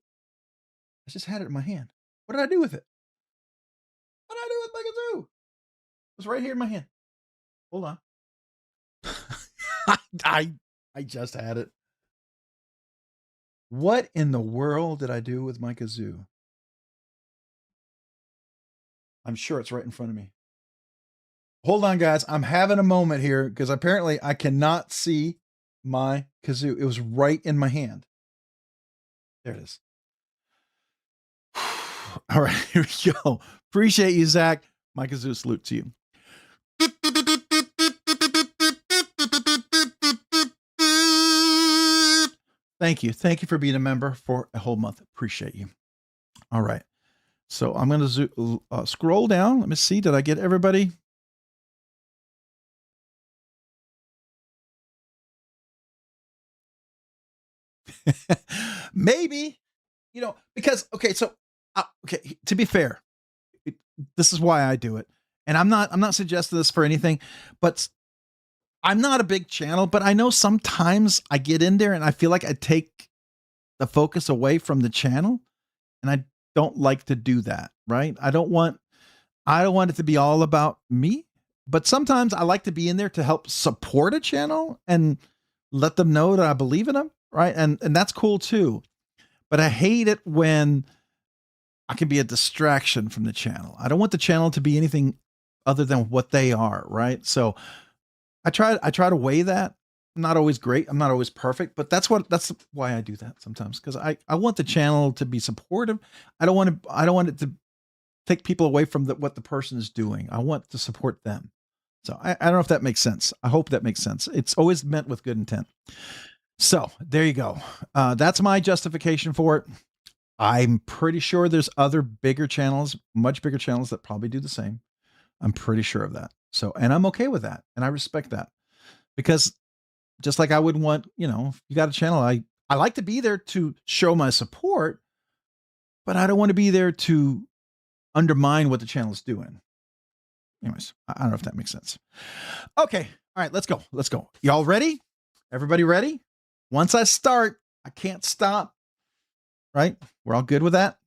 I just had it in my hand. What did I do with it? What did I do with my kazoo? It was right here in my hand. Hold on. I just had it. What in the world did I do with my kazoo? I'm sure it's right in front of me. Hold on, guys. I'm having a moment here because apparently I cannot see my kazoo. It was right in my hand. There it is. All right, here we go. Appreciate you, Zach. My kazoo salute to you. Thank you. Thank you for being a member for a whole month. Appreciate you. All right. So I'm going to scroll down. Let me see. Did I get everybody? Maybe, because, okay. So, okay. To be fair, this is why I do it. And I'm not suggesting this for anything, but I'm not a big channel, but I know sometimes I get in there and I feel like I take the focus away from the channel, and I don't like to do that, right? I don't want it to be all about me, but sometimes I like to be in there to help support a channel and let them know that I believe in them, right? And that's cool too. But I hate it when I can be a distraction from the channel. I don't want the channel to be anything other than what they are, right? So I try to weigh that. I'm not always great. I'm not always perfect, but that's why I do that sometimes, because I want the channel to be supportive. I don't want it to take people away from what the person is doing. I want to support them. So I don't know if that makes sense. I hope that makes sense. It's always meant with good intent. So there you go. That's my justification for it. I'm pretty sure there's other bigger channels, much bigger channels that probably do the same. I'm pretty sure of that. So, and I'm okay with that. And I respect that, because just like I would want, if you got a channel, I like to be there to show my support, but I don't want to be there to undermine what the channel is doing. Anyways, I don't know if that makes sense. Okay. All right, let's go. Let's go. Y'all ready? Everybody ready? Once I start, I can't stop. Right? We're all good with that?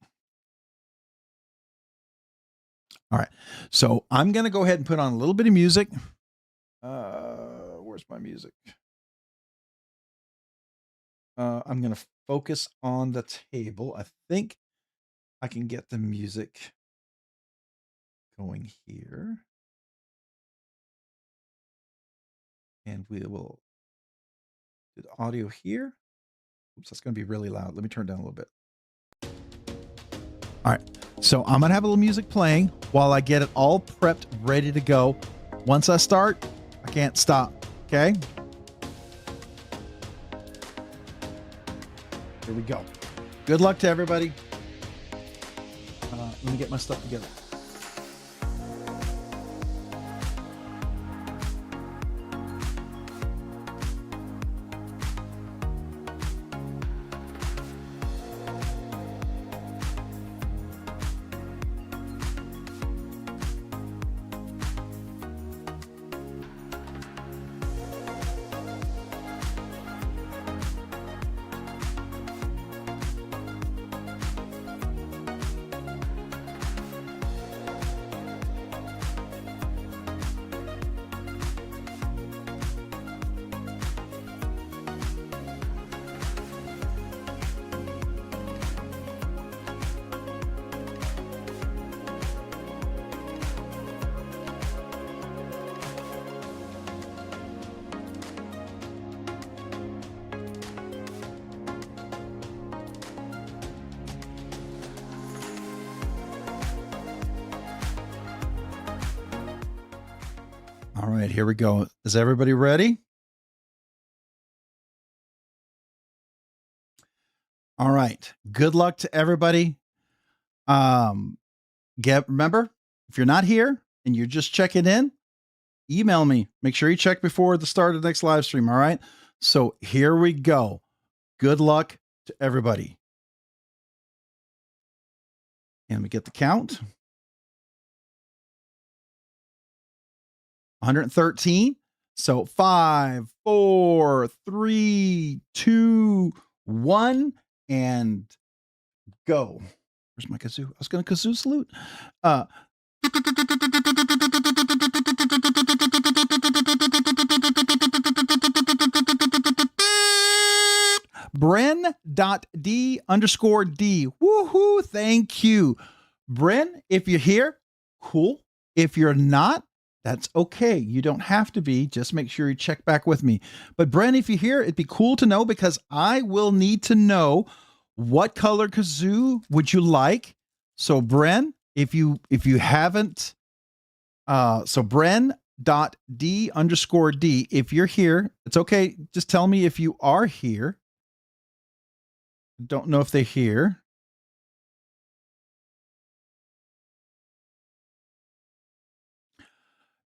All right. So I'm going to go ahead and put on a little bit of music. Where's my music? I'm going to focus on the table. I think I can get the music going here. And we will do the audio here. Oops, that's going to be really loud. Let me turn it down a little bit. All right. So I'm going to have a little music playing while I get it all prepped, ready to go. Once I start, I can't stop. Okay. Here we go. Good luck to everybody. Let me get my stuff together. All right, here we go. Is everybody ready? All right. Good luck to everybody. Remember, if you're not here and you're just checking in, email me. Make sure you check before the start of the next live stream. All right. So here we go. Good luck to everybody. And we get the count. 113. So 5, 4, 3, 2, 1, and go. Where's my kazoo? I was going to kazoo salute. Bren.D_D. Woohoo. Thank you. Bren, if you're here, cool. If you're not, that's okay. You don't have to be. Just make sure you check back with me. But Bren, if you're here, it'd be cool to know because I will need to know what color kazoo would you like. So Bren, if you haven't, so Bren.D_D. If you're here, it's okay. Just tell me if you are here. Don't know if they're here.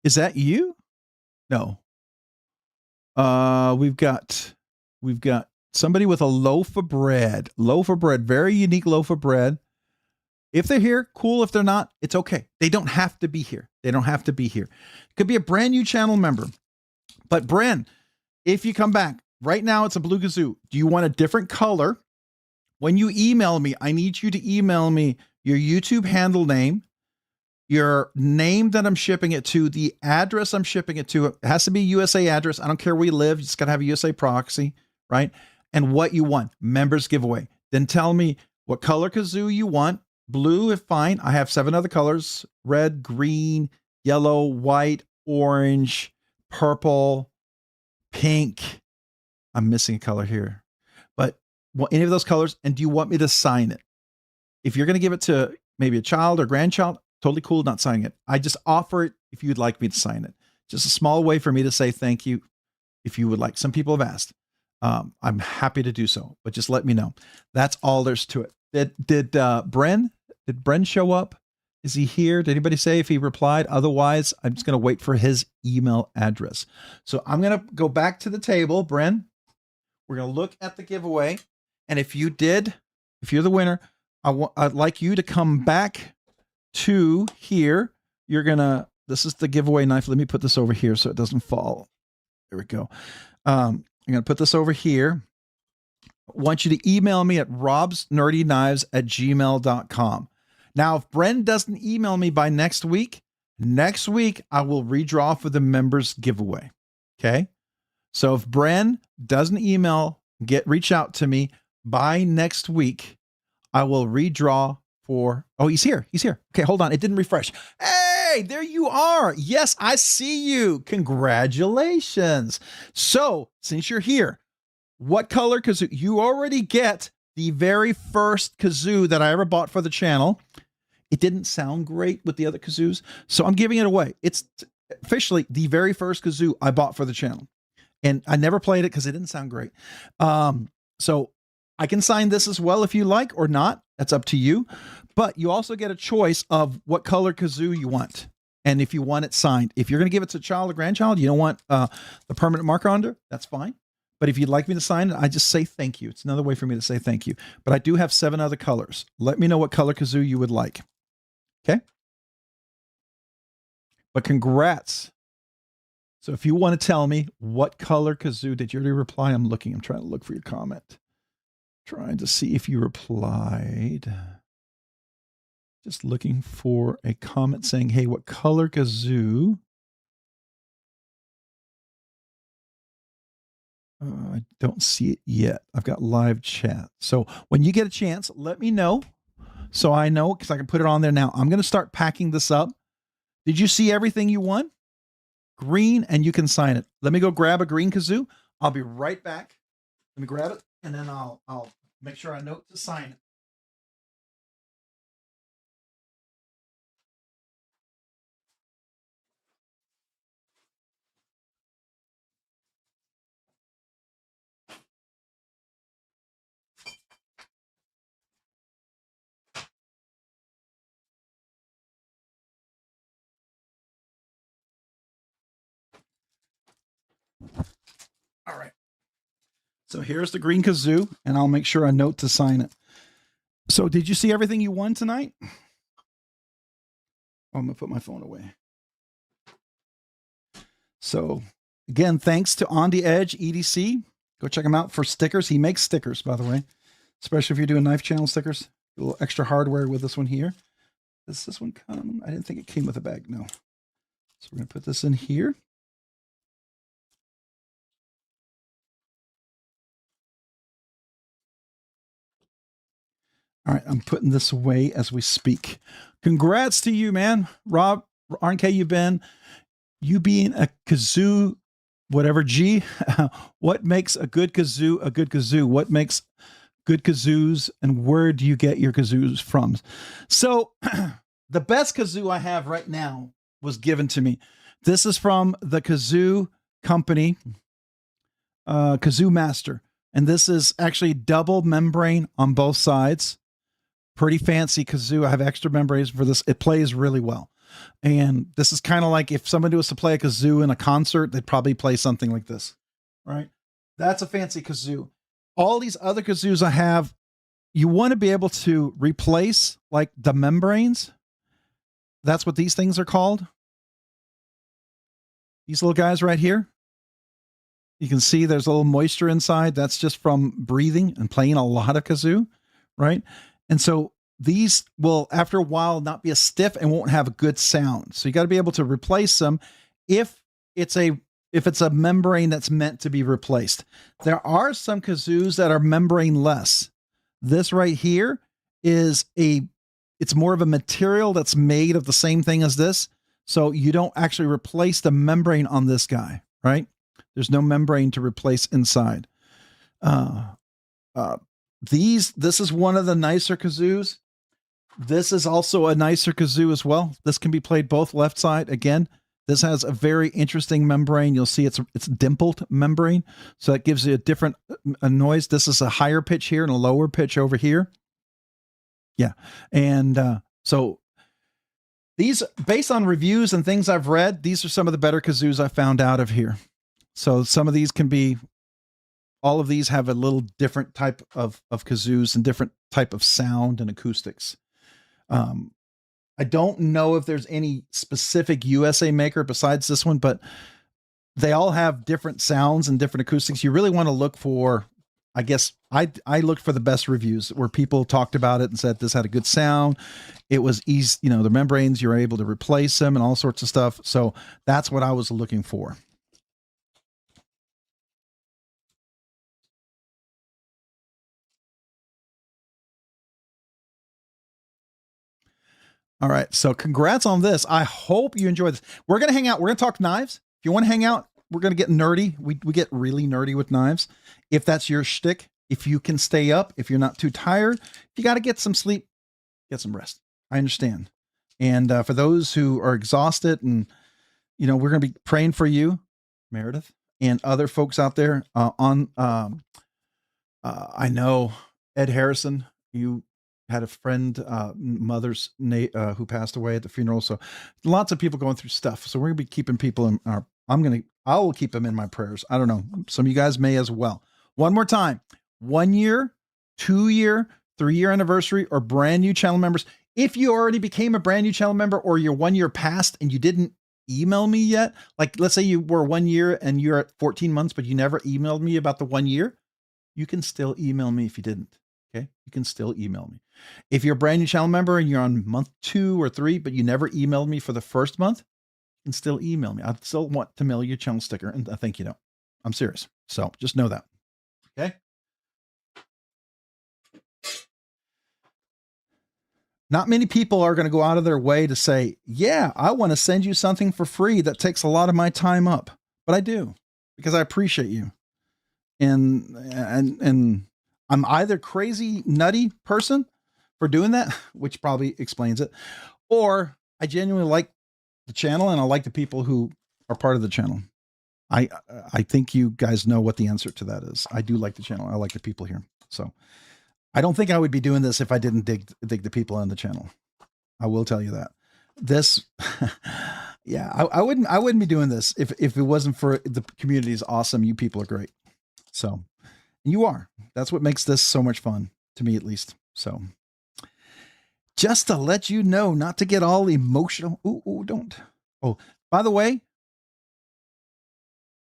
Is that you? No. We've got somebody with a loaf of bread. Loaf of bread, very unique loaf of bread. If they're here, cool. If they're not, it's okay. They don't have to be here. They don't have to be here. It could be a brand new channel member. But Bren, if you come back, right now it's a blue kazoo. Do you want a different color? When you email me, I need you to email me your YouTube handle name, your name that I'm shipping it to, the address I'm shipping it to. It has to be a USA address. I don't care where you live. You just got to have a USA proxy, right? And what you want, members giveaway. Then tell me what color kazoo you want. Blue, if fine. I have 7 other colors: red, green, yellow, white, orange, purple, pink. I'm missing a color here, but any of those colors. And do you want me to sign it? If you're going to give it to maybe a child or grandchild, totally cool not signing it. I just offer it if you'd like me to sign it. Just a small way for me to say thank you if you would like. Some people have asked. I'm happy to do so, but just let me know. That's all there's to it. Did Bren show up? Is he here? Did anybody say if he replied? Otherwise, I'm just going to wait for his email address. So I'm going to go back to the table. Bren, we're going to look at the giveaway. And if you're the winner, I'd like you to come back to here. This is the giveaway knife. Let me put this over here so it doesn't fall. There we go. I'm going to put this over here. I want you to email me at robsnerdyknives@gmail.com. Now, if Bren doesn't email me by next week I will redraw for the members giveaway. Okay. So if Bren doesn't reach out to me by next week, I will redraw for, oh, he's here. Okay, hold on. It didn't refresh. Hey, there you are. Yes, I see you. Congratulations. So since you're here, what color kazoo? You already get the very first kazoo that I ever bought for the channel. It didn't sound great with the other kazoos, so I'm giving it away. It's officially the very first kazoo I bought for the channel. And I never played it because it didn't sound great. So I can sign this as well if you like or not. That's up to you. But you also get a choice of what color kazoo you want. And if you want it signed. If you're going to give it to a child or grandchild, you don't want the permanent marker under, that's fine. But if you'd like me to sign it, I just say thank you. It's another way for me to say thank you. But I do have 7 other colors. Let me know what color kazoo you would like. Okay? But congrats. So if you want to tell me what color kazoo, did you already reply? I'm trying to look for your comment. Trying to see if you replied. Just looking for a comment saying, hey, what color kazoo? I don't see it yet. I've got live chat. So when you get a chance, let me know so I know, because I can put it on there now. I'm going to start packing this up. Did you see everything you won? Green, and you can sign it. Let me go grab a green kazoo. I'll be right back. Let me grab it, and then I'll make sure I note to sign it. All right. So here's the green kazoo, and I'll make sure I note to sign it. So did you see everything you won tonight? Oh, I'm going to put my phone away. So again, thanks to On the Edge EDC. Go check him out for stickers. He makes stickers, by the way, especially if you're doing knife channel stickers. A little extra hardware with this one here. Does this one come? I didn't think it came with a bag. No. So we're going to put this in here. All right, I'm putting this away as we speak. Congrats to you, man. Rob, RNK, you being a kazoo, whatever G, what makes a good kazoo a good kazoo? What makes good kazoos, and where do you get your kazoos from? So the best kazoo I have right now was given to me. This is from the kazoo company, Kazoo Master. And this is actually double membrane on both sides. Pretty fancy kazoo. I have extra membranes for this. It plays really well. And this is kind of like if somebody was to play a kazoo in a concert, they'd probably play something like this, right? That's a fancy kazoo. All these other kazoos I have, you want to be able to replace like the membranes. That's what these things are called. These little guys right here. You can see there's a little moisture inside. That's just from breathing and playing a lot of kazoo, right? And so these will, after a while, not be as stiff and won't have a good sound. So you got to be able to replace them if it's a membrane that's meant to be replaced. There are some kazoos that are membrane-less. This right here is it's more of a material that's made of the same thing as this. So you don't actually replace the membrane on this guy, right? There's no membrane to replace inside. This is one of the nicer kazoos. This is also a nicer kazoo as well. This can be played both left side. Again, this has a very interesting membrane. You'll see it's dimpled membrane. So that gives you a different noise. This is a higher pitch here and a lower pitch over here. Yeah. And so these, based on reviews and things I've read, these are some of the better kazoos I found out of here. So some of these can be all of these have a little different type of kazoos and different type of sound and acoustics. I don't know if there's any specific USA maker besides this one, but they all have different sounds and different acoustics. You really want to look for, I guess I looked for the best reviews where people talked about it and said this had a good sound. It was easy, you know, the membranes, you're able to replace them and all sorts of stuff. So that's what I was looking for. All right. So congrats on this. I hope you enjoy this. We're going to hang out. We're going to talk knives. If you want to hang out, we're going to get nerdy. We get really nerdy with knives. If that's your shtick, if you can stay up, if you're not too tired, if you got to get some sleep, get some rest. I understand. And for those who are exhausted and, you know, we're going to be praying for you, Meredith, and other folks out there I know Ed Harrison, you had a friend, mother's who passed away at the funeral. So lots of people going through stuff. So we're gonna be keeping people in our, I will keep them in my prayers. I don't know. Some of you guys may as well. One more time, 1 year, 2 year, 3 year anniversary, or brand new channel members. If you already became a brand new channel member or you're 1 year past and you didn't email me yet, like let's say you were 1 year and you're at 14 months, but you never emailed me about the 1 year, you can still email me if you didn't. Okay. You can still email me. If you're a brand new channel member and you're on month 2 or 3, but you never emailed me for the first month, you can still email me. I still want to mail you a channel sticker. And I think you know, I'm serious. So just know that. Okay. Not many people are going to go out of their way to say, yeah, I want to send you something for free that takes a lot of my time up, but I do because I appreciate you. And I'm either crazy, nutty person for doing that, which probably explains it, or I genuinely like the channel and I like the people who are part of the channel. I think you guys know what the answer to that is. I do like the channel. I like the people here. So I don't think I would be doing this if I didn't dig the people on the channel. I will tell you that. This, yeah, I wouldn't be doing this if it wasn't for the community is awesome. You people are great. So you are. That's what makes this so much fun, to me at least. So just to let you know, not to get all emotional. Ooh, don't. Oh, by the way,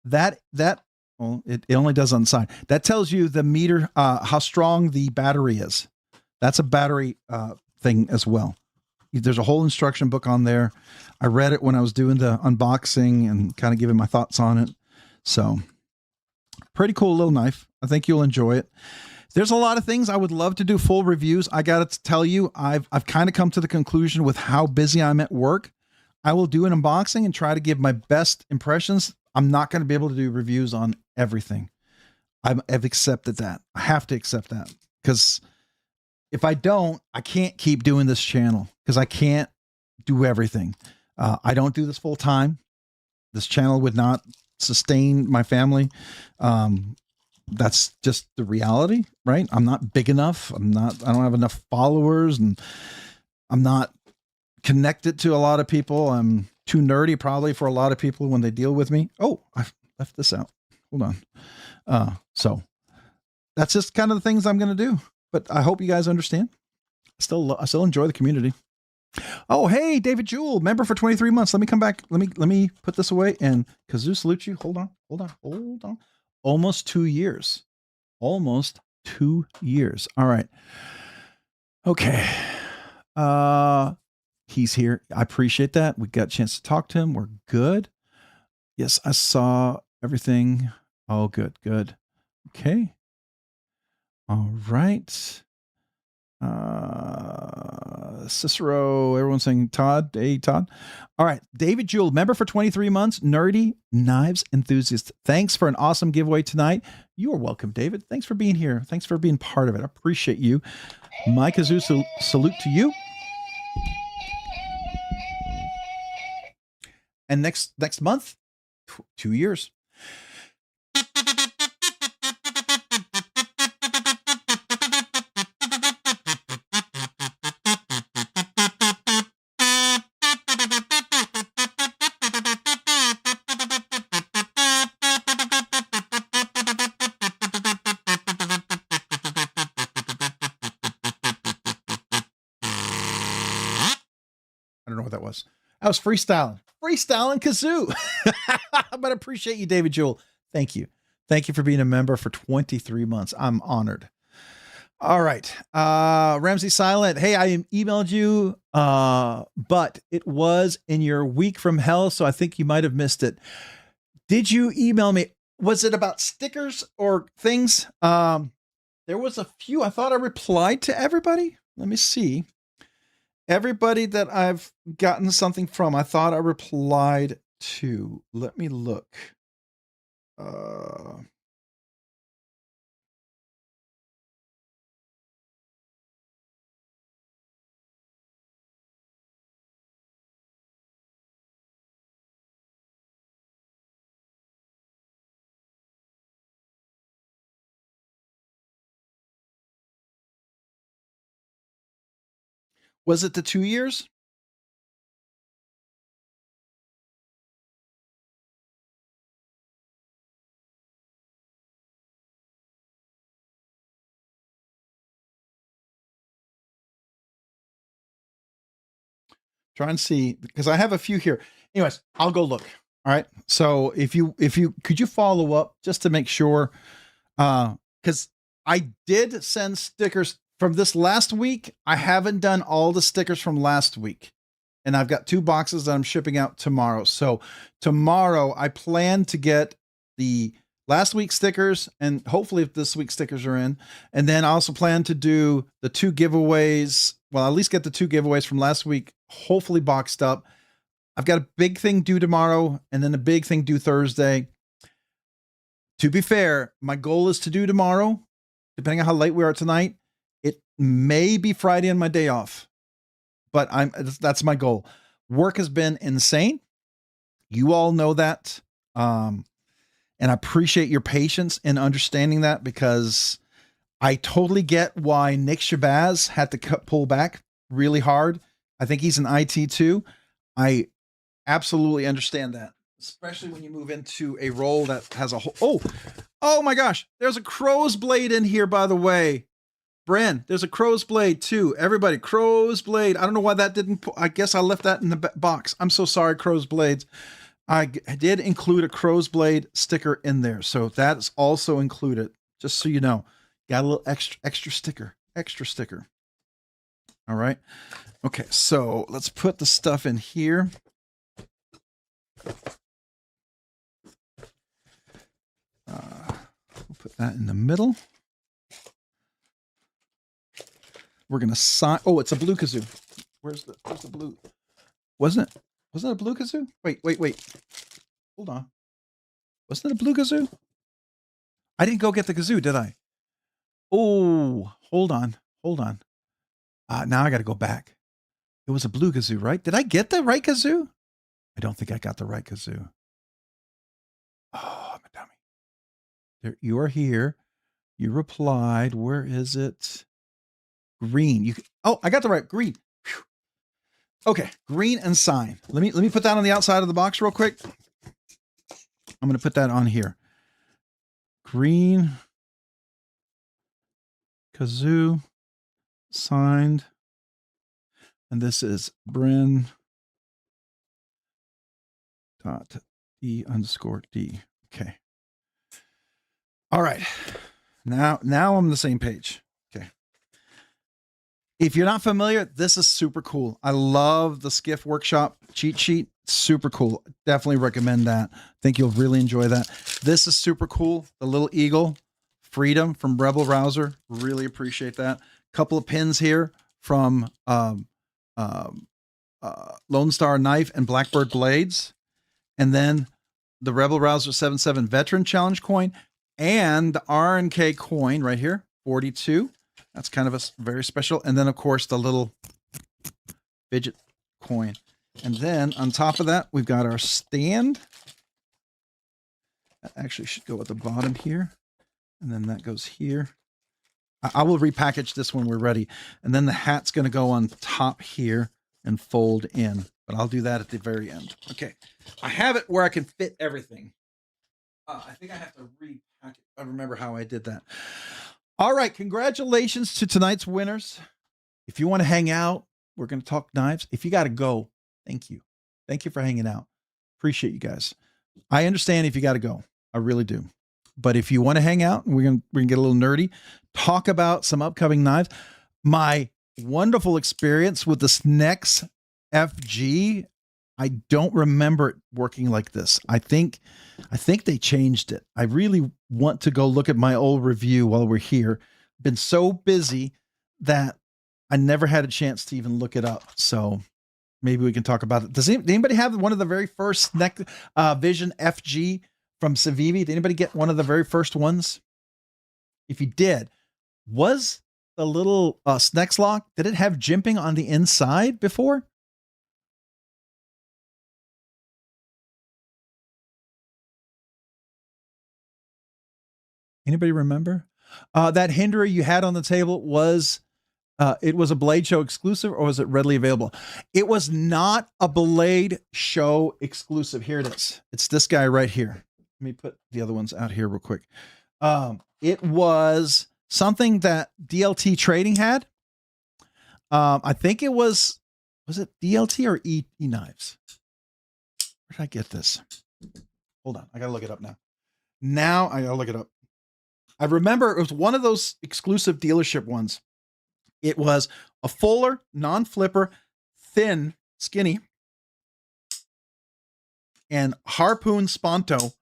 that well, it only does on the side. That tells you the meter, how strong the battery is. That's a battery thing as well. There's a whole instruction book on there. I read it when I was doing the unboxing and kind of giving my thoughts on it. So pretty cool little knife. I think you'll enjoy it. There's a lot of things I would love to do full reviews. I got to tell you, I've kind of come to the conclusion with how busy I'm at work. I will do an unboxing and try to give my best impressions. I'm not going to be able to do reviews on everything. I've accepted that. I have to accept that because if I don't, I can't keep doing this channel because I can't do everything. I don't do this full time. This channel would not sustain my family. That's just the reality, right? I'm not big enough. I don't have enough followers and I'm not connected to a lot of people. I'm too nerdy probably for a lot of people when they deal with me. Oh, I left this out. Hold on. So that's just kind of the things I'm going to do, but I hope you guys understand. I still enjoy the community. Oh, hey, David Jewell, member for 23 months. Let me come back. Let me put this away and Kazoo salute you. Hold on. Almost 2 years. Almost 2 years. All right. Okay. He's here. I appreciate that. We got a chance to talk to him. We're good. Yes, I saw everything. Oh, good. Okay. All right. Cicero, everyone's saying Todd. Hey, Todd. All right. David Jewell, member for 23 months, nerdy knives enthusiast. Thanks for an awesome giveaway tonight. You are welcome, David. Thanks for being here. Thanks for being part of it. I appreciate you. My Kazoo salute to you. And next month, 2 years. don't know what that was. I was freestyling kazoo. But I appreciate you, David Jewell. Thank you. Thank you for being a member for 23 months. I'm honored. All right. Ramsey Silent. Hey, I emailed you, but it was in your week from hell, so I think you might have missed it. Did you email me? Was it about stickers or things? There was a few. I thought I replied to everybody. Let me see. Everybody that I've gotten something from, I thought I replied to. Let me look. Was it the 2 years? Try and see, because I have a few here. Anyways, I'll go look. All right. So if you could you follow up just to make sure, because I did send stickers from this last week. I haven't done all the stickers from last week, and I've got 2 boxes that I'm shipping out tomorrow. So tomorrow I plan to get the last week's stickers, and hopefully if this week's stickers are in, and then I also plan to do the 2 giveaways. Well, at least get the 2 giveaways from last week, hopefully boxed up. I've got a big thing due tomorrow and then a big thing due Thursday. To be fair, my goal is to do tomorrow, depending on how late we are tonight. It may be Friday on my day off, but that's my goal. Work has been insane. You all know that. And I appreciate your patience in understanding that, because I totally get why Nick Shabazz had to pull back really hard. I think he's an IT too. I absolutely understand that, especially when you move into a role that has a whole, oh my gosh, there's a crow's blade in here, by the way. Bren, there's a crow's blade too. Everybody, crow's blade. I don't know why that didn't, I guess I left that in the box. I'm so sorry, crow's blades. I did include a crow's blade sticker in there, so that's also included, just so you know. Got a little extra sticker. All right. Okay, so let's put the stuff in here. We'll put that in the middle. We're gonna sign. Oh, it's a blue kazoo. Where's the blue? Wasn't it a blue kazoo? Wait. Hold on. Wasn't it a blue kazoo? I didn't go get the kazoo, did I? Oh, hold on. Now I got to go back. It was a blue kazoo, right? Did I get the right kazoo? I don't think I got the right kazoo. Oh, I'm a dummy. There, you are here. You replied. Where is it? Green. Oh, I got the right green. Whew. Okay, green and sign. Let me put that on the outside of the box real quick. I'm going to put that on here. Green kazoo signed. And this is Bren .E_D. Okay. All right. Now I'm on the same page. Okay. If you're not familiar, this is super cool. I love the Skiff Workshop cheat sheet. Super cool. Definitely recommend that. Think you'll really enjoy that. This is super cool. The little eagle, Freedom from Rebel Rouser. Really appreciate that. Couple of pins here from Lone Star Knife and Blackbird Blades, and then the Rebel Rouser 77 Veteran Challenge coin, and the RNK coin right here, 42. That's kind of a very special. And then, of course, the little fidget coin. And then on top of that, we've got our stand. That actually should go at the bottom here. And then that goes here. I will repackage this when we're ready. And then the hat's going to go on top here and fold in. But I'll do that at the very end. Okay. I have it where I can fit everything. I think I have to repack it. I remember how I did that. All right. Congratulations to tonight's winners. If you want to hang out, we're going to talk knives. If you got to go, Thank you. Thank you for hanging out. Appreciate you guys. I understand if you got to go. I really do. But if you want to hang out, we can get a little nerdy, talk about some upcoming knives. My wonderful experience with the Snex FG. I don't remember it working like this. I think they changed it. I really want to go look at my old review while we're here. Been so busy that I never had a chance to even look it up. So maybe we can talk about it. Does anybody have one of the very first Snex Vision FG from Civivi? Did anybody get one of the very first ones? If you did, was the little Snex lock, did it have jimping on the inside before? Anybody remember? That hinderer you had on the table was it was a Blade Show exclusive, or was it readily available? It was not a Blade Show exclusive. Here it is. It's this guy right here. Let me put the other ones out here real quick. It was something that DLT Trading had. I think it was it DLT or E Knives? Where did I get this? Hold on. I got to look it up now. Now I got to look it up. I remember it was one of those exclusive dealership ones. It was a fuller, non-flipper, thin, skinny, and harpoon sponto.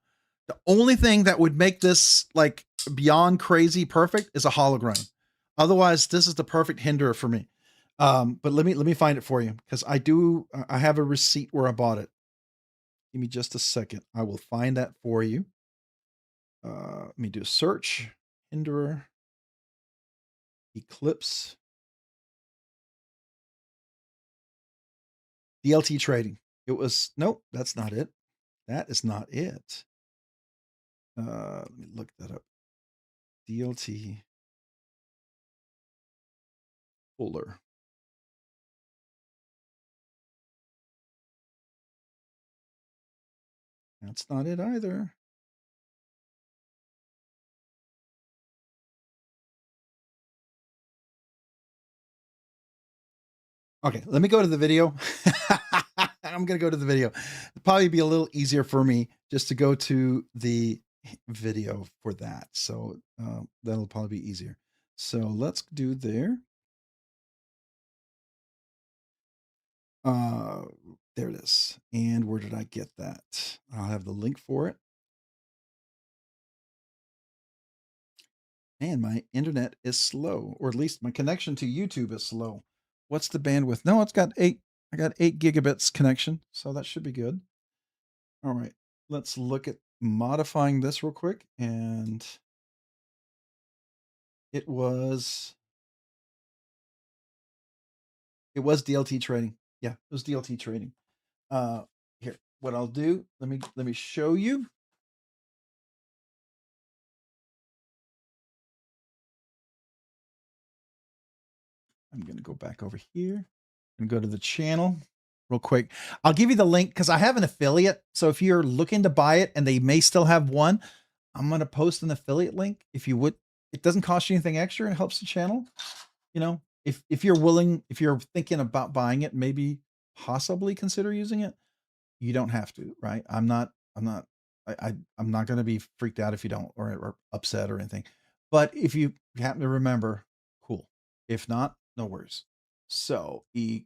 The only thing that would make this like beyond crazy perfect is a hollow grind. Otherwise, this is the perfect hinderer for me. But let me find it for you, because I have a receipt where I bought it. Give me just a second. I will find that for you. Let me do a search. Hinderer. Eclipse. DLT Trading. It was, nope, that's not it. That is not it. Let me look that up. DLT Fuller. That's not it either. Okay, let me go to the video. I'm going to go to the video. It'll probably be a little easier for me just to go to the video for that. So that'll probably be easier. So let's do there. There it is. And where did I get that? I'll have the link for it. Man, my internet is slow, or at least my connection to YouTube is slow. What's the bandwidth? No, it's got 8. I got 8 gigabits connection, so that should be good. All right, let's look at modifying this real quick. And it was DLT Trading. Yeah, it was DLT Trading. Here, what I'll do, let me show you. I'm going to go back over here and go to the channel real quick. I'll give you the link because I have an affiliate. So if you're looking to buy it and they may still have one, I'm going to post an affiliate link. If you would, it doesn't cost you anything extra and it helps the channel. You know, if you're willing, if you're thinking about buying it, maybe possibly consider using it. You don't have to, right? I'm not going to be freaked out if you don't, or upset or anything. But if you happen to remember, cool. If not, no worries. So Eclipse.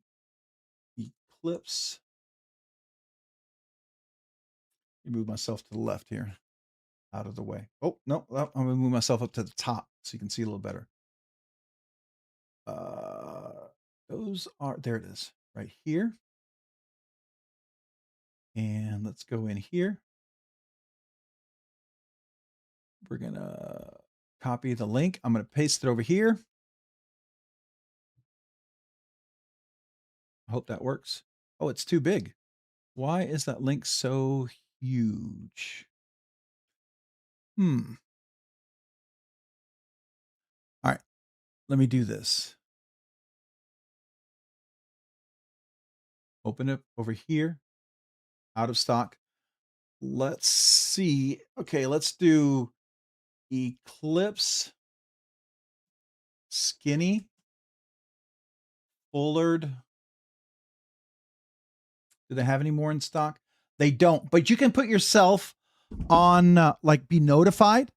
Let me move myself to the left here, out of the way. Oh no, I'm gonna move myself up to the top so you can see a little better. Those are, there it is, right here. And let's go in here. We're gonna copy the link. I'm gonna paste it over here. I hope that works. Oh, it's too big. Why is that link so huge? All right, let me do this. Open it over here. Out of stock. Let's see. Okay, let's do Eclipse Skinny Fullard Do they have any more in stock? They don't, but you can put yourself on like be notified,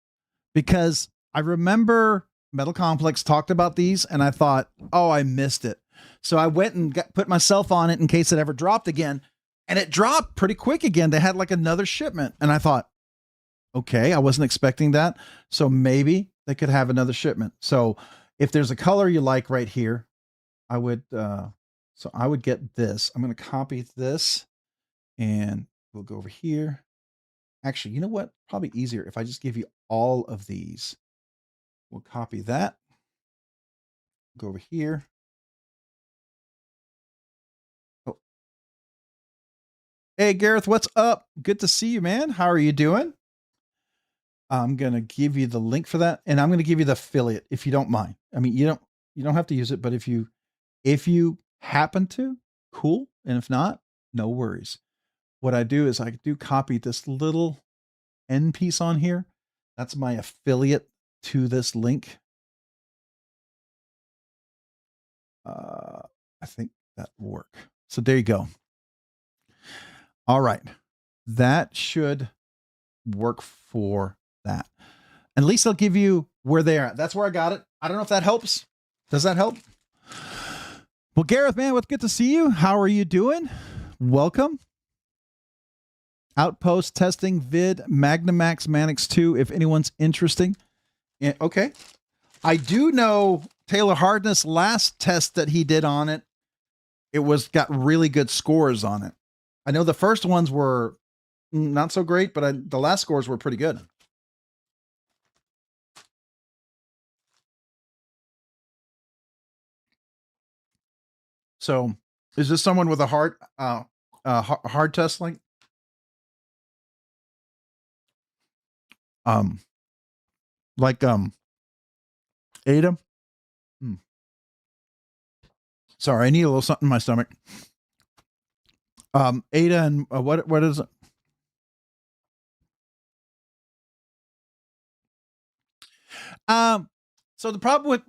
because I remember Metal Complex talked about these and I thought, oh, I missed it. So I went and put myself on it in case it ever dropped again, and it dropped pretty quick again. They had like another shipment, and I thought, okay, I wasn't expecting that. So maybe they could have another shipment. So if there's a color you like right here, I would, so I would get this. I'm going to copy this and we'll go over here. Actually, you know what? Probably easier if I just give you all of these. We'll copy that. Go over here. Oh. Hey, Gareth, what's up? Good to see you, man. How are you doing? I'm going to give you the link for that, and I'm going to give you the affiliate if you don't mind. I mean, you don't have to use it, but if you happen to, cool. And if not, no worries. What I do is I do copy this little end piece on here. That's my affiliate to this link. I think that will work. So there you go. All right. That should work for that. At least they'll give you where they are. That's where I got it. I don't know if that helps. Does that help? Well, Gareth, man, it's good to see you. How are you doing? Welcome. Outpost testing vid Magnamax Manix 2, if anyone's interesting. Yeah, okay. I do know Taylor Hardness last test that he did on it, got really good scores on it. I know the first ones were not so great, but the last scores were pretty good. So, is this someone with a hard test link? Ada? Sorry, I need a little something in my stomach. Ada and what is it? So the problem with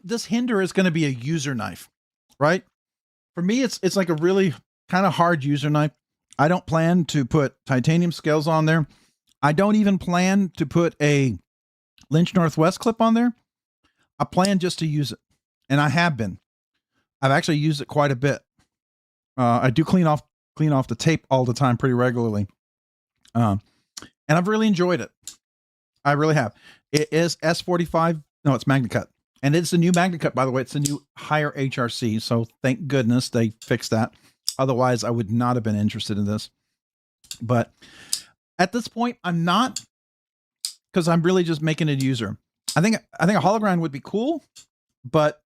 this hinder is going to be a user knife, right? For me, it's like a really kind of hard user knife. I don't plan to put titanium scales on there. I don't even plan to put a Lynch Northwest clip on there. I plan just to use it, and I have been. I've actually used it quite a bit. I do clean off the tape all the time pretty regularly, and I've really enjoyed it. I really have. It is S45. No, it's MagnaCut. And it's a new MagnaCut, by the way. It's a new higher HRC. So thank goodness they fixed that. Otherwise, I would not have been interested in this. But at this point, I'm not, because I'm really just making it user. I think a hollow grind would be cool, but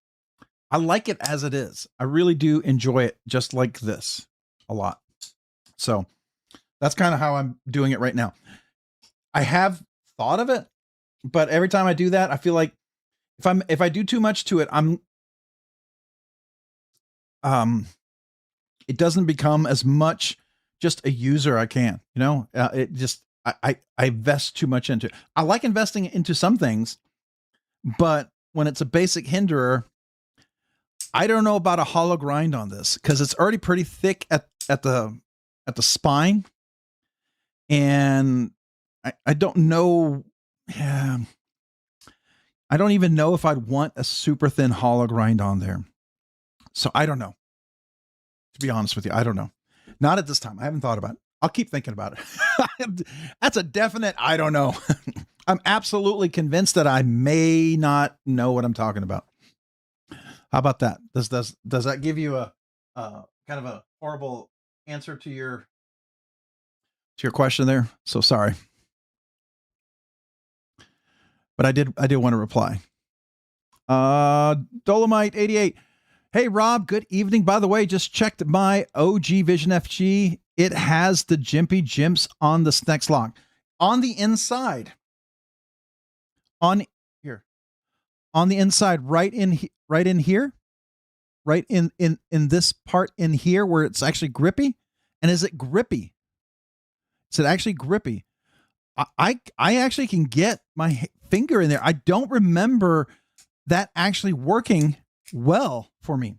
I like it as it is. I really do enjoy it just like this a lot. So that's kind of how I'm doing it right now. I have thought of it, but every time I do that, I feel like if I do too much to it, it doesn't become as much just a user I can, you know, it just, I invest too much into it. I like investing into some things, but when it's a basic hinderer, I don't know about a hollow grind on this because it's already pretty thick at the spine. And I don't know. Yeah. I don't even know if I'd want a super thin hollow grind on there. So I don't know. To be honest with you, I don't know. Not at this time. I haven't thought about it. I'll keep thinking about it. That's a definite I don't know. I'm absolutely convinced that I may not know what I'm talking about. How about that? Does that give you a kind of a horrible answer to your question there? So sorry. But I did want to reply. Dolomite 88. Hey Rob, good evening. By the way, just checked my OG Vision FG. It has the Jimpy Jimps on the Snex lock. On the inside. On here. On the inside, right in here. Right in this part in here where it's actually grippy. And is it grippy? Is it actually grippy? I actually can get my finger in there. I don't remember that actually working well for me.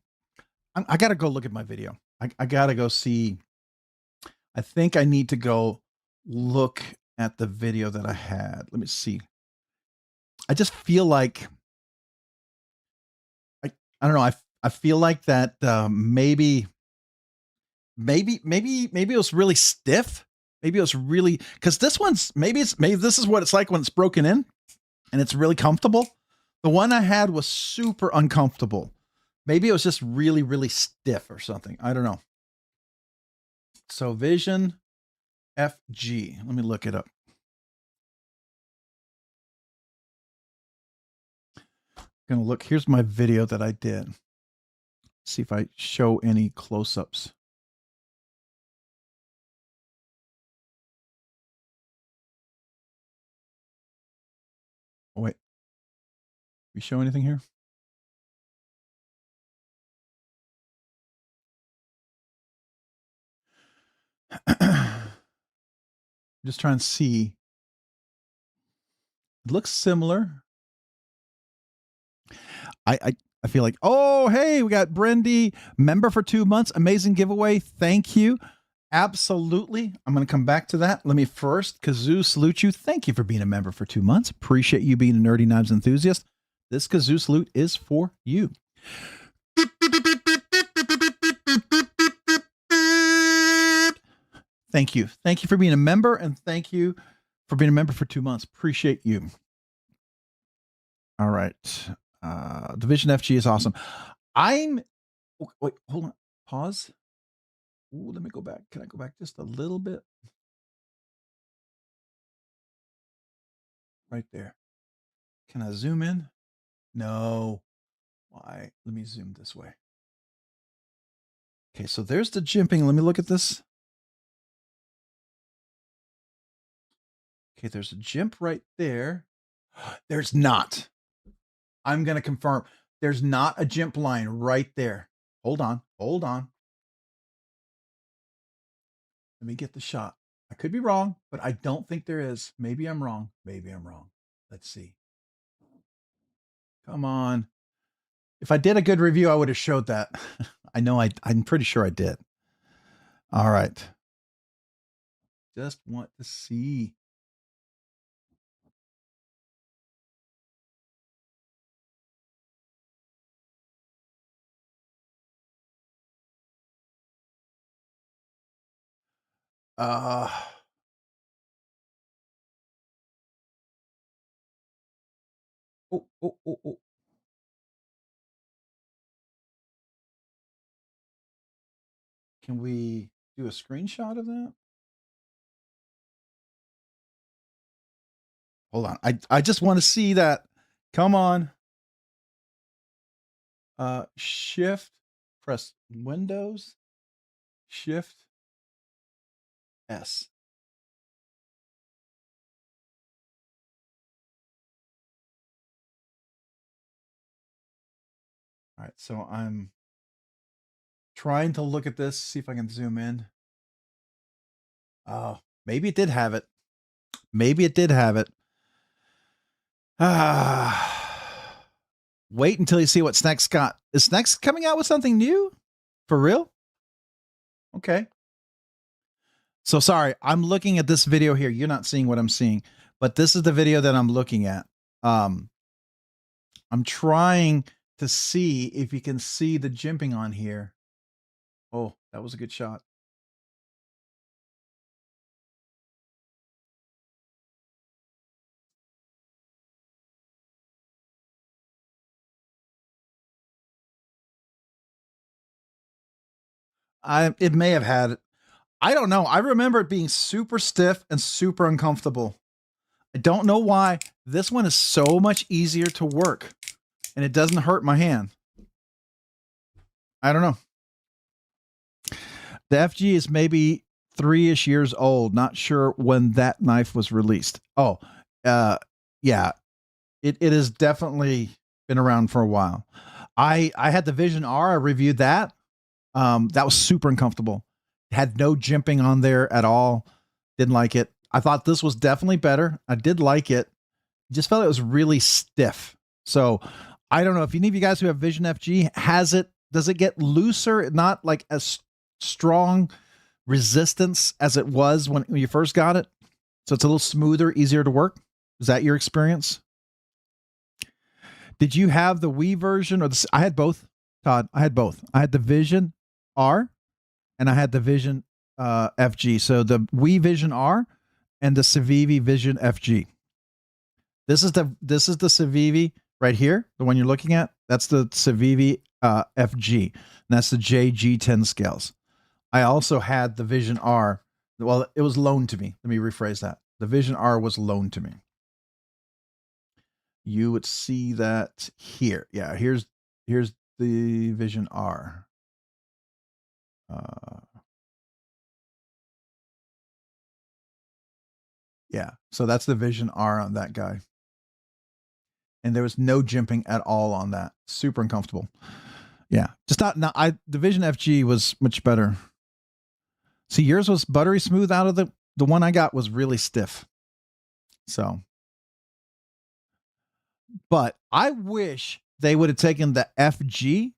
I got to go look at my video. I gotta go see. I think I need to go look at the video that I had. Let me see. I just feel like I don't know. I feel like that maybe it was really stiff. Maybe it was really because this one's maybe this is what it's like when it's broken in and it's really comfortable. The one I had was super uncomfortable. Maybe it was just really, really stiff or something. I don't know. So Vision FG. Let me look it up. I'm gonna look. Here's my video that I did. See if I show any close-ups. Oh, wait. We show anything here? Just trying to see. It looks similar. I feel like, oh, hey, we got Brendy, member for 2 months. Amazing giveaway. Thank you. Absolutely. I'm going to come back to that. Let me first, Kazoo, salute you. Thank you for being a member for 2 months. Appreciate you being a Nerdy Knives enthusiast. This Kazoo salute is for you. Thank you. Thank you for being a member, and thank you for being a member for 2 months. Appreciate you. All right. Division FG is awesome. Wait, hold on. Pause. Ooh, let me go back. Can I go back just a little bit? Right there. Can I zoom in? No. Why? Let me zoom this way. Okay, so there's the jimping. Let me look at this. Okay, there's a jimp right there. There's not. I'm going to confirm. There's not a jimp line right there. Hold on. Hold on. Let me get the shot. I could be wrong, but I don't think there is. Maybe I'm wrong. Maybe I'm wrong. Let's see. Come on. If I did a good review, I would have showed that. I know I'm pretty sure I did. All right. Just want to see. Oh. Can we do a screenshot of that? Hold on. I just want to see that. Come on. Shift, press Windows, Shift S. All right, so I'm trying to look at this, see if I can zoom in. Oh, maybe it did have it. Maybe it did have it. Wait until you see what Snex got. Is Snex coming out with something new? For real? Okay. So sorry, I'm looking at this video here. You're not seeing what I'm seeing, but this is the video that I'm looking at. I'm trying to see if you can see the jimping on here. Oh, that was a good shot. It may have had, I don't know. I remember it being super stiff and super uncomfortable. I don't know why. This one is so much easier to work and it doesn't hurt my hand. I don't know. The FG is maybe 3-ish years old. Not sure when that knife was released. Oh, yeah. It has definitely been around for a while. I had the Vision R. I reviewed that. That was super uncomfortable. Had no jimping on there at all. Didn't like it. I thought this was definitely better. I did like it. Just felt it was really stiff. So I don't know if any of you guys who have Vision FG has it. Does it get looser? Not like as strong resistance as it was when you first got it. So it's a little smoother, easier to work. Is that your experience? Did you have the Wii version or the? I had both, Todd. I had both. I had the Vision R, and I had the Vision FG. So the Wii Vision R and the Civivi Vision FG. This is the Civivi right here, the one you're looking at. That's the Civivi FG, and that's the JG10 scales. I also had the Vision R. Well, it was loaned to me. Let me rephrase that. The Vision R was loaned to me. You would see that here. Yeah, here's the Vision R. Yeah, so that's the Vision R on that guy. And there was no jimping at all on that. Super uncomfortable. Yeah, just not. The Vision FG was much better. See, yours was buttery smooth out of the one I got was really stiff. So. But I wish they would have taken the FG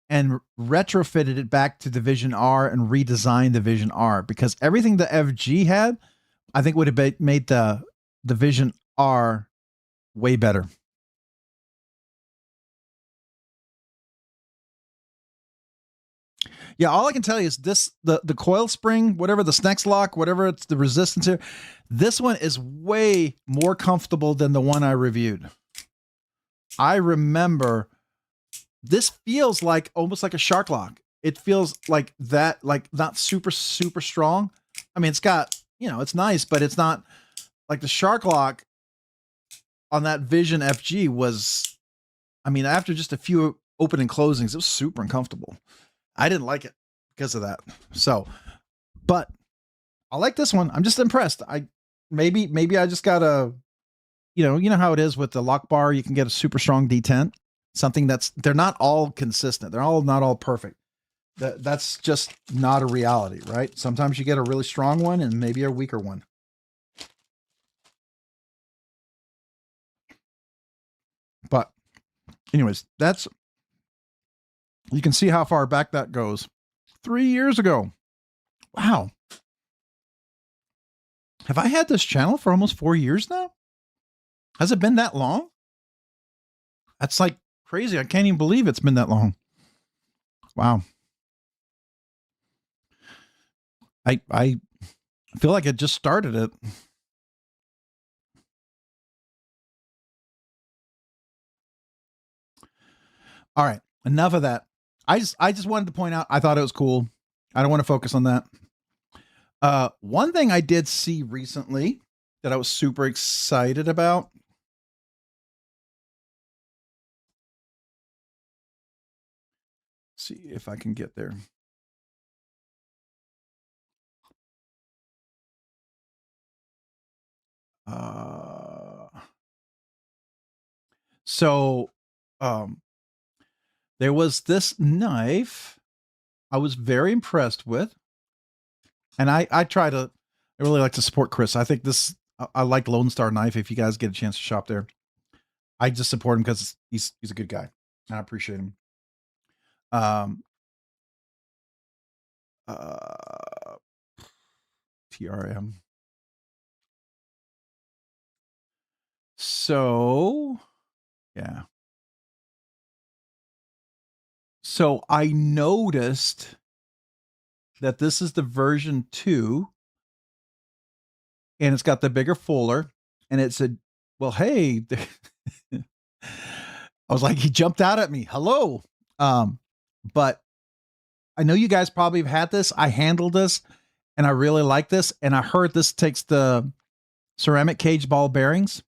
and retrofitted it back to the Vision R and redesigned the Vision R, because everything the FG had, I think would have made the Vision R way better. Yeah, all I can tell you is this, the coil spring, whatever the Snex lock, whatever it's the resistance here, this one is way more comfortable than the one I reviewed. I remember this feels like almost like a shark lock. It feels like that, like not super, super strong. I mean, it's got, it's nice, but it's not like the shark lock on that Vision FG was, I mean, after just a few open and closings, it was super uncomfortable. I didn't like it because of that. So, but I like this one. I'm just impressed. Maybe I just gotta, you know how it is with the lock bar. You can get a super strong D10, something they're not all consistent. They're not all perfect. That's just not a reality, right? Sometimes you get a really strong one and maybe a weaker one. But anyways, you can see how far back that goes. 3 years ago. Wow. Have I had this channel for almost 4 years now? Has it been that long? That's like crazy. I can't even believe it's been that long. Wow. I feel like I just started it. All right, enough of that. I just wanted to point out, I thought it was cool. I don't want to focus on that. One thing I did see recently that I was super excited about. See if I can get there. So there was this knife I was very impressed with. And I really like to support Chris. I think I like Lone Star Knife. If you guys get a chance to shop there, I just support him because he's a good guy. And I appreciate him. TRM. So, yeah. So I noticed that this is the version 2, and it's got the bigger fuller, and it said, well, hey, I was like, he jumped out at me. Hello. But I know you guys probably have had this. I handled this and I really like this. And I heard this takes the ceramic cage ball bearings.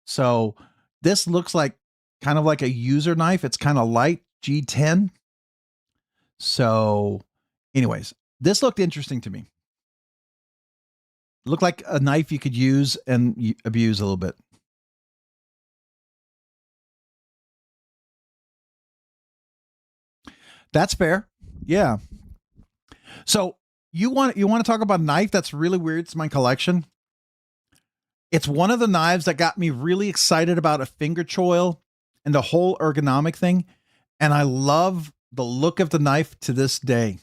So this looks like kind of like a user knife. It's kind of light, G10. So anyways, this looked interesting to me. It looked like a knife you could use and abuse a little bit. That's fair. Yeah. So you want to talk about a knife that's really weird? It's my collection. It's one of the knives that got me really excited about a finger choil and the whole ergonomic thing. And I love the look of the knife to this day.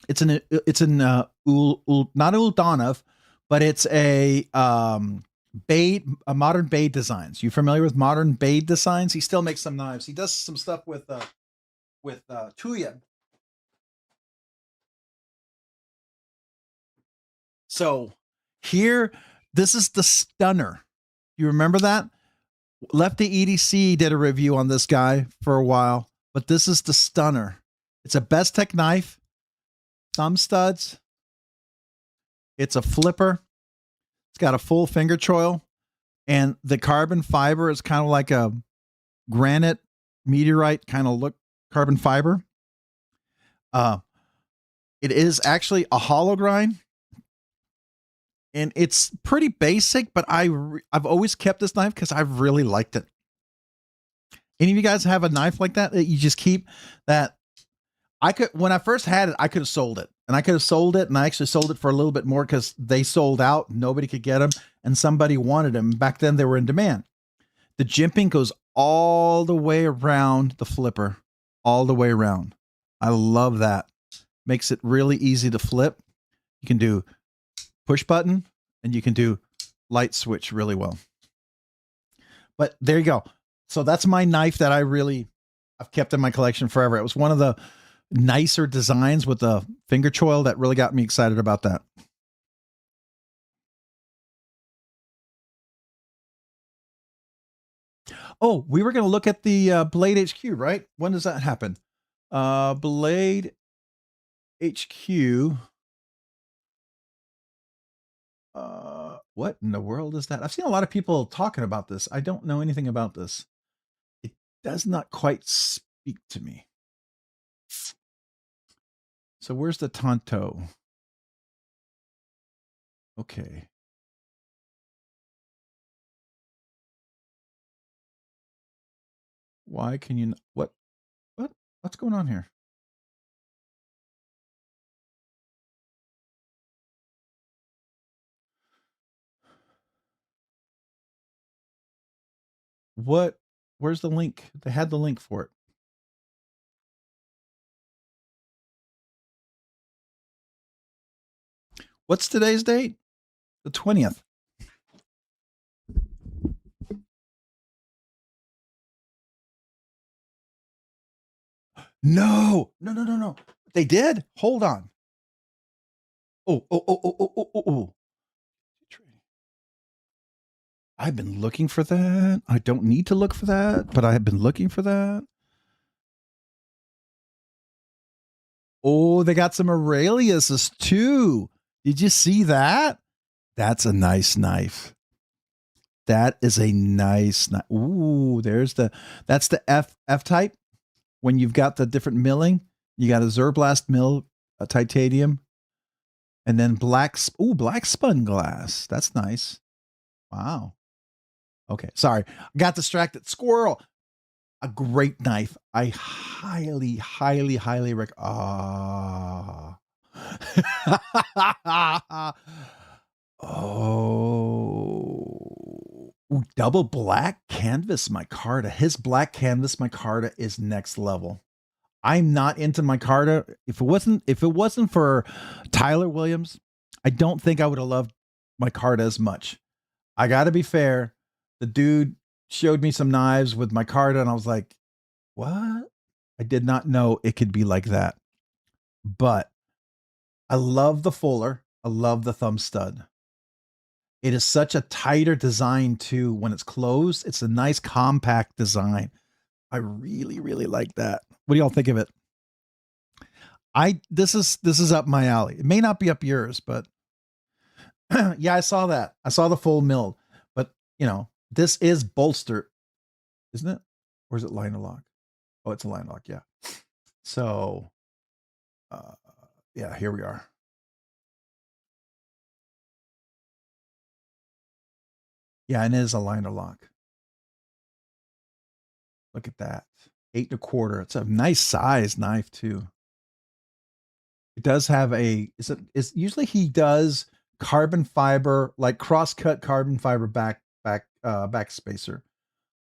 It's an not Uldanov, but it's a modern Bade Designs. You familiar with modern Bade Designs? He still makes some knives. He does some stuff with Tuya. So here, this is the Stunner. You remember that? Lefty EDC did a review on this guy for a while, but this is the Stunner. It's a Bestech knife, thumb studs. It's a flipper. It's got a full finger choil, and the carbon fiber is kind of like a granite meteorite kind of look carbon fiber. It is actually a hollow grind, and it's pretty basic, but I've always kept this knife because I've really liked it. Any of you guys have a knife like that you just keep? That when I first had it, I could have sold it, and I actually sold it for a little bit more because they sold out. Nobody could get them, and somebody wanted them. Back then, they were in demand. The jimping goes all the way around the flipper, all the way around. I love that. Makes it really easy to flip. You can do push button, and you can do light switch really well. But there you go. So that's my knife that I've kept in my collection forever. It was one of the nicer designs with the finger choil that really got me excited about that. Oh, we were going to look at the Blade HQ, right? When does that happen? Blade HQ. What in the world is that? I've seen a lot of people talking about this. I don't know anything about this. It does not quite speak to me. So where's the Tonto? Okay. Why can you what's going on here? Where's the link? They had the link for it. What's today's date? The 20th. No. They did? Hold on. Oh. I've been looking for that. I don't need to look for that, but I have been looking for that. Oh, they got some Aureliuses too. Did you see that? That's a nice knife. That is a nice knife. Ooh, that's the F type. When you've got the different milling, you got a Zerblast mill, a titanium, and then black spun glass. That's nice. Wow. Okay, sorry. I got distracted. Squirrel. A great knife. I highly recommend. Oh. Double black canvas micarta. His black canvas micarta is next level. I'm not into micarta. If it wasn't for Tyler Williams, I don't think I would have loved micarta as much. I got to be fair. The dude showed me some knives with micarta, and I was like, what? I did not know it could be like that. But I love the fuller. I love the thumb stud. It is such a tighter design too. When it's closed, it's a nice compact design. I really like that. What do y'all think of it? This is up my alley. It may not be up yours, but yeah, I saw that. I saw the full mill, but this is bolster, isn't it? Or is it liner lock? Oh, it's a line lock. Yeah. So, yeah, here we are. Yeah, and it is a liner lock. Look at that. 8 1/4. It's a nice size knife too. It does have it's usually he does carbon fiber, like cross-cut carbon fiber back spacer.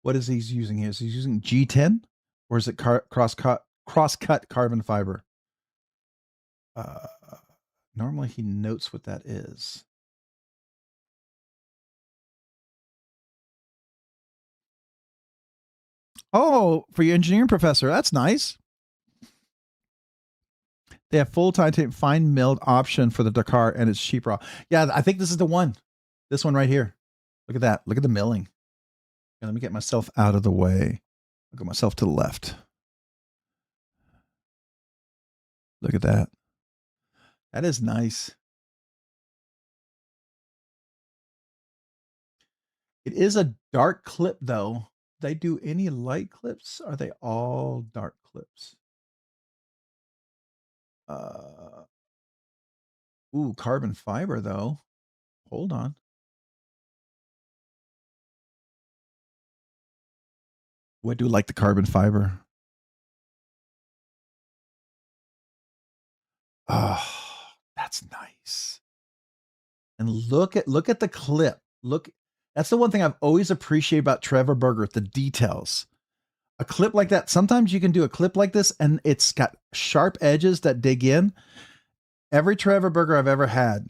What is he using here? Is he using G10 or is it cross-cut cross-cut carbon fiber. Normally he notes what that is. Oh, for your engineering professor. That's nice. They have full titanium fine milled option for the Dakar and it's cheap raw. Yeah, I think this is the one. This one right here. Look at that. Look at the milling. Okay, let me get myself out of the way. I'll go myself to the left. Look at that. That is nice. It is a dark clip though. They do any light clips? Are they all dark clips? Ooh, carbon fiber though. Hold on. What do you like the carbon fiber? Oh, that's nice. And look at the clip. Look, that's the one thing I've always appreciated about Trevor Berger, the details. A clip like that, sometimes you can do a clip like this and it's got sharp edges that dig in. Every Trevor Berger I've ever had,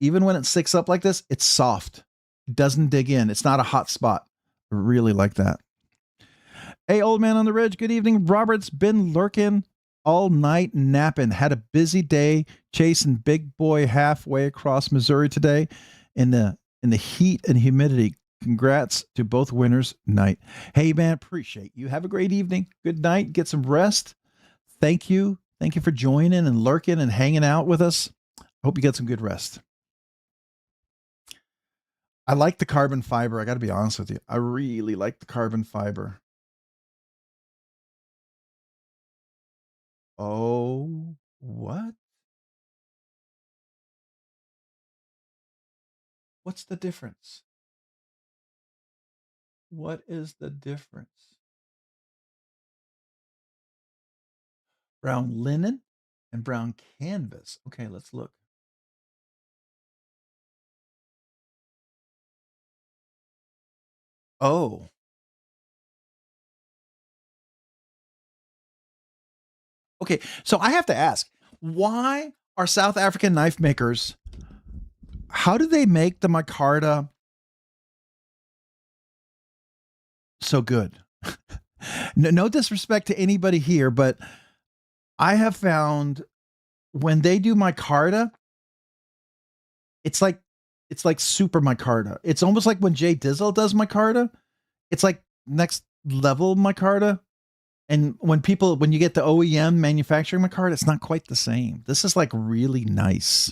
even when it sticks up like this, it's soft. It doesn't dig in. It's not a hot spot. I really like that. Hey, old man on the ridge. Good evening. Robert's been lurking all night napping. Had a busy day chasing big boy halfway across Missouri today in the heat and humidity. Congrats to both winners night. Hey man, appreciate you. Have a great evening. Good night. Get some rest. Thank you. Thank you for joining and lurking and hanging out with us. I hope you get some good rest. I like the carbon fiber. I got to be honest with you. I really like the carbon fiber. Oh, what? What's the difference? What is the difference? Brown linen and brown canvas. Okay, let's look. Oh. Okay, so I have to ask, why are South African knife makers, how do they make the micarta so good? No disrespect to anybody here, but I have found when they do micarta, it's like super micarta. It's almost like when Jay Dizzle does micarta. It's like next level micarta. And when you get the OEM manufacturing micarta, it's not quite the same. This is like really nice.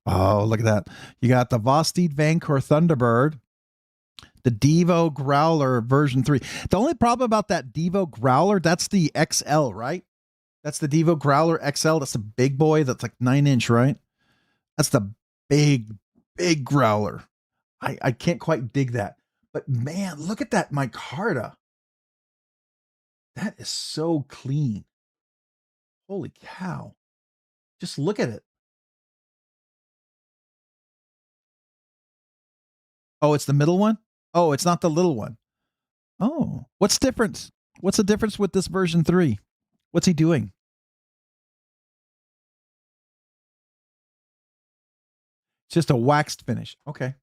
Oh, look at that. You got the Vosteed Vancouver Thunderbird, the Divo Growler version 3. The only problem about that Divo Growler, that's the XL, right? That's the Divo Growler XL. That's the big boy. That's like 9-inch, right? That's the big growler. I can't quite dig that. But man, look at that micarta. That is so clean. Holy cow. Just look at it. Oh, it's the middle one? Oh, it's not the little one. Oh, what's different? What's the difference with this version 3? What's he doing? It's just a waxed finish. Okay.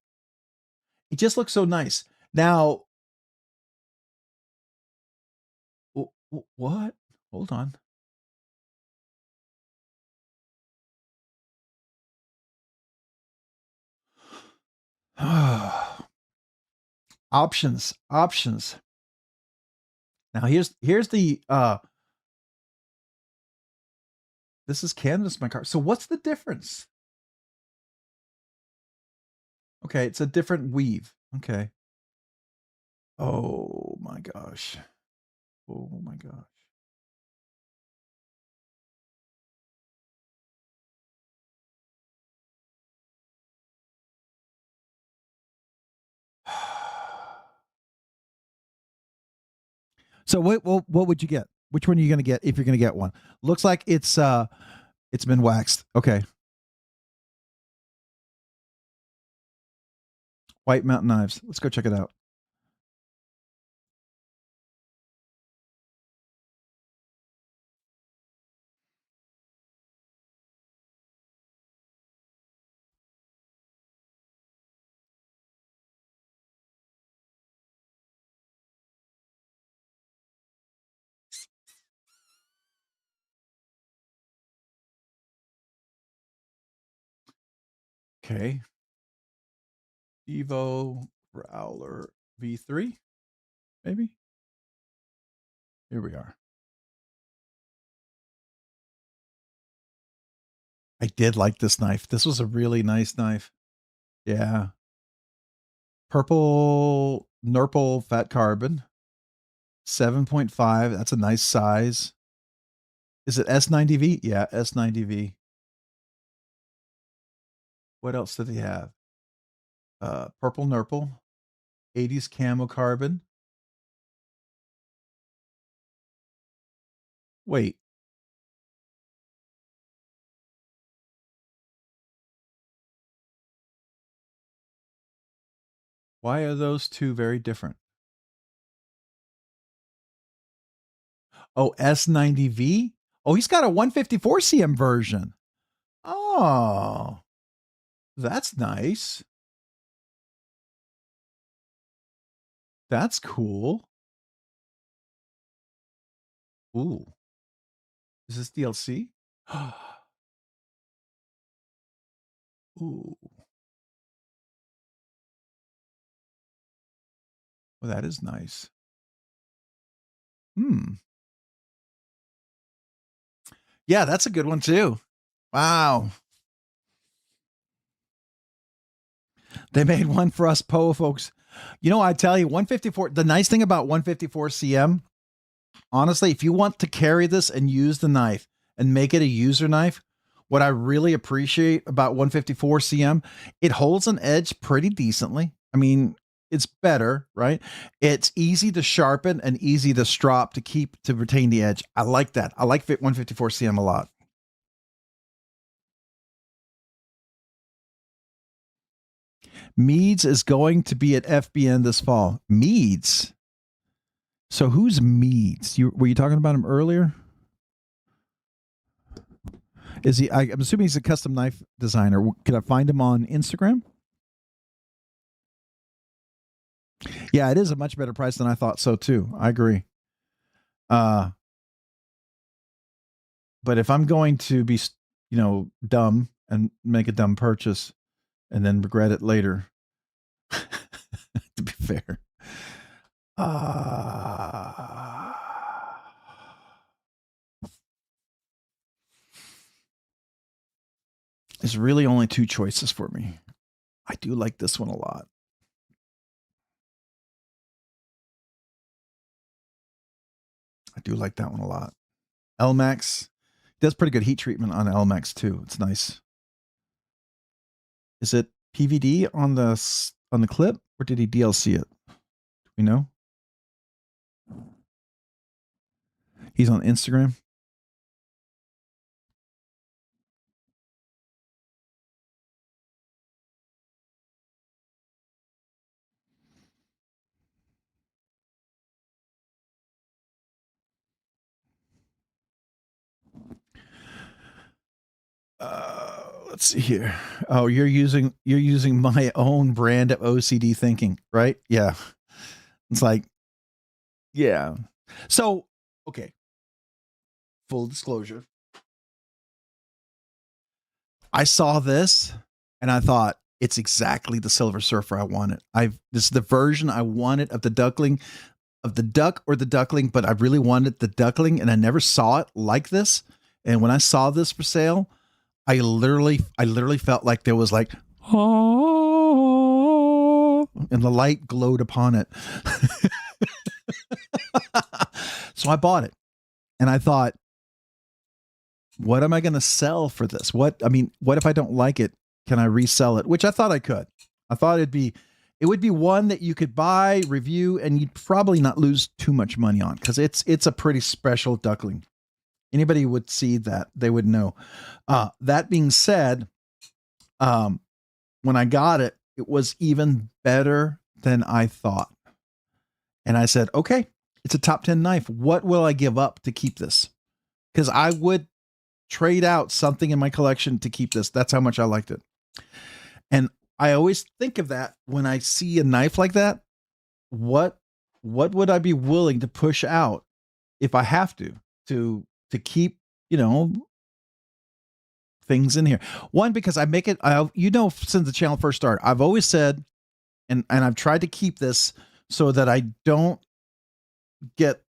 It just looks so nice. Now, what? Hold on. Options. Now here's the this is canvas micarta. So what's the difference? Okay, it's a different weave. Okay. Oh my gosh. Oh my gosh. So what would you get? Which one are you going to get if you're going to get one? Looks like it's been waxed. Okay. White Mountain Knives. Let's go check it out. Okay. Divo Growler V3, maybe. Here we are. I did like this knife. This was a really nice knife. Yeah. Purple Nurple fat carbon. 7.5. That's a nice size. Is it S90V? Yeah, S90V. What else did he have? Purple Nurple. 80s camo carbon. Wait. Why are those two very different? Oh, S90V? Oh, he's got a 154 cm version. Oh, that's nice. That's cool. Ooh. Is this DLC? Ooh. Well, that is nice. Yeah, that's a good one too. Wow. They made one for us POA folks. You know, I tell you, 154, the nice thing about 154 CM, honestly, if you want to carry this and use the knife and make it a user knife, what I really appreciate about 154 CM, it holds an edge pretty decently. I mean, it's better, right? It's easy to sharpen and easy to strop to retain the edge. I like that. I like 154 CM a lot. Meads is going to be at FBN this fall. Meads. So who's Meads? Were you talking about him earlier? Is he? I'm assuming he's a custom knife designer. Could I find him on Instagram? Yeah, it is a much better price than I thought so too. I agree. But if I'm going to be, dumb and make a dumb purchase and then regret it later, to be fair, there's really only two choices for me. I do like this one a lot. I do like that one a lot. LMAX does pretty good heat treatment on LMAX too. It's nice. Is it PVD on the clip, or did he DLC it? Do we know? He's on Instagram. Let's see here. Oh, you're using my own brand of OCD thinking, right? Yeah. It's like, yeah. So, okay. Full disclosure. I saw this and I thought it's exactly the Silver Surfer I wanted. This is the version I wanted of the duckling, of the duck or the duckling, but I really wanted the duckling and I never saw it like this. And when I saw this for sale, I literally felt like there was like, oh, and the light glowed upon it. So I bought it and I thought, what am I going to sell for this? What if I don't like it? Can I resell it? Which I thought I could. I thought it would be one that you could buy, review, and you'd probably not lose too much money on because it's a pretty special duckling. Anybody would see that, they would know. That being said, when I got it, it was even better than I thought. And I said, okay, it's a top 10 knife. What will I give up to keep this? Because I would trade out something in my collection to keep this. That's how much I liked it. And I always think of that when I see a knife like that. What would I be willing to push out if I have to keep, things in here. One, because I make it, since the channel first started, I've always said, and I've tried to keep this so that I don't get,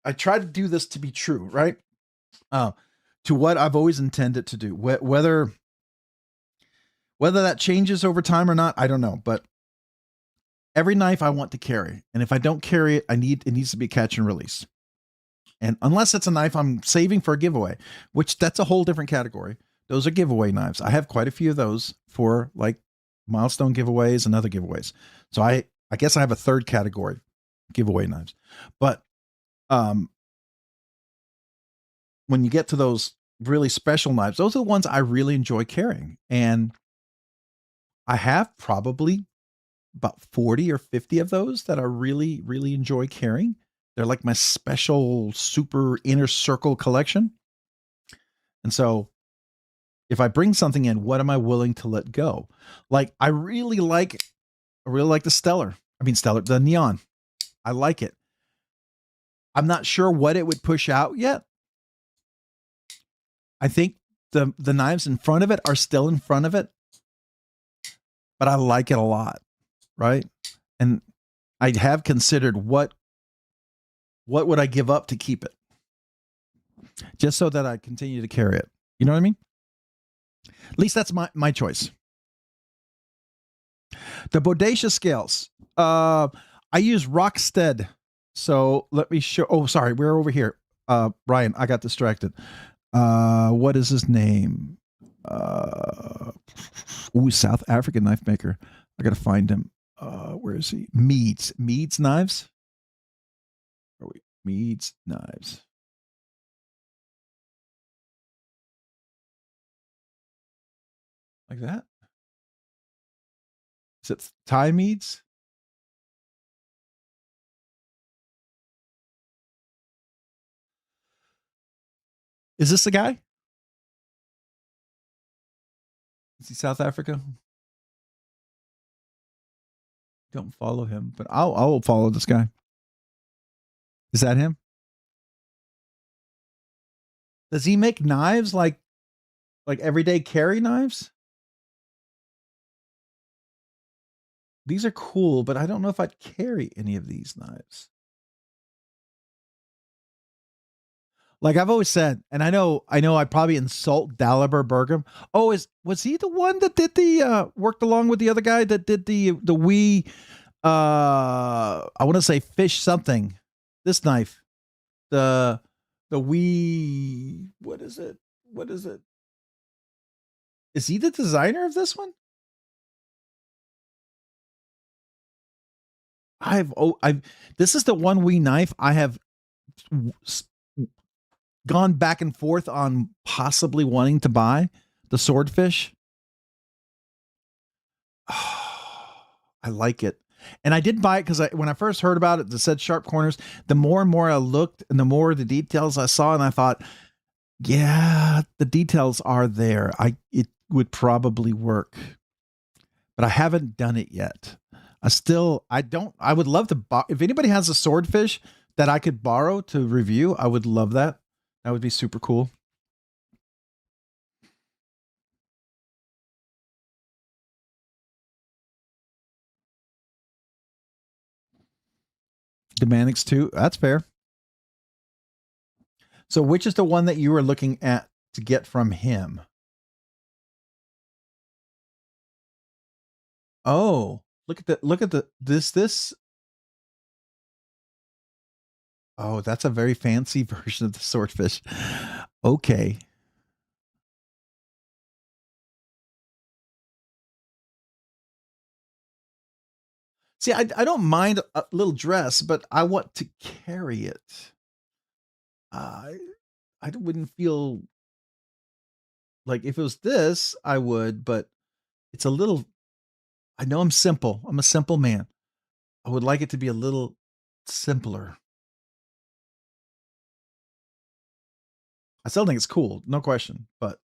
I try to do this to be true, right? To what I've always intended to do. Whether that changes over time or not, I don't know. But every knife I want to carry, and if I don't carry it, it needs to be catch and release. And unless it's a knife I'm saving for a giveaway, which that's a whole different category. Those are giveaway knives. I have quite a few of those for like milestone giveaways and other giveaways. So I guess I have a third category, giveaway knives. But when you get to those really special knives, those are the ones I really enjoy carrying. And I have probably about 40 or 50 of those that I really, really enjoy carrying. They're like my special super inner circle collection. And so if I bring something in, what am I willing to let go? Like I really like the neon. I like it. I'm not sure what it would push out yet. I think the knives in front of it are still in front of it, but I like it a lot, right? And I have considered what would I give up to keep it, just so that I continue to carry it. You know what I mean? At least that's my choice. The bodacious scales. I use Rockscale. So let me show. Oh, sorry, we're over here. Ryan, I got distracted. What is his name? South African knife maker. I gotta find him. Where is he? Meads Knives. Where are we? Meads Knives. Like that? Is it Thai Meads? Is this the guy? Is he South Africa? Don't follow him, but I'll follow this guy. Is that him? Does he make knives like everyday carry knives? These are cool, but I don't know if I'd carry any of these knives. Like I've always said, and I know I probably insult Dalibor Bergam. Oh, was he the one that did the worked along with the other guy that did the wee I want to say fish something. This knife. The wee what is it? What is it? Is he the designer of this one? This is the one wee knife I have gone back and forth on possibly wanting to buy, the swordfish. Oh, I like it. And I did buy it because when I first heard about it, it said sharp corners. The more and more I looked and the more the details I saw, and I thought, yeah, the details are there. It would probably work. But I haven't done it yet. I would love to if anybody has a swordfish that I could borrow to review, I would love that. That would be super cool. Demanix 2, that's fair. So which is the one that you were looking at to get from him? Oh, look at this. Oh, that's a very fancy version of the swordfish. Okay. See, I don't mind a little dress, but I want to carry it. I wouldn't feel like if it was this, I would, but it's a little. I know I'm simple. I'm a simple man. I would like it to be a little simpler. I still think it's cool, no question, but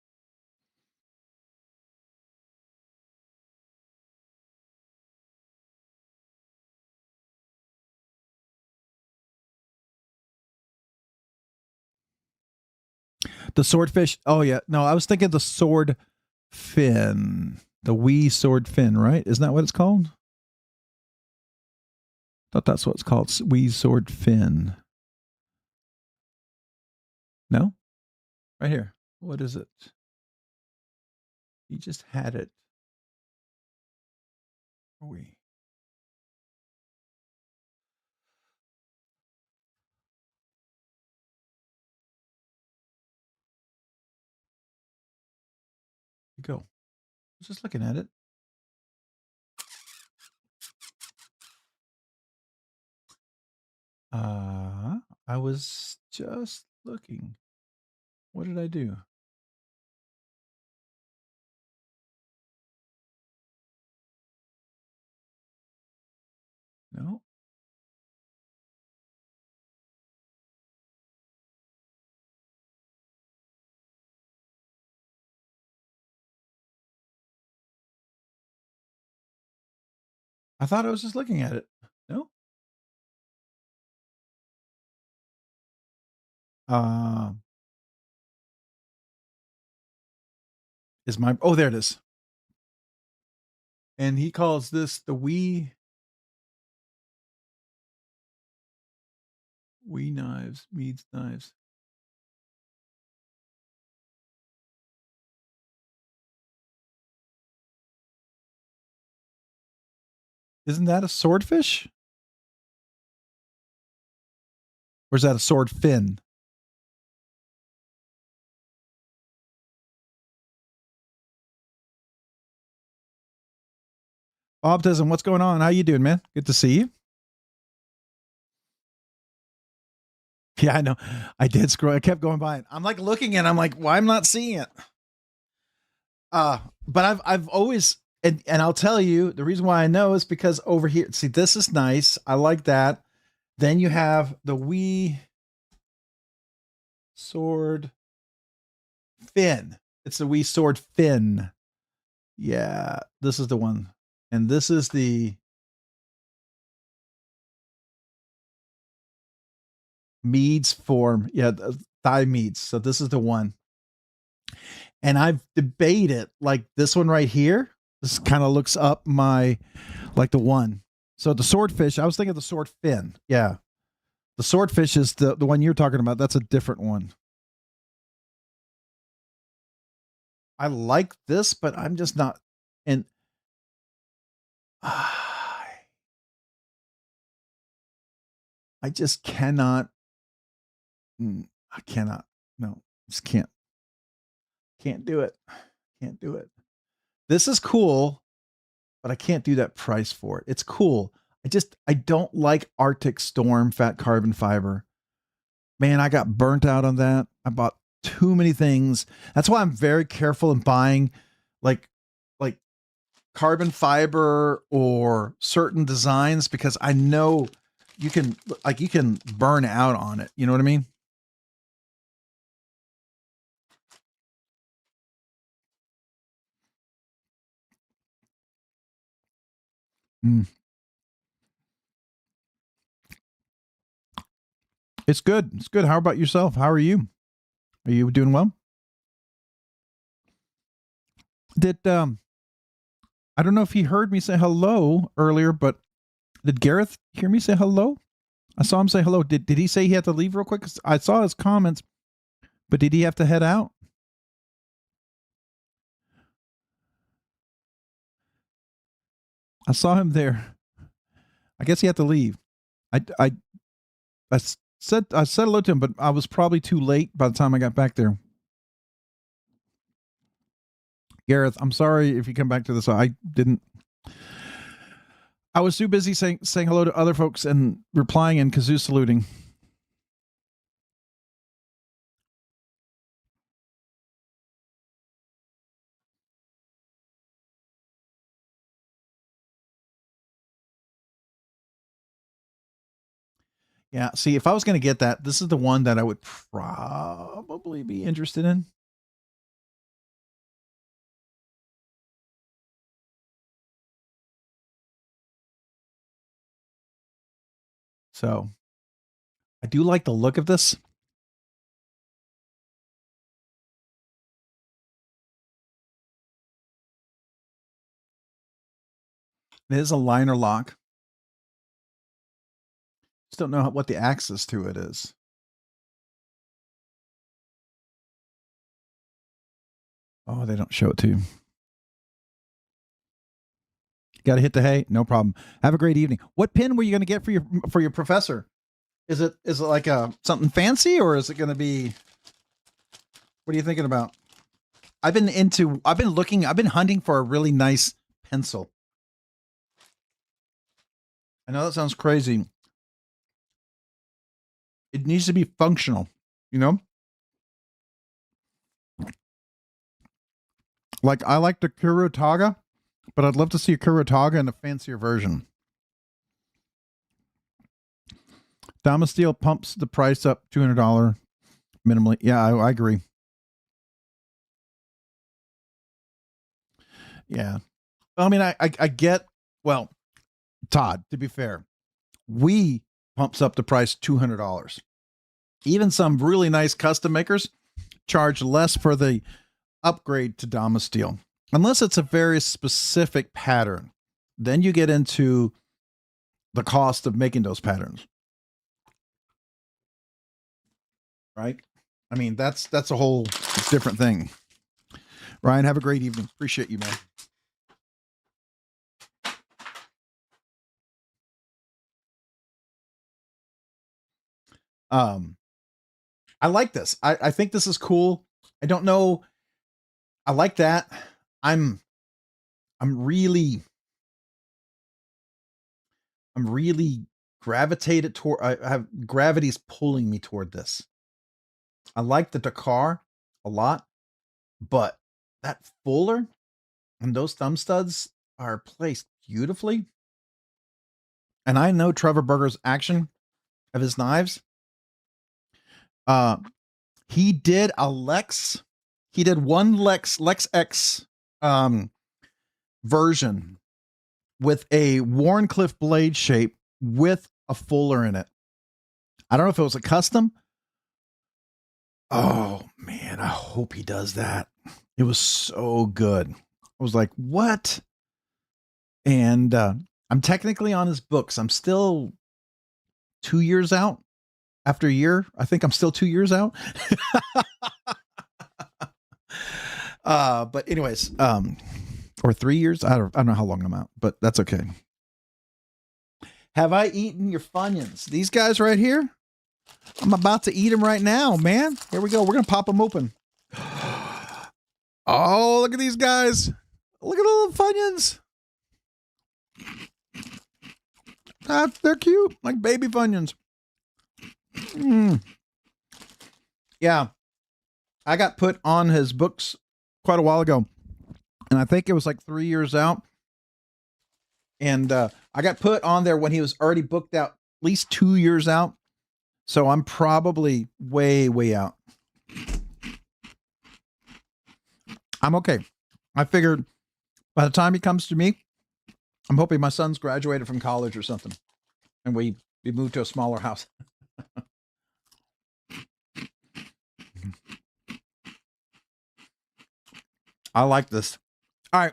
The swordfish. Oh yeah. No, I was thinking the sword fin. The wee sword fin, right? Isn't that what it's called? Thought that's what it's called. Wee sword fin. No? Right here. What is it? You just had it. We. You go. I was just looking at it. I was just looking. What did I do? No. I thought I was just looking at it. No. Is my oh there it is. And he calls this the wee knives, Meads knives. Isn't that a swordfish? Or is that a sword fin? Optism, what's going on? How you doing, man? Good to see you. Yeah, I know. I did scroll. I kept going by it. I'm like looking and I'm like, why I'm not seeing it? But I've always and I'll tell you the reason why I know is because over here, see, this is nice. I like that. Then you have the wee sword fin. It's the wee sword fin. Yeah, this is the one. And this is the meads form. Yeah, the thigh meads. So this is the one. And I've debated like this one right here. This kind of looks up my like the one. So the swordfish, I was thinking of the sword fin. Yeah. The swordfish is the one you're talking about. That's a different one. I like this, but I'm just not. And I just cannot. I cannot. No, just can't do it. Can't do it. This is cool, but I can't do that price for it. It's cool. I don't like Arctic Storm fat carbon fiber. Man, I got burnt out on that. I bought too many things. That's why I'm very careful in buying like like carbon fiber or certain designs because I know you can burn out on it. You know what I mean? Mm. It's good. It's good. How about yourself? How are you? Are you doing well? Did I don't know if he heard me say hello earlier, but did Gareth hear me say hello? I saw him say hello. Did he say he had to leave real quick? 'Cause I saw his comments, but did he have to head out? I saw him there. I guess he had to leave. I I I said hello to him, but I was probably too late by the time I got back there. Gareth, I'm sorry if you come back to this. I didn't. I was too busy saying hello to other folks and replying and kazoo saluting. Yeah. See, if I was going to get that, this is the one that I would probably be interested in. So I do like the look of this. It is a liner lock. Just don't know what the access to it is. Oh, they don't show it to you. Got to hit the hay? No problem. Have a great evening. What pin were you going to get for your professor? Is it like something fancy, or is it going to be? What are you thinking about? I've been hunting for a really nice pencil. I know that sounds crazy. It needs to be functional, you know? Like, I like the Kurataga, but I'd love to see a Kurataga in a fancier version. Damasteel pumps the price up $200 minimally. Yeah, I agree. Yeah. I mean, I get, well, Todd, to be fair, we pumps up the price $200. Even some really nice custom makers charge less for the upgrade to Damasteel, unless it's a very specific pattern. Then you get into the cost of making those patterns. Right? I mean, that's a whole different thing. Ryan, have a great evening. Appreciate you, man. I like this. I think this is cool. I don't know. I like that. I'm really gravitated toward, I have gravity's pulling me toward this. I like the Dakar a lot, but that fuller and those thumb studs are placed beautifully. And I know Trevor Berger's action of his knives. He did one Lex X version with a Warncliffe blade shape with a fuller in it. I don't know if it was a custom. Oh man, I hope he does that. It was so good. I was like, what? And I'm technically on his books. I'm still 2 years out. After a year, I think I'm still 2 years out. But anyways, or 3 years. I don't know how long I'm out, but that's okay. Have I eaten your Funyuns? These guys right here? I'm about to eat them right now, man. Here we go. We're going to pop them open. Oh, look at these guys. Look at all the Funyuns. They're cute, like baby Funyuns. Yeah. I got put on his books quite a while ago, and I think it was like 3 years out. And I got put on there when he was already booked out, at least 2 years out. So I'm probably way out. I'm okay. I figured by the time he comes to me, I'm hoping my son's graduated from college or something, and we moved to a smaller house. I like this. All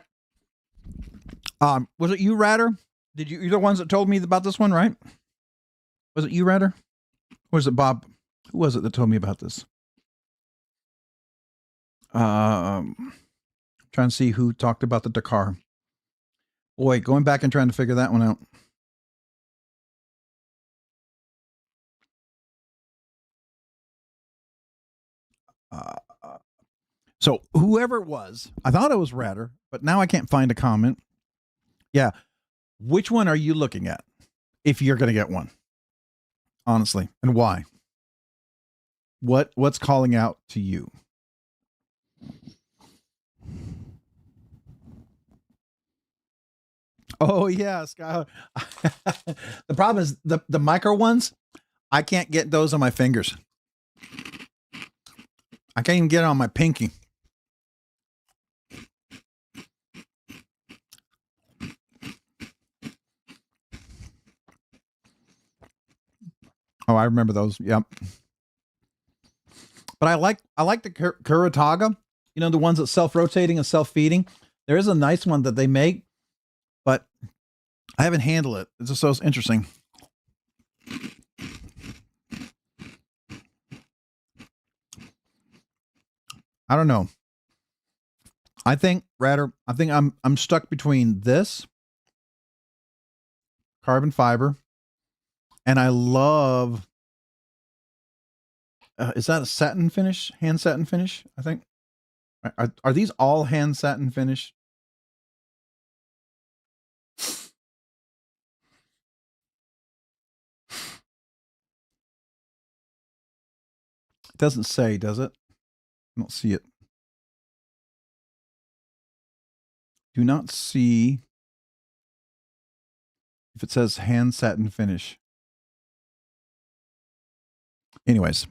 right. Was it you, Ratter? You're the ones that told me about this one, right? Was it you, Ratter? Or was it Bob? Who was it that told me about this? Trying to see who talked about the Dakar. Boy, going back and trying to figure that one out. So whoever it was, I thought it was Ratter, but now I can't find a comment. Yeah. Which one are you looking at if you're going to get one? Honestly. And why? What's calling out to you? Oh yeah, Skylar. The problem is the micro ones, I can't get those on my fingers. I can't even get it on my pinky. Oh, I remember those. Yep. But I like the Kurataga, you know, the ones that self-rotating and self-feeding. There is a nice one that they make, but I haven't handled it. It's just so interesting. I don't know. I think I'm stuck between this carbon fiber, and I love. Is that a satin finish? Hand satin finish? I think. Are these all hand satin finish? It doesn't say, does it? I don't see it. Do not see if it says hand satin finish. Anyways.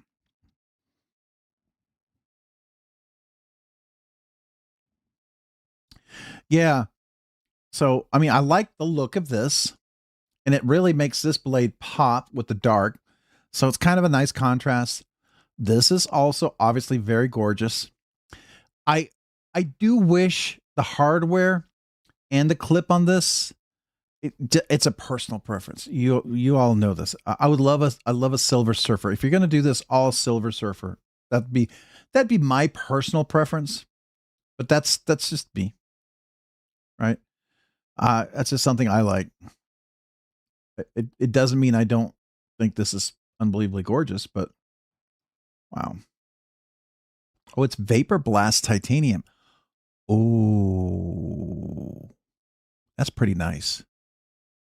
Yeah. So, I mean, I like the look of this, and it really makes this blade pop with the dark. So it's kind of a nice contrast. This is also obviously very gorgeous. I do wish the hardware and the clip on this, it's a personal preference. You all know this. I love a Silver Surfer. If you're going to do this all Silver Surfer, that'd be my personal preference. But that's just me. Right? That's just something I like. It doesn't mean I don't think this is unbelievably gorgeous, but wow. Oh, it's Vapor Blast Titanium. Oh, that's pretty nice.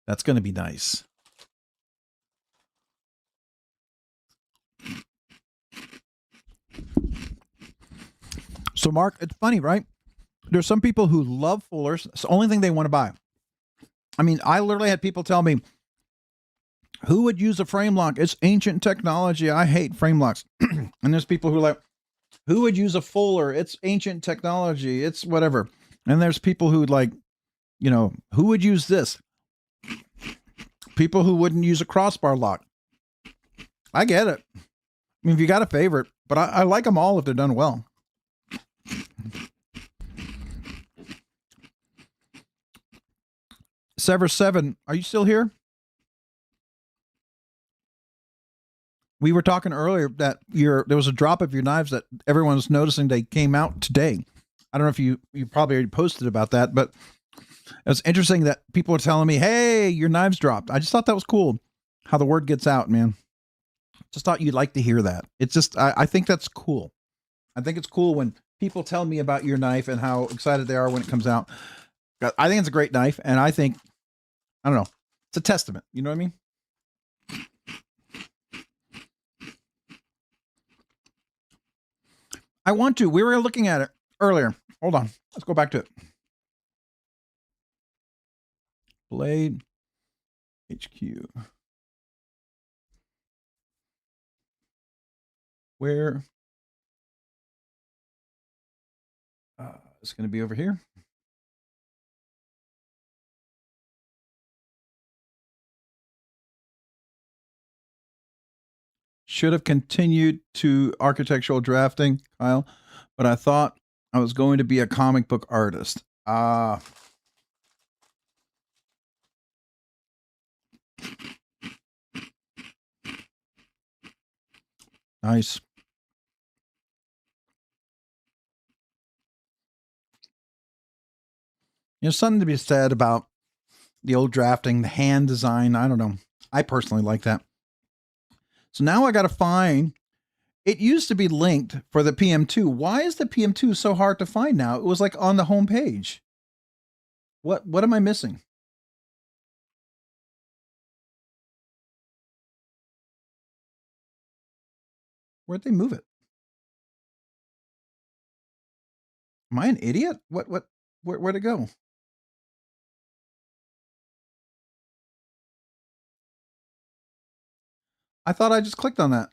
That's going to be nice. So, Mark, it's funny, right? There's some people who love fullers. It's the only thing they want to buy. I mean, I literally had people tell me, who would use a frame lock? It's ancient technology. I hate frame locks. And there's people who are like, who would use a fuller? It's ancient technology. It's whatever. And there's people who like, you know, who would use this? People who wouldn't use a crossbar lock. I get it. I mean, if you got a favorite, but I like them all if they're done well. Sever7, are you still here? We were talking earlier that there was a drop of your knives that everyone was noticing they came out today. I don't know if you probably already posted about that, but it was interesting that people were telling me, hey, your knives dropped. I just thought that was cool how the word gets out, man. Just thought you'd like to hear that. It's just, I think that's cool. I think it's cool when people tell me about your knife and how excited they are when it comes out. I think it's a great knife, and I think, I don't know, it's a testament. You know what I mean? I want to. We were looking at it earlier. Hold on. Let's go back to it. Blade HQ. Where? It's going to be over here. Should have continued to architectural drafting, Kyle, but I thought I was going to be a comic book artist. Nice. There's something to be said about the old drafting, the hand design. I don't know. I personally like that. So now I got to find. It used to be linked for the PM2. Why is the PM2 so hard to find now? It was like on the home page. What am I missing? Where'd they move it? Am I an idiot? Where'd it go? I thought I just clicked on that.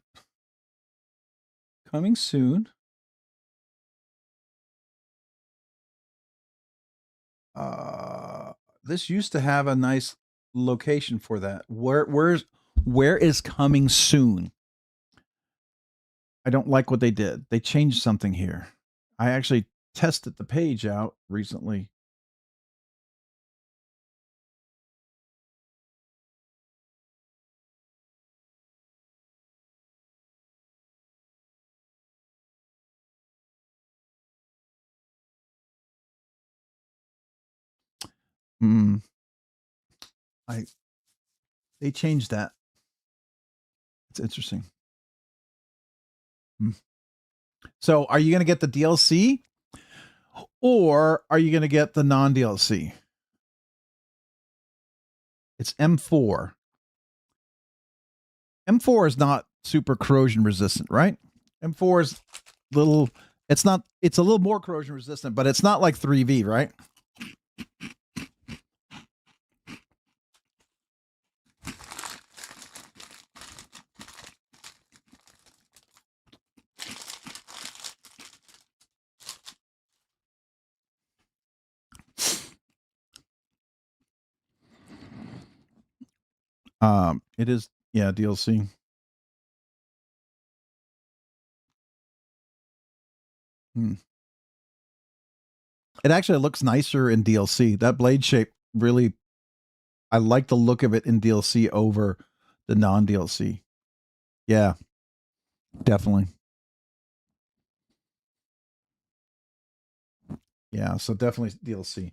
Coming soon. This used to have a nice location for that. Where is coming soon? I don't like what they did. They changed something here. I actually tested the page out recently. They changed that. It's interesting. So are you going to get the DLC or are you going to get the non-DLC? It's M4. M4 is not super corrosion resistant, right? M4 is little, it's a little more corrosion resistant, but it's not like 3V, right? It is, yeah, DLC. It actually looks nicer in DLC. That blade shape really, I like the look of it in DLC over the non-DLC. Yeah, definitely. Yeah, so definitely DLC.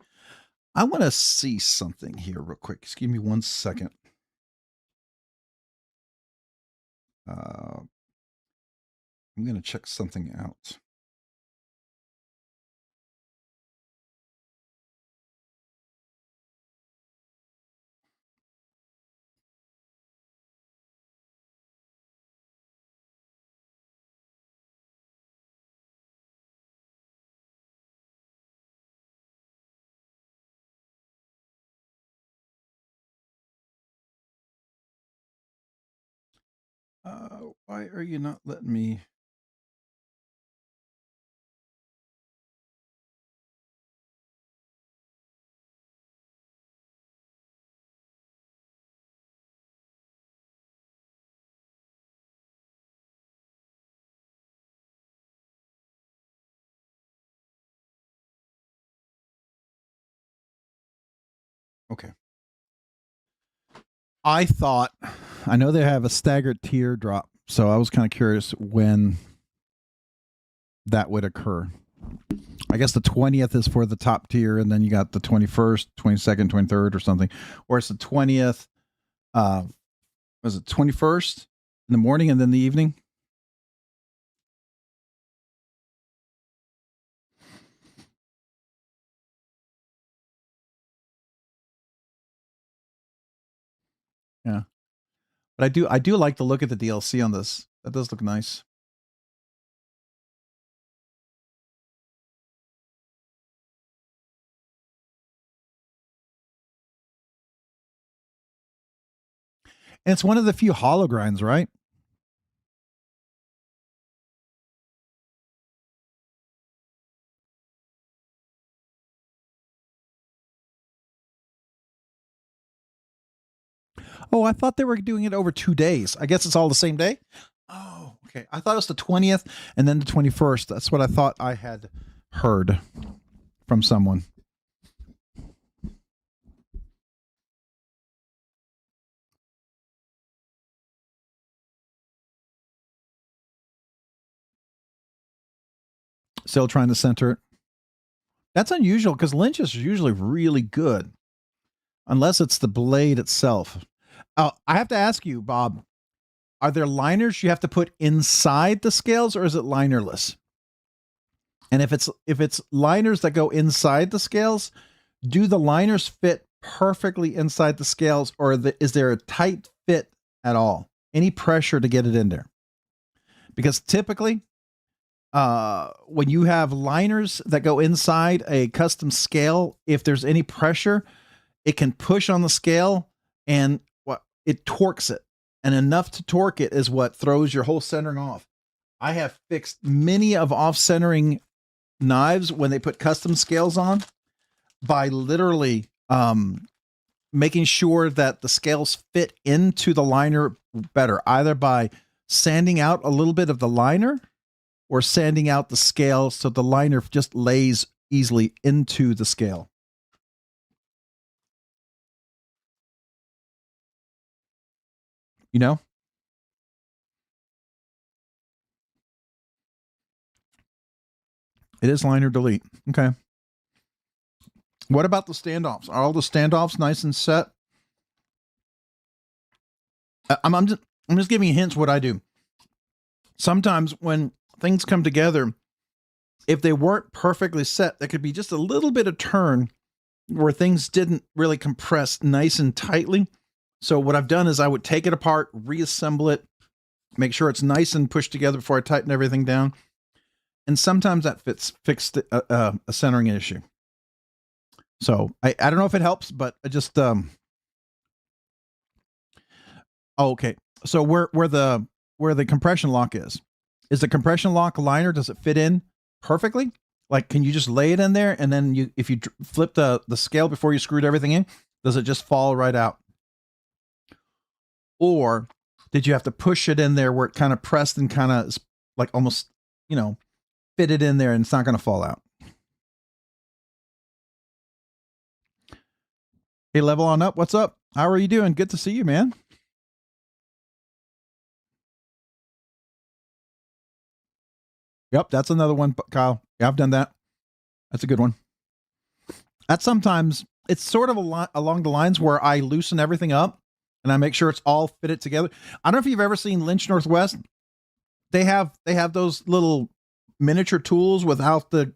I want to see something here real quick. Just give me 1 second. I'm going to check something out. Why are you not letting me? Okay. I know they have a staggered tier drop, so I was kind of curious when that would occur. I guess the 20th is for the top tier, and then you got the 21st, 22nd, 23rd, or something. Or it's the 20th. Was it 21st in the morning and then the evening? Yeah. But I do like the look at the DLC on this. That does look nice. And it's one of the few hollow grinds, right? Oh, I thought they were doing it over 2 days. I guess it's all the same day. Oh, okay. I thought it was the 20th and then the 21st. That's what I thought I had heard from someone. Still trying to center it. That's unusual because Lynch's are usually really good, unless it's the blade itself. I have to ask you, Bob, are there liners you have to put inside the scales, or is it linerless? And if it's liners that go inside the scales, do the liners fit perfectly inside the scales, or is there a tight fit at all? Any pressure to get it in there? Because typically, when you have liners that go inside a custom scale, if there's any pressure, it can push on the scale and it torques it. And enough to torque it is what throws your whole centering off. I have fixed many of off-centering knives when they put custom scales on by literally making sure that the scales fit into the liner better, either by sanding out a little bit of the liner or sanding out the scale so the liner just lays easily into the scale. You know? It is liner delete. Okay. What about the standoffs? Are all the standoffs nice and set? I'm just giving you hints what I do. Sometimes when things come together, if they weren't perfectly set, there could be just a little bit of turn where things didn't really compress nice and tightly. So what I've done is I would take it apart, reassemble it, make sure it's nice and pushed together before I tighten everything down. And sometimes that fixed a centering issue. So I don't know if it helps, but I just oh, okay. So where the compression lock is the compression lock liner, does it fit in perfectly? Like, can you just lay it in there and then if you flip the scale before you screwed everything in, does it just fall right out? Or did you have to push it in there where it kind of pressed and kind of like almost, fit it in there and it's not going to fall out? Hey, Level On Up, what's up? How are you doing? Good to see you, man. Yep, that's another one, Kyle. Yeah, I've done that. That's a good one. That's sometimes, it's sort of along the lines where I loosen everything up and I make sure it's all fitted together. I don't know if you've ever seen Lynch Northwest. They have those little miniature tools without the,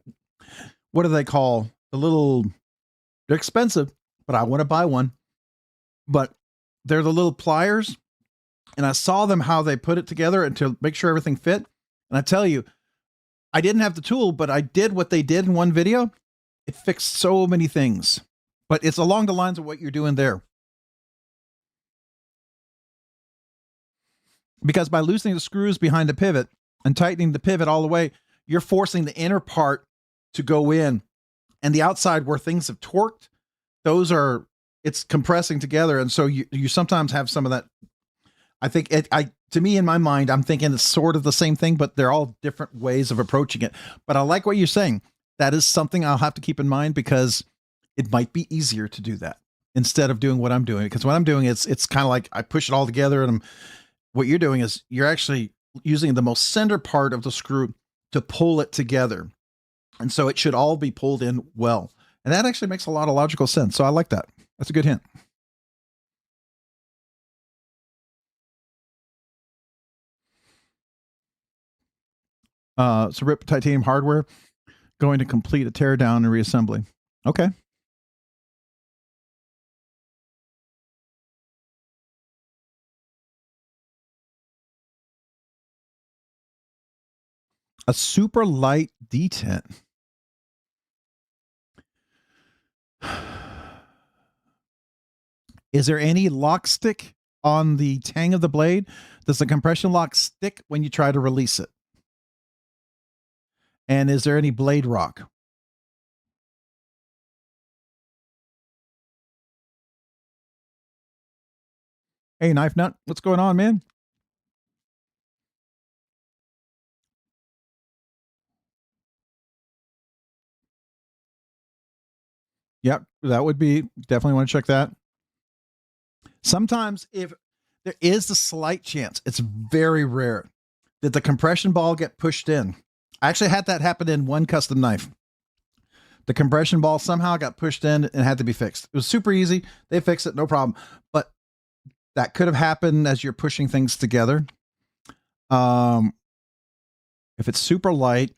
what do they call the little, they're expensive, but I want to buy one. But they're the little pliers. And I saw them how they put it together and to make sure everything fit. And I tell you, I didn't have the tool, but I did what they did in one video. It fixed so many things. But it's along the lines of what you're doing there. Because by loosening the screws behind the pivot and tightening the pivot all the way, you're forcing the inner part to go in. And the outside where things have torqued, it's compressing together. And so you sometimes have some of that. I think to me, in my mind, I'm thinking it's sort of the same thing, but they're all different ways of approaching it. But I like what you're saying. That is something I'll have to keep in mind because it might be easier to do that instead of doing what I'm doing. Because what I'm doing, it's kind of like I push it all together, and what you're doing is you're actually using the most center part of the screw to pull it together. And so it should all be pulled in well. And that actually makes a lot of logical sense. So I like that. That's a good hint. So rip titanium hardware, going to complete a tear down and reassembly. Okay. A super light D10. Is there any lock stick on the tang of the blade? Does the compression lock stick when you try to release it? And is there any blade rock? Hey, Knife Nut, what's going on, man? Yep, that would be, definitely want to check that. Sometimes if there is a slight chance, it's very rare, that the compression ball get pushed in. I actually had that happen in one custom knife. The compression ball somehow got pushed in and had to be fixed. It was super easy. They fixed it, no problem. But that could have happened as you're pushing things together. If it's super light,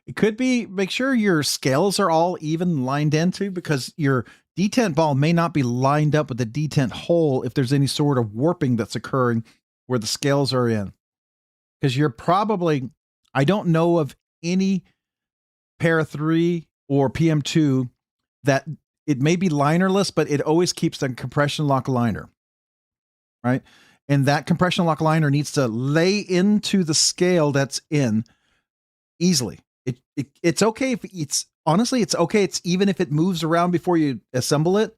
it could be, make sure your scales are all even lined into, because your detent ball may not be lined up with the detent hole if there's any sort of warping that's occurring where the scales are in. Because you're probably, I don't know of any Para 3 or PM2 that it may be linerless, but it always keeps the compression lock liner, right? And that compression lock liner needs to lay into the scale that's in easily. It's okay if it's, honestly, it's okay. It's even if it moves around before you assemble it.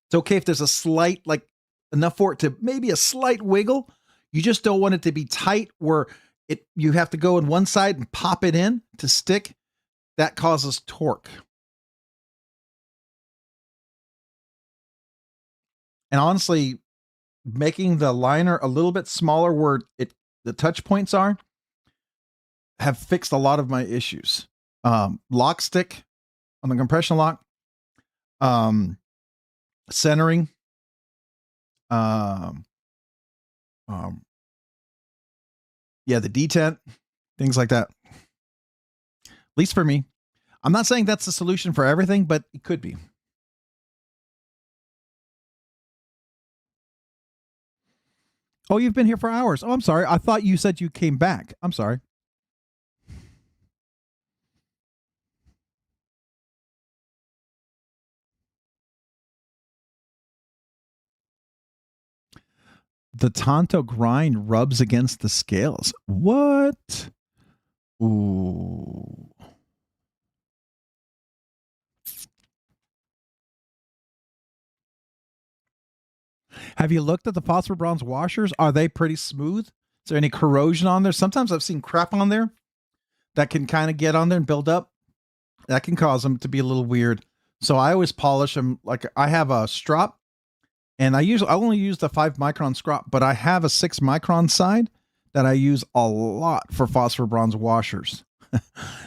It's okay if there's a slight, like enough for it to maybe a slight wiggle. You just don't want it to be tight where you have to go on one side and pop it in to stick. That causes torque. And honestly, making the liner a little bit smaller where touch points are, have fixed a lot of my issues. Lock stick on the compression lock, centering, yeah, the detent, things like that. At least for me. I'm not saying that's the solution for everything, but it could be. Oh, you've been here for hours. Oh, I'm sorry. I thought you said you came back. I'm sorry. The Tonto grind rubs against the scales. What? Ooh. Have you looked at the phosphor bronze washers? Are they pretty smooth? Is there any corrosion on there? Sometimes I've seen crap on there that can kind of get on there and build up. That can cause them to be a little weird. So I always polish them. Like I have a strop, and I only use the 5 micron strop, but I have a 6 micron side that I use a lot for phosphor bronze washers.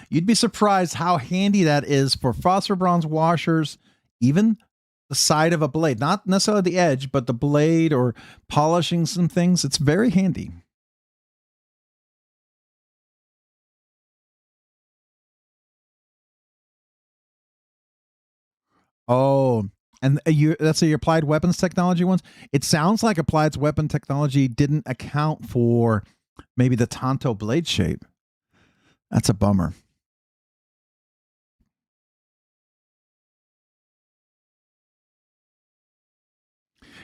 You'd be surprised how handy that is for phosphor bronze washers, even the side of a blade, not necessarily the edge, but the blade or polishing some things. It's very handy. Oh, and that's the applied weapons technology ones. It sounds like applied weapon technology didn't account for maybe the Tonto blade shape. That's a bummer.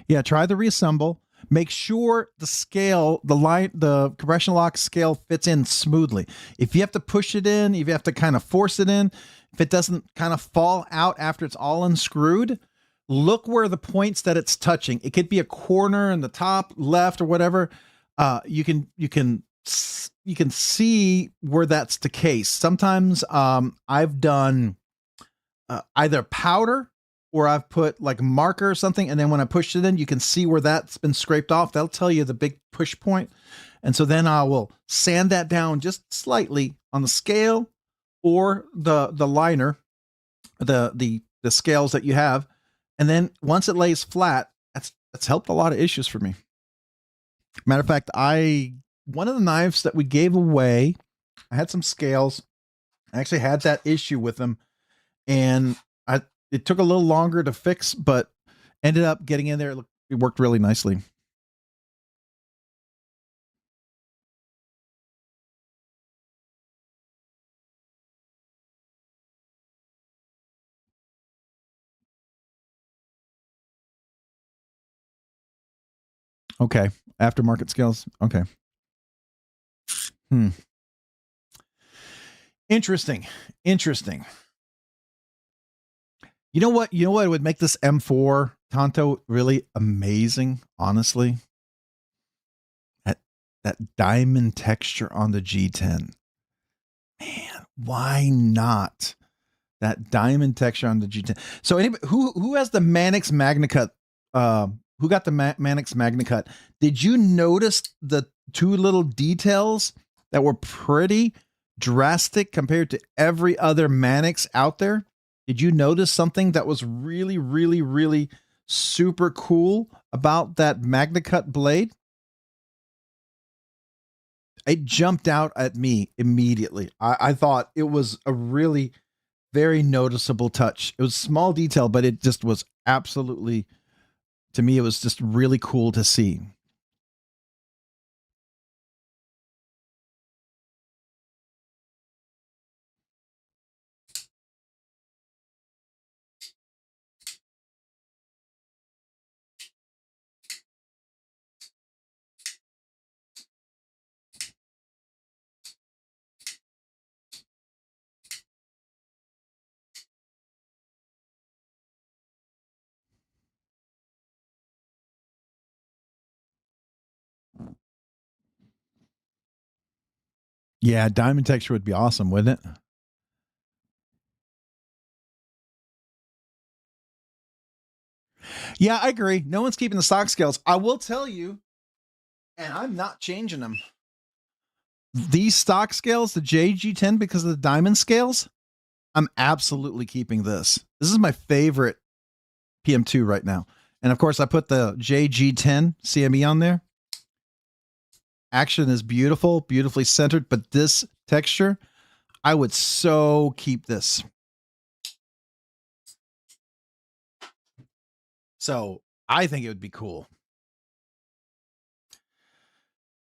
Yeah, try the reassemble. Make sure the scale, the compression lock scale fits in smoothly. If you have to push it in, if you have to kind of force it in, if it doesn't kind of fall out after it's all unscrewed, look where the points that it's touching. It could be a corner in the top left or whatever. You can see where that's the case. Sometimes I've done either powder or I've put like marker or something, and then when I push it in, you can see where that's been scraped off. That'll tell you the big push point. And so then I will sand that down just slightly on the scale or the liner, the scales that you have. And then once it lays flat, that's helped a lot of issues for me. Matter of fact, one of the knives that we gave away, I had some scales. I actually had that issue with them, and it took a little longer to fix, but ended up getting in there. It worked really nicely. Okay. Aftermarket scales. Okay. Interesting. You know what would make this M4 Tonto really amazing, honestly? That diamond texture on the G10. Man, why not? That diamond texture on the G10. So anybody who has the Manix MagnaCut, who got the Manix MagnaCut, did you notice the 2 little details that were pretty drastic compared to every other Manix out there? Did you notice something that was really, really, really super cool about that MagnaCut blade? It jumped out at me immediately. I thought it was a really very noticeable touch. It was small detail, but it just was absolutely, to me, it was just really cool to see. Yeah, diamond texture would be awesome, wouldn't it? Yeah, I agree. No one's keeping the stock scales. I will tell you, and I'm not changing them. these stock scales, the JG10, because of the diamond scales, I'm absolutely keeping this. This is my favorite PM2 right now. And of course, I put the JG10 CME on there. Action is beautiful, beautifully centered, but this texture, I would so keep this. So I think it would be cool.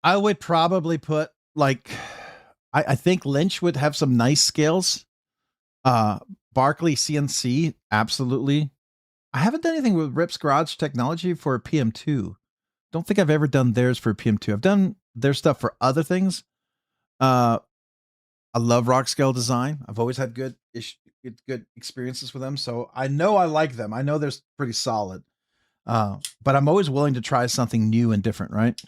I would probably put like, I think Lynch would have some nice scales. Barkley CNC, absolutely. I haven't done anything with Rip's Garage Technology for PM2. Don't think I've ever done theirs for PM2. I've done their stuff for other things. I love Rockscale Design. I've always had good experiences with them, so I know I like them. I know they're pretty solid. But I'm always willing to try something new and different, right?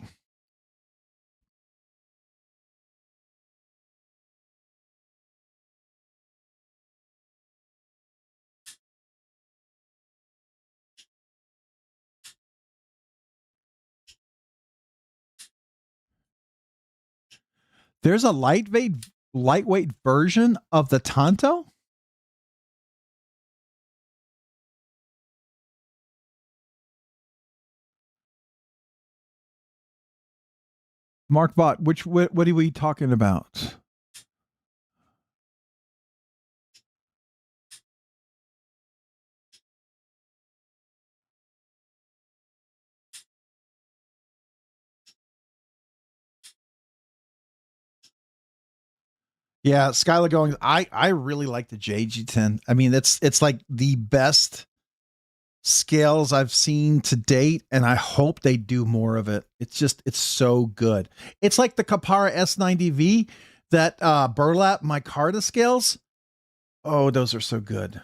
There's a lightweight version of the Tonto. Mark Bot, what are we talking about? Yeah, Skylar going. I really like the JG10. I mean, it's like the best scales I've seen to date, and I hope they do more of it. It's so good. It's like the Kapara S90V that burlap micarta scales. Oh, those are so good.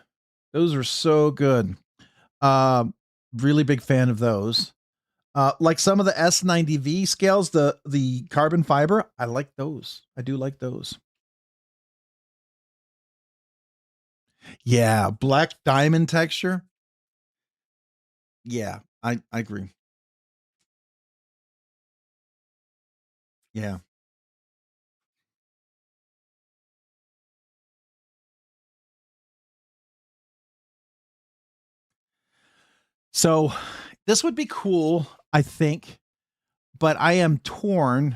Those are so good. Really big fan of those. Like some of the S90V scales, the carbon fiber, I like those. I do like those. Yeah, black diamond texture. Yeah, I agree. Yeah. So this would be cool, I think, but I am torn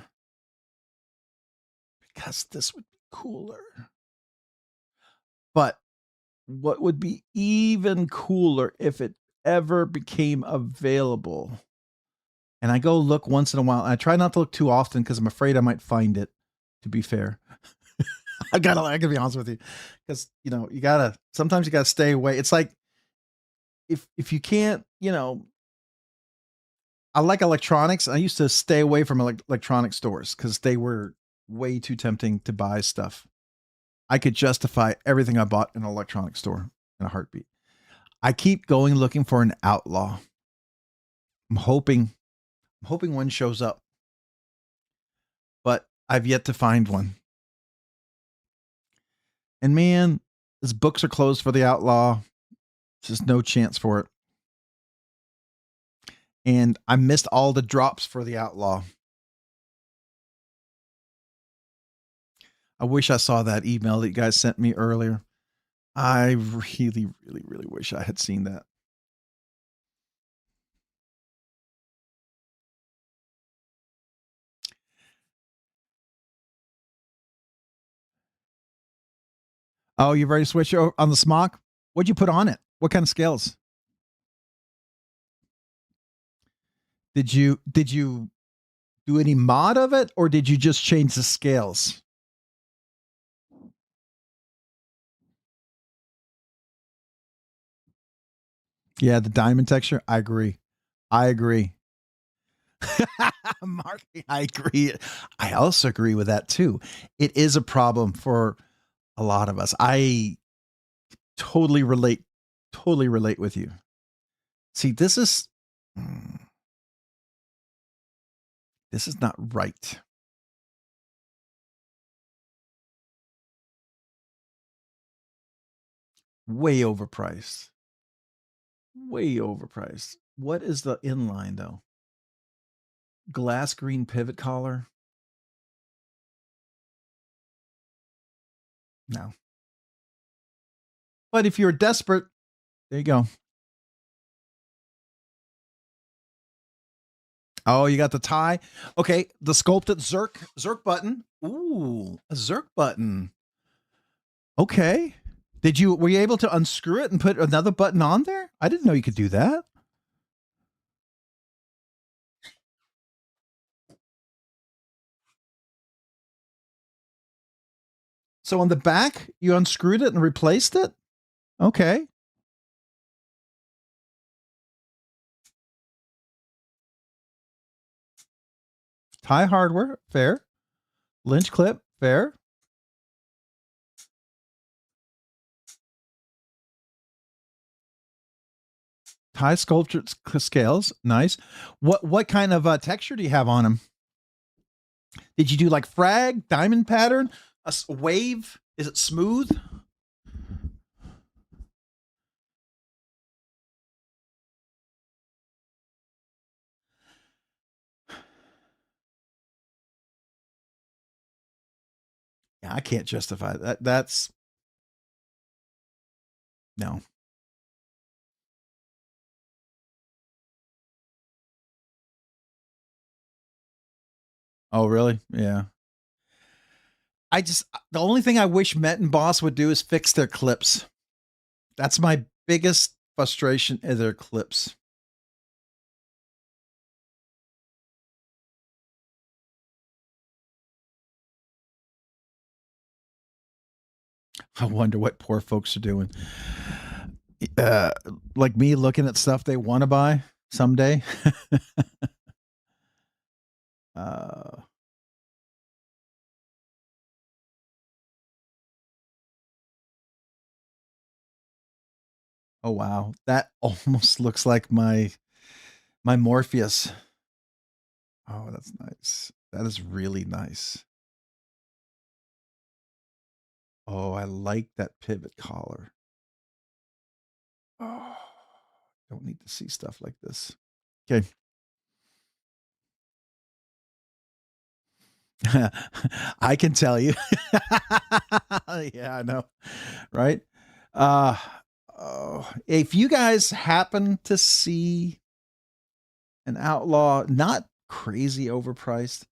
because this would be cooler. But what would be even cooler if it ever became available? And I go look once in a while. I try not to look too often because I'm afraid I might find it, to be fair. I gotta be honest with you. Because sometimes you gotta stay away. It's like if you can't, I like electronics. I used to stay away from electronic stores because they were way too tempting to buy stuff. I could justify everything I bought in an electronic store in a heartbeat. I keep going looking for an outlaw. I'm hoping one shows up, but I've yet to find one. And man, his books are closed for the outlaw. There's just no chance for it. And I missed all the drops for the outlaw. I wish I saw that email that you guys sent me earlier. I really, really, really wish I had seen that. Oh, you've already switched on the smock? What'd you put on it? What kind of scales? Did you do any mod of it, or did you just change the scales? Yeah, the diamond texture. I agree. Mark, I agree. I also agree with that too. It is a problem for a lot of us. I totally relate with you. See, this is not right. Way overpriced. Way overpriced. What is the inline though? Glass green pivot collar. No. But if you're desperate, there you go. Oh, you got the tie. Okay, the sculpted Zerk button. Ooh, a Zerk button. Okay. Were you able to unscrew it and put another button on there? I didn't know you could do that. So on the back, you unscrewed it and replaced it? Okay. Tie hardware, fair. Lynch clip, fair. Tie sculptured scales, nice. What kind of texture do you have on them? Did you do like frag, diamond pattern, a wave? Is it smooth? Yeah, I can't justify that. That's no. Oh, really? Yeah. The only thing I wish Met and Boss would do is fix their clips. That's my biggest frustration is their clips. I wonder what poor folks are doing. Like me looking at stuff they want to buy someday. Oh wow, that almost looks like my Morpheus. Oh, that's nice. That is really nice. Oh, I like that pivot collar. Oh, don't need to see stuff like this. Okay. I can tell you. Yeah, I know. Right? If you guys happen to see an outlaw not crazy overpriced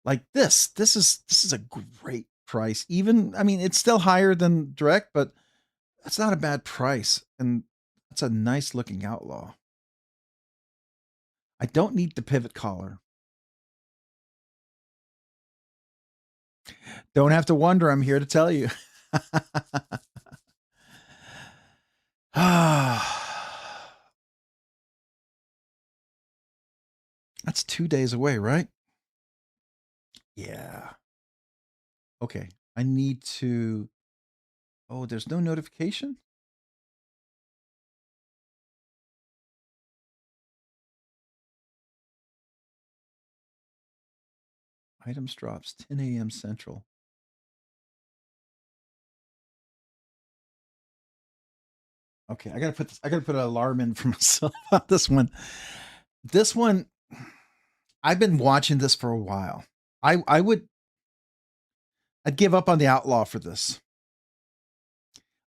like this is a great price. Even I mean it's still higher than direct, but that's not a bad price and that's a nice looking outlaw. I don't need the pivot collar. Don't have to wonder, I'm here to tell you. That's 2 days away, right? Yeah. Okay. I need to. Oh, there's no notification? Items drops 10 a.m. Central. Okay, I gotta put an alarm in for myself on this one. This one, I've been watching this for a while. I'd give up on the outlaw for this.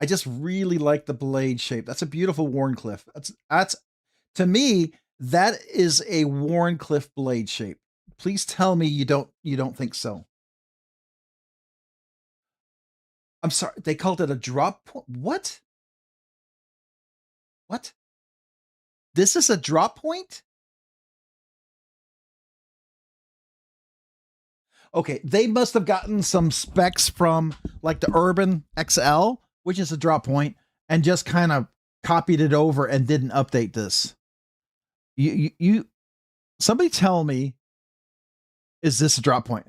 I just really like the blade shape. That's a beautiful Wharncliffe. That's to me, that is a Wharncliffe blade shape. Please tell me you don't think so. I'm sorry, they called it a drop point. What? What? This is a drop point? Okay, they must have gotten some specs from like the Urban XL, which is a drop point, and just kind of copied it over and didn't update this. You somebody tell me, is this a drop point?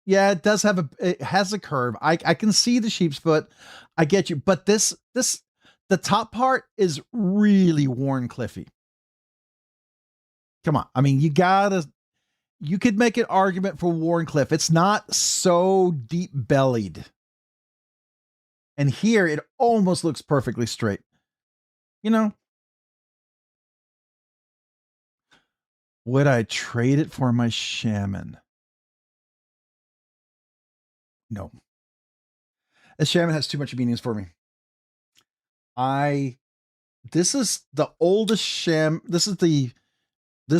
Yeah, it does have it has a curve. I can see the sheep's foot. I get you, but the top part is really Wharncliffy. Come on. I mean, you could make an argument for Wharncliffe. It's not so deep bellied. And here it almost looks perfectly straight. You know, would I trade it for my Shaman? No. This shaman has too much meanings for me. This is the oldest sham. This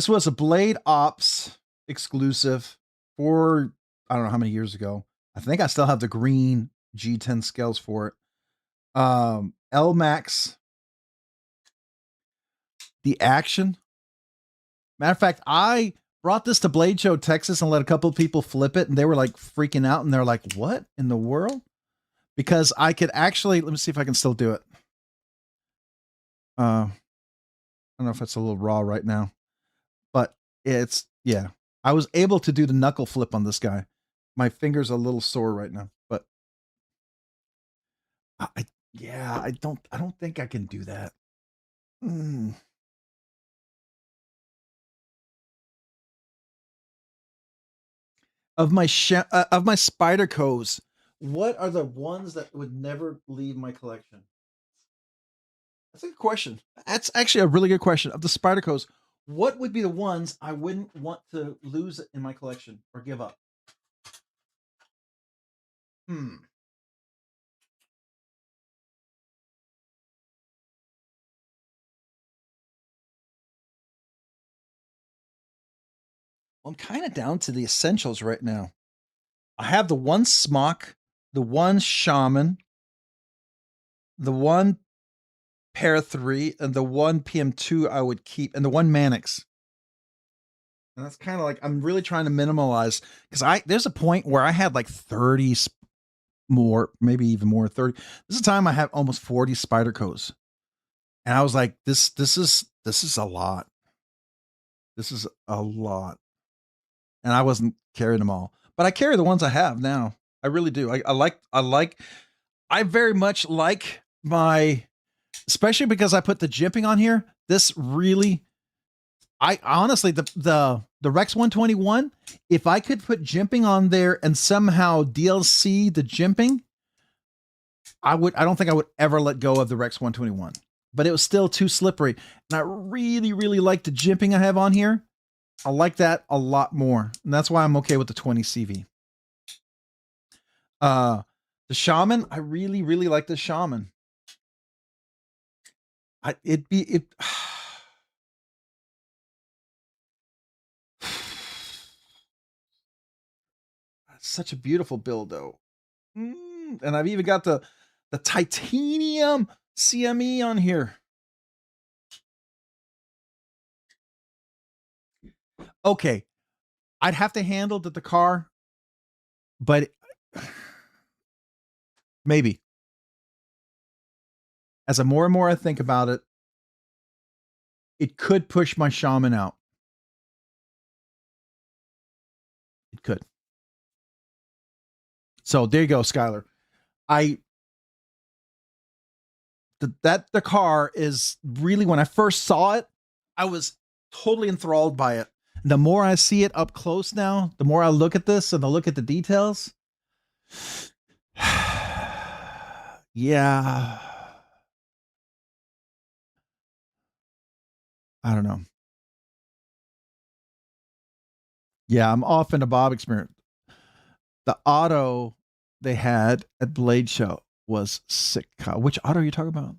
was a Blade Ops exclusive for, I don't know how many years ago. I think I still have the green G10 scales for it. LMAX, the action. Matter of fact, I brought this to Blade Show Texas and let a couple of people flip it, and they were like freaking out, and they're like, "What in the world?" Because I could actually, let me see if I can still do it. I don't know if it's a little raw right now, but yeah. I was able to do the knuckle flip on this guy. My finger's a little sore right now, but I don't think I can do that. Of my Spydercos, what are the ones that would never leave my collection? That's a good question. That's actually a really good question. Of the Spydercos, what would be the ones I wouldn't want to lose in my collection or give up? I'm kind of down to the essentials right now. I have the one Smock, the one Shaman, the one Pair 3, and the one PM2 I would keep, and the one Mannix. And that's kind of like, I'm really trying to minimalize, because there's a point where I had like 30 more, maybe even more, 30. This is a time I have almost 40 Spydercos. And I was like, this is a lot. This is a lot. And I wasn't carrying them all. But I carry the ones I have now. I really do. I very much like my, especially because I put the jimping on here. This really, I honestly, the Rex 121, if I could put jimping on there and somehow DLC the jimping, I don't think I would ever let go of the Rex 121. But it was still too slippery. And I really, really like the jimping I have on here. I like that a lot more. And that's why I'm okay with the 20 CV. The Shaman, I really, really like the Shaman. Such a beautiful build though. And I've even got the titanium CME on here. Okay. I'd have to handle the car, but maybe. As more and more I think about it, it could push my Shaman out. It could. So there you go, Skylar. The car is really, when I first saw it, I was totally enthralled by it. The more I see it up close now, the more I look at this and I look at the details. Yeah. I don't know. Yeah, I'm off into Bob experience. The auto they had at Blade Show was sick. Which auto are you talking about?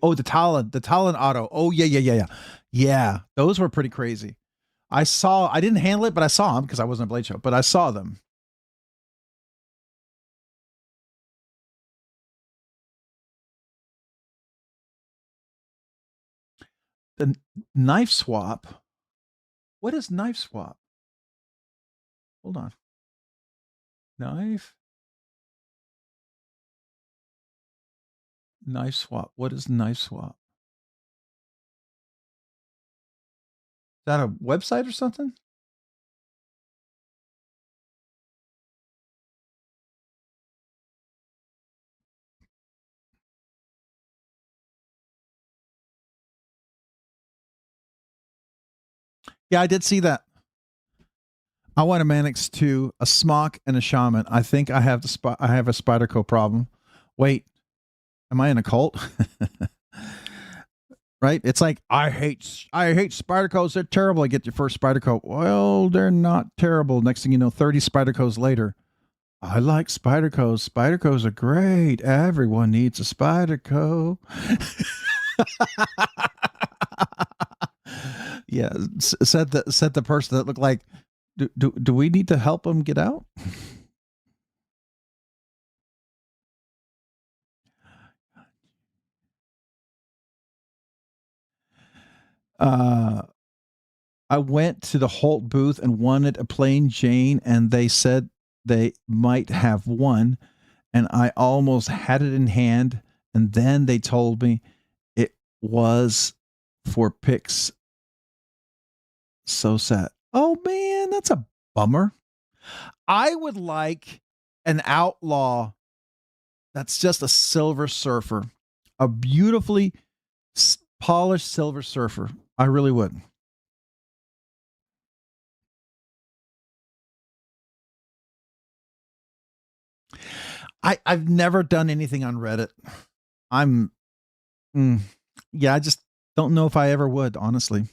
Oh, the Talon auto. Oh, yeah. Yeah, those were pretty crazy. I didn't handle it, but I saw them because I wasn't at Blade Show, but I saw them. The knife swap. What is knife swap? Hold on. Knife swap. What is knife swap? Is that a website or something? Yeah, I did see that. I want a Mannix 2, a Smock, and a Shaman. I think I have I have a Spyderco problem. Wait, am I in a cult? Right? It's like, I hate Spydercos. They're terrible. I get your first Spyderco. Well, they're not terrible. Next thing you know, 30 Spydercos later, I like Spyderco's. Spyderco's are great. Everyone needs a Spyderco. Yeah, said the person that looked like, do we need to help him get out? I went to the Holt booth and wanted a plain Jane, and they said they might have one, and I almost had it in hand, and then they told me it was for picks. So sad. Oh man, that's a bummer. I would like an outlaw that's just a Silver Surfer, a beautifully polished Silver Surfer. I really would. I've never done anything on Reddit. I'm, mm, yeah, I just don't know if I ever would, honestly.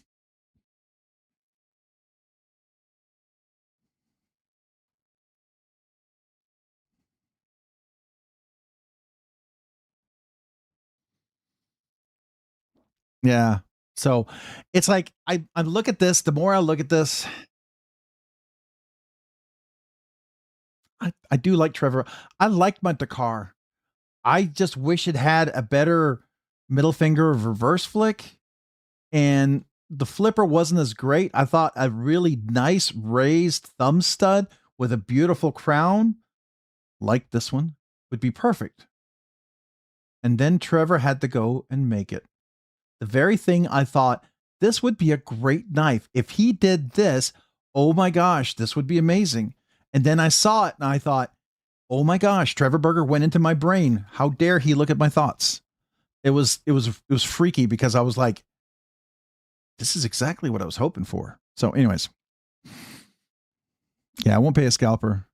Yeah. So it's like I look at this. The more I look at this, I do like Trevor. I liked my Dakar. I just wish it had a better middle finger of reverse flick, and the flipper wasn't as great. I thought a really nice raised thumb stud with a beautiful crown, like this one, would be perfect. And then Trevor had to go and make it. The very thing I thought this would be a great knife. If he did this, oh my gosh, this would be amazing. And then I saw it and I thought, oh my gosh, Trevor Berger went into my brain. How dare he look at my thoughts? It was freaky because I was like, this is exactly what I was hoping for. So, anyways, yeah, I won't pay a scalper.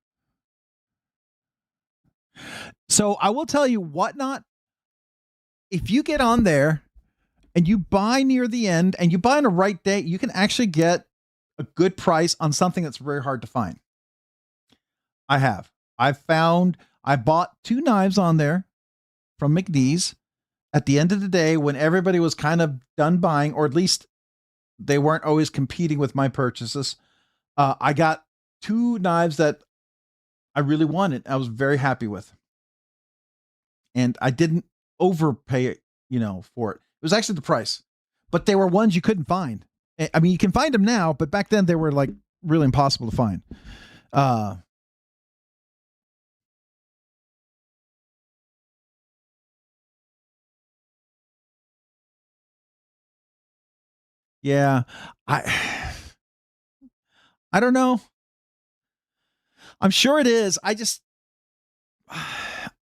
So I will tell you, Whatnot, if you get on there and you buy near the end and you buy on a right date, you can actually get a good price on something that's very hard to find. I have. I bought 2 knives on there from McNeese at the end of the day when everybody was kind of done buying, or at least they weren't always competing with my purchases. I got 2 knives that I really wanted. I was very happy with, and I didn't overpay, for it. It was actually the price, but they were ones you couldn't find. I mean, you can find them now, but back then they were like really impossible to find. Uh, yeah, I, I don't know. I'm sure it is.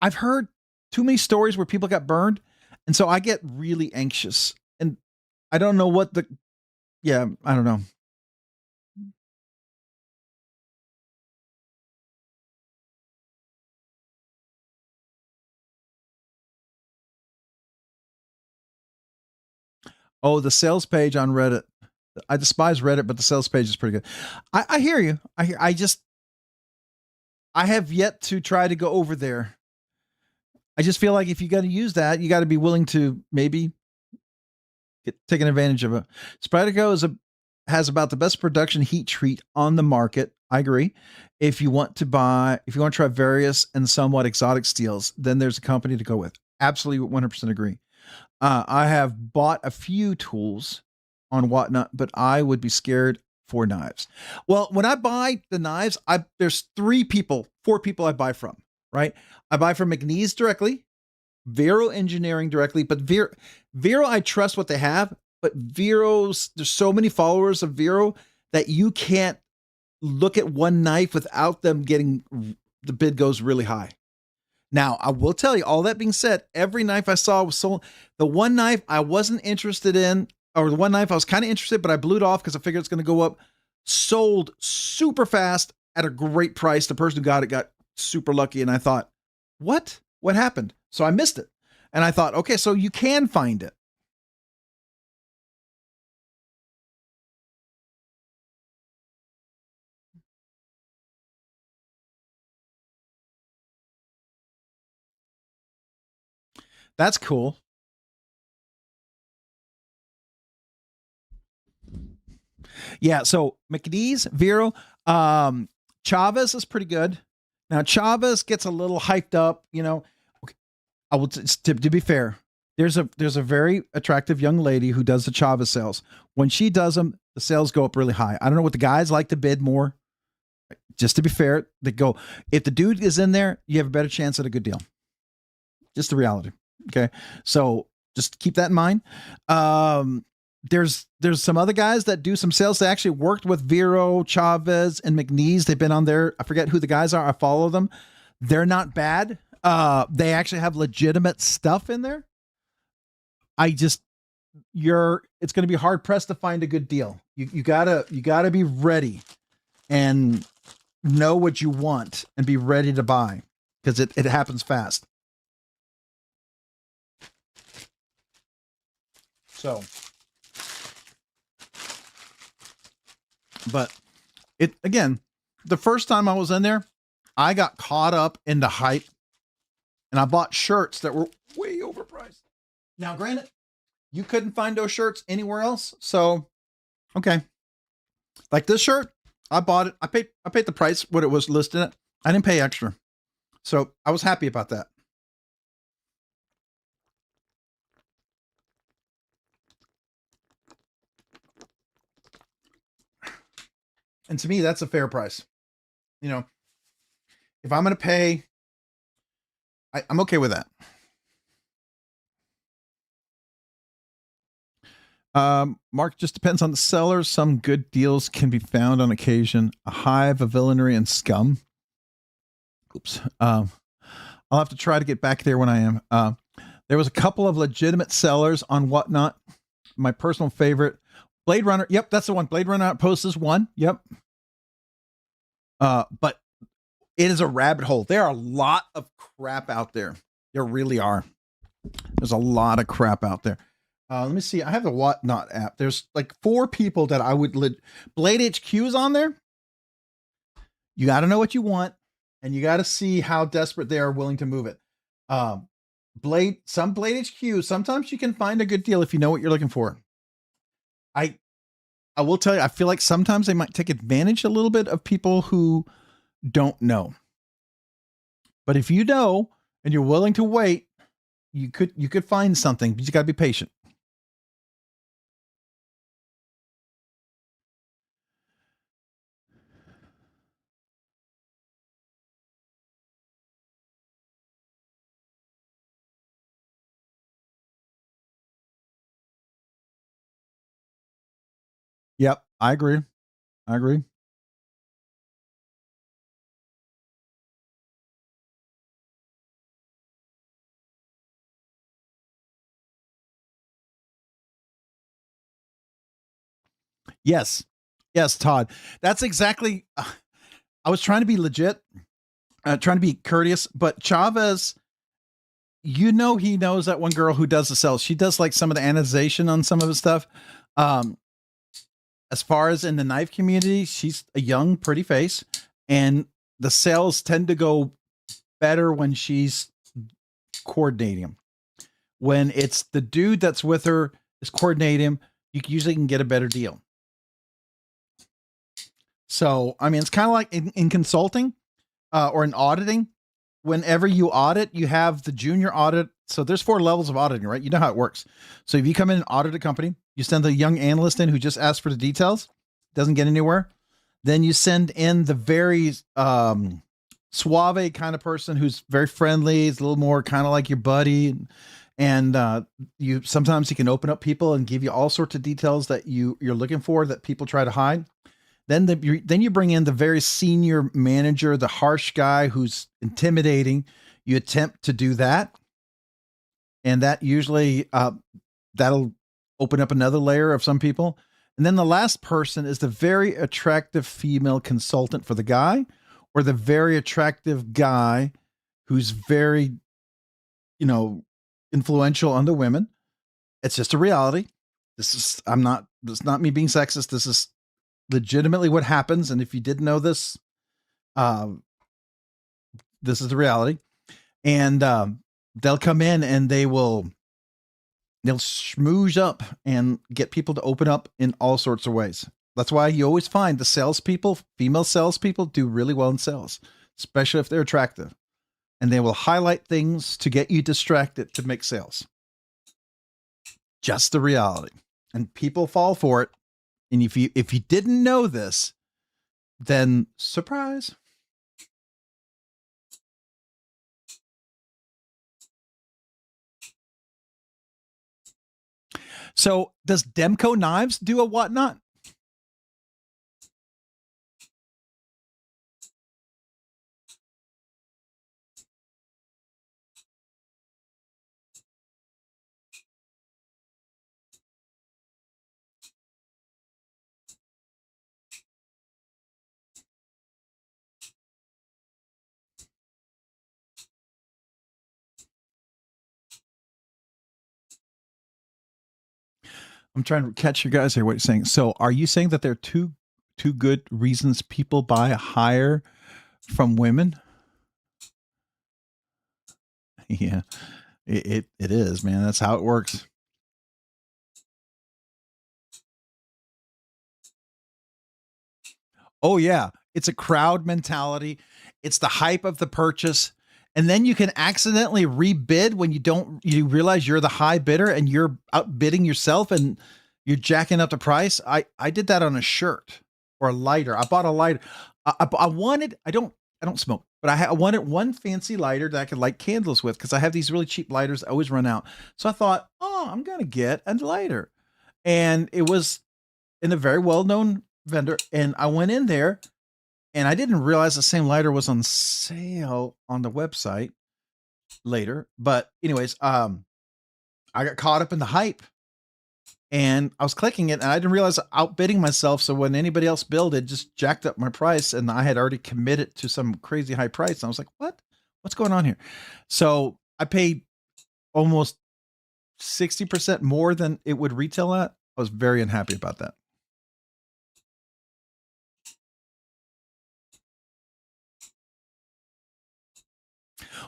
I've heard too many stories where people got burned, and so I get really anxious, and I don't know what the, yeah, I don't know. Oh, the sales page on Reddit. I despise Reddit, but the sales page is pretty good. I hear you. I have yet to try to go over there. I just feel like if you got to use that, you got to be willing to maybe get taken advantage of it. Spyderco has about the best production heat treat on the market. I agree. If you want to try various and somewhat exotic steels, then there's a company to go with. Absolutely 100% agree. I have bought a few tools on Whatnot, but I would be scared for knives. Well, when I buy the knives, there's 4 people I buy from, right? I buy from McNeese directly, Vero Engineering directly, but Vero, I trust what they have, but there's so many followers of Vero that you can't look at one knife without them getting, the bid goes really high. Now, I will tell you, all that being said, every knife I saw was sold. The one knife I wasn't interested in, or the one knife I was kind of interested, but I blew it off because I figured it's going to go up, sold super fast at a great price. The person who got it got super lucky. And I thought, what? What happened? So I missed it. And I thought, okay, so you can find it. That's cool. Yeah. So McNeese, Vero, Chavez is pretty good. Now Chavez gets a little hyped up, you know. Okay, I will to be fair. There's a very attractive young lady who does the Chavez sales. When she does them, the sales go up really high. I don't know what the guys like to bid more. Just to be fair, they go, if the dude is in there, you have a better chance at a good deal. Just the reality. Okay. So just keep that in mind. There's some other guys that do some sales. They actually worked with Vero, Chavez, and McNeese. They've been on there. I forget who the guys are. I follow them. They're not bad. They actually have legitimate stuff in there. It's going to be hard pressed to find a good deal. You gotta be ready and know what you want and be ready to buy, because it happens fast. So, but it, again, the first time I was in there, I got caught up in the hype and I bought shirts that were way overpriced. Now, granted, you couldn't find those shirts anywhere else. So, okay. Like this shirt, I bought it. I paid the price, what it was listed at. I didn't pay extra. So I was happy about that. And to me, that's a fair price. You know, if I'm going to pay, I'm okay with that. Mark, just depends on the seller. Some good deals can be found on occasion. A hive of villainy and scum. Oops. I'll have to try to get back there when I am. There was a couple of legitimate sellers on Whatnot. My personal favorite, Blade Runner. Yep, that's the one. Blade Runner Outpost is one. Yep. But it is a rabbit hole. There are a lot of crap out there. There really are. There's a lot of crap out there. Let me see. I have the Whatnot app. There's like 4 people that I would Blade HQ is on there. You got to know what you want, and you got to see how desperate they are willing to move it. Some Blade HQ, sometimes you can find a good deal if you know what you're looking for. I will tell you, I feel like sometimes they might take advantage a little bit of people who don't know. But if you know and you're willing to wait, you could find something, but you got to be patient. Yep, I agree. Yes, Todd. That's exactly. I was trying to be legit, trying to be courteous, but Chavez, he knows that one girl who does the sales. She does like some of the annotation on some of his stuff. As far as in the knife community, she's a young, pretty face, and the sales tend to go better when she's coordinating them. When it's the dude that's with her is coordinating him, you usually can get a better deal. So, I mean, it's kind of like in consulting or in auditing. Whenever you audit, you have the junior audit. So there's 4 levels of auditing, right? You know how it works. So if you come in and audit a company, you send the young analyst in who just asks for the details, doesn't get anywhere. Then you send in the very suave kind of person who's very friendly. It's a little more kind of like your buddy. And you sometimes can open up people and give you all sorts of details that you're looking for that people try to hide. Then you bring in the very senior manager, the harsh guy who's intimidating. You attempt to do that, and that usually that'll open up another layer of some people. And then the last person is the very attractive female consultant for the guy, or the very attractive guy who's very, influential on the women. It's just a reality. It's not me being sexist. This is legitimately what happens. And if you didn't know this, this is the reality. And they'll come in and they'll schmooze up and get people to open up in all sorts of ways. That's why you always find the salespeople, female salespeople, do really well in sales, especially if they're attractive. And they will highlight things to get you distracted to make sales. Just the reality. And people fall for it. And if you didn't know this, then surprise. So does Demco Knives do a whatnot? I'm trying to catch you guys here. What you're saying? So, are you saying that there are two good reasons people buy higher from women? Yeah, it is, man. That's how it works. Oh yeah, it's a crowd mentality. It's the hype of the purchase. And then you can accidentally rebid when you realize you're the high bidder and you're outbidding yourself and you're jacking up the price. I did that on a shirt or a lighter. I bought a lighter. I don't smoke, but I wanted one fancy lighter that I could light candles with because I have these really cheap lighters that always run out. So I thought, oh, I'm gonna get a lighter. And it was in a very well-known vendor. And I went in there and I didn't realize the same lighter was on sale on the website later. But anyways, I got caught up in the hype and I was clicking it and I didn't realize outbidding myself. So when anybody else billed, it just jacked up my price and I had already committed to some crazy high price. And I was like, what's going on here? So I paid almost 60% more than it would retail at. I was very unhappy about that.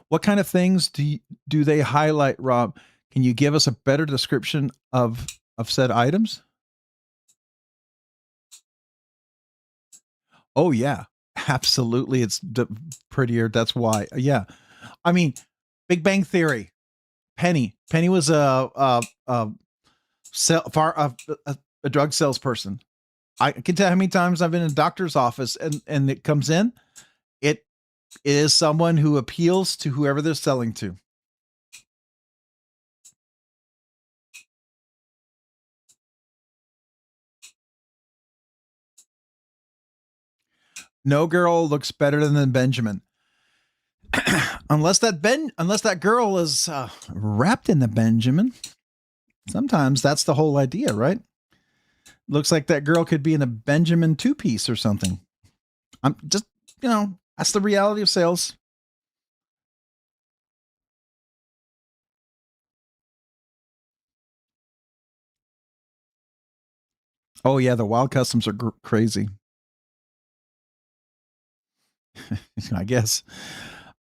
What kind of things do they highlight, Rob? Can you give us a better description of said items? Oh yeah, absolutely. It's prettier. That's why. Yeah, I mean, Big Bang Theory. Penny. Penny was a drug salesperson. I can tell how many times I've been in a doctor's office and it comes in. It is someone who appeals to whoever they're selling to. No girl looks better than Benjamin. unless that girl is wrapped in the Benjamin. Sometimes that's the whole idea, right? Looks like that girl could be in a Benjamin two-piece or something. I'm just, that's the reality of sales. Oh yeah, the wild customs are crazy. I guess.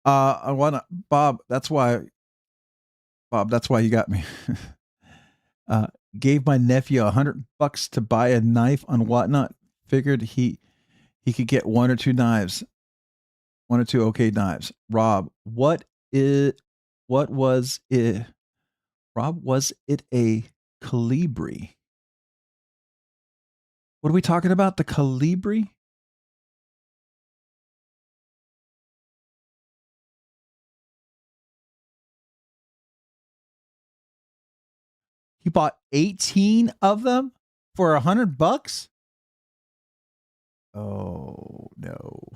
I want to, Bob. That's why you got me. Gave my nephew $100 to buy a knife on Whatnot. Figured he could get one or two okay knives. Rob, what was it? Rob, was it a Calibri? What are we talking about? The Calibri? He bought 18 of them for $100? Oh no.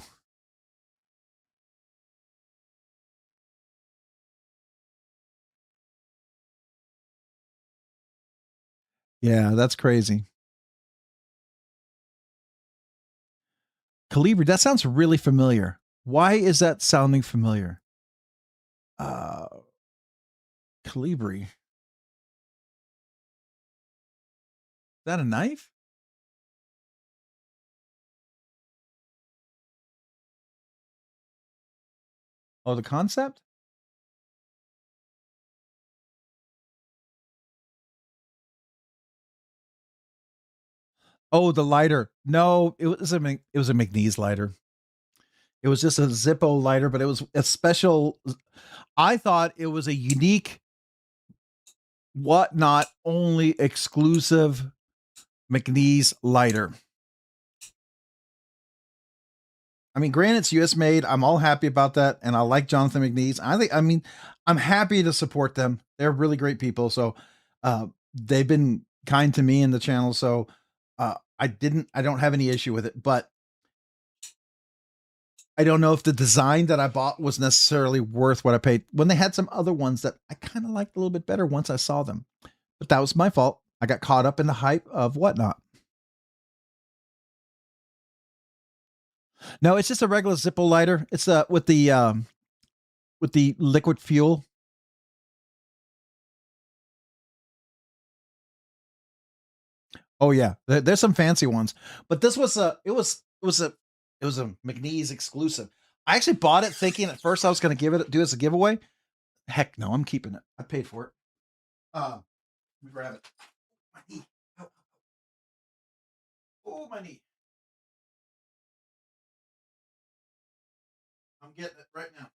Yeah, that's crazy. Calibri, that sounds really familiar. Why is that sounding familiar? Calibri. Is that a knife? Oh, the concept? Oh, the lighter. No, it was a McNeese lighter. It was just a Zippo lighter, but it was a special. I thought it was a unique, Whatnot only exclusive McNeese lighter. I mean, granted, it's US made. I'm all happy about that. And I like Jonathan McNeese. I'm happy to support them. They're really great people. So they've been kind to me in the channel. So I don't have any issue with it, but I don't know if the design that I bought was necessarily worth what I paid when they had some other ones that I kind of liked a little bit better once I saw them. But that was my fault. I got caught up in the hype of Whatnot. No, it's just a regular Zippo lighter. It's with the liquid fuel. Oh yeah, there's some fancy ones, but this was a McNeese exclusive. I actually bought it thinking at first I was going to do it as a giveaway. Heck no, I'm keeping it. I paid for it. Let me grab it. My knee. Oh, my knee. I'm getting it right now.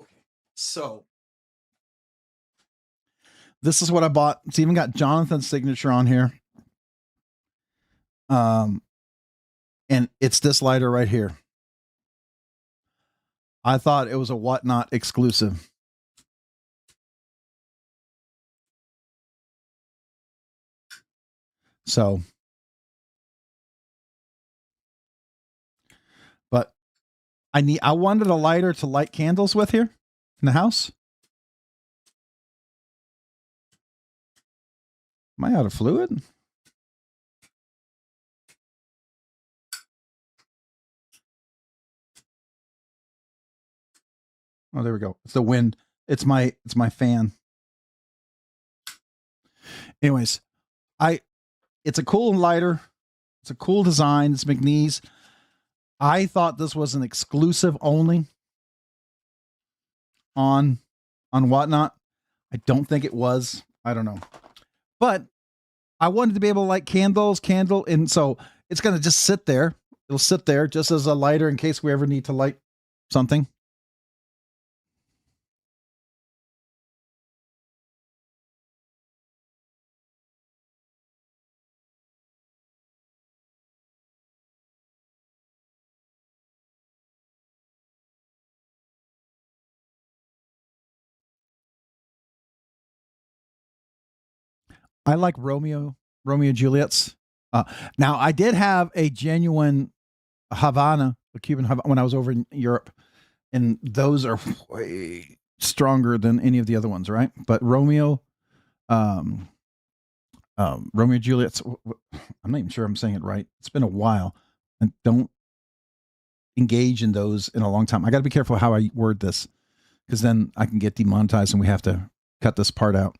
Okay, so this is what I bought. It's even got Jonathan's signature on here. And it's this lighter right here. I thought it was a Whatnot exclusive. So, but I wanted a lighter to light candles with here in the house. Am I out of fluid? Oh, there we go. It's the wind. It's my fan. Anyways, it's a cool lighter. It's a cool design. It's McNeese. I thought this was an exclusive only on Whatnot. I don't think it was. I don't know. But I wanted to be able to light candle, and so it's going to just sit there. It'll sit there just as a lighter in case we ever need to light something. I like Romeo Juliet's. Now I did have a genuine Havana, a Cuban Havana, when I was over in Europe, and those are way stronger than any of the other ones, right? But Romeo Juliet's. I'm not even sure I'm saying it right. It's been a while, and don't engage in those in a long time. I got to be careful how I word this, because then I can get demonetized, and we have to cut this part out.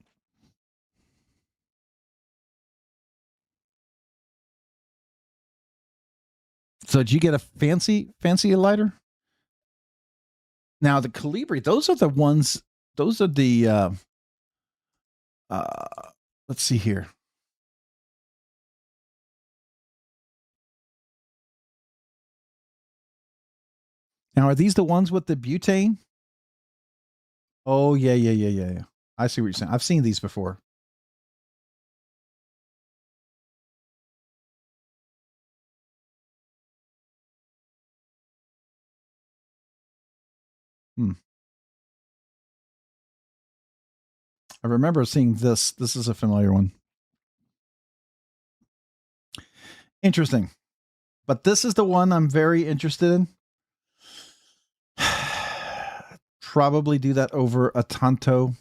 So did you get a fancy lighter? Now the Calibri, those are the ones. Those are the. Let's see here. Now are these the ones with the butane? Oh yeah. I see what you're saying. I've seen these before. I remember seeing this. This is a familiar one. Interesting. But this is the one I'm very interested in. Probably do that over a Tanto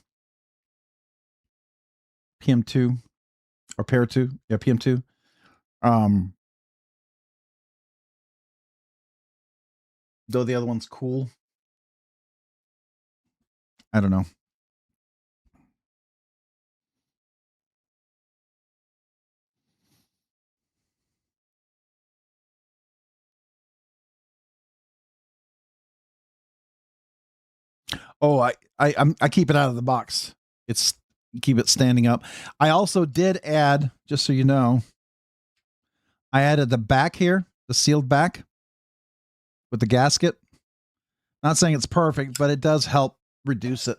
PM2 or Pair 2. Yeah, PM2. Though the other one's cool. I don't know. Oh, I keep it out of the box. It's keep it standing up. I also did add, just so you know, I added the back here, the sealed back with the gasket. Not saying it's perfect, but it does help reduce it.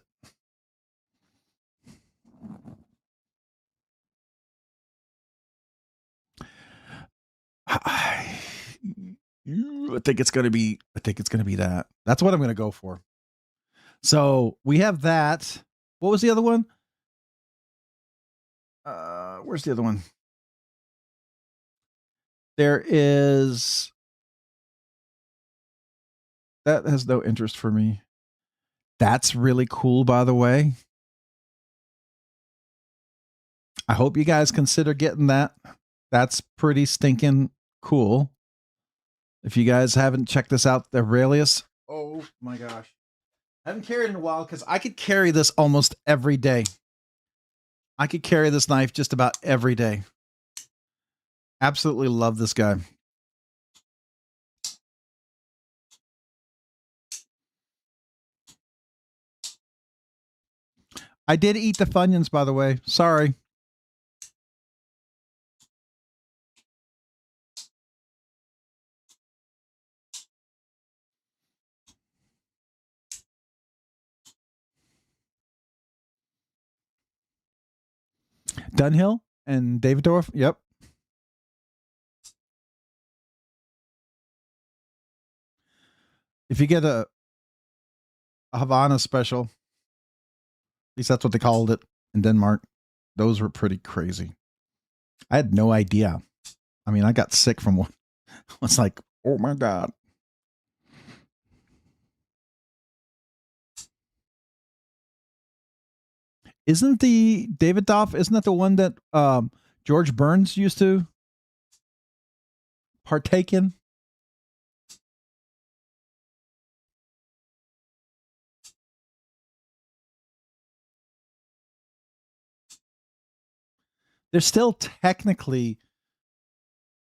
I think it's gonna be that. That's what I'm gonna go for. So we have that. What was the other one? Where's the other one? There is that has no interest for me. That's really cool, by the way. I hope you guys consider getting that. That's pretty stinking cool. If you guys haven't checked this out, the Aurelius. Oh my gosh. I haven't carried it in a while because I could carry this almost every day. I could carry this knife just about every day. Absolutely love this guy. I did eat the Funyuns, by the way. Sorry. Dunhill and Davidoff. Yep. If you get a Havana special, at least that's what they called it in Denmark, those were pretty crazy. I had no idea. I mean, I got sick from one. I was like, oh my God. Isn't the Davidoff, isn't that the one that George Burns used to partake in? They're still technically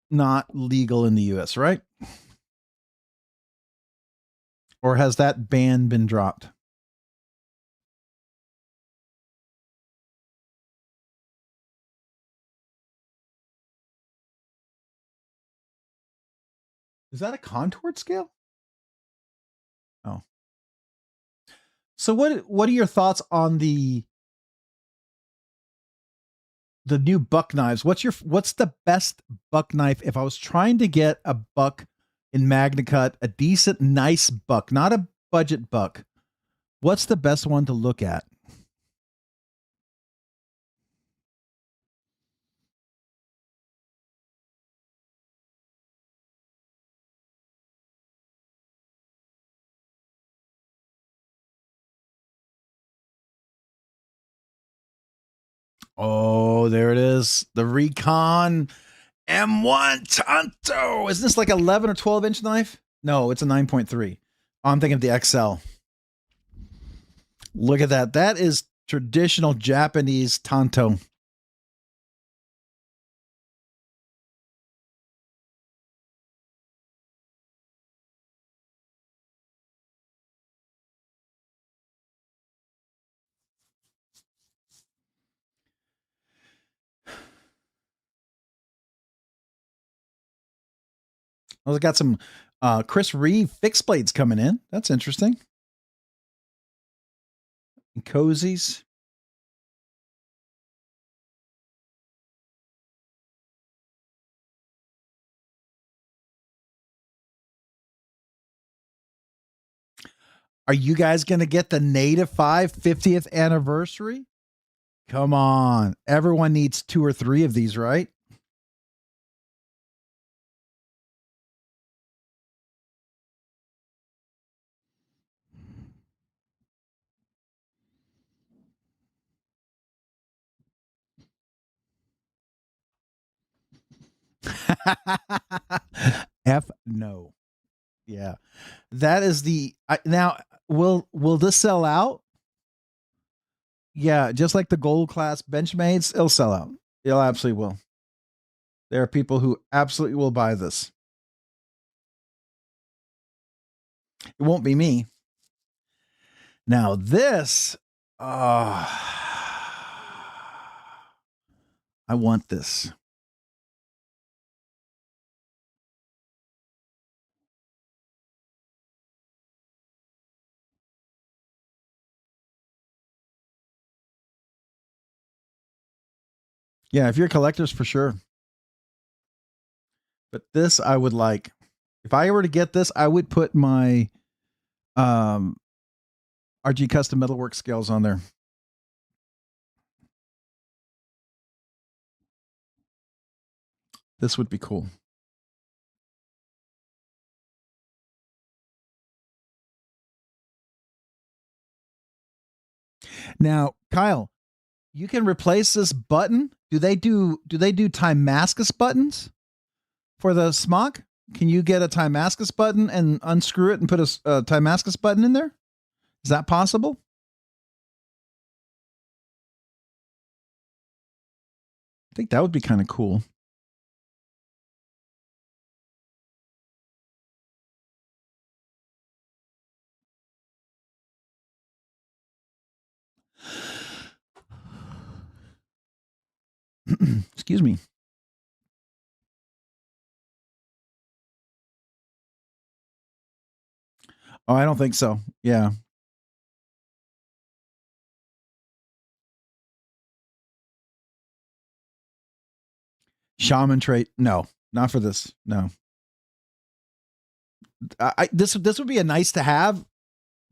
not legal in the US, right? Or has that ban been dropped? Is that a contoured scale? Oh. So what are your thoughts on the new buck knives? What's the best buck knife if I was trying to get a buck in Magna Cut, a decent nice buck, not a budget buck? What's the best one to look at? Oh, there it is. The Recon M1 Tanto. Is this like 11 or 12 inch knife? No, it's a 9.3. I'm thinking of the XL. Look at that. That is traditional Japanese Tanto. Well, got some Chris Reeve fixed blades coming in. That's interesting. And cozies. Are you guys going to get the Native 5 50th anniversary? Come on. Everyone needs 2 or 3 of these, right? F no. Yeah. That is the now will this sell out? Yeah, just like the gold class Benchmades, it'll sell out. It'll absolutely will. There are people who absolutely will buy this. It won't be me. Now this I want this. Yeah, if you're collectors, for sure. But this I would like. If I were to get this, I would put my RG Custom Metalwork scales on there. This would be cool. Now, Kyle, you can replace this button. Do they do Timascus buttons for the smock? Can you get a Timascus button and unscrew it and put a Timascus button in there? Is that possible? I think that would be kind of cool. Excuse me. Oh, I don't think so. Yeah. Shaman trait. No, not for this. No. This would be a nice to have,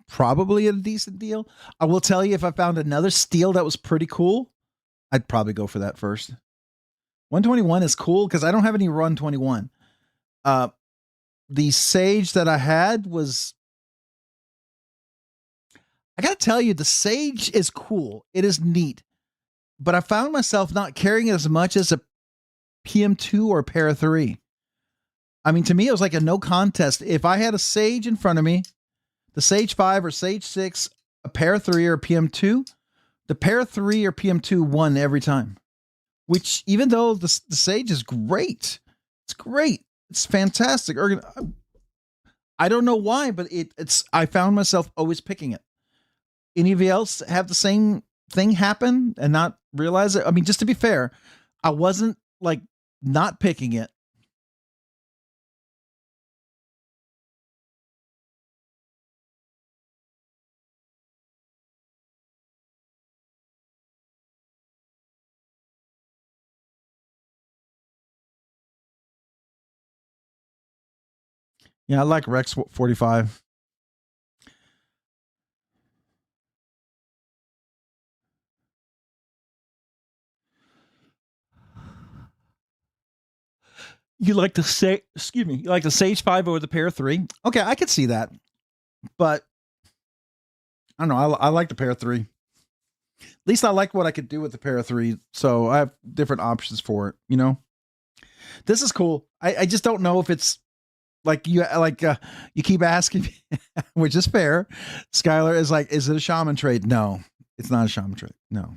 probably a decent deal. I will tell you, if I found another steel that was pretty cool, I'd probably go for that first. 121 is cool because I don't have any Run 21. The Sage that I had was, I gotta tell you, the Sage is cool. It is neat, but I found myself not caring as much as a PM2 or a Para 3. I mean, to me, it was like a no contest. If I had a Sage in front of me, the Sage 5 or Sage 6, a Para 3 or a PM2, the Para 3 or PM2 won every time. Which, even though the Sage is great, it's great, it's fantastic. I don't know why, but it's. I found myself always picking it. Any of you else have the same thing happen and not realize it? I mean, just to be fair, I wasn't like not picking it. Yeah, I like Rex 45. You like the you like the Sage 5 over the Para 3? Okay, I could see that. But I don't know, I like the Para 3. At least I like what I could do with the Para 3, so I have different options for it, you know? This is cool. I just don't know if it's like you keep asking me, which is fair. Skylar is like, is it a shaman trait? No, it's not a shaman trait. No.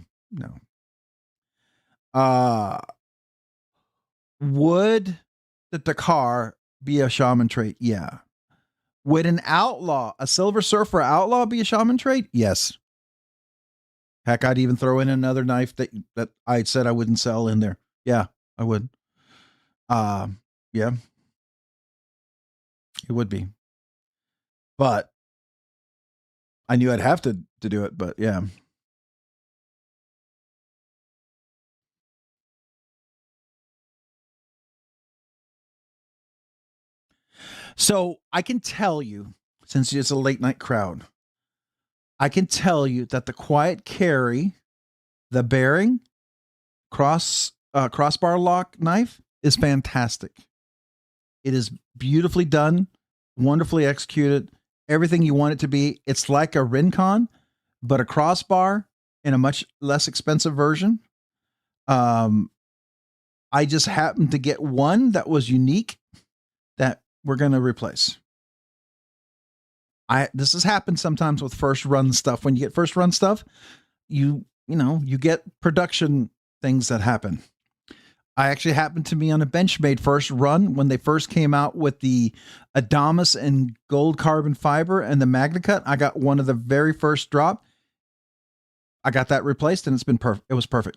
Would the Dakar be a shaman trait? Yeah. Would an outlaw, a Silver Surfer outlaw, be a shaman trait? Yes. Heck, I'd even throw in another knife that I said I wouldn't sell in there. Yeah, I would. Yeah, it would be. But I knew I'd have to do it, but yeah. So I can tell you, since it's a late night crowd, I can tell you that the quiet carry, the bearing, crossbar lock knife is fantastic. It is beautifully done, wonderfully executed, everything you want it to be. It's like a Rincon, but a crossbar in a much less expensive version. I just happened to get one that was unique that we're going to replace. This has happened sometimes with first run stuff. When you get first run stuff, you get production things that happen. I actually happened to be on a Benchmade first run when they first came out with the Adamas and gold carbon fiber and the Magna Cut. I got one of the very first drop. I got that replaced and it's been perfect. It was perfect.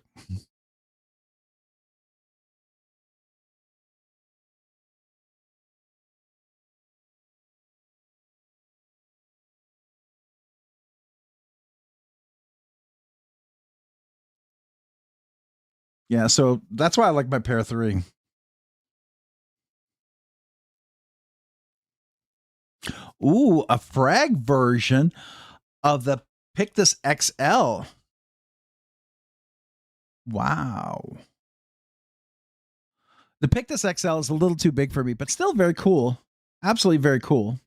Yeah, so that's why I like my Pair 3. Ooh, a frag version of the Pictus XL. Wow. The Pictus XL is a little too big for me, but still very cool. Absolutely very cool.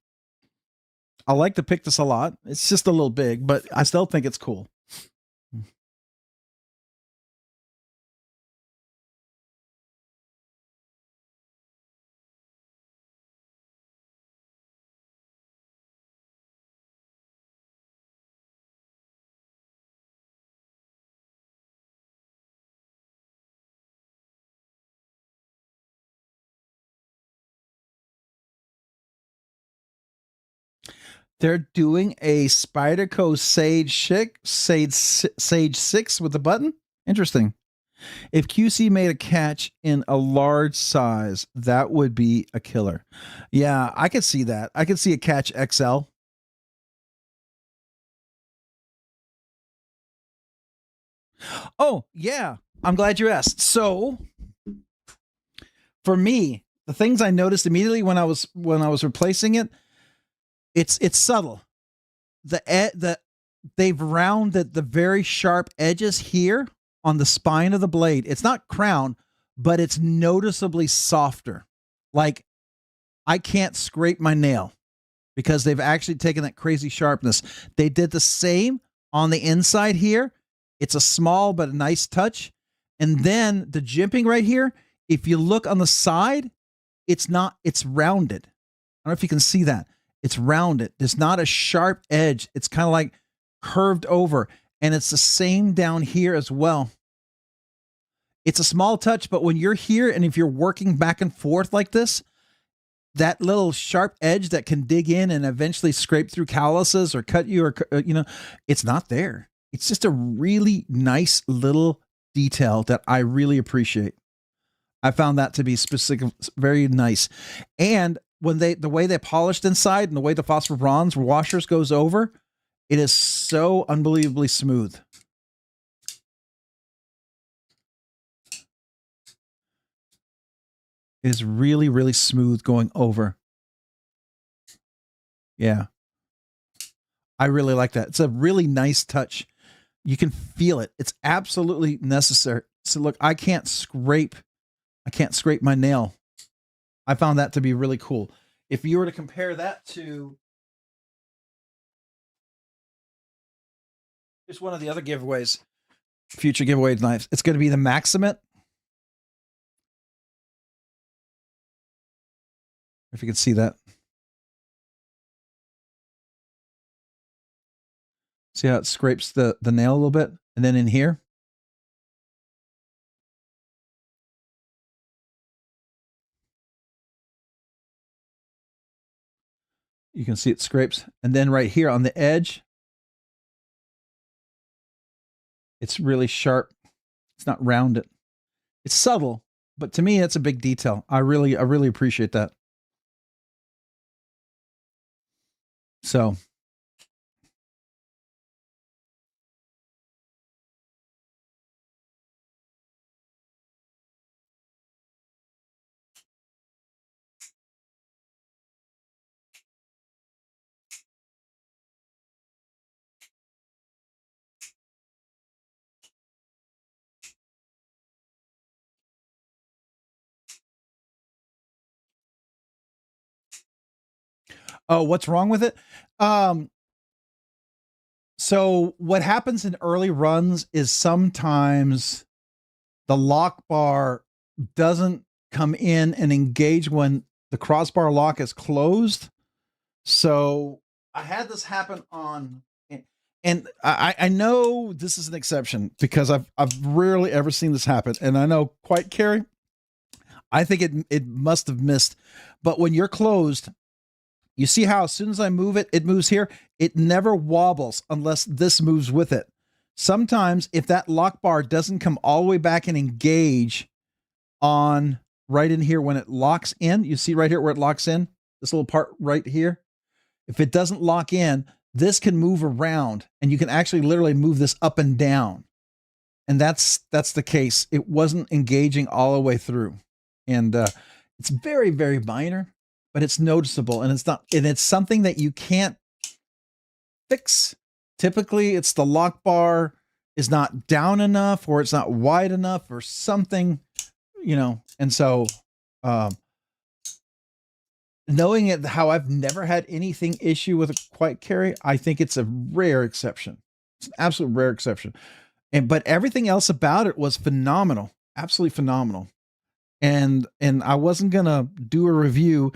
I like the Pictus a lot. It's just a little big, but I still think it's cool. They're doing a Spyderco Sage 6 with the button. Interesting. If QC made a catch in a large size, that would be a killer. Yeah, I could see that. I could see a catch XL. Oh, yeah. I'm glad you asked. So, for me, the things I noticed immediately when I was replacing it, it's subtle. They've rounded the very sharp edges here on the spine of the blade. It's not crown, but it's noticeably softer. Like I can't scrape my nail because they've actually taken that crazy sharpness. They did the same on the inside here. It's a small but a nice touch. And then the jimping right here, if you look on the side, it's rounded. I don't know if you can see that. It's rounded. There's not a sharp edge. It's kind of like curved over. And it's the same down here as well. It's a small touch, but when you're here and if you're working back and forth like this, that little sharp edge that can dig in and eventually scrape through calluses or cut you or, it's not there. It's just a really nice little detail that I really appreciate. I found that to be specific, very nice. And when the way they polished inside and the way the phosphor bronze washers goes over, it is so unbelievably smooth. It is really, really smooth going over. Yeah. I really like that. It's a really nice touch. You can feel it. It's absolutely necessary. So look, I can't scrape my nail. I found that to be really cool. If you were to compare that to just one of the other giveaways, future giveaway knives, it's going to be the Maximate. If you can see that. See how it scrapes the nail a little bit? And then in here. You can see it scrapes. And then right here on the edge, it's really sharp. It's not rounded. It's subtle, but to me, that's a big detail. I really appreciate that. So. Oh, what's wrong with it? So what happens in early runs is sometimes the lock bar doesn't come in and engage when the crossbar lock is closed. So I had this happen on, and I know this is an exception because I've rarely ever seen this happen. And I know quite Carrie, I think it must have missed, but when you're closed, you see how as soon as I move it, it moves here. It never wobbles unless this moves with it. Sometimes if that lock bar doesn't come all the way back and engage on right in here when it locks in, you see right here where it locks in, this little part right here. If it doesn't lock in, this can move around and you can actually literally move this up and down. And that's the case. It wasn't engaging all the way through. And it's very, very minor, but it's noticeable. And it's something that you can't fix. Typically, it's the lock bar is not down enough, or it's not wide enough, or something, And so, knowing it, how I've never had anything issue with a quiet carry, I think it's a rare exception. It's an absolute rare exception. But everything else about it was phenomenal, absolutely phenomenal. And I wasn't gonna do a review.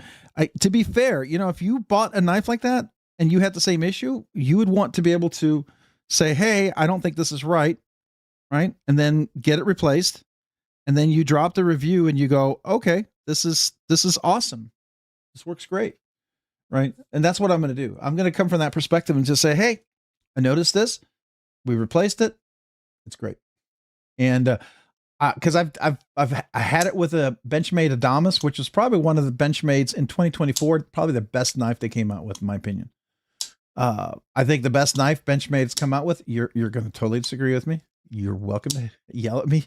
To be fair, if you bought a knife like that and you had the same issue, you would want to be able to say, "Hey, I don't think this is right," and then get it replaced. And then you drop the review and you go, "Okay, this is awesome. This works great," right? And that's what I'm going to do. I'm going to come from that perspective and just say, "Hey, I noticed this. We replaced it. It's great." And because I had it with a Benchmade Adamas, which was probably one of the Benchmades in 2024, probably the best knife they came out with, in my opinion. I think the best knife Benchmade's come out with. You're going to totally disagree with me. You're welcome to yell at me,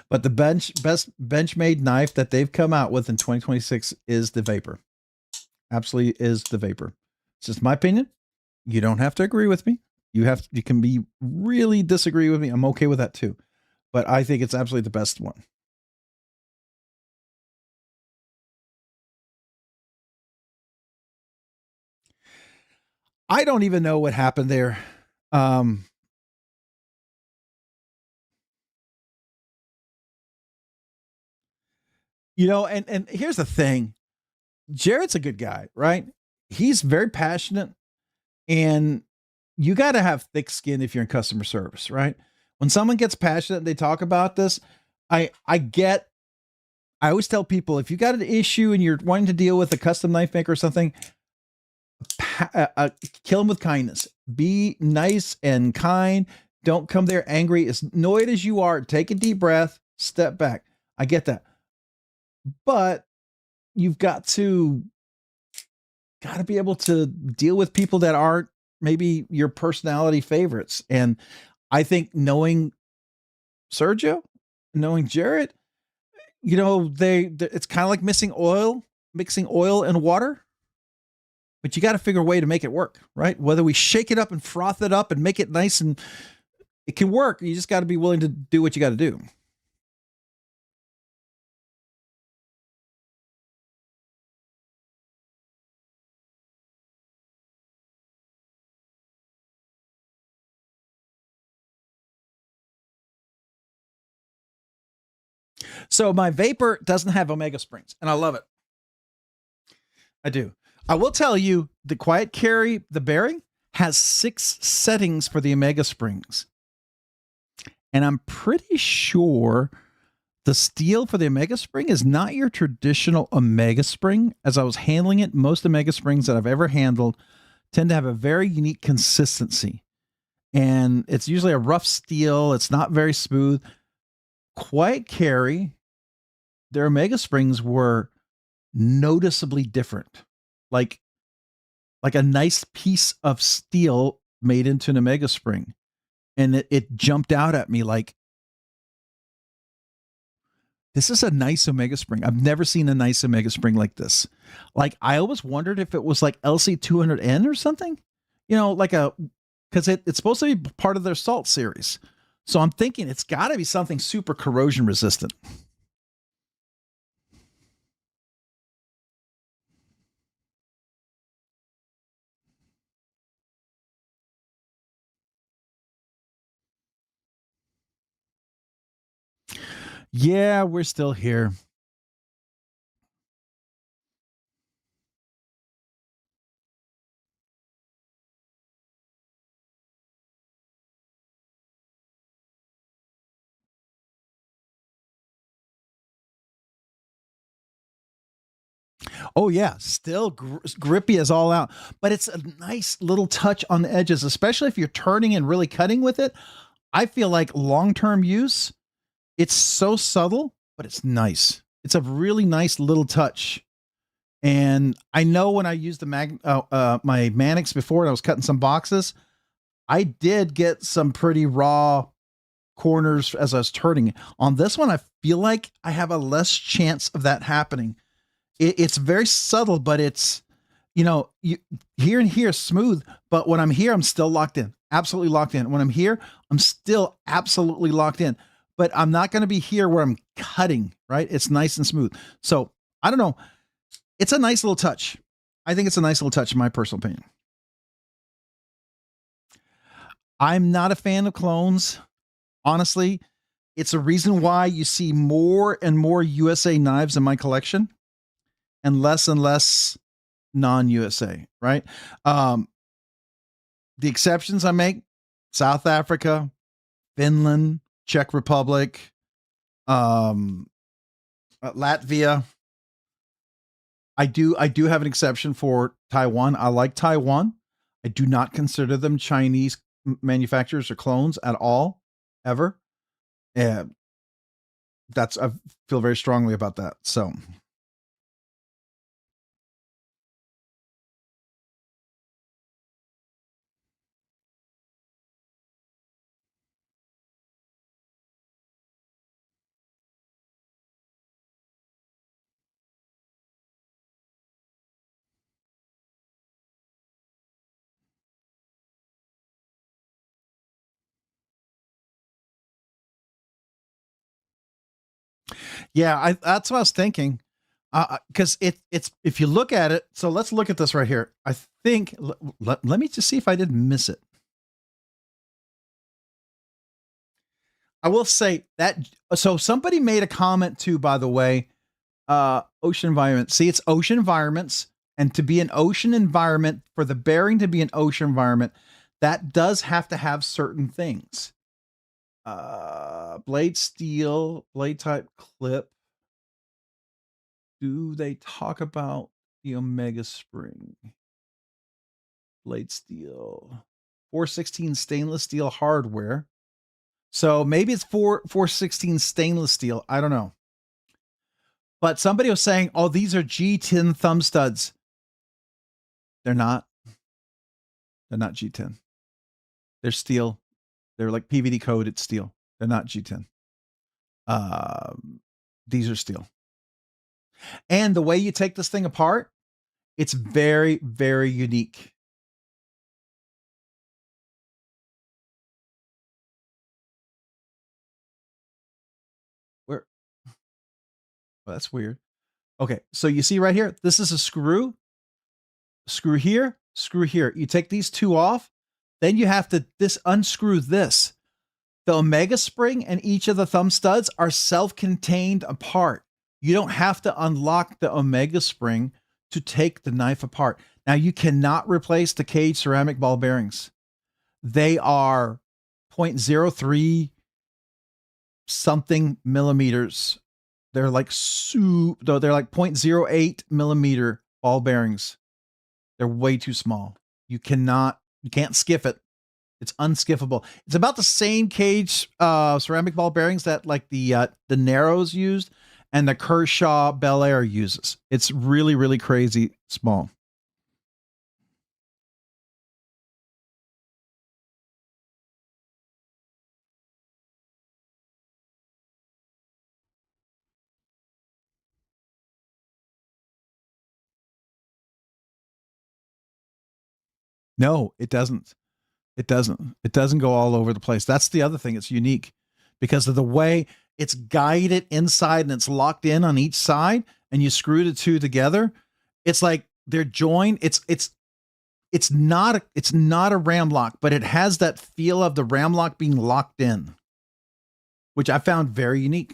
but the best Benchmade knife that they've come out with in 2026 is the Vapor. Absolutely is the Vapor. It's just my opinion. You don't have to agree with me. You can be really disagree with me. I'm okay with that too. But I think it's absolutely the best one. I don't even know what happened there. And here's the thing. Jared's a good guy, right? He's very passionate, and you got to have thick skin if you're in customer service, right? When someone gets passionate and they talk about this, I always tell people, if you got an issue and you're wanting to deal with a custom knife maker or something, kill them with kindness. Be nice and kind. Don't come there angry. As annoyed as you are, take a deep breath, step back. I get that. But you've got to be able to deal with people that aren't maybe your personality favorites. And I think knowing Sergio, knowing Jared, it's kind of like mixing oil and water, but you got to figure a way to make it work, right? Whether we shake it up and froth it up and make it nice, and it can work. You just got to be willing to do what you got to do. So my Vapor doesn't have Omega springs, and I love it. I do. I will tell you, the Quiet Carry, the bearing, has 6 settings for the Omega springs. And I'm pretty sure the steel for the Omega spring is not your traditional Omega spring. As I was handling it, most Omega springs that I've ever handled tend to have a very unique consistency. And it's usually a rough steel. It's not very smooth. Quiet Carry, their Omega springs were noticeably different. Like a nice piece of steel made into an Omega spring. And it jumped out at me like, this is a nice Omega spring. I've never seen a nice Omega spring like this. Like, I always wondered if it was like LC200N or something, because it's supposed to be part of their Salt series. So I'm thinking it's got to be something super corrosion resistant. Yeah, we're still here. Oh yeah, still grippy as all out, but it's a nice little touch on the edges, especially if you're turning and really cutting with it. I feel like long-term use, it's so subtle, but it's nice. It's a really nice little touch. And I know when I used my Mannix before and I was cutting some boxes, I did get some pretty raw corners as I was turning. On this one, I feel like I have a less chance of that happening. It's very subtle, but it's, you here and here smooth, but when I'm here, I'm still locked in, absolutely locked in. When I'm here, I'm still absolutely locked in, but I'm not going to be here where I'm cutting, right? It's nice and smooth. So I don't know. It's a nice little touch. I think it's a nice little touch in my personal opinion. I'm not a fan of clones. Honestly, it's a reason why you see more and more USA knives in my collection and less non-USA, right? The exceptions I make, South Africa, Finland, Czech Republic, Latvia. I do have an exception for Taiwan. I like Taiwan. I do not consider them Chinese manufacturers or clones at all, ever. And I feel very strongly about that. So yeah, that's what I was thinking. Because it's if you look at it, so let's look at this right here. I think let me just see if I didn't miss it. I will say that so somebody made a comment too, by the way, ocean environment. See, it's ocean environments, and to be an ocean environment, for the bearing to be an ocean environment, that does have to have certain things. Blade steel, blade type clip. Do they talk about the Omega spring? Blade steel, 416 stainless steel hardware. So maybe it's 416 stainless steel. I don't know. But somebody was saying, oh, these are G10 thumb studs. They're not. They're not G10. They're steel. They're like PVD coated steel. They're not G10. These are steel. And the way you take this thing apart, it's very, very unique. Where? Well, that's weird. Okay, so you see right here, this is a screw. Screw here, screw here. You take these two off, then you have to unscrew this. The Omega spring and each of the thumb studs are self-contained apart. You don't have to unlock the Omega spring to take the knife apart. Now, you cannot replace the caged ceramic ball bearings. They are 0.03 something millimeters. They're like they're like 0.08 millimeter ball bearings. They're way too small. You can't skiff it. It's unskiffable. It's about the same cage ceramic ball bearings that like the Narrows used and the Kershaw Bel Air uses. It's really, really crazy small. No, it doesn't. It doesn't. It doesn't go all over the place. That's the other thing. It's unique because of the way it's guided inside and it's locked in on each side, and you screw the two together. It's like they're joined. It's not a ram lock, but it has that feel of the ram lock being locked in, which I found very unique.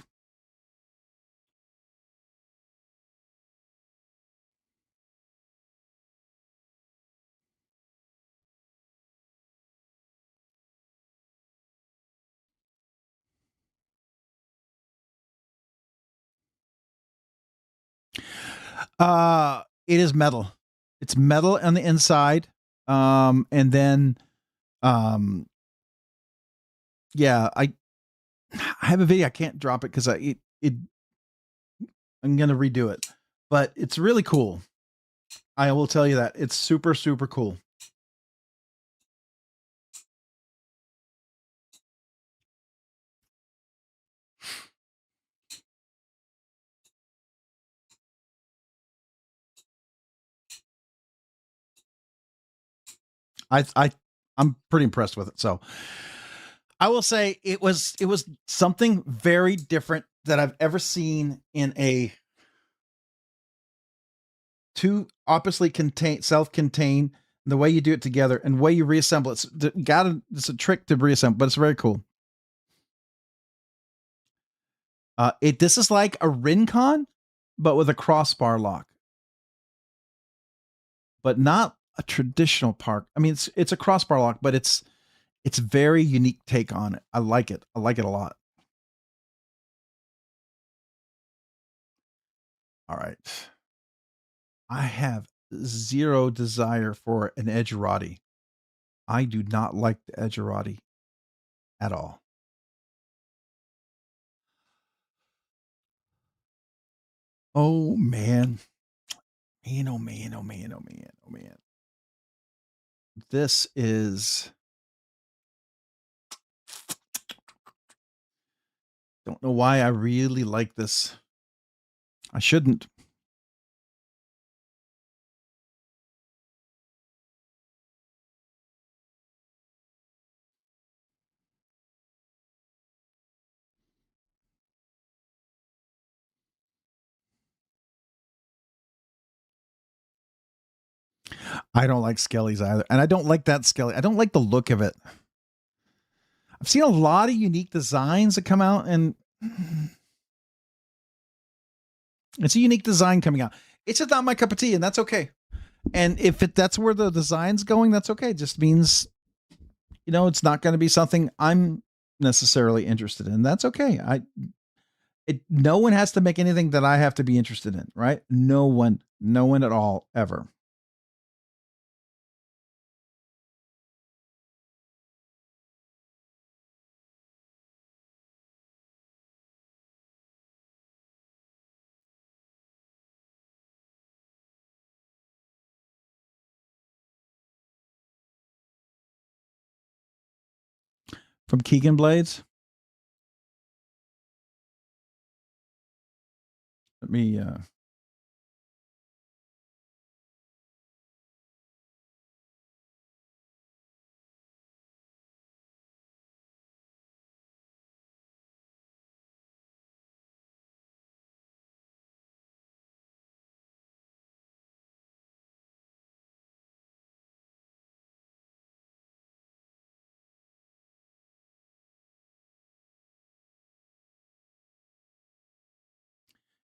It is metal. It's metal on the inside. And then, yeah, I have a video. I can't drop it because I'm gonna redo it, but it's really cool. I will tell you that it's super, super cool. I'm pretty impressed with it. So I will say it was something very different that I've ever seen in a two obviously self-contained. The way you do it together and the way you reassemble it's a trick to reassemble, but it's very cool. This is like a Rincon, but with a crossbar lock, but not a traditional park. I mean, it's a crossbar lock, but it's very unique take on it. I like it. I like it a lot. All right. I have zero desire for an Edgerati. I do not like the Edgerati at all. Oh man. Man, oh man, oh man, oh man, oh man. This is don't know why I really like this. I shouldn't. I don't like Skellies either. And I don't like that Skelly. I don't like the look of it. I've seen a lot of unique designs that come out, and it's a unique design coming out. It's just not my cup of tea, and that's okay. And if that's where the design's going, that's okay. It just means, it's not going to be something I'm necessarily interested in. That's okay. No one has to make anything that I have to be interested in, right? No one at all, ever. From Keegan Blades. Let me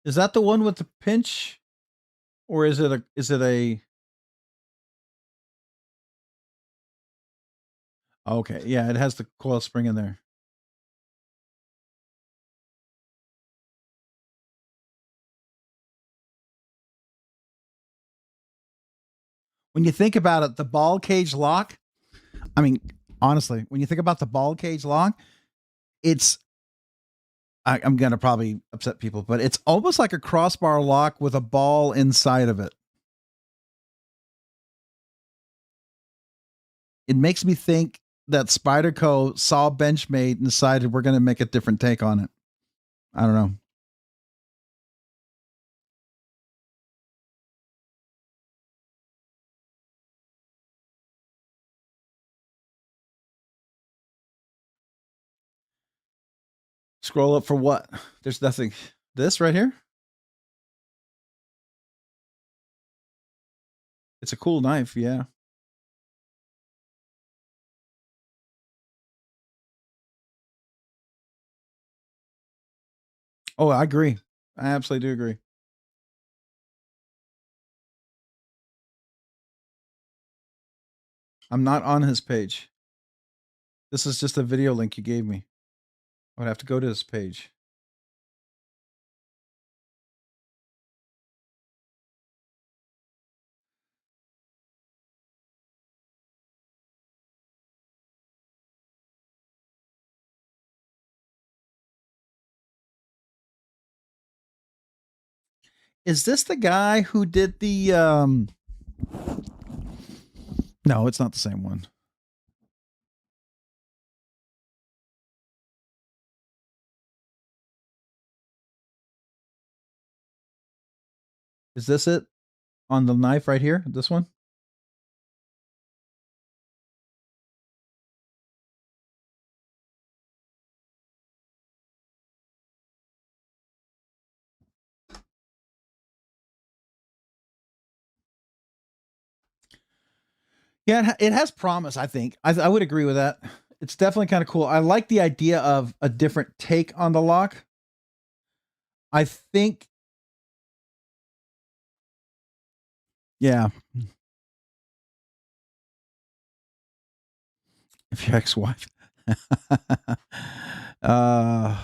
Is that the one with the pinch? Or is it a okay, yeah, it has the coil spring in there. When you think about it, the ball cage lock, I mean, honestly, when you think about the ball cage lock, I'm going to probably upset people, but it's almost like a crossbar lock with a ball inside of it. It makes me think that Spyderco saw Benchmade and decided we're going to make a different take on it. I don't know. Scroll up for what? There's nothing. This right here? It's a cool knife, yeah. Oh, I agree. I absolutely do agree. I'm not on his page. This is just a video link you gave me. I would have to go to his page. Is this the guy who did the No, it's not the same one. Is this it? On the knife right here? This one? Yeah, it has promise, I think. I would agree with that. It's definitely kind of cool. I like the idea of a different take on the lock. I think, yeah. If your ex-wife. uh,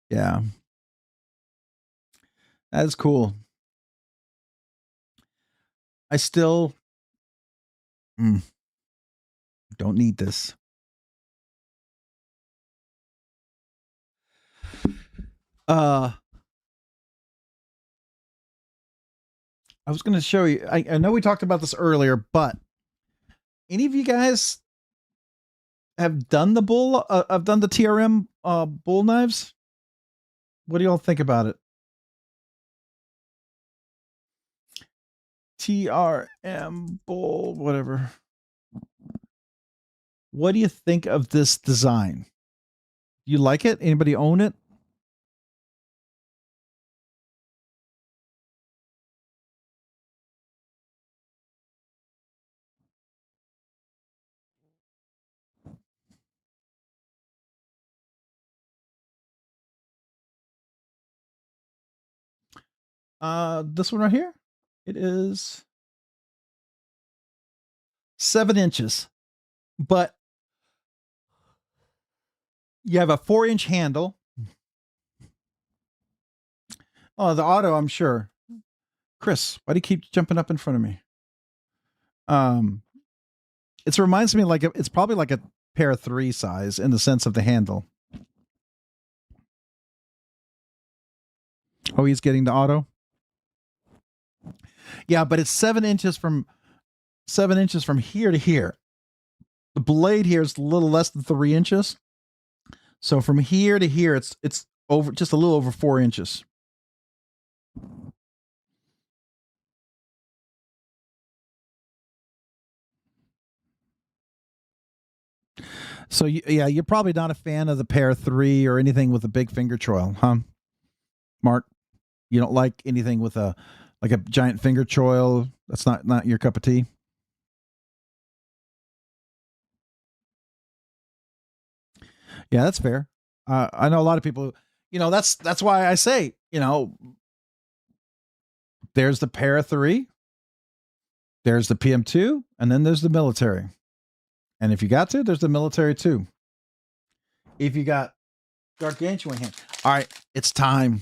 yeah. That's cool. I still don't need this. I was going to show you. I know we talked about this earlier, but any of you guys have done the bull? I've done the TRM bull knives. What do y'all think about it? TRM bull, whatever. What do you think of this design? You like it? Anybody own it? This one right here. It is 7 inches, but you have a 4-inch handle. Oh, the auto, I'm sure. Chris, why do you keep jumping up in front of me? It reminds me like it's probably like a pair 3 size in the sense of the handle. Oh, he's getting the auto. Yeah, but it's 7 inches from here to here. The blade here is a little less than 3 inches. So from here to here, it's over just a little over 4 inches. So yeah, you're probably not a fan of the pair 3 or anything with a big finger choil, huh? Mark, you don't like anything with a giant finger choil. That's not your cup of tea. Yeah, that's fair. I know a lot of people. That's why I say, there's the pair 3, there's the PM2, and then there's the military. And if you got to, there's the military too. If you got gargantuan hand. All right, it's time.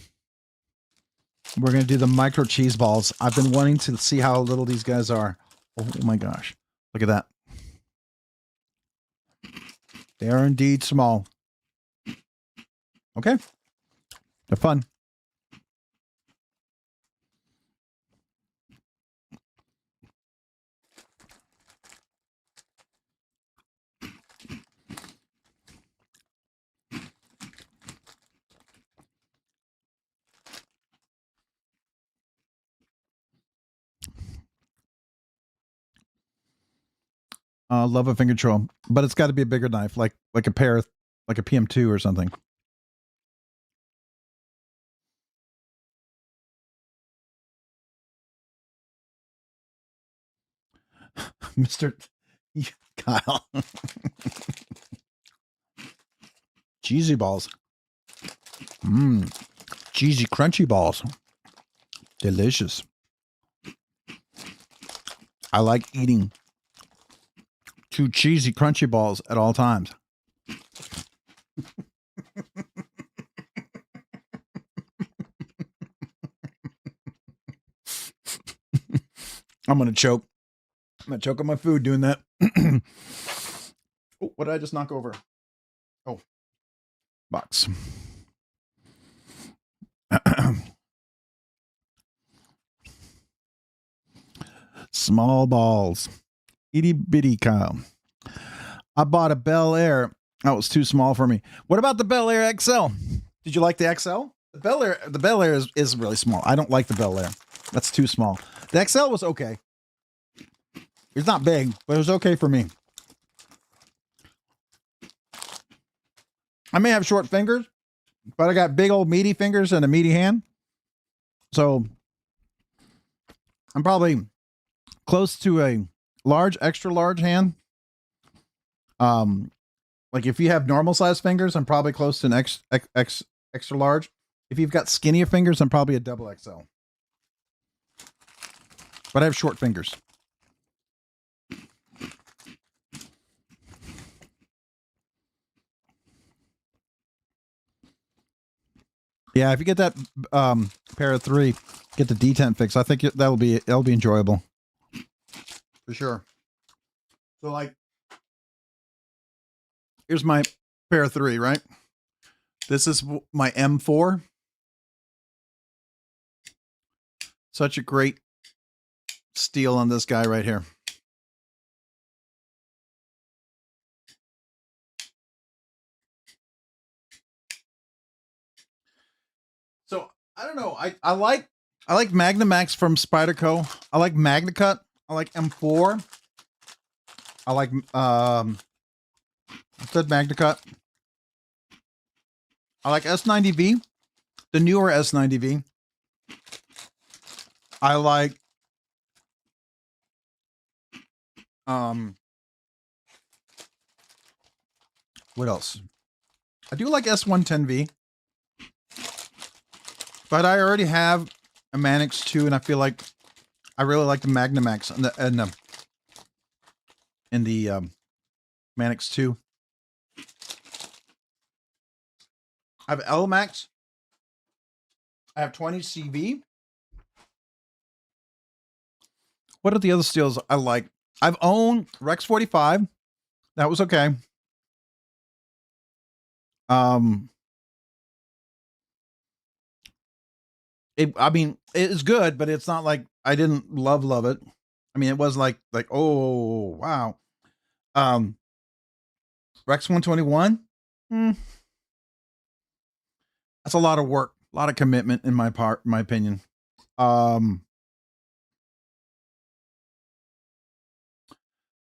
We're going to do the micro cheese balls. I've been wanting to see how little these guys are. Oh my gosh. Look at that. They are indeed small. Okay. They're fun. Love a finger choil, but it's got to be a bigger knife, like a pair, like a PM2 or something. Mr. Kyle. Cheesy balls. Cheesy crunchy balls. Delicious. I like eating 2 cheesy crunchy balls at all times. I'm going to choke. I'm going to choke on my food doing that. Oh, what did I just knock over? Oh, box. Small balls. Itty bitty Kyle. I bought a Bel Air. That was too small for me. What about the Bel Air XL? Did you like the XL? The Bel Air is really small. I don't like the Bel Air. That's too small. The XL was okay. It's not big, but it was okay for me. I may have short fingers, but I got big old meaty fingers and a meaty hand. So I'm probably close to a large, extra large hand. Like if you have normal size fingers, I'm probably close to an extra large. If you've got skinnier fingers, I'm probably a double XL. But I have short fingers. Yeah, if you get that pair of 3, get the D10 fix. I think that'll be enjoyable for sure. So like, here's my pair of 3, right? This is my M4. Such a great steel on this guy right here. So I don't know. I like Magnamax from Spyderco. I like MagnaCut. I like M4. I like I said MagnaCut. I like S90V, the newer S90V. I like what else? I do like S110V. But I already have a Manix 2, and I feel like I really like the Magnamax in the Manix 2. I have L-Max. I have 20 CV. What are the other steels I like? I've owned Rex 45. That was okay. I mean, it's good, but it's not like I didn't love it. I mean, it was like, oh, wow. Rex 121. That's a lot of work, a lot of commitment in my opinion. I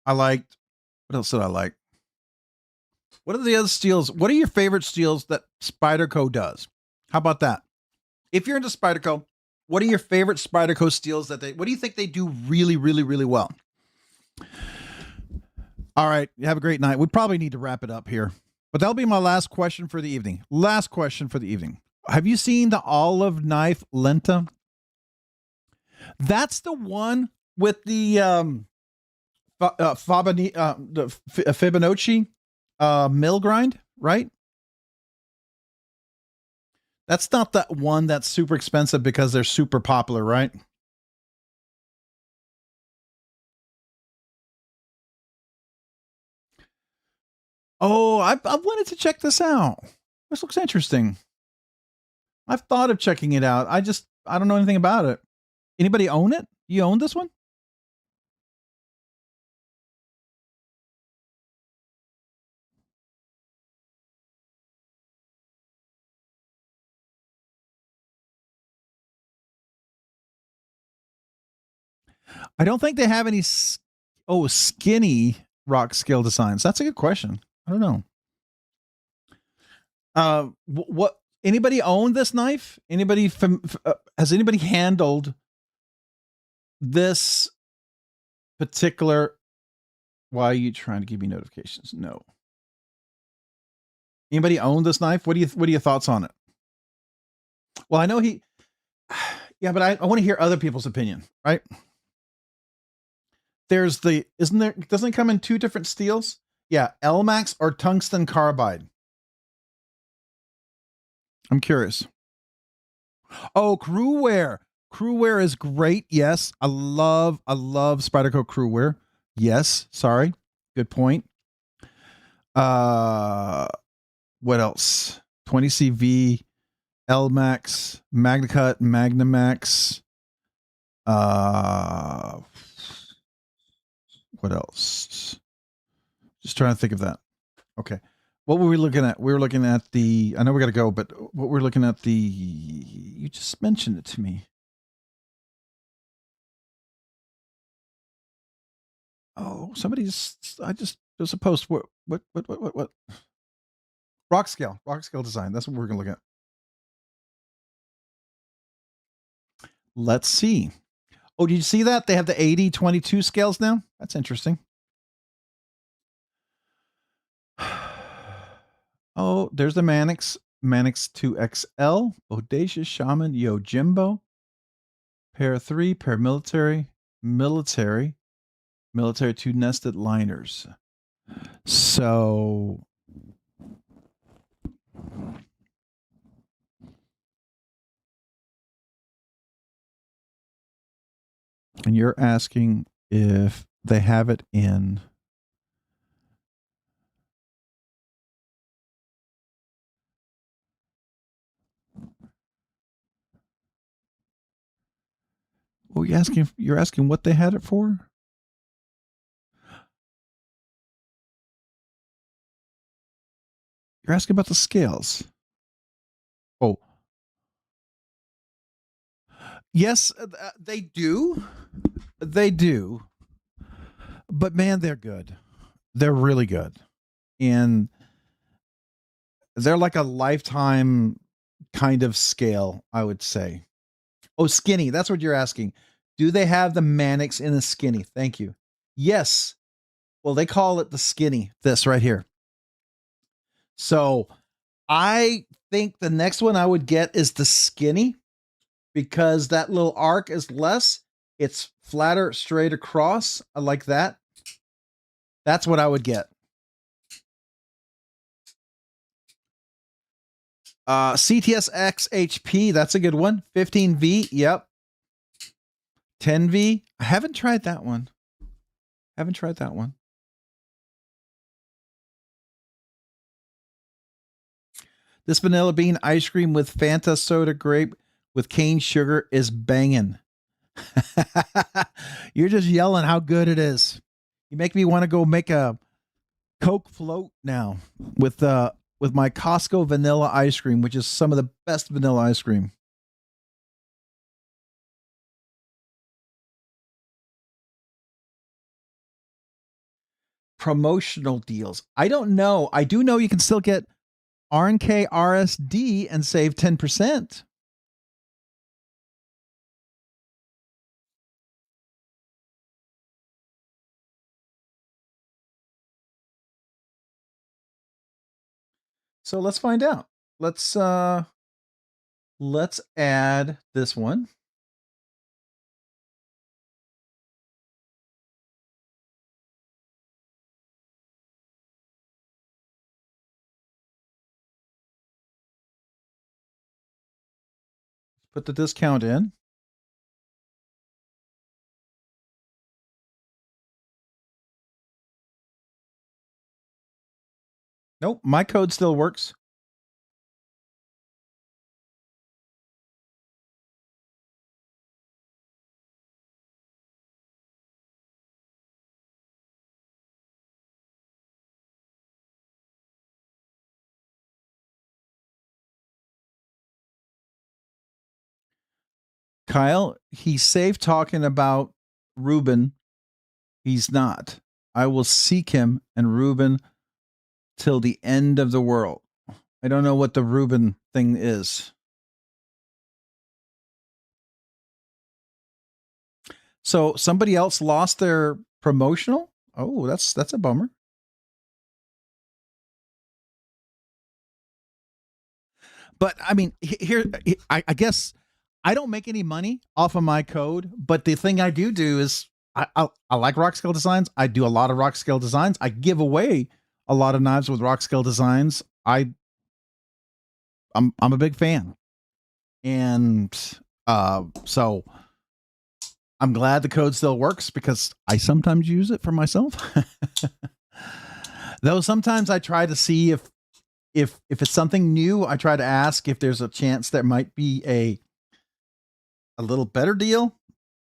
liked, what else did I like? What are the other steels? What are your favorite steels that Spyderco does? How about that? If you're into Spyderco, what are your favorite Spyderco steels what do you think they do really, really, really well? All right. You have a great night. We probably need to wrap it up here, but that'll be my last question for the evening. Last question for the evening. Have you seen the olive knife Lenta? That's the one with the Fibonacci mill grind, right? That's not that one that's super expensive because they're super popular, right? Oh, I wanted to check this out. This looks interesting. I've thought of checking it out. I don't know anything about it. Anybody own it? You own this one? I don't think they have any skinny Rockscale designs. That's a good question. I don't know. What anybody own this knife? Anybody has anybody handled this particular? Why are you trying to give me notifications? No. Anybody own this knife? What are your thoughts on it? Well, I know yeah, but I want to hear other people's opinion, right? There's doesn't it come in 2 different steels? Yeah, L-Max or tungsten carbide. I'm curious. Oh, crew wear. Crew wear is great. Yes. I love Spyderco crew wear. Yes. Sorry. Good point. What else? 20 CV, L-Max, MagnaCut, Magnamax. What else? Just trying to think of that. Okay. What were we looking at? We were looking at I know we got to go, but what we're looking at you just mentioned it to me. Oh, there's a post. What? Rockscale Design. That's what we're going to look at. Let's see. Oh, did you see that? They have the 80-22 scales now? That's interesting. Oh, there's the Mannix 2XL, Audacious Shaman, Yojimbo, Pair 3, Paramilitary, Military 2 nested liners. So and you're asking if they have it in oh, you're asking what they had it for? You're asking about the scales. Oh. Yes, they do. They do. But man, they're good. They're really good. And they're like a lifetime kind of scale, I would say. Oh, skinny. That's what you're asking. Do they have the Mannix in the skinny? Thank you. Yes. Well, they call it the skinny, this right here. So I think the next one I would get is the skinny because that little arc is less. It's flatter straight across. I like that. That's what I would get. CTS-X HP, that's a good one. 15V, yep. 10V. I haven't tried that one. This vanilla bean ice cream with Fanta soda grape with cane sugar is banging. You're just yelling how good it is. You make me want to go make a Coke float now with my Costco vanilla ice cream, which is some of the best vanilla ice cream. Promotional deals. I don't know. I do know you can still get RNKRSD and save 10%. So let's find out. Let's add this one. Put the discount in. Nope, my code still works. Kyle, he's safe talking about Ruben. He's not. I will seek him and Ruben till the end of the world. I don't know what the Ruben thing is. So somebody else lost their promotional? Oh, that's a bummer. But I mean, here, I guess I don't make any money off of my code, but the thing I do is I like Rockscale Designs. I do a lot of Rockscale Designs. I give away a lot of knives with Rockscale Designs. I'm a big fan, and so I'm glad the code still works because I sometimes use it for myself. Though sometimes I try to see if it's something new, I try to ask if there's a chance there might be a little better deal.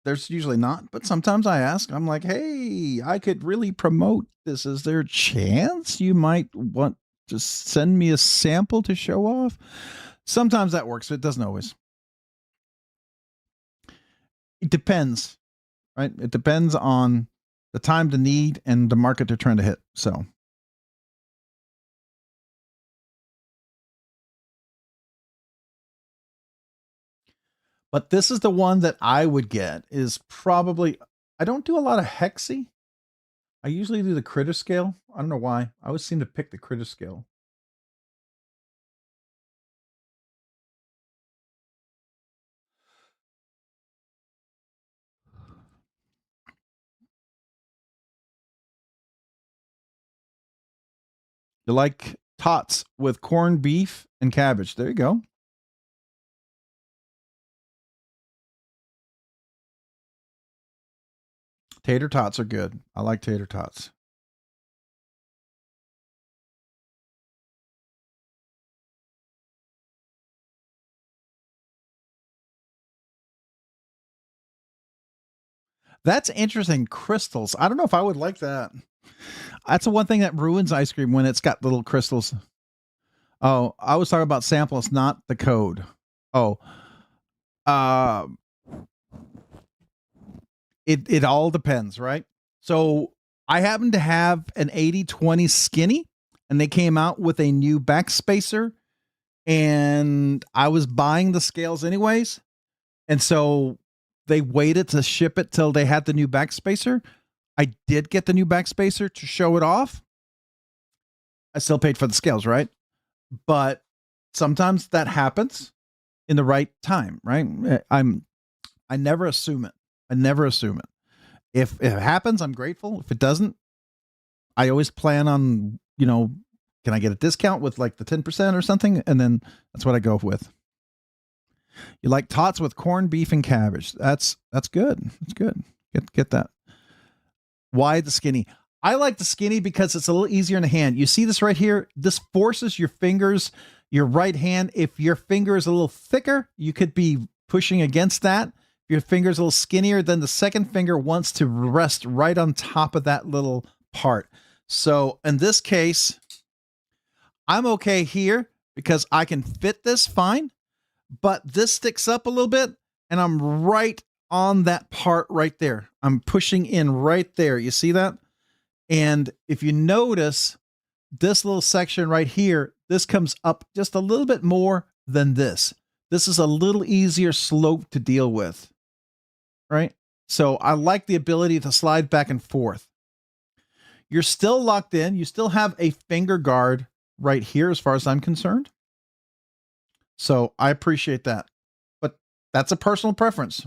There's usually not, but sometimes I ask. I'm like, hey, I could really promote this. Is there a chance you might want to send me a sample to show off? Sometimes that works, but it doesn't always. It depends, right? It depends on the time to need and the market they're trying to hit. So. But this is the one that I would get, is probably, I don't do a lot of hexy. I usually do the critter scale. I don't know why. I always seem to pick the critter scale. You like tots with corned beef and cabbage. There you go. Tater tots are good. I like tater tots. That's interesting. Crystals. I don't know if I would like that. That's the one thing that ruins ice cream, when it's got little crystals. Oh, I was talking about samples, not the code. Oh, it all depends, right? So I happen to have an 80/20 skinny, and they came out with a new backspacer, and I was buying the scales anyways. And so they waited to ship it till they had the new backspacer. I did get the new backspacer to show it off. I still paid for the scales, right? But sometimes that happens in the right time, right? I never assume it. I never assume it. If it happens, I'm grateful. If it doesn't, I always plan on, can I get a discount with like the 10% or something? And then that's what I go with. You like tots with corned beef and cabbage. That's good. That's good. Get that. Why the skinny? I like the skinny because it's a little easier in the hand. You see this right here? This forces your fingers, your right hand. If your finger is a little thicker, you could be pushing against that. If your finger's a little skinnier, then the second finger wants to rest right on top of that little part. So in this case, I'm okay here because I can fit this fine, but this sticks up a little bit and I'm right on that part right there. I'm pushing in right there. You see that? And if you notice this little section right here, this comes up just a little bit more than this. This is a little easier slope to deal with, right? So I like the ability to slide back and forth. You're still locked in. You still have a finger guard right here as far as I'm concerned. So I appreciate that. But that's a personal preference.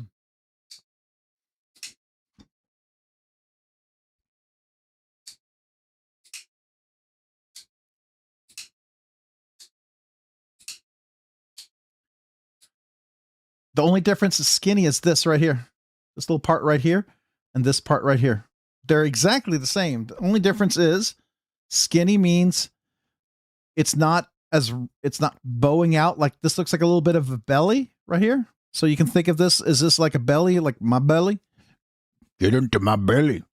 The only difference is skinny is this right here. This little part right here and this part right here. They're exactly the same. The only difference is skinny means it's not bowing out. Like this looks like a little bit of a belly right here. So you can think of this, is this like a belly, like my belly? Get into my belly.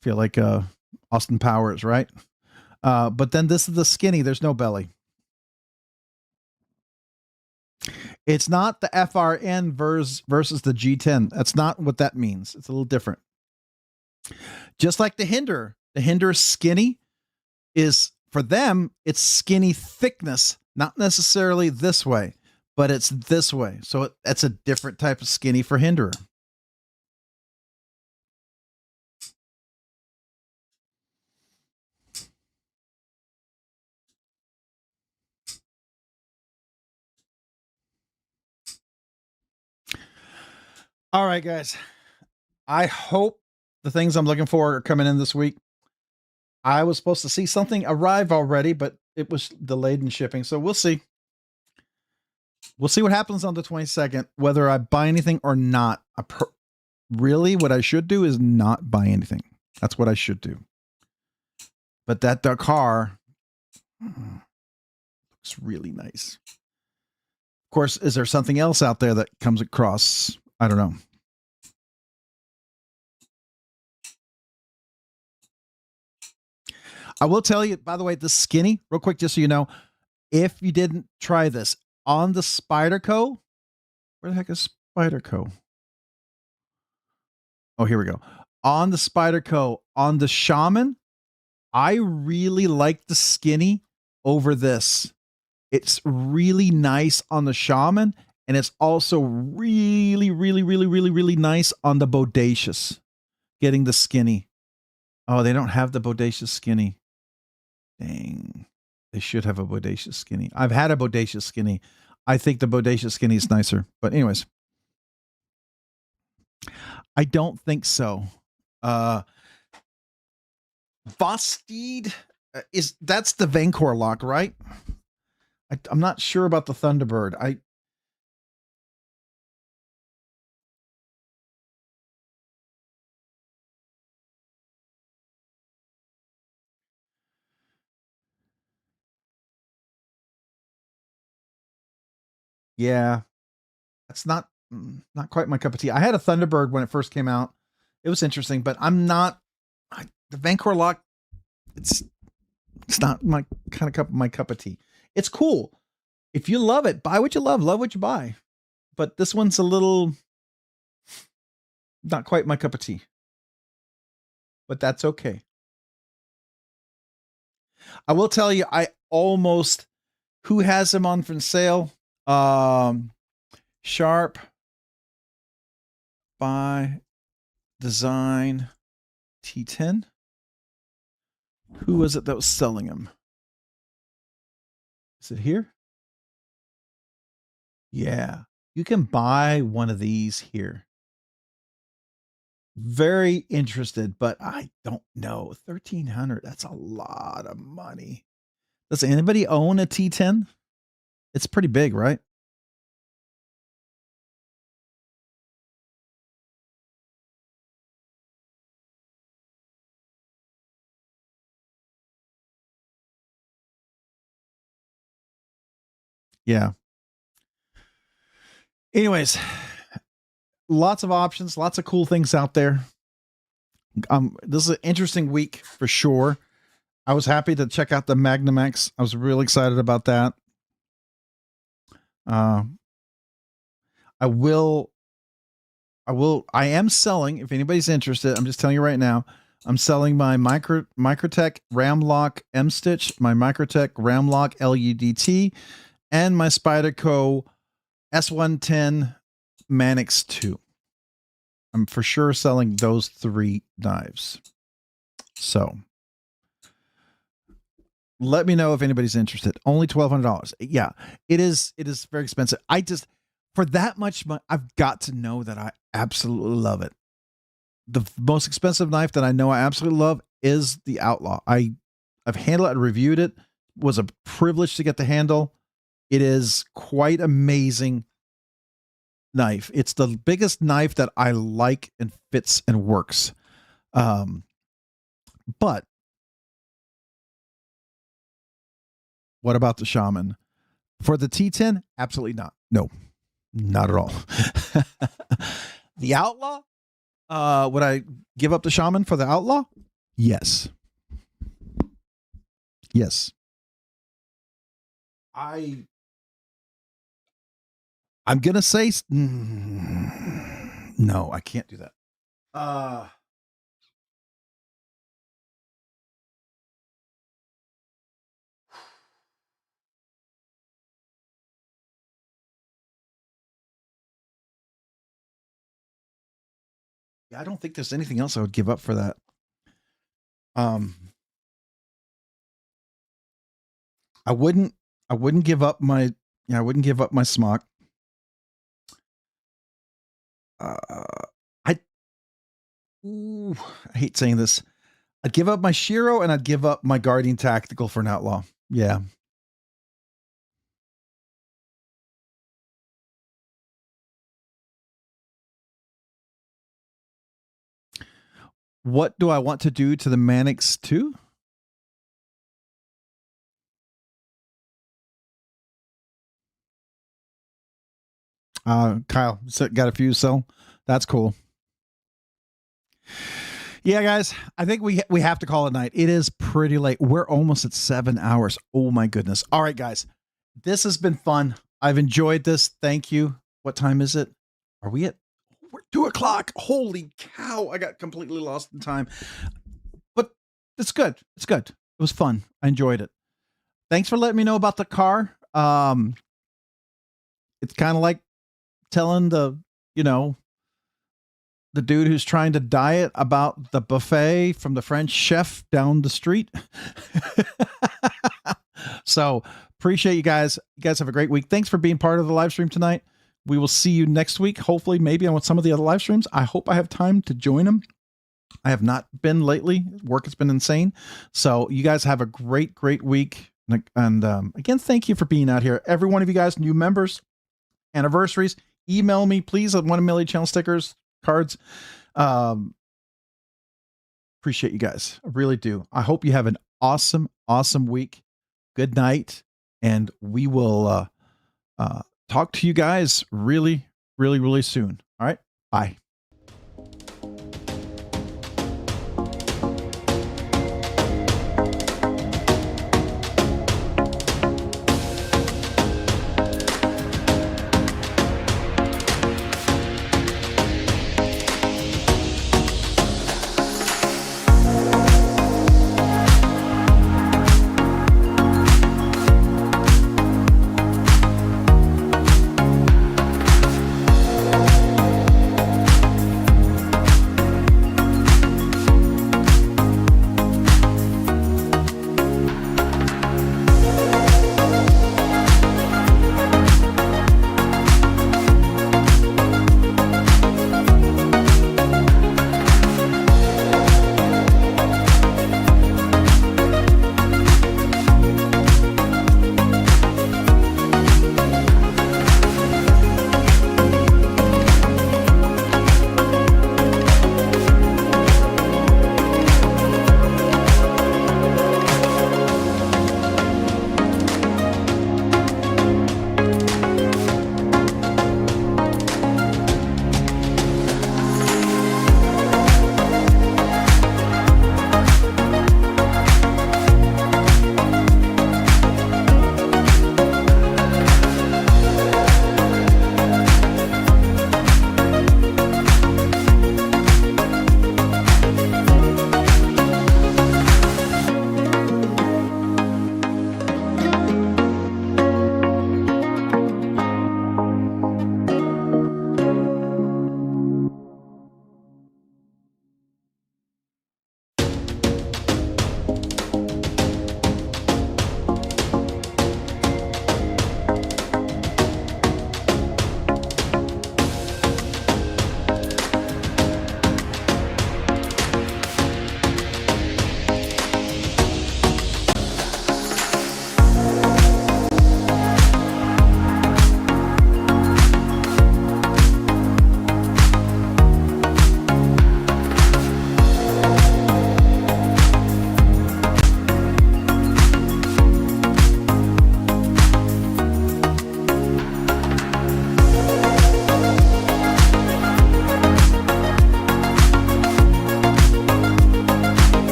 Feel like Austin Powers, right? But then this is the skinny. There's no belly. It's not the FRN versus the G10. That's not what that means. It's a little different. Just like the Hinder. The Hinder skinny is, for them, it's skinny thickness, not necessarily this way, but it's this way. So that's a different type of skinny for Hinderer. All right, guys. I hope the things I'm looking for are coming in this week. I was supposed to see something arrive already, but it was delayed in shipping. So we'll see. We'll see what happens on the 22nd, whether I buy anything or not. Really, what I should do is not buy anything. That's what I should do. But that Dakar looks really nice. Of course, is there something else out there that comes across? I don't know. I will tell you, by the way, the skinny, real quick, just so you know, if you didn't try this, on the Spyderco, where the heck is Spyderco? Oh, here we go. On the Spyderco, on the Shaman, I really like the skinny over this. It's really nice on the Shaman, And it's also really, really, really, really, really nice on the bodacious, getting the skinny. Oh, they don't have the bodacious skinny. Dang. They should have a bodacious skinny. I've had a bodacious skinny. I think the bodacious skinny is nicer. But anyways, I don't think so. Vosteed that's the Vancor lock, right? I'm not sure about the Thunderbird. Yeah, that's not quite my cup of tea. I had a Thunderbird when it first came out. It was interesting, but I'm not the Vancor lock. It's not my cup of tea. It's cool. If you love it, buy what you love what you buy. But this one's a little not quite my cup of tea. But that's okay. I will tell you, who has them on for sale? Sharp by Design T10. Who was it that was selling them? Is it here? Yeah. You can buy one of these here. Very interested, but I don't know. 1,300. That's a lot of money. Does anybody own a T10? It's pretty big, right? Yeah. Anyways, lots of options, lots of cool things out there. This is an interesting week for sure. I was happy to check out the Magnum X. I was really excited about that. I am selling, if anybody's interested, I'm just telling you right now, I'm selling my Microtech Ramlock M-Stitch, my Microtech Ramlock LUDT, and my Spyderco S110 Manix 2. I'm for sure selling those 3 knives. So let me know if anybody's interested. Only $1,200. Yeah, it is very expensive. For that much money, I've got to know that I absolutely love it. The most expensive knife that I know I absolutely love is the Outlaw. I've handled it and reviewed it. Was a privilege to get the handle. It is quite amazing knife. It's the biggest knife that I like and fits and works. But what about the Shaman? For the T10, absolutely not. No, not at all. The Outlaw? Would I give up the Shaman for the Outlaw? Yes. Yes. I'm gonna say no, I can't do that. Yeah, I don't think there's anything else I would give up for that. I wouldn't give up my smock. I hate saying this. I'd give up my Shiro and I'd give up my Guardian Tactical for an Outlaw. Yeah. What do I want to do to the Manix 2? Kyle, got a fuse cell. That's cool. Yeah, guys, I think we have to call it night. It is pretty late. We're almost at 7 hours. Oh my goodness. All right, guys, this has been fun. I've enjoyed this. Thank you. What time is it? Are we at? We're 2 o'clock. Holy cow! I got completely lost in time. But it's good. It's good. It was fun. I enjoyed it. Thanks for letting me know about the car. It's kind of like telling the, you know, the dude who's trying to diet about the buffet from the French chef down the street. So appreciate you guys. You guys have a great week. Thanks for being part of the live stream tonight. We will see you next week, hopefully, maybe on some of the other live streams. I hope I have time to join them. I have not been lately. Work has been insane. So you guys have a great, great week. And again, thank you for being out here. Every one of you guys, new members, anniversaries, email me, please. I want a million channel stickers, cards. Appreciate you guys. I really do. I hope you have an awesome, awesome week. Good night. And we will talk to you guys really, really, really soon. All right. Bye.